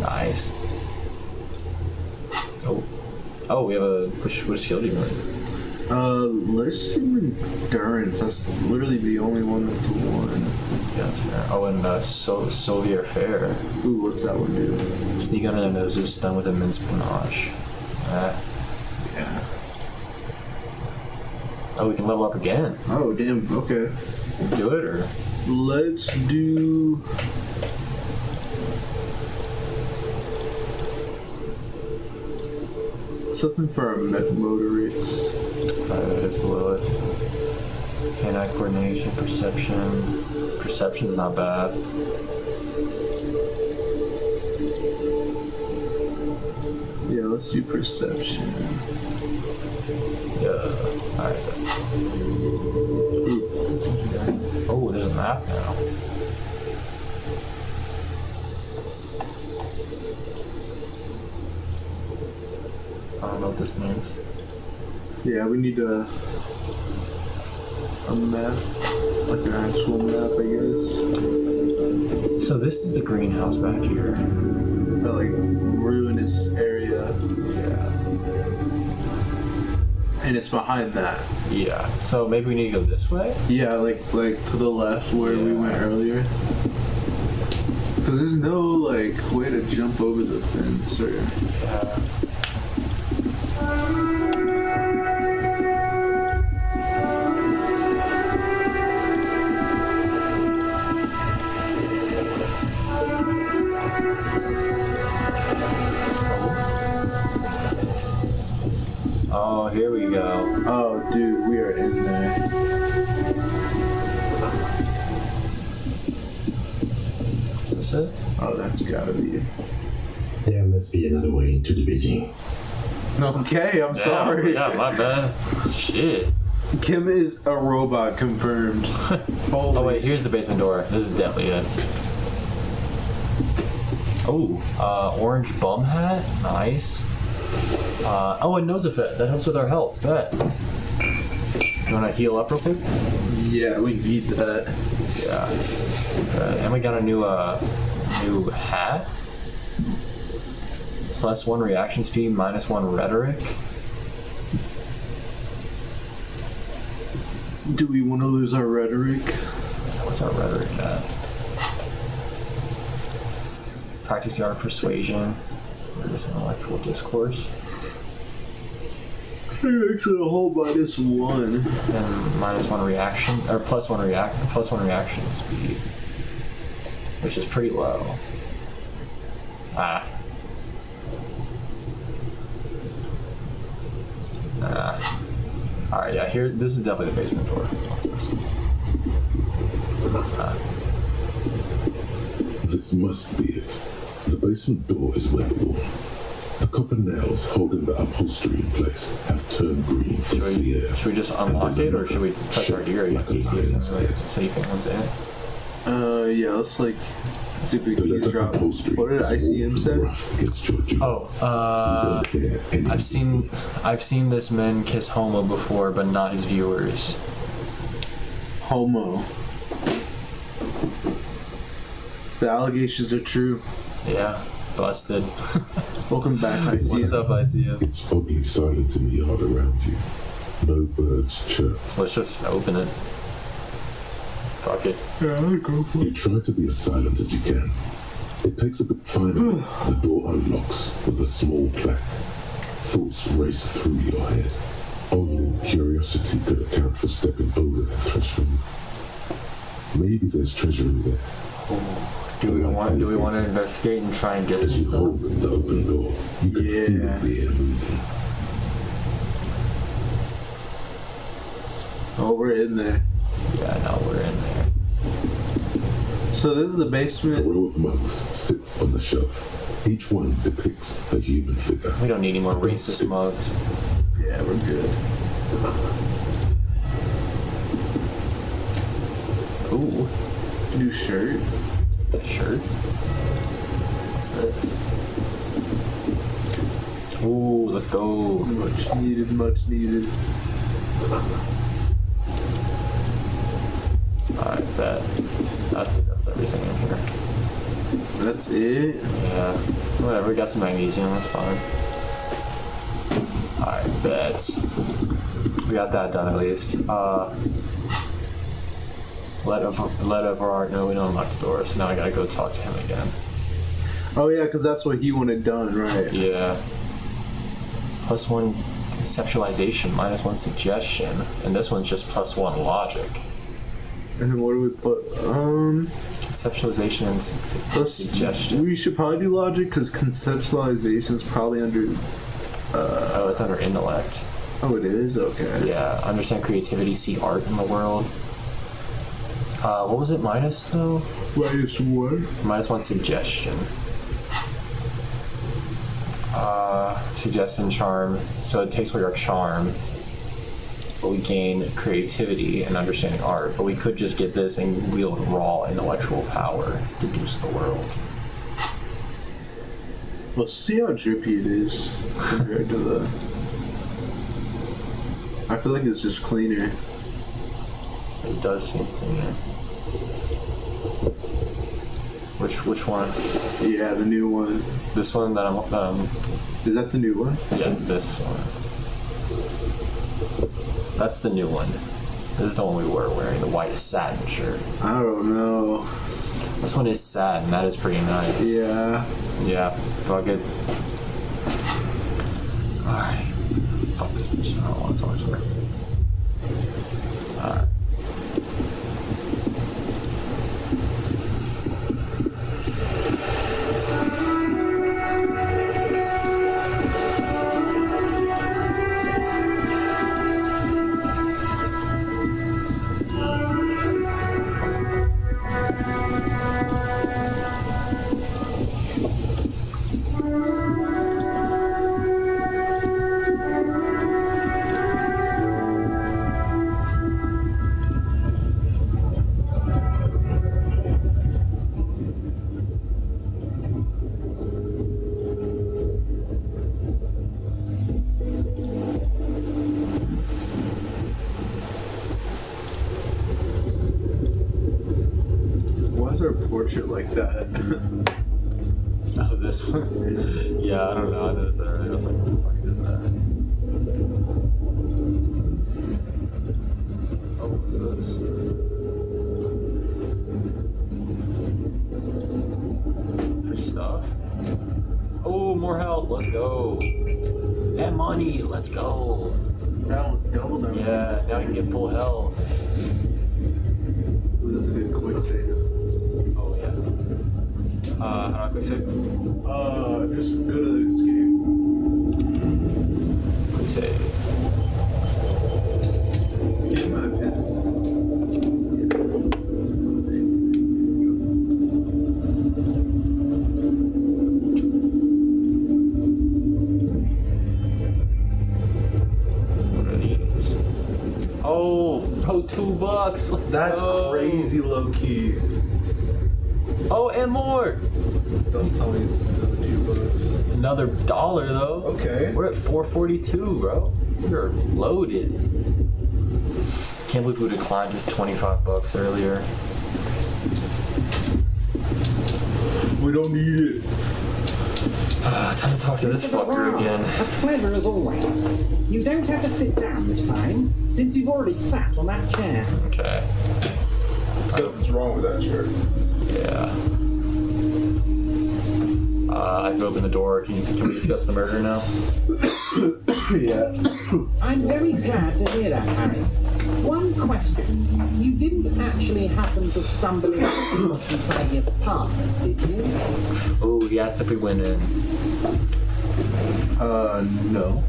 Nice. Oh, we have a which skill do you want?
Let's do endurance. That's literally the only one that's 1.
Yeah, that's fair. Oh, and Soviet Fair.
Ooh, what's that one do?
Sneak under their noses, stun with immense panache.
Yeah.
Oh, we can level up again.
Oh, damn. Okay.
Do it, or?
Let's do... something for our mech motorics.
It's the lowest. Hand-eye coordination, perception. Perception's not bad.
Yeah, let's do perception.
Yeah. Alright. Oh, there's a map now. I don't know what this means.
Yeah, we need a map. Like an actual map, I guess.
So this is the greenhouse back here.
That, like, ruinous area.
Yeah.
And it's behind that.
Yeah. So maybe we need to go this way?
Yeah, like to the left where we went earlier. Because there's no, like, way to jump over the fence or...
Yeah. Oh, here we go.
Oh, dude, we are in there.
Is this it?
Oh, that's gotta be it.
There must be another way into the building.
Okay, I'm sorry.
Yeah, my bad. Shit.
Kim is a robot, confirmed.
Oh, wait, here's the basement door. This is definitely it. Oh, orange bum hat. Nice. Oh, and nose effect. That helps with our health. Bet. You want to heal up real quick?
Yeah, we need that.
Yeah. And we got a new hat. +1 reaction speed, -1 rhetoric.
Do we want to lose our rhetoric?
What's our rhetoric at? Practice the art of persuasion. There's an intellectual discourse.
It makes it a whole -1.
And -1 reaction, or +1 reaction speed, which is pretty low. Alright, yeah, here, this is definitely the basement door. What's this?
This must be it. The basement door is weather worn. The copper nails holding the upholstery in place have turned green for the air.
Should we just unlock it, or should we press our gear against it, see if anything comes in it?
Yeah, let's like see if we can eavesdrop. What did ICM say?
Oh, I've seen this man kiss Homo before, but not his viewers.
Homo. The allegations are true.
Yeah, busted.
Welcome back, ICM.
What's up, ICM?
It's oddly silent in the yard around you. No birds chirp.
Let's just open it. Fuck it.
Yeah, I'll go for it.
You try to be as silent as you can. It takes a bit finally. The door unlocks with a small clack. Thoughts race through your head. Only curiosity could account for stepping over that threshold. Maybe there's treasure in there.
Do we want to investigate and try and get some stuff?
Open the open door. You can feel the air moving.
Oh, we're in there.
Yeah, no, we're in there.
So this is the basement.
A row of mugs sits on the shelf. Each one depicts a human figure.
We don't need any more racist mugs.
Yeah, we're good.
Ooh.
New shirt.
The shirt? What's this? Ooh, let's go.
Much needed, much needed.
Alright, bet. I think that's everything in here.
That's it?
Yeah. Whatever, we got some magnesium, that's fine. Alright, bet. We got that done at least. Let Everard know we don't unlock the door, so now I gotta go talk to him again.
Oh yeah, because that's what he wanted done, right?
Yeah. +1 conceptualization, -1 suggestion, and this one's just +1 logic.
And then what do we put?
Conceptualization and suggestion.
We should probably do logic because conceptualization is probably under.
Oh, it's under intellect.
Oh, it is? Okay.
Yeah, understand creativity, see art in the world. What was it minus though?
-1.
-1 suggestion. Suggestion, charm. So it takes away our charm. But we gain creativity and understanding art. But we could just get this and wield raw intellectual power to deduce the world.
Let's see how drippy it is compared to the. I feel like it's just cleaner.
It does seem cleaner. Which one?
Yeah, the new one.
This one that I'm.
Is that the new one?
Yeah, this one. That's the new one. This is the one we were wearing, the white satin shirt.
I don't know.
This one is satin. That is pretty nice.
Yeah.
Yeah. Fuck it. Alright. Fuck this bitch. I don't want to talk to her. Alright.
Portrait like that.
Oh, this one? Yeah, I don't know. I noticed that earlier. I was like, what the fuck is that? Oh, what's this? Free stuff. Oh, more health. Let's go. That money. Let's go.
That was double now.
Yeah, now we can get full health.
Ooh, that's a good quick save.
How do I quick save?
Just go to escape.
Quick save.
Get my pen.
What are these? Oh, $2. Let's
That's
go.
crazy low key.
Oh, and more.
Don't tell me it's another $2.
Another $1 though.
Okay.
We're at 442, bro. We're loaded. Can't believe we declined just $25 earlier.
We don't need it.
Time to talk to this fucker again.
A pleasure as always. You don't have to sit down this time, since you've already sat on that chair.
Okay.
Something's wrong with that chair.
Yeah. I can open the door. Can we discuss the murder now?
Yeah.
I'm very glad to hear that, Harry. One question. You didn't actually happen to stumble into the apartment, did you?
Oh, he asked if we went in.
No.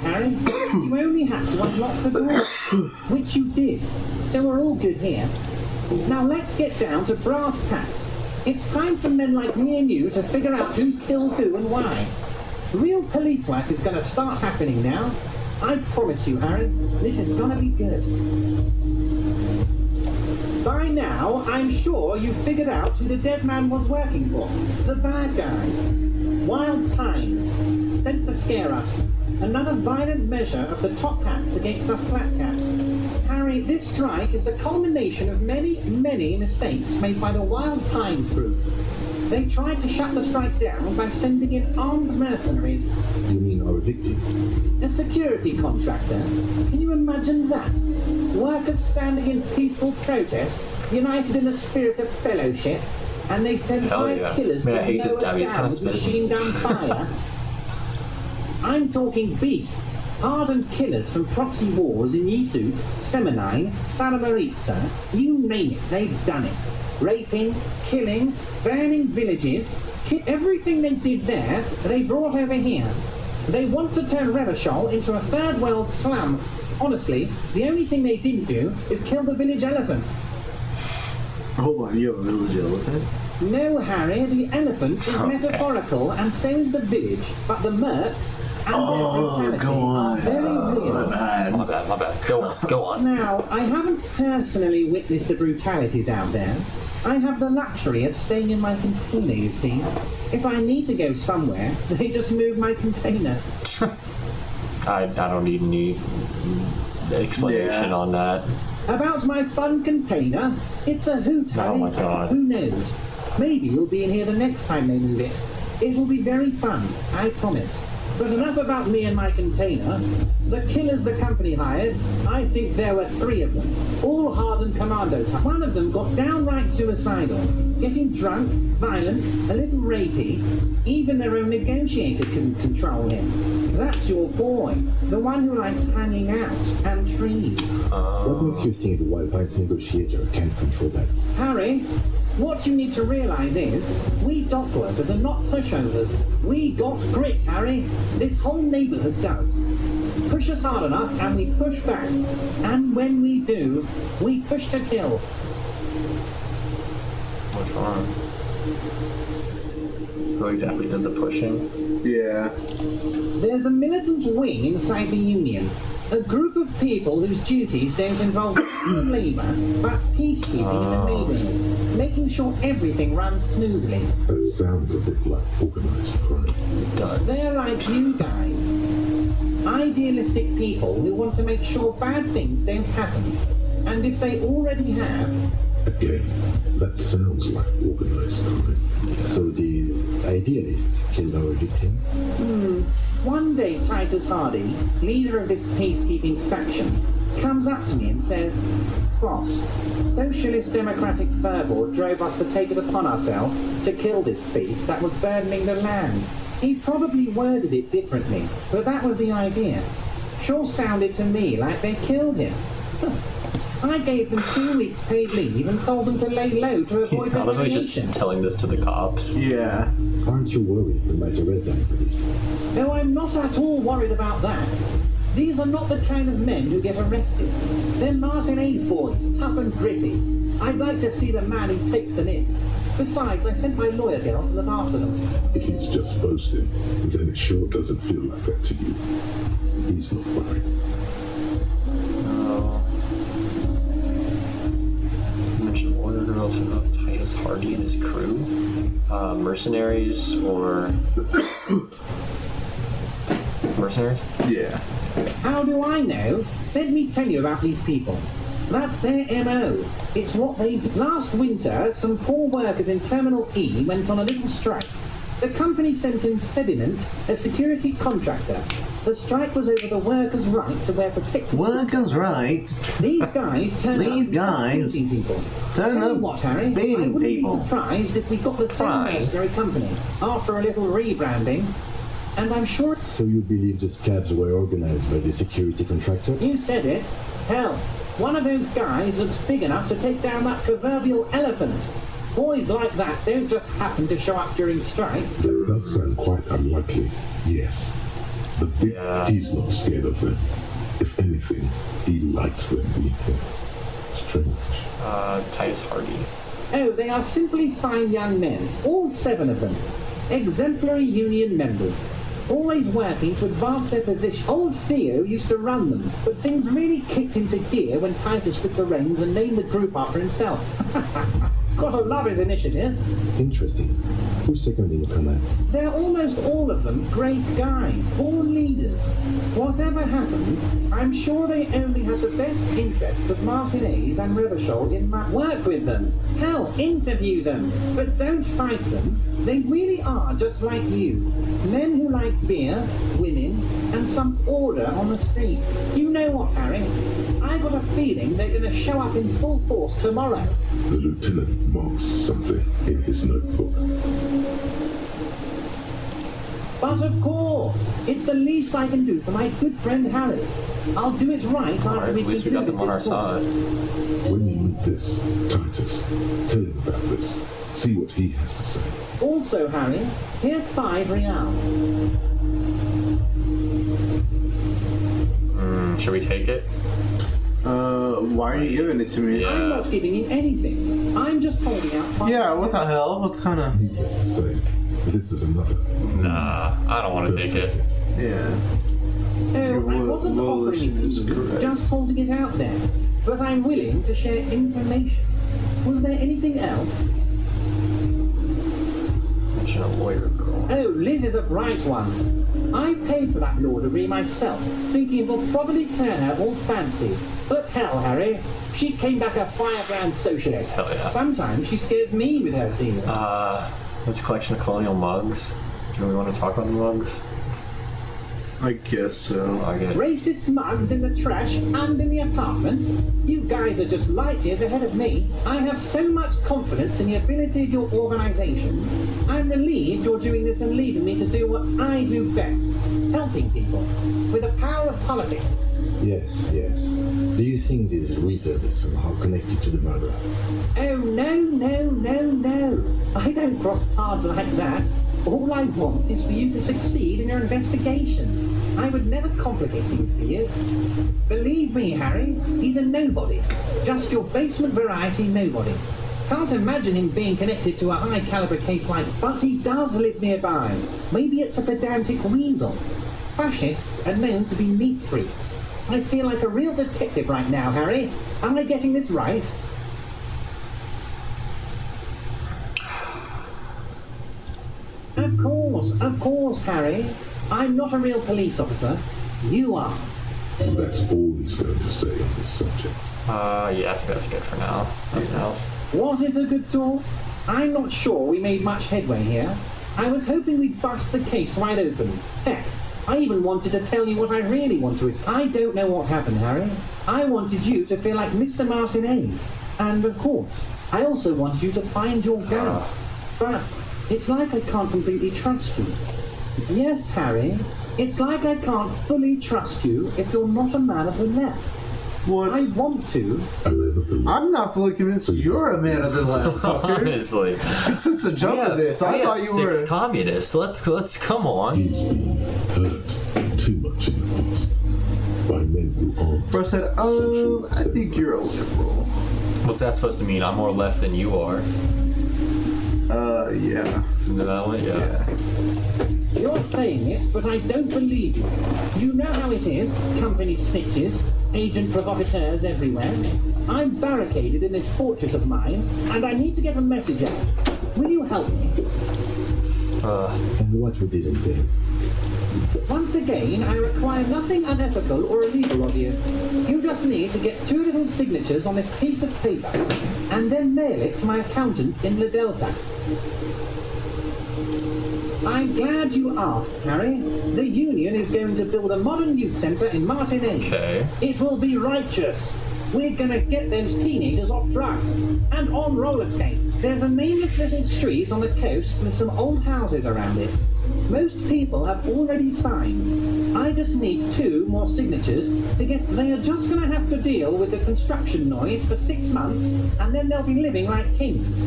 Harry, you only had to unlock the door, which you did. So we're all good here. Now let's get down to brass tacks. It's time for men like me and you to figure out who's killed who and why. Real police work is going to start happening now. I promise you, Harry, this is going to be good. By now, I'm sure you've figured out who the dead man was working for. The bad guys. Wild Pines. Sent to scare us. Another violent measure of the top hats against us flat caps. Harry, this strike is the culmination of many, many mistakes made by the Wild Pines group. They tried to shut the strike down by sending in armed mercenaries.
You mean our victim?
A security contractor. Can you imagine that? Workers standing in peaceful protest, united in the spirit of fellowship, and they send five killers
Man, I hate this
mow
guy.
us
He's kind
down
of
with
spitting.
machine gun fire. I'm talking beasts, hardened killers from proxy wars in Yisut, Semenine, Salamaritsa, you name it, they've done it. Raping, killing, burning villages, everything they did there, they brought over here. They want to turn Revachol into a third world slum. Honestly, the only thing they didn't do is kill the village elephant.
Hold on, you have a village elephant?
No, Harry, the elephant is metaphorical and so is the village, but the mercs and their brutality are very real.
My bad. Go on.
Now, I haven't personally witnessed the brutalities out there. I have the luxury of staying in my container, you see. If I need to go somewhere, they just move my container.
I don't need any explanation on that.
About my fun container, it's a hoot, Harry.
Oh my God.
Who knows? Maybe you'll be in here the next time they move it. It will be very fun, I promise. But enough about me and my container. The killers the company hired, I think there were 3 of them. All hardened commando type. One of them got downright suicidal. Getting drunk, violent, a little rapey. Even their own negotiator couldn't control him. That's your boy. The one who likes hanging out and trees.
What makes you think the Wild Pines negotiator can't control that?
Harry, what you need to realize is, we dock workers are not pushovers. We got grit, Harry. This whole neighborhood does. Push us hard enough and we push back. And when we do, we push to kill.
What's wrong? Who exactly did the pushing?
Yeah.
There's a militant wing inside the Union. A group of people whose duties don't involve labor, but peacekeeping in the neighborhood. Making sure everything runs smoothly.
That sounds a bit like organized crime.
It does.
They're like you guys. Idealistic people who want to make sure bad things don't happen. And if they already have...
Again, that sounds like organized crime. So the idealists killed our victim?
One day Titus Hardy, leader of this peacekeeping faction, comes up to me and says, "Boss, Socialist Democratic fervor drove us to take it upon ourselves to kill this beast that was burdening the land." He probably worded it differently, but that was the idea. Sure sounded to me like they killed him. I gave them 2 weeks paid leave and told them to lay low to avoid
He's probably just telling this to the cops.
Yeah.
Aren't you worried we might arrest them for this?
No, I'm not at all worried about that. These are not the kind of men who get arrested. They're Martinez boys, tough and gritty. I'd like to see the man who takes the nip. Besides, I sent my lawyer girl to look after them.
If he's just boasting, then it sure doesn't feel like that to you. He's not worried.
You mentioned lawyer girl to Titus Hardy and his crew. Mercenaries or... Mercenaries?
Yeah.
How do I know? Let me tell you about these people. That's their MO. It's what they did. Last winter, some poor workers in Terminal E went on a little strike. The company sent in Sediment, a security contractor. The strike was over the workers' right to wear protective...
Workers' right?
These guys turned
These
up
guys
beating people.
turn
Tell you
up
what, Harry,
beating
I wouldn't
people.
be surprised if we got the same mercenary company after a little rebranding. And I'm sure it's
So you believe the scabs were organized by the security contractor?
You said it. Hell, one of those guys looks big enough to take down that proverbial elephant. Boys like that don't just happen to show up during strike.
That does sound quite unlikely, yes. But he's not scared of them. If anything, he likes them being here. Strange.
Titus Hardy.
Oh, they are simply fine young men, all 7 of them. Exemplary union members. Always working to advance their position. Old Theo used to run them, but things really kicked into gear when Titus took the reins and named the group after himself. Gotta love his initiative.
Interesting. Who's second in command?
They're almost all of them great guys, born leaders. Whatever happened, I'm sure they only had the best interests of Martinez and Revachol in mind. Work with them. Hell, interview them. But don't fight them. They really are just like you. Men who like beer, women, and some order on the streets. You know what, Harry? I got a feeling they're going to show up in full force tomorrow.
The lieutenant marks something in his notebook.
But of course, it's the least I can do for my good friend Harry. I'll do it right after we
at least we got them on our side.
When you meet this Titus, tell him about this. See what he has to say.
Also, Harry, here's 5 real.
Should we take it?
Why are you giving it to me?
I'm not giving you anything. I'm just holding out 5.
Yeah, what the hell? What kind of...
Needless to say, this is another.
Nah, I don't want to take it.
Yeah.
Oh, I wasn't offering it to you, just holding it out there. But I'm willing to share information. Was there anything else?
Mention a lawyer girl.
Oh, Liz is a bright one. I paid for that lauderie myself, thinking it will probably turn her all fancy. But hell, Harry, she came back a firebrand socialist.
Hell yeah.
Sometimes she scares me with her zeal.
There's a collection of colonial mugs. Do we want to talk about the mugs?
I guess so.
I get it.
Racist mugs in the trash and in the apartment? You guys are just light years ahead of me. I have so much confidence in the ability of your organization. I'm relieved you're doing this and leaving me to do what I do best. Helping people. With the power of politics.
Yes. Do you think this wizard is somehow connected to the murder?
Oh, no. I don't cross paths like that. All I want is for you to succeed in your investigation. I would never complicate things for you. Believe me, Harry, he's a nobody. Just your basement variety nobody. Can't imagine him being connected to a high-caliber case like... But he does live nearby. Maybe it's a pedantic weasel. Fascists are known to be neat freaks. I feel like a real detective right now, Harry. Am I getting this right? Of course, Harry. I'm not a real police officer. You are.
And that's all he's going to say on this subject.
Yeah, I think that's good for now. Nothing else.
Was it a good talk? I'm not sure we made much headway here. I was hoping we'd bust the case wide open. Heck, I even wanted to tell you what I really want to. I don't know what happened, Harry. I wanted you to feel like Mr. Martinez. And of course, I also wanted you to find your girl. But it's like I can't completely trust you. Yes, Harry, it's like I can't fully trust you if you're not a man of the left.
What?
I want to.
I'm not fully convinced you're a man of the left, fucker.
Honestly.
It's just a jump to this. I thought you were...
6 communists. Let's come on.
He's been hurt too much in the past by men who aren't.
Bro said, I think you're a liberal.
What's that supposed to mean? I'm more left than you are.
Yeah.
That one? Yeah.
You're saying it, but I don't believe you. You know how it is. Company snitches, agent provocateurs everywhere. I'm barricaded in this fortress of mine, and I need to get a message out. Will you help me?
And what would this entail?
Once again, I require nothing unethical or illegal of you. You just need to get 2 little signatures on this piece of paper, and then mail it to my accountant in La Delta. I'm glad you asked, Harry. The Union is going to build a modern youth centre in Martinez.
Okay.
It will be righteous. We're gonna get those teenagers off drugs and on roller skates. There's a nameless little street on the coast with some old houses around it. Most people have already signed. I just need 2 more signatures to get... They are just going to have to deal with the construction noise for 6 months, and then they'll be living like kings.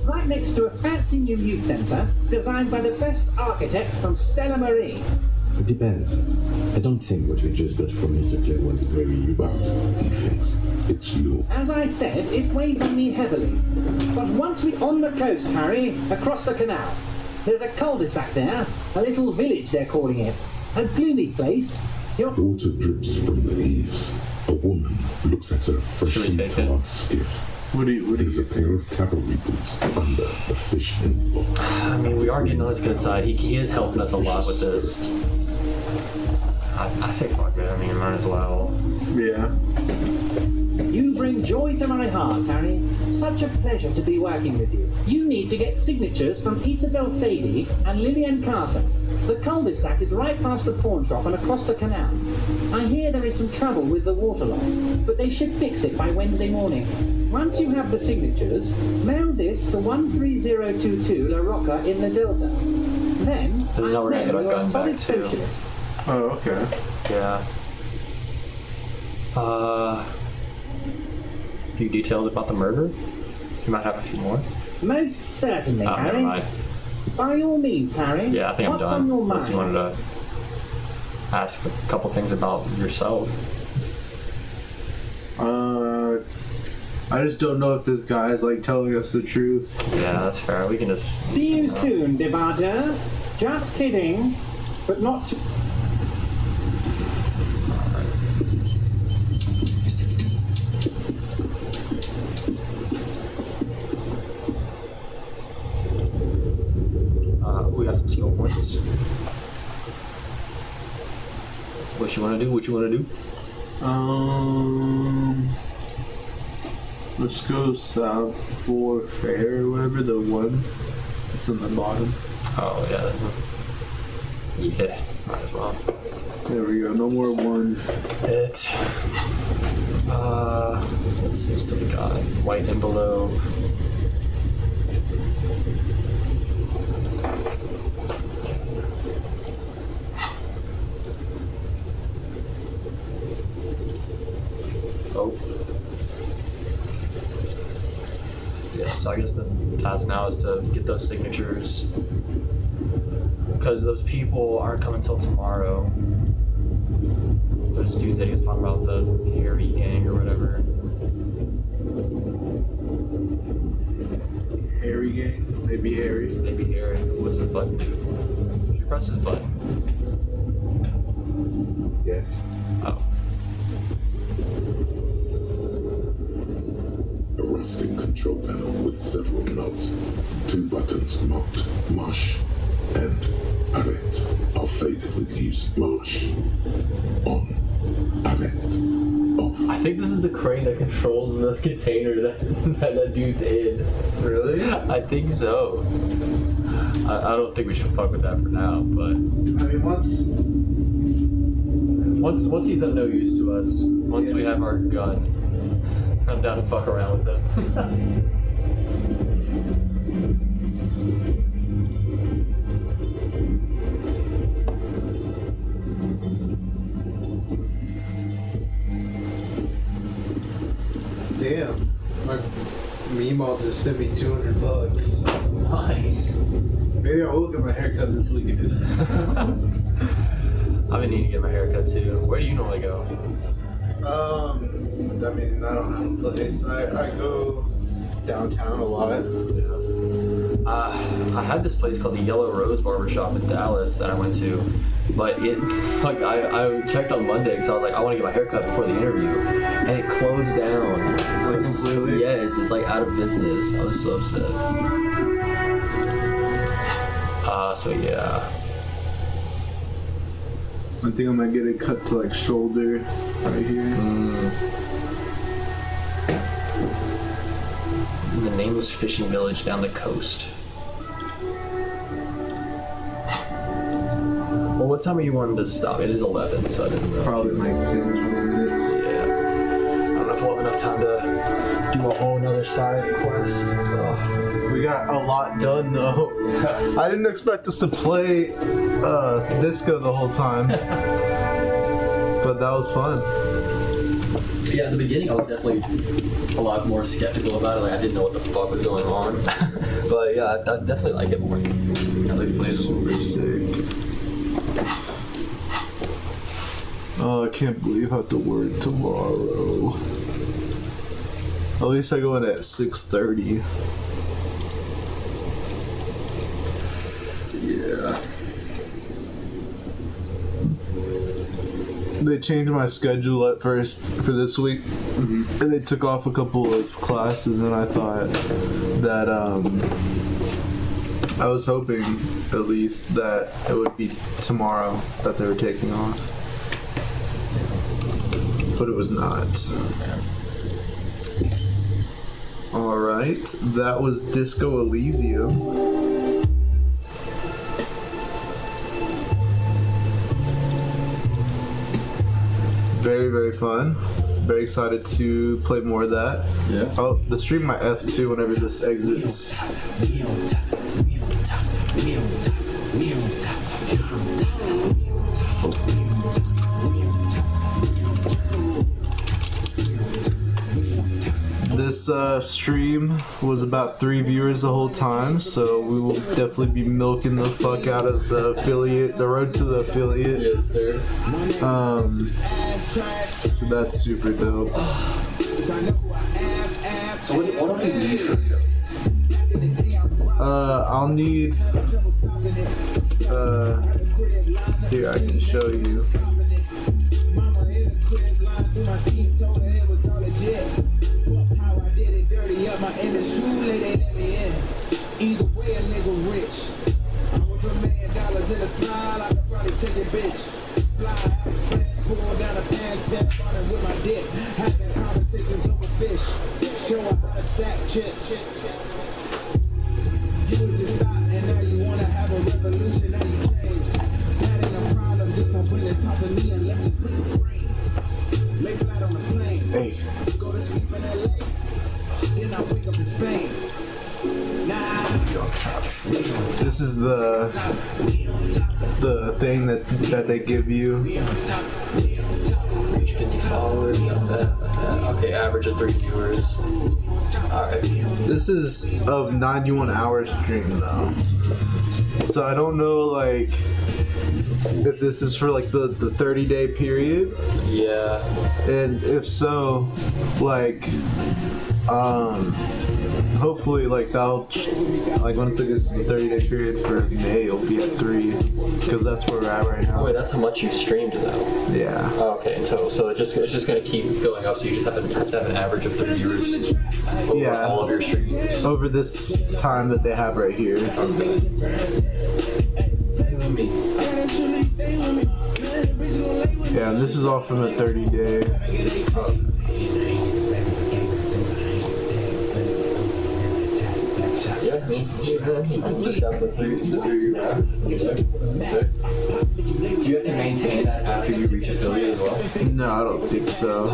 Right next to a fancy new youth centre, designed by the best architects from Stella Marie.
It depends. I don't think what we just got from Mr. Clay was very you, but he thinks it's you.
As I said, it weighs on me heavily. But once we're on the coast, Harry, across the canal, there's a cul-de-sac there, a little village they're calling it. A gloomy place.
Water drips from the eaves. A woman looks at her freshly tarred skiff.
What do you
There's a pair of cavalry boots under the fishing boat.
I mean, we are getting on his good side. He is helping us a lot with this. I say fuck it. I mean, might as well.
Yeah.
You bring joy to my heart, Harry. Such a pleasure to be working with you. You need to get signatures from Isabel Sadie and Lillian Carter. The cul-de-sac is right past the pawn shop and across the canal. I hear there is some trouble with the water line, but they should fix it by Wednesday morning. Once you have the signatures, mail this to 13022 La Rocca in the Delta. Then,
this is how we're gonna get our gun back too.
Oh, okay.
Yeah. A few details about the murder? You might have a few more.
Most certainly,
Oh, never
Harry.
mind.
By all means, Harry.
Yeah, I think
What's
I'm
on
done.
your
Unless you
mind?
wanted to ask a couple things about yourself.
I just don't know if this guy is like telling us the truth.
Yeah, that's fair. We can just.
See you soon, Debarger. Just kidding, but not.
We got some skill points. What you want to do? What you want to do?
Let's go south for fair or whatever, the one that's on the bottom.
Oh, yeah. Yeah, might as well.
There we go, no more one.
Let's see, still we got white envelope. Oh. Yeah, so I guess the task now is to get those signatures. Because those people aren't coming till tomorrow. Those dudes that he was talking about, the Harry gang or whatever.
Harry gang? Maybe Harry.
Maybe Harry. What's his button do? Should you press his button?
Yes.
Oh.
A rusting control panel with several knobs. 2 buttons marked Marsh and Arrête are faded with use. Marsh. On. Arrête. Off.
I think this is the crane that controls the container that dude's in.
Really?
I think so. I don't think we should fuck with that for now, but
I mean,
once he's of no use to us, once we have our gun, I'm down to fuck around with him.
damn. My Meemaw just sent me $200.
Nice.
Maybe I will get my haircut this weekend.
I've been needing to get my haircut too. Where do you normally go?
I mean, I don't have a place. I go downtown a lot.
I had this place called the Yellow Rose Barbershop in Dallas that I went to, but it, like, I checked on Monday because I was like, I want to get my haircut before the interview, and it closed down.
Like completely?
Yes, it's like out of business. I was so upset. So yeah.
I think I might get it cut to like shoulder right here.
In the nameless fishing village down the coast. Well, what time are you wanting to stop? It is 11, so I didn't know.
Probably like 10, 20 minutes.
Yeah. I don't know if we'll have enough time to do our own other side quest.
We got a lot done though. I didn't expect us to play Disco the whole time, but that was fun.
Yeah, at the beginning I was definitely a lot more skeptical about it. Like I didn't know what the fuck was going on. But yeah, I definitely like it more. I like playing
Super sick. Oh, I can't believe I have to work tomorrow. At least I go in at 6:30. Yeah. They changed my schedule at first for this week, and they took off a couple of classes, and I thought that I was hoping at least that it would be tomorrow that they were taking off, but it was not. All right, that was Disco Elysium. Very, very fun. Very excited to play more of that.
Yeah.
Oh, the stream might F2 whenever this exits. This stream was about 3 viewers the whole time, so we will definitely be milking the fuck out of the affiliate, the road to the affiliate.
Yes, sir.
So that's super dope.
So what do we need for affiliate?
I'll need, here I can show you.
My image too late, they let me in. Either way, a nigga rich. I went for $1 million in a smile, I could probably take a bitch. Fly out the fast, pull down a pants, step on it with my dick. Having conversations over fish. Show her how to stack chips. You was just thought, and now you wanna have a revolution, now you change. That ain't a problem, just don't put it in top of me unless it's with the brain. Lay flat on the plane.
Hey.
Go to sleep in LA. Then I wake up in Spain.
This is the thing that they give you.
Reach 50 followers, got that. Okay, average of 3 viewers. Alright.
This is of 91-hour stream though. So I don't know like if this is for like the 30-day period.
Yeah.
And if so, like hopefully like that'll like once it gets to the 30-day period for May, it'll be at 3 because that's where we're at right now.
Wait, that's how much you streamed though.
Yeah.
Oh, okay, in total. So it's just gonna keep going up. So you just have to have an average of 3 viewers over all of your streams
over this time that they have right here.
Okay.
Yeah, this is all from the 30-day.
Oh. Yeah, just got the 3 Sick. Do you have to maintain that after you reach affiliate as well?
No, I don't think so.